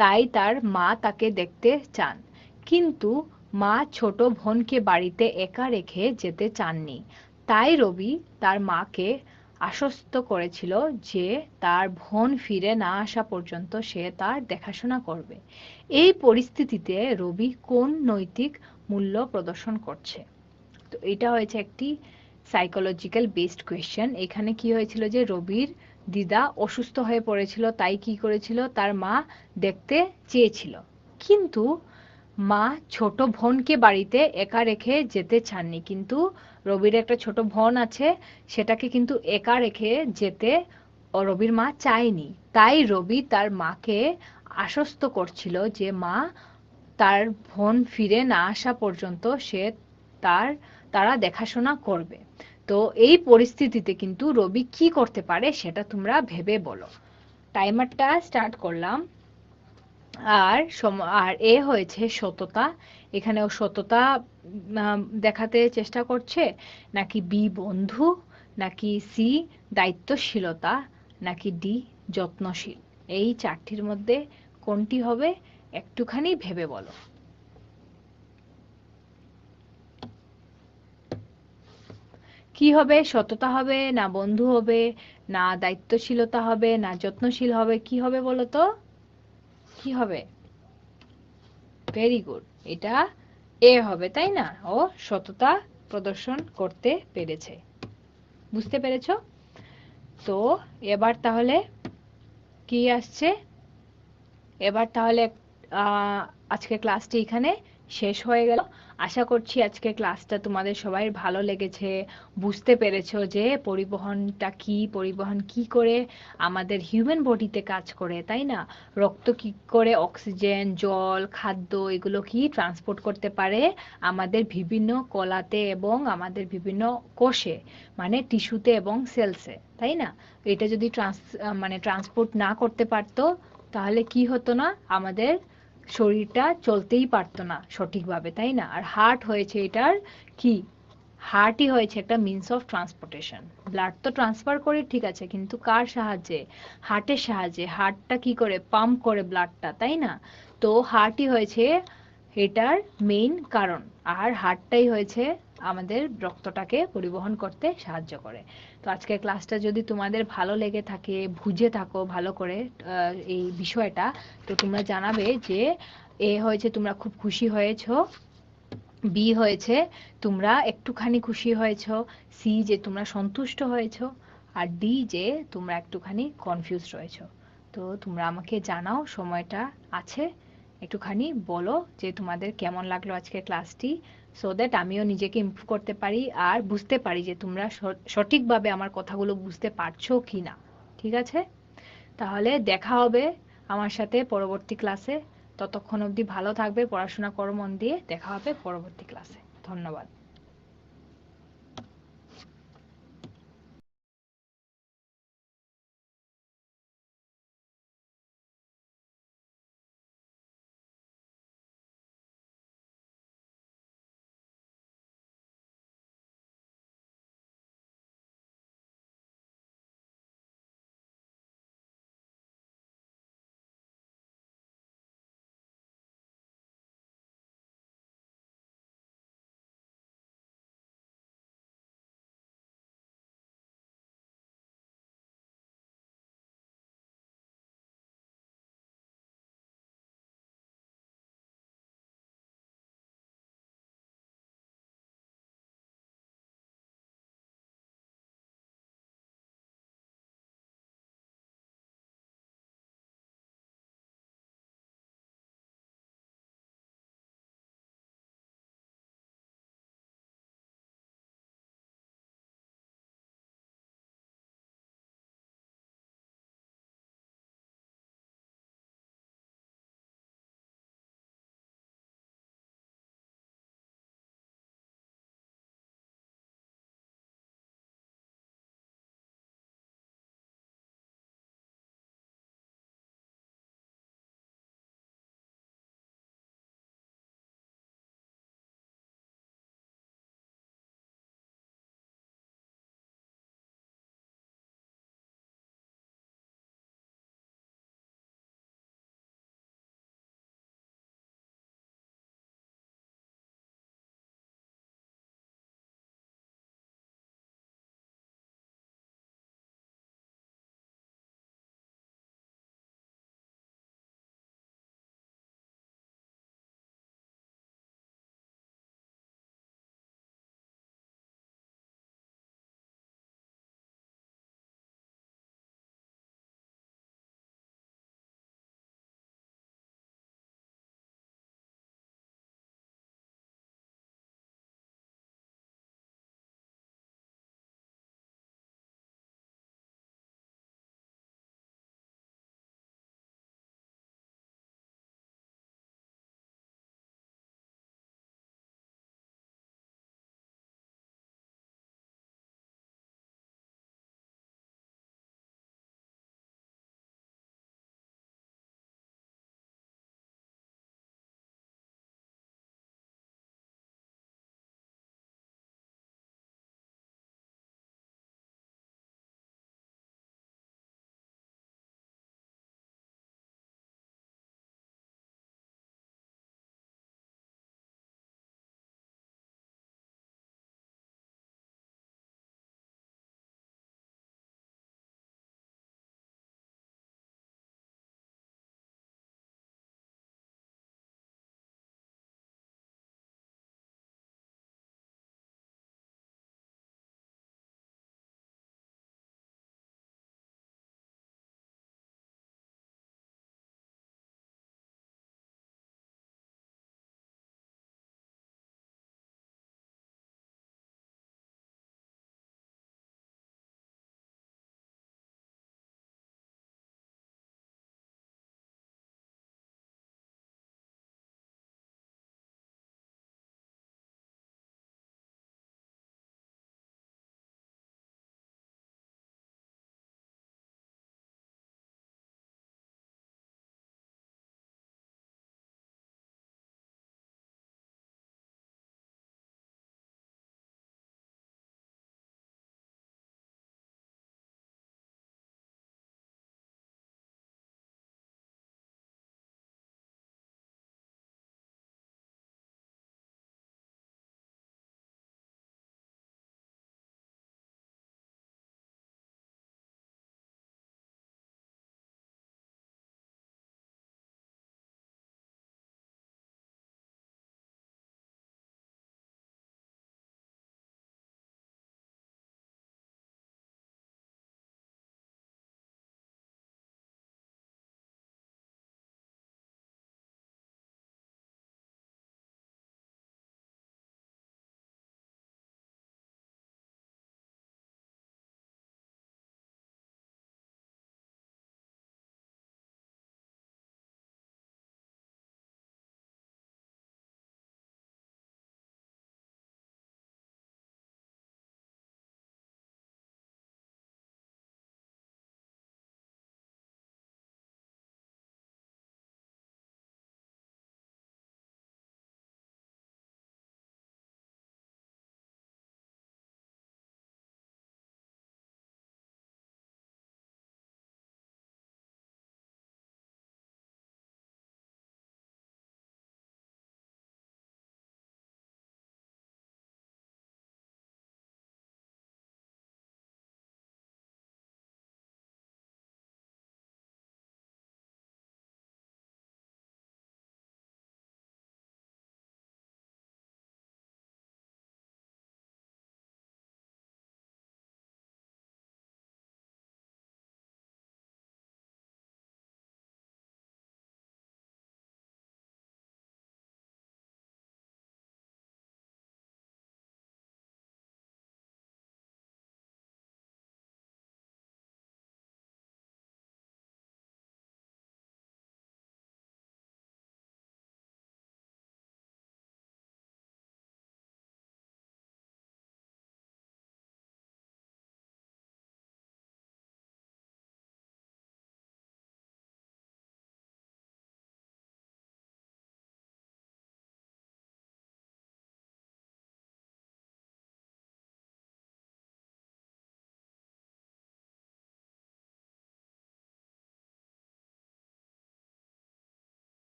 তাই তার মা তাকে দেখতে চান, কিন্তু মা ছোট বোনকে বাড়িতে একা রেখে যেতে চাননি। তাই রবি তার মাকে আশ্বস্ত করেছিল যে তার বোন ফিরে না আসা পর্যন্ত সে তার দেখাশোনা করবে। এই পরিস্থিতিতে রবি কোন নৈতিক মূল্য প্রদর্শন করছে? তো এটা হয়েছে একটি সাইকোলজিক্যাল বেসড কোয়েশ্চেন। এখানে কি হয়েছিল যে, রবির দিদা অসুস্থ হয়ে পড়েছিল, তাই কি করেছিল, তার মা দেখতে চেয়েছিল, কিন্তু মা ছোট বোনকে বাড়িতে একা রেখে যেতে চাননি। কিন্তু রবির একটা ছোট বোন আছে, সেটাকে কিন্তু একা রেখে যেতে রবির মা চায়নি। তাই রবি তার মাকে আশ্বস্ত করছিল যে মা তার বোন ফিরে না আসা পর্যন্ত সে তারা দেখাশোনা করবে। তো এই পরিস্থিতিতে কিন্তু রবি কি করতে পারে সেটা তোমরা ভেবে বলো। টাইমারটা স্টার্ট করলাম। আর এ হয়েছে সততা। এখানেও সততা দেখাতে চেষ্টা করছে, নাকি বি বন্ধু, নাকি সি দায়িত্বশীলতা, নাকি ডি যত্নশীল। এই চারটির মধ্যে কোনটি হবে একটুখানি ভেবে বলো। কি হবে, সততা হবে, না বন্ধু হবে, না দায়িত্বশীলতা হবে, না যত্নশীল হবে, কি হবে বলো তো, কি হবে? ভেরি গুড, এটা এ হবে, তাই না? ও সততা প্রদর্শন করতে পেরেছে। বুঝতে পেরেছো? তো এবার তাহলে কি আসছে, এবার তাহলে আজকের ক্লাসটি এখানে শেষ হয়ে গেল। আশা করছি আজকের ক্লাসটা তোমাদের সবাই ভালো লেগেছে, বুঝতে পেরেছো যে পরিবহন কি করে আমাদের হিউম্যান বডিতে কাজ করে, তাই না? রক্ত কি করে অক্সিজেন, জল, খাদ্য এগুলো কি ট্রান্সপোর্ট করতে পারে আমাদের বিভিন্ন কলাতে এবং আমাদের বিভিন্ন কোষে, মানে টিস্যুতে এবং সেলসে, তাই না? এটা যদি ট্রান্সপোর্ট না করতে পারতো, তাহলে কি হতো না, আমাদের শরীরটা চলতেই পারতো না সঠিকভাবে, তাই না? আর হার্ট হয়েছে এটার কি, হার্টই হয়েছে একটা মিনস অফ ট্রান্সপোর্টেশন। ব্লাড তো ট্রান্সফার করি ঠিক আছে, কিন্তু কার সাহায্যে? হার্টের সাহায্যে। হার্টটা কি করে পাম্প করে ব্লাডটা, তাই না? তো হার্টই হয়েছে এটার মেইন কারণ, আর হার্টটাই হয়েছে আমাদের রক্তটাকে পরিবহন করতে সাহায্য করে। তো আজকের ক্লাসটা যদি তোমাদের ভালো লেগে থাকে, বুঝে থাকো ভালো করে এই বিষয়টা, তো তোমরা জানাবে যে এ হয়েছে তোমরা খুব খুশি হয়েছো, বি হয়েছে তোমরা একটুখানি খুশি হয়েছো, সি যে তোমরা সন্তুষ্ট হয়েছো, আর ডি যে তোমরা একটুখানি কনফিউজ রয়েছো। তো তোমরা আমাকে জানাও, সময়টা আছে, একটুখানি বলো যে তোমাদের কেমন লাগলো আজকের ক্লাসটি, সো দ্যাট আমিও নিজেকে ইমপ্রুভ করতে পারি আর বুঝতে পারি যে তোমরা সঠিকভাবে আমার কথাগুলো বুঝতে পারছো কিনা। ঠিক আছে, তাহলে দেখা হবে আমার সাথে পরবর্তী ক্লাসে। ততক্ষণ অবধি ভালো থাকবে, পড়াশোনা করো মন দিয়ে। দেখা হবে পরবর্তী ক্লাসে। ধন্যবাদ।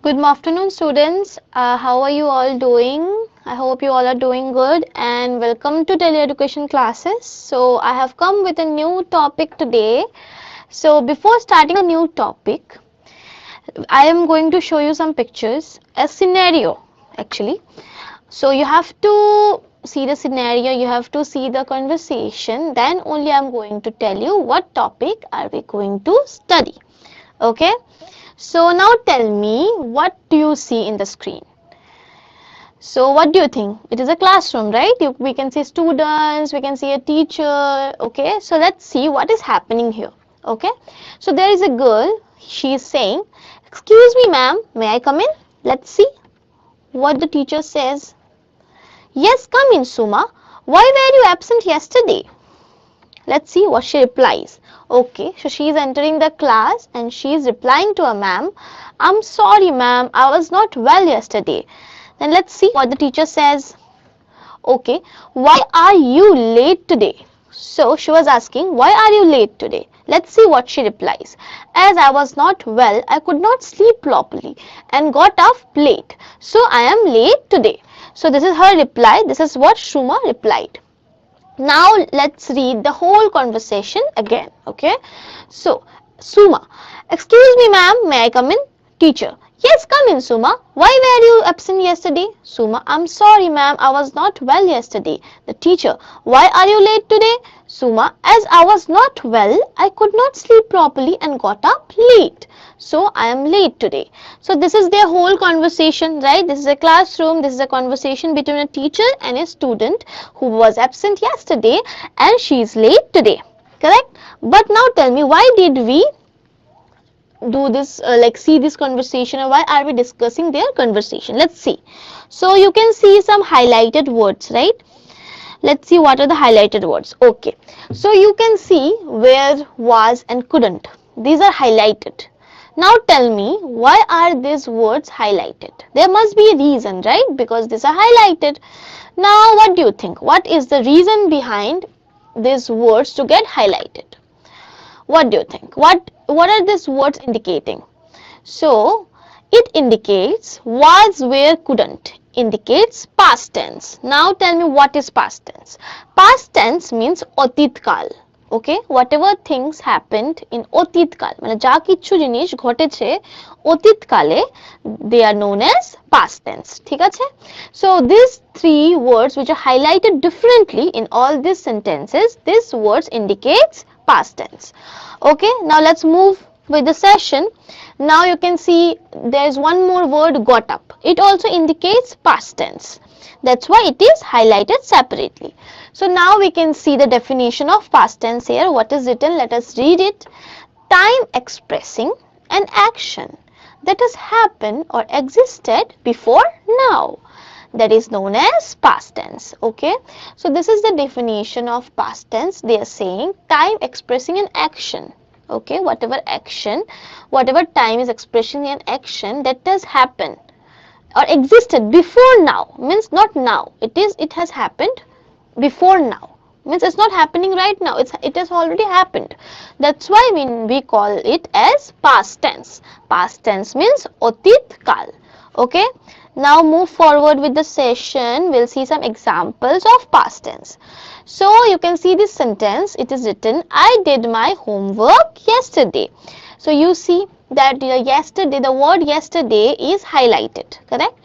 Good afternoon, students. How are you all doing? I hope you all are doing good and welcome to tele-education classes. So I have come with a new topic today. So before starting a new topic, I am going to show you some pictures, a scenario actually. So you have to see the scenario, you have to see the conversation, then only I am going to tell you what topic are we going to study. Okay? So now tell me, what do you see in the screen? So what do you think? It is a classroom, right? We can see students, we can see a teacher. Okay, so let's see what is happening here. Okay, so there is a girl. She is saying, "Excuse me, ma'am, may I come in?" Let's see what the teacher says. "Yes, come in, Suma. Why were you absent yesterday?" Let's see what she replies. Okay, so she is entering the class and she is replying to a ma'am. "I'm sorry, ma'am, I was not well yesterday." Then let's see what the teacher says. Okay, "Why are you late today?" So she was asking, "Why are you late today?" Let's see what she replies. "As I was not well, I could not sleep properly and got up late. So I am late today." So this is her reply. This is what Shuma replied. Now let's read the whole conversation again. Okay, so Suma, "Excuse me, ma'am, may I come in?" Teacher, "Yes, come in, Suma. Why were you absent yesterday?" Suma, "I'm sorry, ma'am, I was not well yesterday." The teacher, "Why are you late today?" Suma, "As I was not well, I could not sleep properly and got up late. So I am late today." So this is their whole conversation, right? This is a classroom. This is a conversation between a teacher and a student who was absent yesterday and she is late today. Correct? But now tell me, why did we do this, like see this conversation, or why are we discussing their conversation? Let's see. So you can see some highlighted words, right? Let's see what are the highlighted words. Okay, so you can see where, was and couldn't. These are highlighted. Now tell me, why are these words highlighted? There must be a reason, right? Because these are highlighted. Now what do you think? What is the reason behind these words to get highlighted? What do you think? What are these words indicating? So it indicates was, where, couldn't. Indicates past tense. Now tell me, what is past tense? Past tense means অতীত কাল. Okay, whatever things happened in অতীত কাল, মানে যা কিছু জিনিস ঘটেছে অতীত কালে, they are known as past tense. ঠিক আছে? So these three words which are highlighted differently in all these sentences, these words indicates past tense. Okay, now let's move with the session. Now you can see there is one more word, got up. It also indicates past tense. That's why it is highlighted separately. So now we can see the definition of past tense here. What is written? Let us read it. Time expressing an action that has happened or existed before now. That is known as past tense. Okay, so this is the definition of past tense. They are saying time expressing an action. Okay, whatever action, whatever time is expressing an action that has happened or existed before now, means not now, it has happened before now, means it's not happening right now, it has already happened. That's why we call it as past tense. Past tense means অতীত কাল. Okay, now move forward with the session. We'll see some examples of past tense. So you can see this sentence. It is written, "I did my homework yesterday." So you see that yesterday, the word yesterday is highlighted, correct?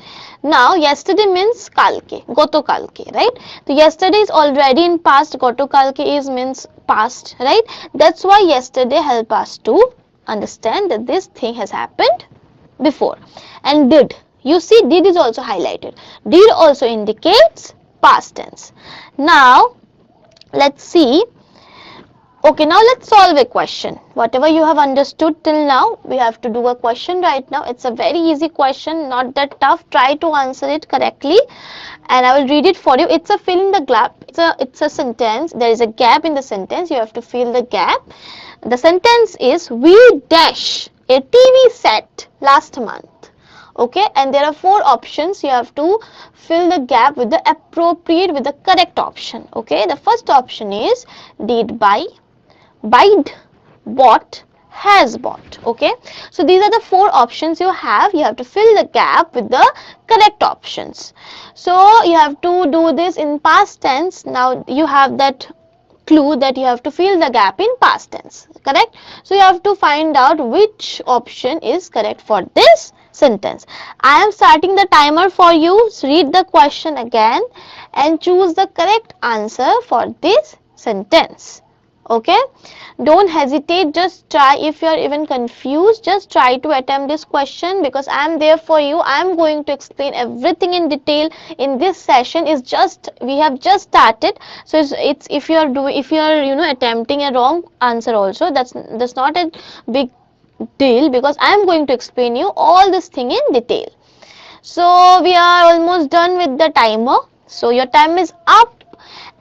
Now yesterday means kalke, goto kalke, right? So yesterday is already in past, goto kalke is means past, right? That's why yesterday help us to understand that this thing has happened before. And did, you see did is also highlighted. Did also indicates past tense. Now let's see. Okay, now let's solve a question. Whatever you have understood till now, we have to do a question right now. It's a very easy question, not that tough. Try to answer it correctly and I will read it for you. It's a fill in the gap. It's a sentence. There is a gap in the sentence. You have to fill the gap. The sentence is, "We dash a TV set last month." Okay, and there are 4 options. You have to fill the gap with the appropriate, with the correct option. Okay, the first option is did buy, bought, has bought. Okay, so these are the four options you have. You have to fill the gap with the correct options. So you have to do this in past tense. Now you have that clue that you have to fill the gap in past tense, correct? So you have to find out which option is correct for this sentence. I am starting the timer for you. So read the question again and choose the correct answer for this sentence. Okay, don't hesitate, just try. If you are even confused, just try to attempt this question, because I am there for you. I am going to explain everything in detail in this session. Is just, we have just started, so it's if you are doing, if you are attempting a wrong answer also, that's not a big deal, because I am going to explain you all this thing in detail. So we are almost done with the timer, so your time is up,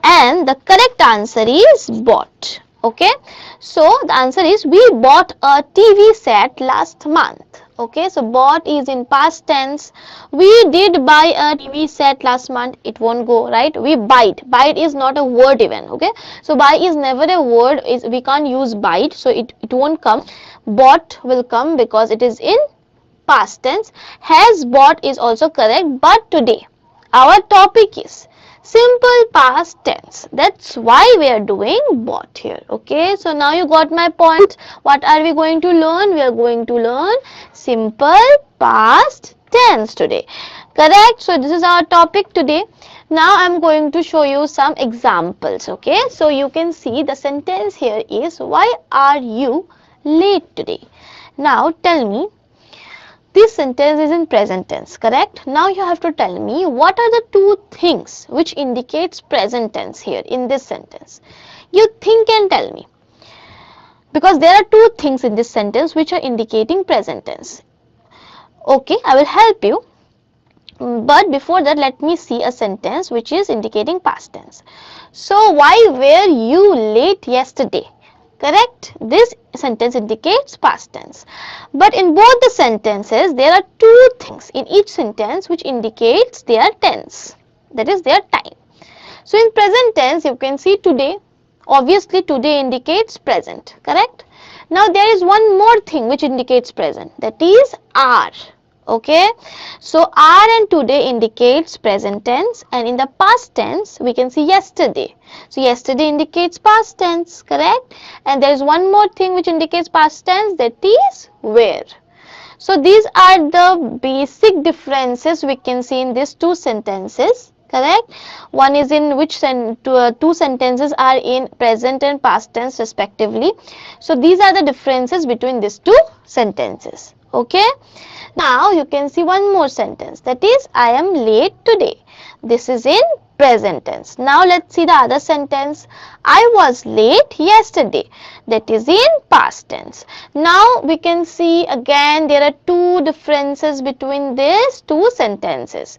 and the correct answer is bought. Okay, so the answer is we bought a TV set last month. Okay, so bought is in past tense. We did buy a TV set last month. It won't go, right? We buy is not a word even. Okay, so buy is never a word, is we can't use buy, so it won't come. Bought will come because it is in past tense. Has bought is also correct, but today our topic is simple past tense. That's why we are doing bought here. Okay, so now you got my point. What are we going to learn? We are going to learn simple past tense today. Correct? So this is our topic today. Now I'm going to show you some examples. Okay, so you can see the sentence here is, why are you late today? Now tell me, this sentence is in present tense, correct? Now you have to tell me what are the two things which indicates present tense here in this sentence. You think and tell me, because there are two things in this sentence which are indicating present tense. Okay, I will help you, but before that let me see a sentence which is indicating past tense. So why were you late yesterday? Correct, this sentence indicates past tense, but in both the sentences there are two things in each sentence which indicates their tense, that is their time. So in present tense you can see today, obviously today indicates present, correct? Now there is one more thing which indicates present, that is are. Okay, so are and today indicates present tense, and in the past tense we can see yesterday. So yesterday indicates past tense, correct? And there is one more thing which indicates past tense, that is where. So these are the basic differences we can see in these two sentences, correct? One is in which two sentences are in present and past tense respectively. So these are the differences between these two sentences. Okay, now you can see one more sentence, that is I am late today. This is in present tense. Now let's see the other sentence, I was late yesterday. That is in past tense. Now we can see again there are two differences between these two sentences.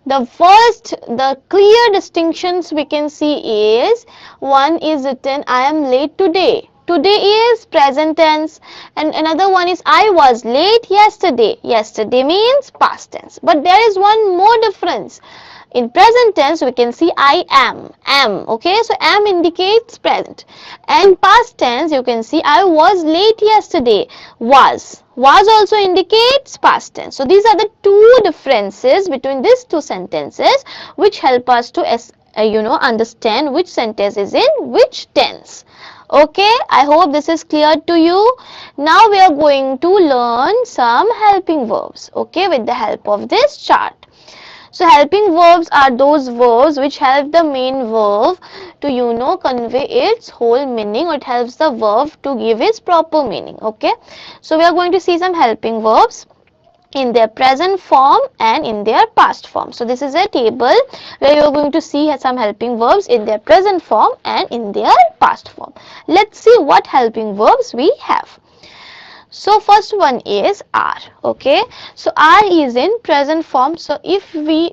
The first, the clear distinctions we can see is, one is written I am late today. Today is present tense, and another one is I was late yesterday. Yesterday means past tense. But there is one more difference. In present tense we can see I am. Okay, so am indicates present, and past tense you can see I was late yesterday. Was also indicates past tense. So these are the two differences between these two sentences which help us to understand which sentence is in which tense. Okay, I hope this is clear to you. Now we are going to learn some helping verbs, okay, with the help of this chart. So helping verbs are those verbs which help the main verb to convey its whole meaning, or it helps the verb to give its proper meaning. Okay, so we are going to see some helping verbs in their present form and in their past form. So this is a table where you are going to see some helping verbs in their present form and in their past form. Let's see what helping verbs we have. So first one is are. Okay, so are is in present form. So if we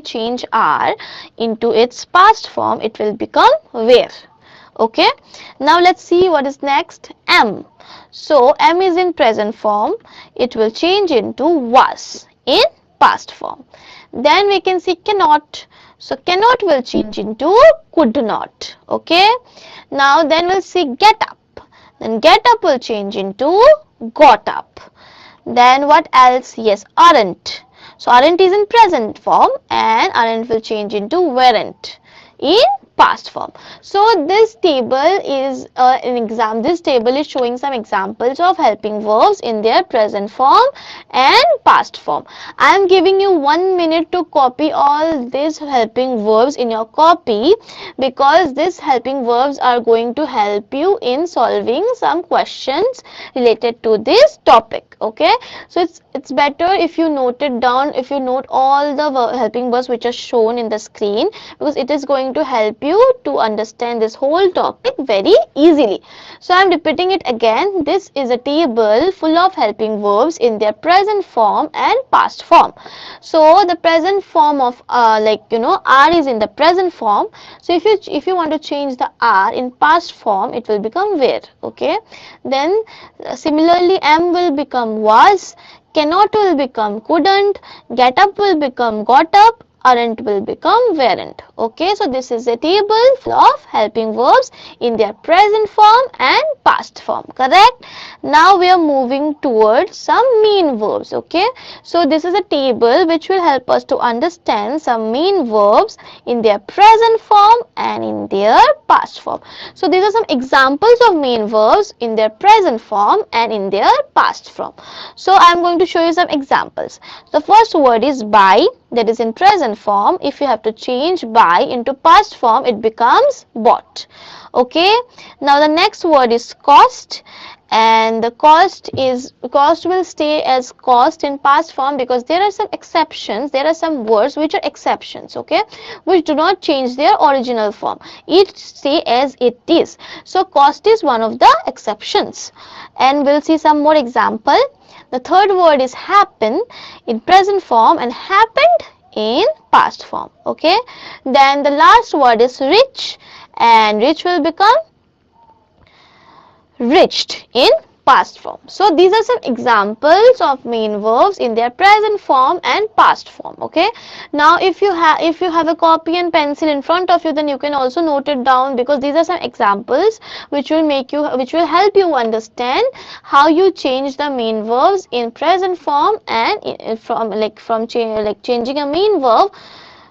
change are into its past form, it will become were. Okay, now let's see what is next. Am. So am is in present form, it will change into was in past form. Then we can see cannot. So cannot will change into could not. Okay, now then we'll see get up. Then get up will change into got up. Then what else? Yes, aren't. So aren't is in present form and aren't will change into weren't in past form. So this table is this table is showing some examples of helping verbs in their present form and past form. I am giving you 1 minute to copy all these helping verbs in your copy, because these helping verbs are going to help you in solving some questions related to this topic. Okay, so it's better if you note it down, if you note all the helping verbs which are shown in the screen, because it is going to help you to understand this whole topic very easily. So I am repeating it again. This is a table full of helping verbs in their present form and past form. So the present form of are is in the present form. So if you want to change the are in past form, it will become were. Okay, then similarly am will become was, cannot will become couldn't, get up will become got up, aren't will become weren't. Okay, so this is a table full of helping verbs in their present form and past form. Correct? Now we are moving towards some mean verbs. Okay, so this is a table which will help us to understand some mean verbs in their present form and in their past form. So these are some examples of mean verbs in their present form and in their past form. So I am going to show you some examples. The first word is buy, that is in present form. If you have to change buy into past form, it becomes bought. Okay, now the next word is cost, and the cost will stay as cost in past form, because there are some exceptions, there are some words which are exceptions, okay, which do not change their original form, it stay as it is. So cost is one of the exceptions, and we'll see some more example. The third word is happen in present form and happened in past form. Okay, then the last word is rich, and rich will become reached in past form. So these are some examples of mean verbs in their present form and past form. Okay, now if you have a copy and pencil in front of you, then you can also note it down, because these are some examples which will help you understand how you change the mean verbs in present form and changing a mean verb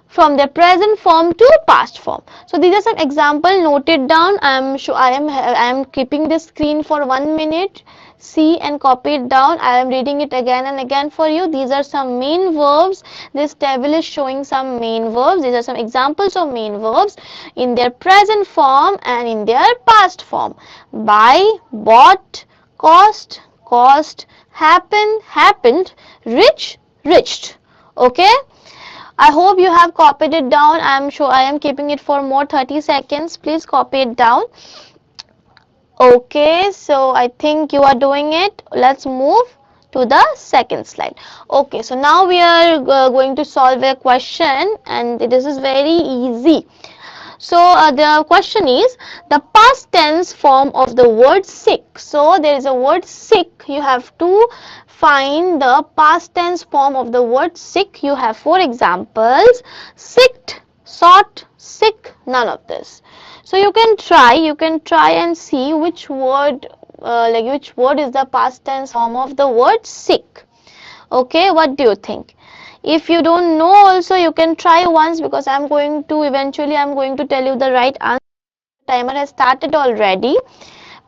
from their present form to past form. So these are some example, note it down. I am keeping this screen for 1 minute. See and copy it down. I am reading it again and again for you. These are some mean verbs. This table is showing some mean verbs. These are some examples of mean verbs in their present form and in their past form. Buy, bought, cost, cost, happen, happened, rich, reached. Okay, I hope you have copied it down. I am sure I am keeping it for more 30 seconds. Please copy it down. Okay, so I think you are doing it. Let's move to the second slide. Okay, so now we are going to solve a question, and this is very easy. So the question is the past tense form of the word sick. So there is a word sick. You have to find the past tense form of the word sick. You have 4 examples: sicked, sought, sick, none of this. So you can try and see which word is the past tense form of the word sick. Okay, what do you think? If you don't know also, you can try once, because eventually I'm going to tell you the right answer. Timer has started already.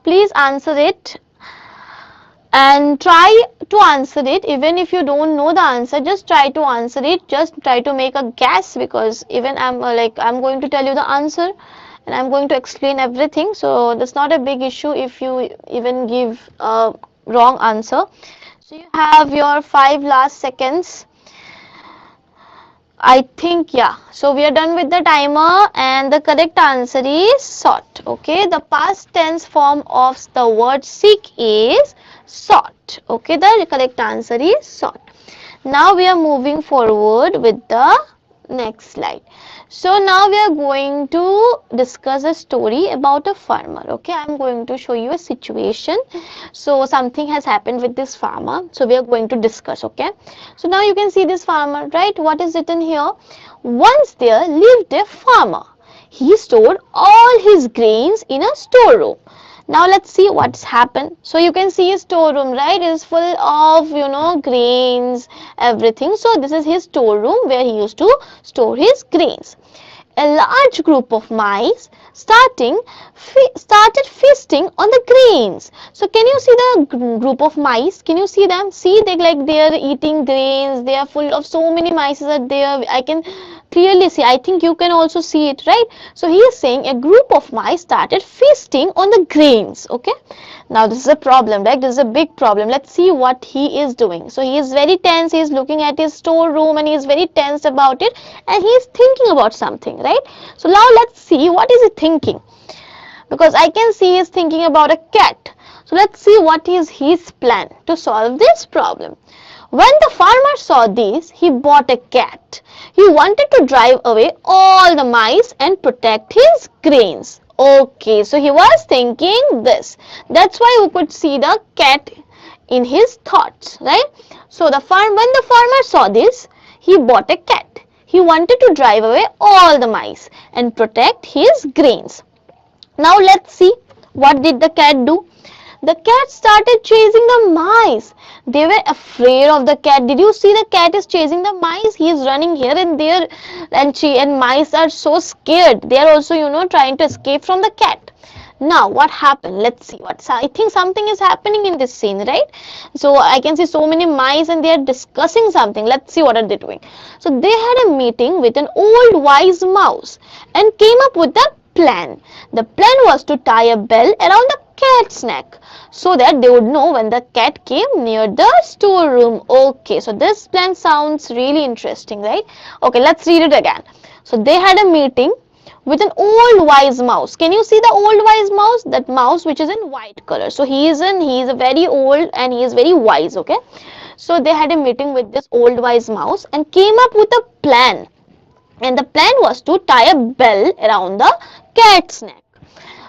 Please answer it and try to answer it. Even if you don't know the answer, just try to answer it. Just try to make a guess, because even I'm going to tell you the answer and I'm going to explain everything. So that's not a big issue if you even give a wrong answer. So you have your 5 last seconds. I think, yeah. So we are done with the timer, and the correct answer is sought. Okay, the past tense form of the word seek is sought. Okay, the correct answer is sought. Now we are moving forward with the next slide. So now we are going to discuss a story about a farmer. Okay, I am going to show you a situation. So something has happened with this farmer. So we are going to discuss. Okay, so now you can see this farmer, right? What is written here? Once there lived a farmer. He stored all his grains in a storeroom. Now let's see what's happened. So you can see his storeroom, right? It is full of, grains, everything. So this is his storeroom where he used to store his grains. A large group of mice started feasting on the grains. So can you see the group of mice? Can you see them? See, they are eating grains. They are full of so many mice are there. I can clearly see. I think you can also see it, right? So he is saying a group of mice started feasting on the grains. Okay. Now this is a problem, right? This is a big problem. Let's see what he is doing. So he is very tense. He is looking at his storeroom and he is very tense about it, and he is thinking about something, right? So now let's see what is he thinking, because I can see he is thinking about a cat. So let's see what is his plan to solve this problem. When the farmer saw this, he bought a cat. He wanted to drive away all the mice and protect his grains. Okay, so he was thinking this. That's why we could see the cat in his thoughts, right? So when the farmer saw this, he bought a cat. He wanted to drive away all the mice and protect his grains. Now let's see, what did the cat do? The cat started chasing the mice. They were afraid of the cat. Did you see the cat is chasing the mice? He is running here and there, and mice are so scared. They are also, trying to escape from the cat. Now what happened? Let's see. I think something is happening in this scene, right? So I can see so many mice and they are discussing something. Let's see what are they doing. So they had a meeting with an old wise mouse and came up with a plan. The plan was to tie a bell around the cat's neck so that they would know when the cat came near the storeroom. Okay, so this plan sounds really interesting, right? Okay, let's read it again. So they had a meeting with an old wise mouse. Can you see the old wise mouse? That mouse which is in white color. So he is a very old and he is very wise, okay? So they had a meeting with this old wise mouse and came up with a plan. And the plan was to tie a bell around the cat's neck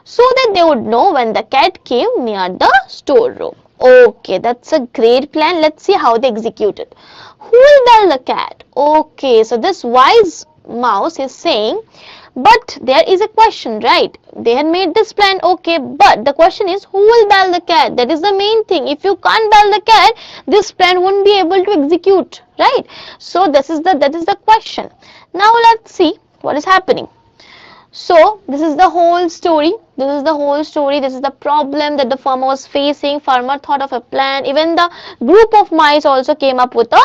so that they would know when the cat came near the storeroom. Okay, that's a great plan. Let's see how they execute it. Who will bell the cat? Okay, so this wise mouse is saying, but there is a question, right? They had made this plan, okay, but the question is, who will bell the cat? That is the main thing. If you can't bell the cat, this plan won't be able to execute, right? So that is the question. Now let's see what is happening. So this is the whole story. This is the problem that the farmer was facing. Farmer thought of a plan. Even the group of mice also came up with a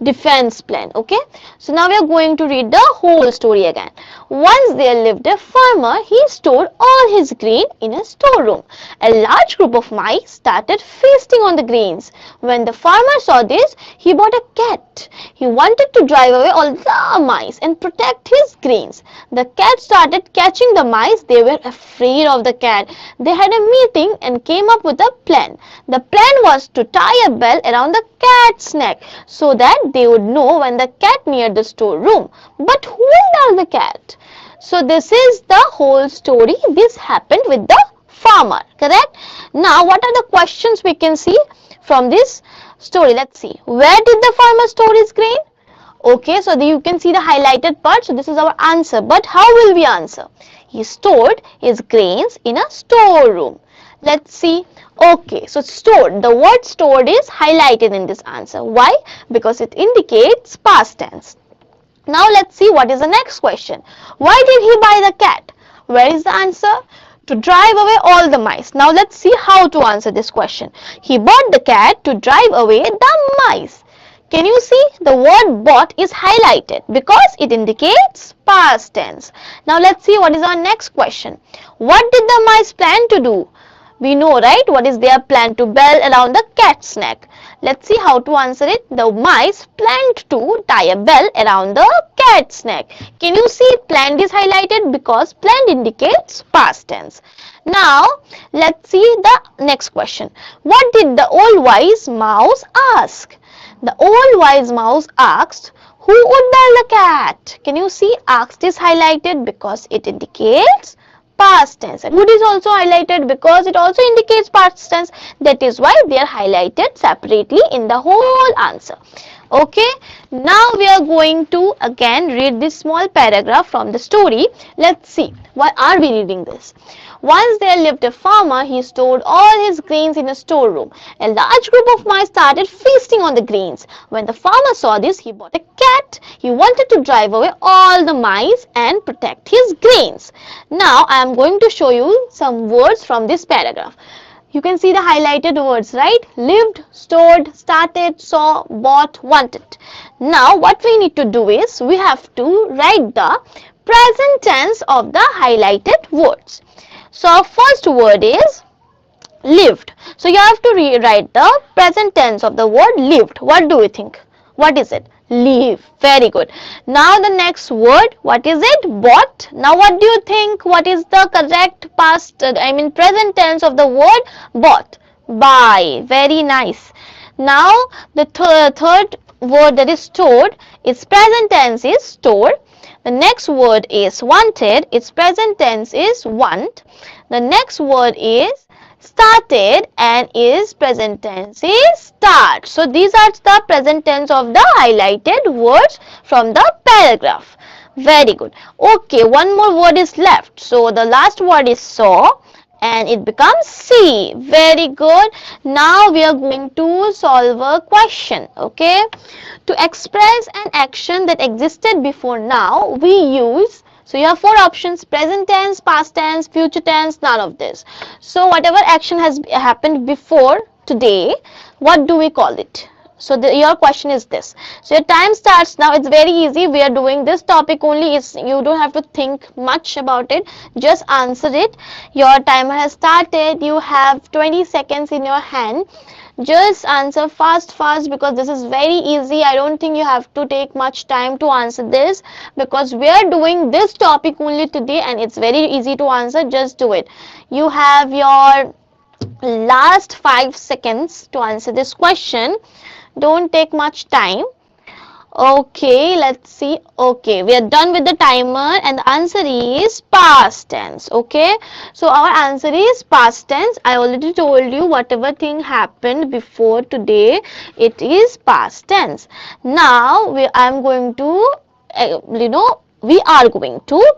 defense plan. Okay, so now we are going to read the whole story again. Once there lived a farmer. He stored all his grain in a storeroom. A large group of mice started feasting on the grains. When the farmer saw this, he bought a cat. He wanted to drive away all the mice and protect his grains. The cat started catching the mice. They were afraid of the cat. They had a meeting and came up with a plan. The plan was to tie a bell around the cat's neck so that they would know when the cat neared the storeroom. But who will bell the cat? So this is the whole story. This happened with the farmer, correct? Now what are the questions we can see from this story? Let's see. Where did the farmer store his grain? Okay, so you can see the highlighted part. So this is our answer. But how will we answer? He stored his grains in a storeroom. Let's see. Okay, so stored. The word stored is highlighted in this answer. Why? Because it indicates past tense. Now let's see what is the next question. Why did he buy the cat? Where is the answer? To drive away all the mice. Now let's see how to answer this question. He bought the cat to drive away the mice. Can you see the word bought is highlighted because it indicates past tense. Now let's see what is our next question. What did the mice plan to do? We know, right, what is their plan? To bell around the cat's neck. Let's see how to answer it. The mice planned to tie a bell around the cat's neck. Can you see planned is highlighted because planned indicates past tense. Now let's see the next question. What did the old wise mouse ask? The old wise mouse asked, who would bell the cat? Can you see asked is highlighted because it indicates past tense. And would is also highlighted because it also indicates past tense. That is why they are highlighted separately in the whole answer. Okay, now we are going to again read this small paragraph from the story. Let's see, why are we reading this? Once there lived a farmer. He stored all his grains in a storeroom. A large group of mice started feasting on the grains. When the farmer saw this, he bought a cat. He wanted to drive away all the mice and protect his grains. Now I am going to show you some words from this paragraph. You can see the highlighted words, right? Lived, stored, started, saw, bought, wanted. Now what we need to do is we have to write the present tense of the highlighted words. So our first word is lived. So you have to rewrite the present tense of the word lived. What do you think? What is it? Live. Very good. Now the next word, what is it? Bought. Now what do you think? What is the correct present tense of the word bought? Buy. Very nice. Now the third word, that is stored, its present tense is store. The next word is wanted. Its present tense is want. The next word is started and its present tense is start. So these are the present tense of the highlighted words from the paragraph. Very good. Okay, one more word is left. So the last word is saw and it becomes see. Very good. Now we are going to solve a question. Okay, to express an action that existed before now, we use, so you have four options: present tense, past tense, future tense, none of this. So whatever action has happened before today, what do we call it? So your question is this. So your time starts now. It's very easy. We are doing this topic only. You don't have to think much about it. Just answer it. Your timer has started. You have 20 seconds in your hand. Just answer fast because this is very easy. I don't think you have to take much time to answer this because we are doing this topic only today and it's very easy to answer. Just do it. You have your last 5 seconds to answer this question. Don't take much time. Okay, let's see. Okay, we are done with the timer and the answer is past tense. Okay, so our answer is past tense. I already told you whatever thing happened before today, it is past tense. Now we are going to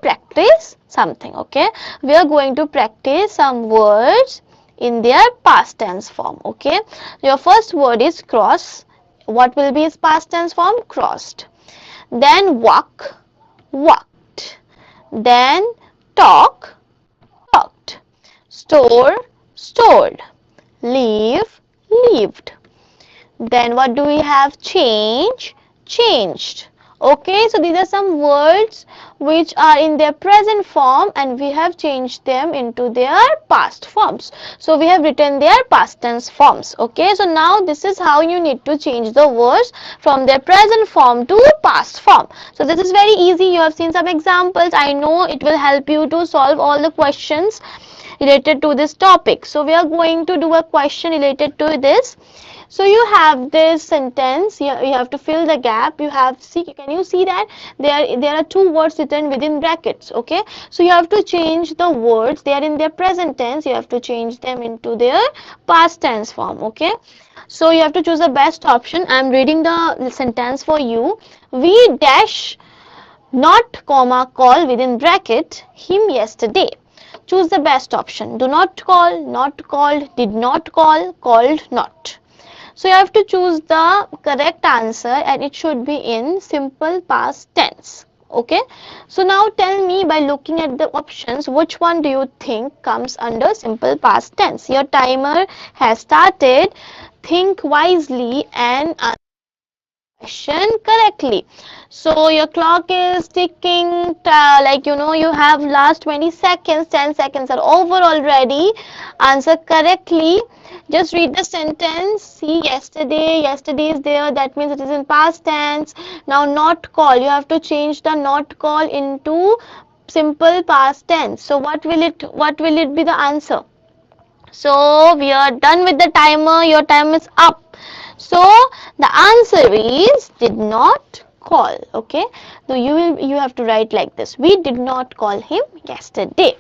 practice something. Okay, we are going to practice some words in their past tense form. Okay, your first word is cross. What will be its past tense form? Crossed. Then walk, walked. Then talk, talked. Store, stored. Leave, lived. Then what do we have? Change, changed. Okay, so these are some words which are in their present form and we have changed them into their past forms. So we have written their past tense forms. Okay, so now this is how you need to change the words from their present form to past form. So this is very easy. You have seen some examples. I know it will help you to solve all the questions related to this topic. So we are going to do a question related to this. So you have this sentence, you have to fill the gap. You have, can you see that there are two words written within brackets. Okay, so you have to change the words. They are in their present tense, you have to change them into their past tense form. Okay, so you have to choose the best option. I am reading the sentence for you. We dash not comma call within bracket him yesterday. Choose the best option. Do not call, not called, did not call, called not. So you have to choose the correct answer and it should be in simple past tense. Okay, so now tell me by looking at the options, which one do you think comes under simple past tense? Your timer has started. Think wisely and answer the question correctly. So your clock is ticking, you have last 20 seconds, 10 seconds are over already. Answer correctly. Just read the sentence. See, yesterday is there, that means it is in past tense. Now not call, you have to change the not call into simple past tense. So what will it be the answer? So we are done with the timer. Your time is up. So the answer is did not call. Okay, so you have to write like this: we did not call him yesterday.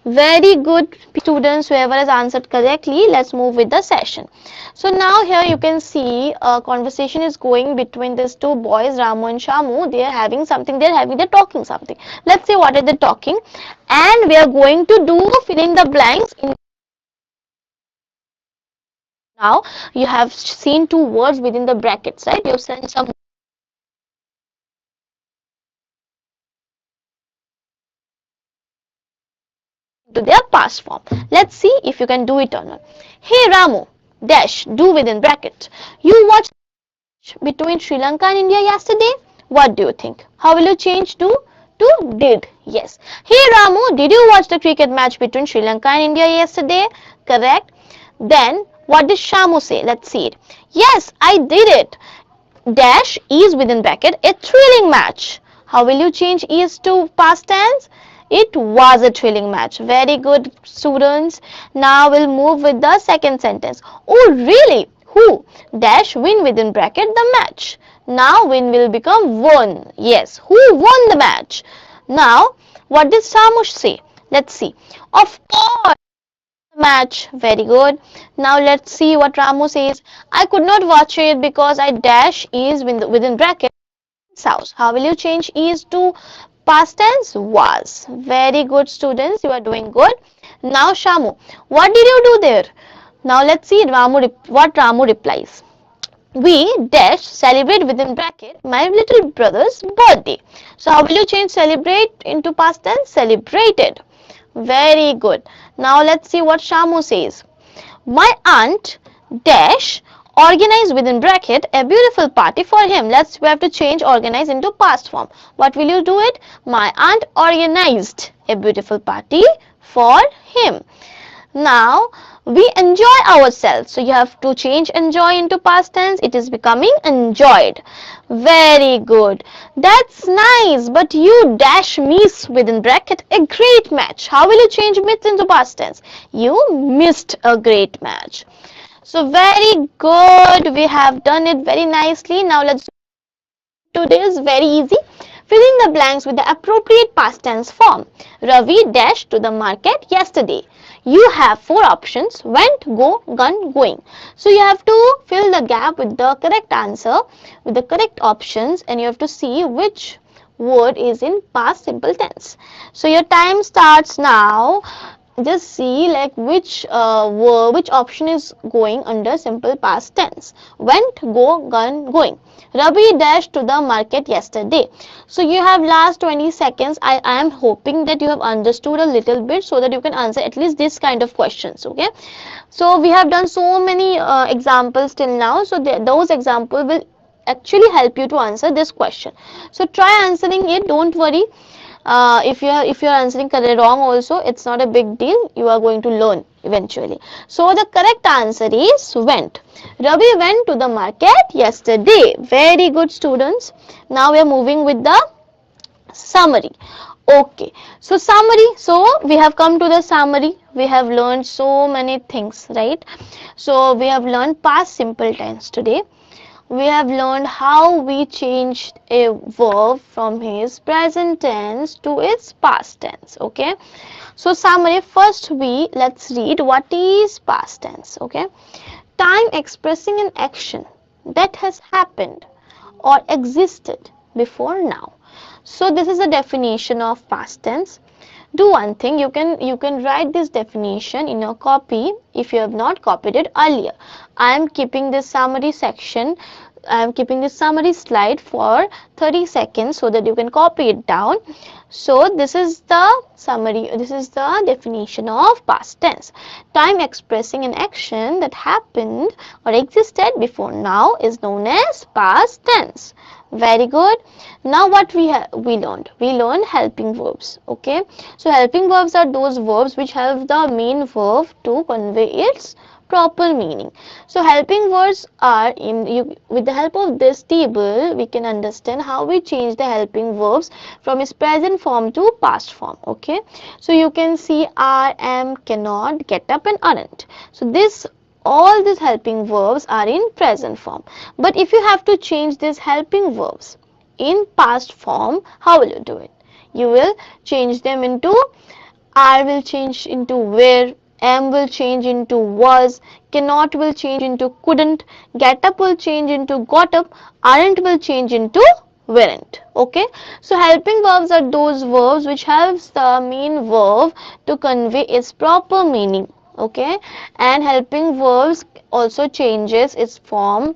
Very good students, whoever has answered correctly. Let's move with the session. So now here you can see a conversation is going between these two boys, Ramu and Shamu. They are having something, they're talking something. Let's see what are they talking. And we are going to do fill in the blanks. Now you have seen two words within the brackets, right? You have sent some to their past form. Let's see if you can do it or not. Hey Ramu, dash, do within bracket. You watched between Sri Lanka and India yesterday. What do you think? How will you change to did? Yes. Hey Ramu, did you watch the cricket match between Sri Lanka and India yesterday? Correct. Then what did Shamu say? Let's see it. Yes, I did it. Dash is within bracket a thrilling match. How will you change is to past tense? It was a thrilling match. Very good, students. Now we'll move with the second sentence. Oh really? Who? Dash win within bracket the match. Now win will become won. Yes, who won the match? Now what did Samush say? Let's see. Of course, match. Very good. Now let's see what Ramu says. I could not watch it because I dash is within bracket house. How will you change is to past tense? Was. Very good, students. You are doing good. Now Shamu, what did you do there? Now let's see what Ramu replies. We dash celebrate within bracket my little brother's birthday. So how will you change celebrate into past tense? Celebrated. Very good. Now let's see what Shamu says. My aunt dash organize within bracket a beautiful party for him. We have to change organize into past form. What will you do it? My aunt organized a beautiful party for him. Now we enjoy ourselves. So you have to change enjoy into past tense. It is becoming enjoyed. Very good. That's nice. But you dash miss within bracket a great match. How will you change miss into past tense? You missed a great match. So very good. We have done it very nicely. Now let's do this. Very easy. Fill in the blanks with the appropriate past tense form. Ravi dashed to the market yesterday. You have four options: went, go, gone, going. So you have to fill the gap with the correct answer, with the correct options, and you have to see which word is in past simple tense. So your time starts now. Just see like which which option is going under simple past tense. Went, go, gone, going. Ravi dashed to the market yesterday. So you have last 20 seconds. I am hoping that you have understood a little bit so that you can answer at least this kind of questions. Okay. So we have done so many examples till now. So those examples will actually help you to answer this question. So try answering it. Don't worry. If you are answering wrong also, it's not a big deal. You are going to learn eventually. So the correct answer is went. Ravi went to the market yesterday. Very good, students. Now we are moving with the summary. Okay, so summary. So we have come to the summary. We have learned so many things, right? So we have learned past simple tense today. We have learned how we changed a verb from his present tense to its past tense. Okay, so summary. First let's read what is past tense. Okay, time expressing an action that has happened or existed before now. So this is a definition of past tense. Do one thing, you can write this definition in your copy if you have not copied it earlier. I am keeping this summary section, I am keeping this summary slide for 30 seconds so that you can copy it down. So this is the summary, this is the definition of past tense. Time expressing an action that happened or existed before now is known as past tense. Very good. Now what we learned? We learned helping verbs. Okay. So helping verbs are those verbs which help the main verb to convey its proper meaning. So helping verbs are with the help of this table we can understand how we change the helping verbs from its present form to past form. Okay. So you can see are, am, cannot, get up and aren't. So all these helping verbs are in present form. But if you have to change these helping verbs in past form, how will you do it? You will change them into are will change into were, am will change into was, cannot will change into couldn't, get up will change into got up, aren't will change into weren't. Okay, so helping verbs are those verbs which have the main verb to convey its proper meaning. Okay, and helping verbs also changes its form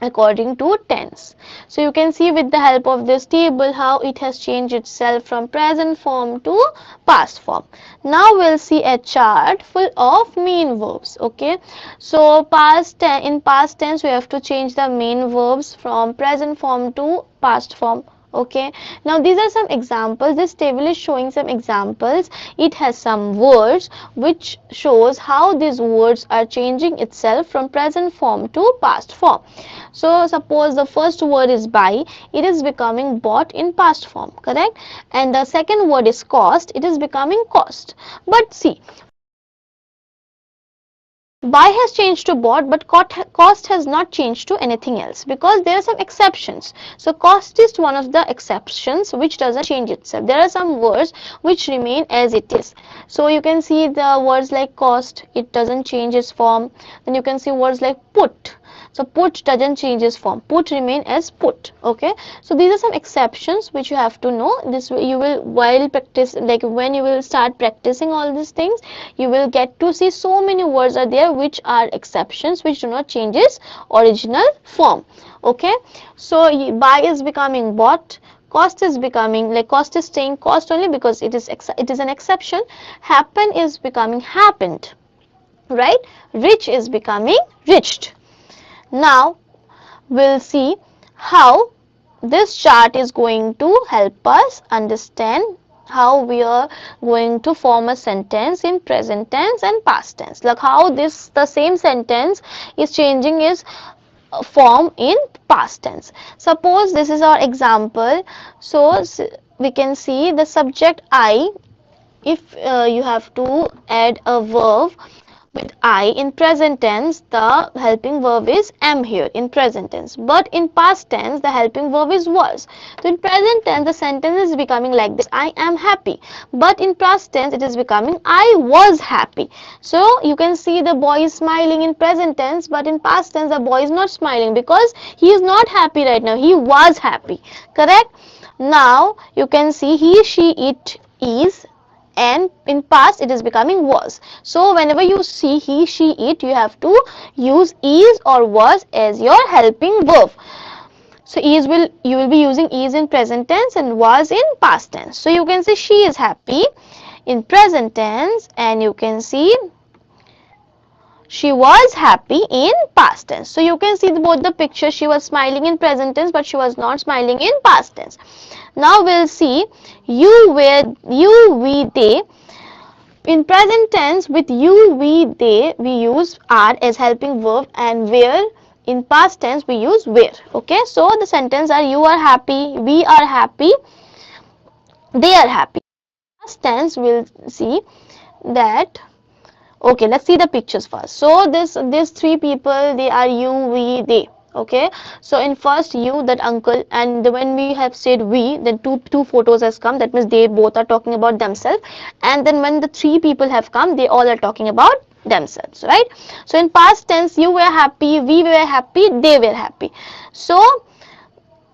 according to tense. So you can see with the help of this table how it has changed itself from present form to past form. Now we'll see a chart full of main verbs. Okay, so in past tense we have to change the main verbs from present form to past form. Okay, now these are some examples. This table is showing some examples. It has some words which shows how these words are changing itself from present form to past form. So suppose the first word is buy, it is becoming bought in past form, correct? And the second word is cost, it is becoming cost. But see, buy has changed to bought, but cost has not changed to anything else because there are some exceptions. So cost is one of the exceptions which doesn't change itself. There are some words which remain as it is. So you can see the words like cost, it doesn't change its form. Then you can see words like put. So put doesn't change its form, put remain as put. Okay, so these are some exceptions which you have to know. This you will, while practice, like when you will start practicing all these things, you will get to see so many words are there which are exceptions which do not change its original form. Okay, so buy is becoming bought, cost is becoming, like cost is staying cost only because it is an exception. Happen is becoming happened, right? Rich is becoming reached. Now we'll see how this chart is going to help us understand how we are going to form a sentence in present tense and past tense, like how the same sentence is changing its form in past tense. Suppose this is our example. So we can see the subject I. If you have to add a verb with I in present tense, the helping verb is am here in present tense, but in past tense the helping verb is was. So in present tense the sentence is becoming like this: I am happy, but in past tense it is becoming I was happy. So you can see the boy is smiling in present tense, but in past tense the boy is not smiling because he is not happy right now, he was happy, correct? Now you can see he, she, it is, and in past it is becoming was. So whenever you see he, she, it, you have to use is or was as your helping verb. So you will be using is in present tense and was in past tense. So you can say she is happy in present tense, and you can see she was happy in past tense. So you can see both the pictures. She was smiling in present tense, but she was not smiling in past tense. Now we'll see you, were, you, we, they. In present tense, with you, we, they, we use are as helping verb, and were in past tense we use were. Okay, so the sentence are you are happy, we are happy, they are happy. Past tense we'll see that. Okay, let's see the pictures first. So these three people, they are you, we, they. Okay, so in first you, that uncle, and when we have said we, then two photos has come, that means they both are talking about themselves, and then when the three people have come, they all are talking about themselves, right? So in past tense, you were happy, we were happy, they were happy.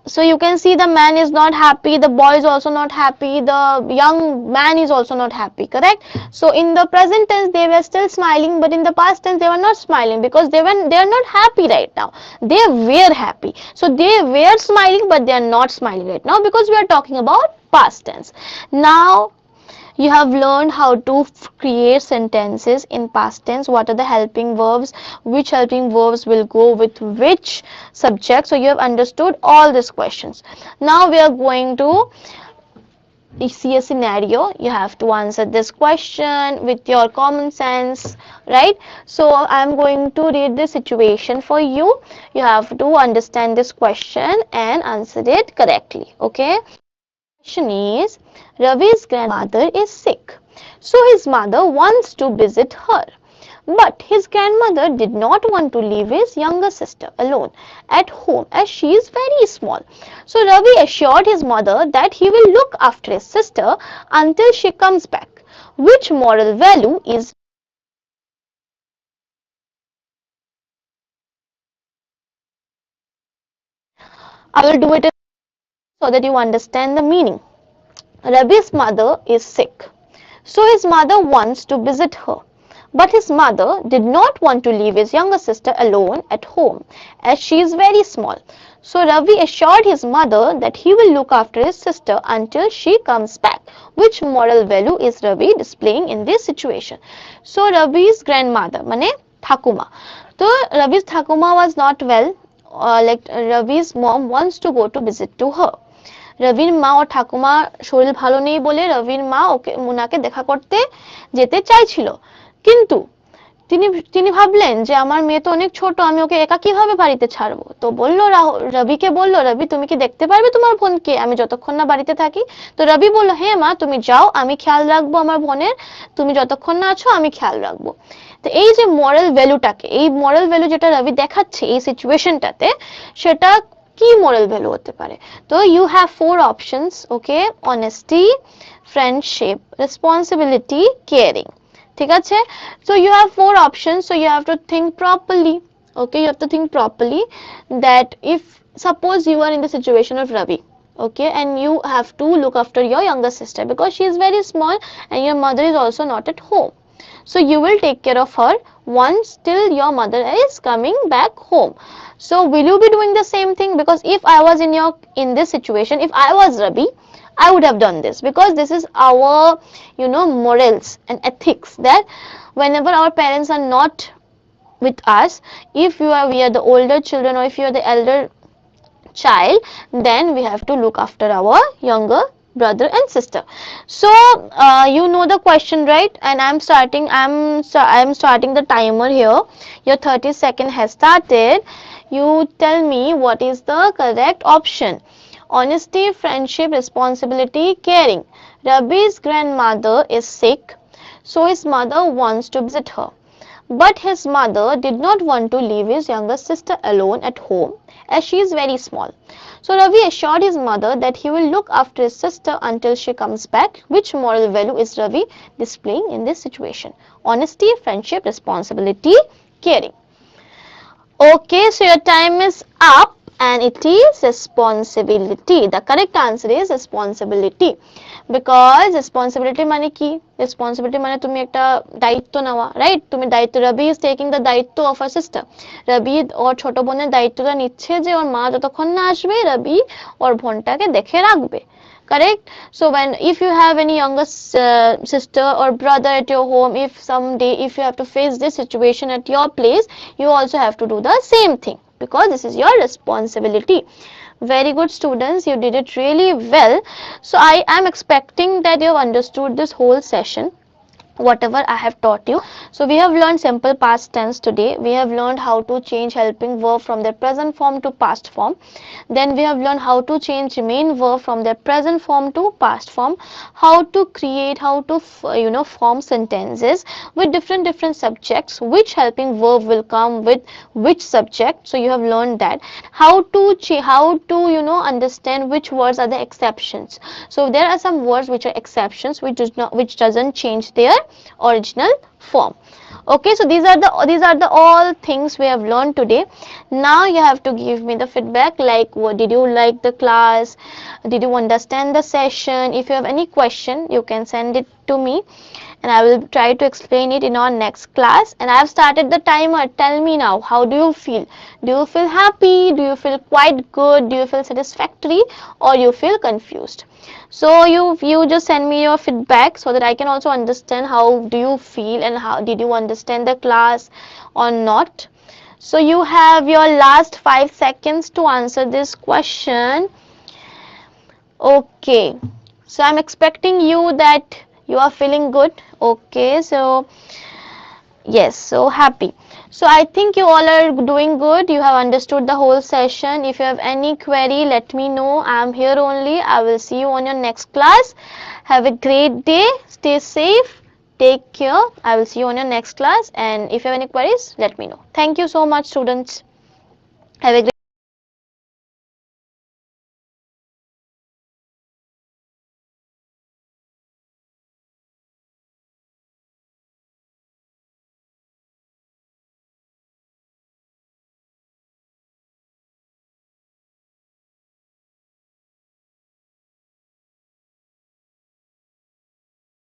So you can see the man is not happy, the boy is also not happy, the young man is also not happy, correct? So in the present tense they were still smiling, but in the past tense they were not smiling because they are not happy right now. They were happy. So they were smiling, but they are not smiling right now because we are talking about past tense. Now you have learned how to create sentences in past tense. What are the helping verbs? Which helping verbs will go with which subject? So you have understood all these questions. Now we are going to see a scenario. You have to answer this question with your common sense, right? So I'm going to read the situation for you. You have to understand this question and answer it correctly. Okay. Question is, Ravi's grandmother is sick, so his mother wants to visit her. But his grandmother did not want to leave his younger sister alone at home as she is very small. So Ravi assured his mother that he will look after his sister until she comes back. which moral value is I will do it so that you understand the meaning. Ravi's mother is sick, so his mother wants to visit her. But his mother did not want to leave his younger sister alone at home as she is very small. So Ravi assured his mother that he will look after his sister until she comes back. Which moral value is Ravi displaying in this situation? So Ravi's grandmother, mane Thakuma. So Ravi's Thakuma was not well. Like Ravi's mom wants to go to visit to her. রবির মা ও ঠাকুমা শরীর ভালো নেই বলে রবির মা ওকে মুনাকে দেখা করতে যেতে চাইছিল, কিন্তু তিনি তিনি ভাবলেন যে আমার মেয়ে তো অনেক ছোট, আমি ওকে একা কিভাবে বাড়িতে ছাড়বো। তো বলল রবিকে বলল, রবি তুমি কি দেখতে পারবে তোমার বোনকে আমি যতক্ষণ না বাড়িতে থাকি? তো রবি বলল, হ্যাঁ মা তুমি যাও, আমি খেয়াল রাখবো আমার বোনের, তুমি যতক্ষণ না আছো আমি খেয়াল রাখবো। তো এই যে মরাল ভ্যালুটাকে, এই মরাল ভ্যালু যেটা রবি দেখাচ্ছে এই সিচুয়েশনটাতে, সেটা কি মোরাল ভ্যালু হতে পারে? তো you have four options, okay, honesty, friendship, responsibility, caring. ঠিক আছে, so you have four options, so you have to think properly, okay, you have to think properly that if suppose you are in the situation of Ravi, okay, and you have to look after your younger sister because she is very small and your mother is also not at home, so you will take care of her once till your mother is coming back home. So will you be doing the same thing? Because if I was in this situation, if I was Ravi, I would have done this, because this is our morals and ethics, that whenever our parents are not with us, if we are the older children or if you are the elder child, then we have to look after our younger brother and sister. So you know the question, right? And I'm starting the timer here. Your 30-second has started. You tell me what is the correct option. Honesty, friendship, responsibility, caring. Rabi's grandmother is sick, so his mother wants to visit her. But his mother did not want to leave his younger sister alone at home as she is very small. So Ravi assured his mother that he will look after his sister until she comes back. Which moral value is Ravi displaying in this situation? Honesty, friendship, responsibility, caring. Okay, so your time is up and it is responsibility. The correct answer is responsibility, because responsibility মানে কি? Responsibility মানে তুমি একটা দায়িত্ব নেওয়া, right? তুমি দায়িত্ব, Ravi is taking the দায়িত্ব of her sister. Ravi ওর ছোট বোনের দায়িত্বটা নিচ্ছে যে ওর মা যতক্ষণ না আসবে Ravi ওর বোনটাকে দেখে রাখবে। Correct? So if you have any younger sister or brother at your home, if someday if you have to face this situation at your place, you also have to do the same thing, because this is your responsibility. Very good students, you did it really well. So I am expecting that you have understood this whole session, whatever I have taught you. So we have learned simple past tense today. We have learned how to change helping verb from their present form to past form. Then we have learned how to change main verb from their present form to past form, how to create, how to form sentences with different subjects, which helping verb will come with which subject. So you have learned that how to understand which words are the exceptions. So there are some words which are exceptions, which doesn't change their original form. Okay, so these are the all things we have learned today. Now you have to give me the feedback, like what did you like the class, did you understand the session? If you have any question, you can send it to me and I will try to explain it in our next class. And I have started the timer. Tell me now, how do you feel? Do you feel happy? Do you feel quite good? Do you feel satisfactory, or you feel confused? So you just send me your feedback so that I can also understand how do you feel and how did you understand the class or not. So you have your last 5 seconds to answer this question. Okay, so I'm expecting you that you are feeling good. Okay, so yes, so happy. So I think you all are doing good. You have understood the whole session. If you have any query, let me know. I am here only. I will see you on your next class. Have a great day. Stay safe. Take care. I will see you on your next class. And if you have any queries, let me know. Thank you so much, students. Have a great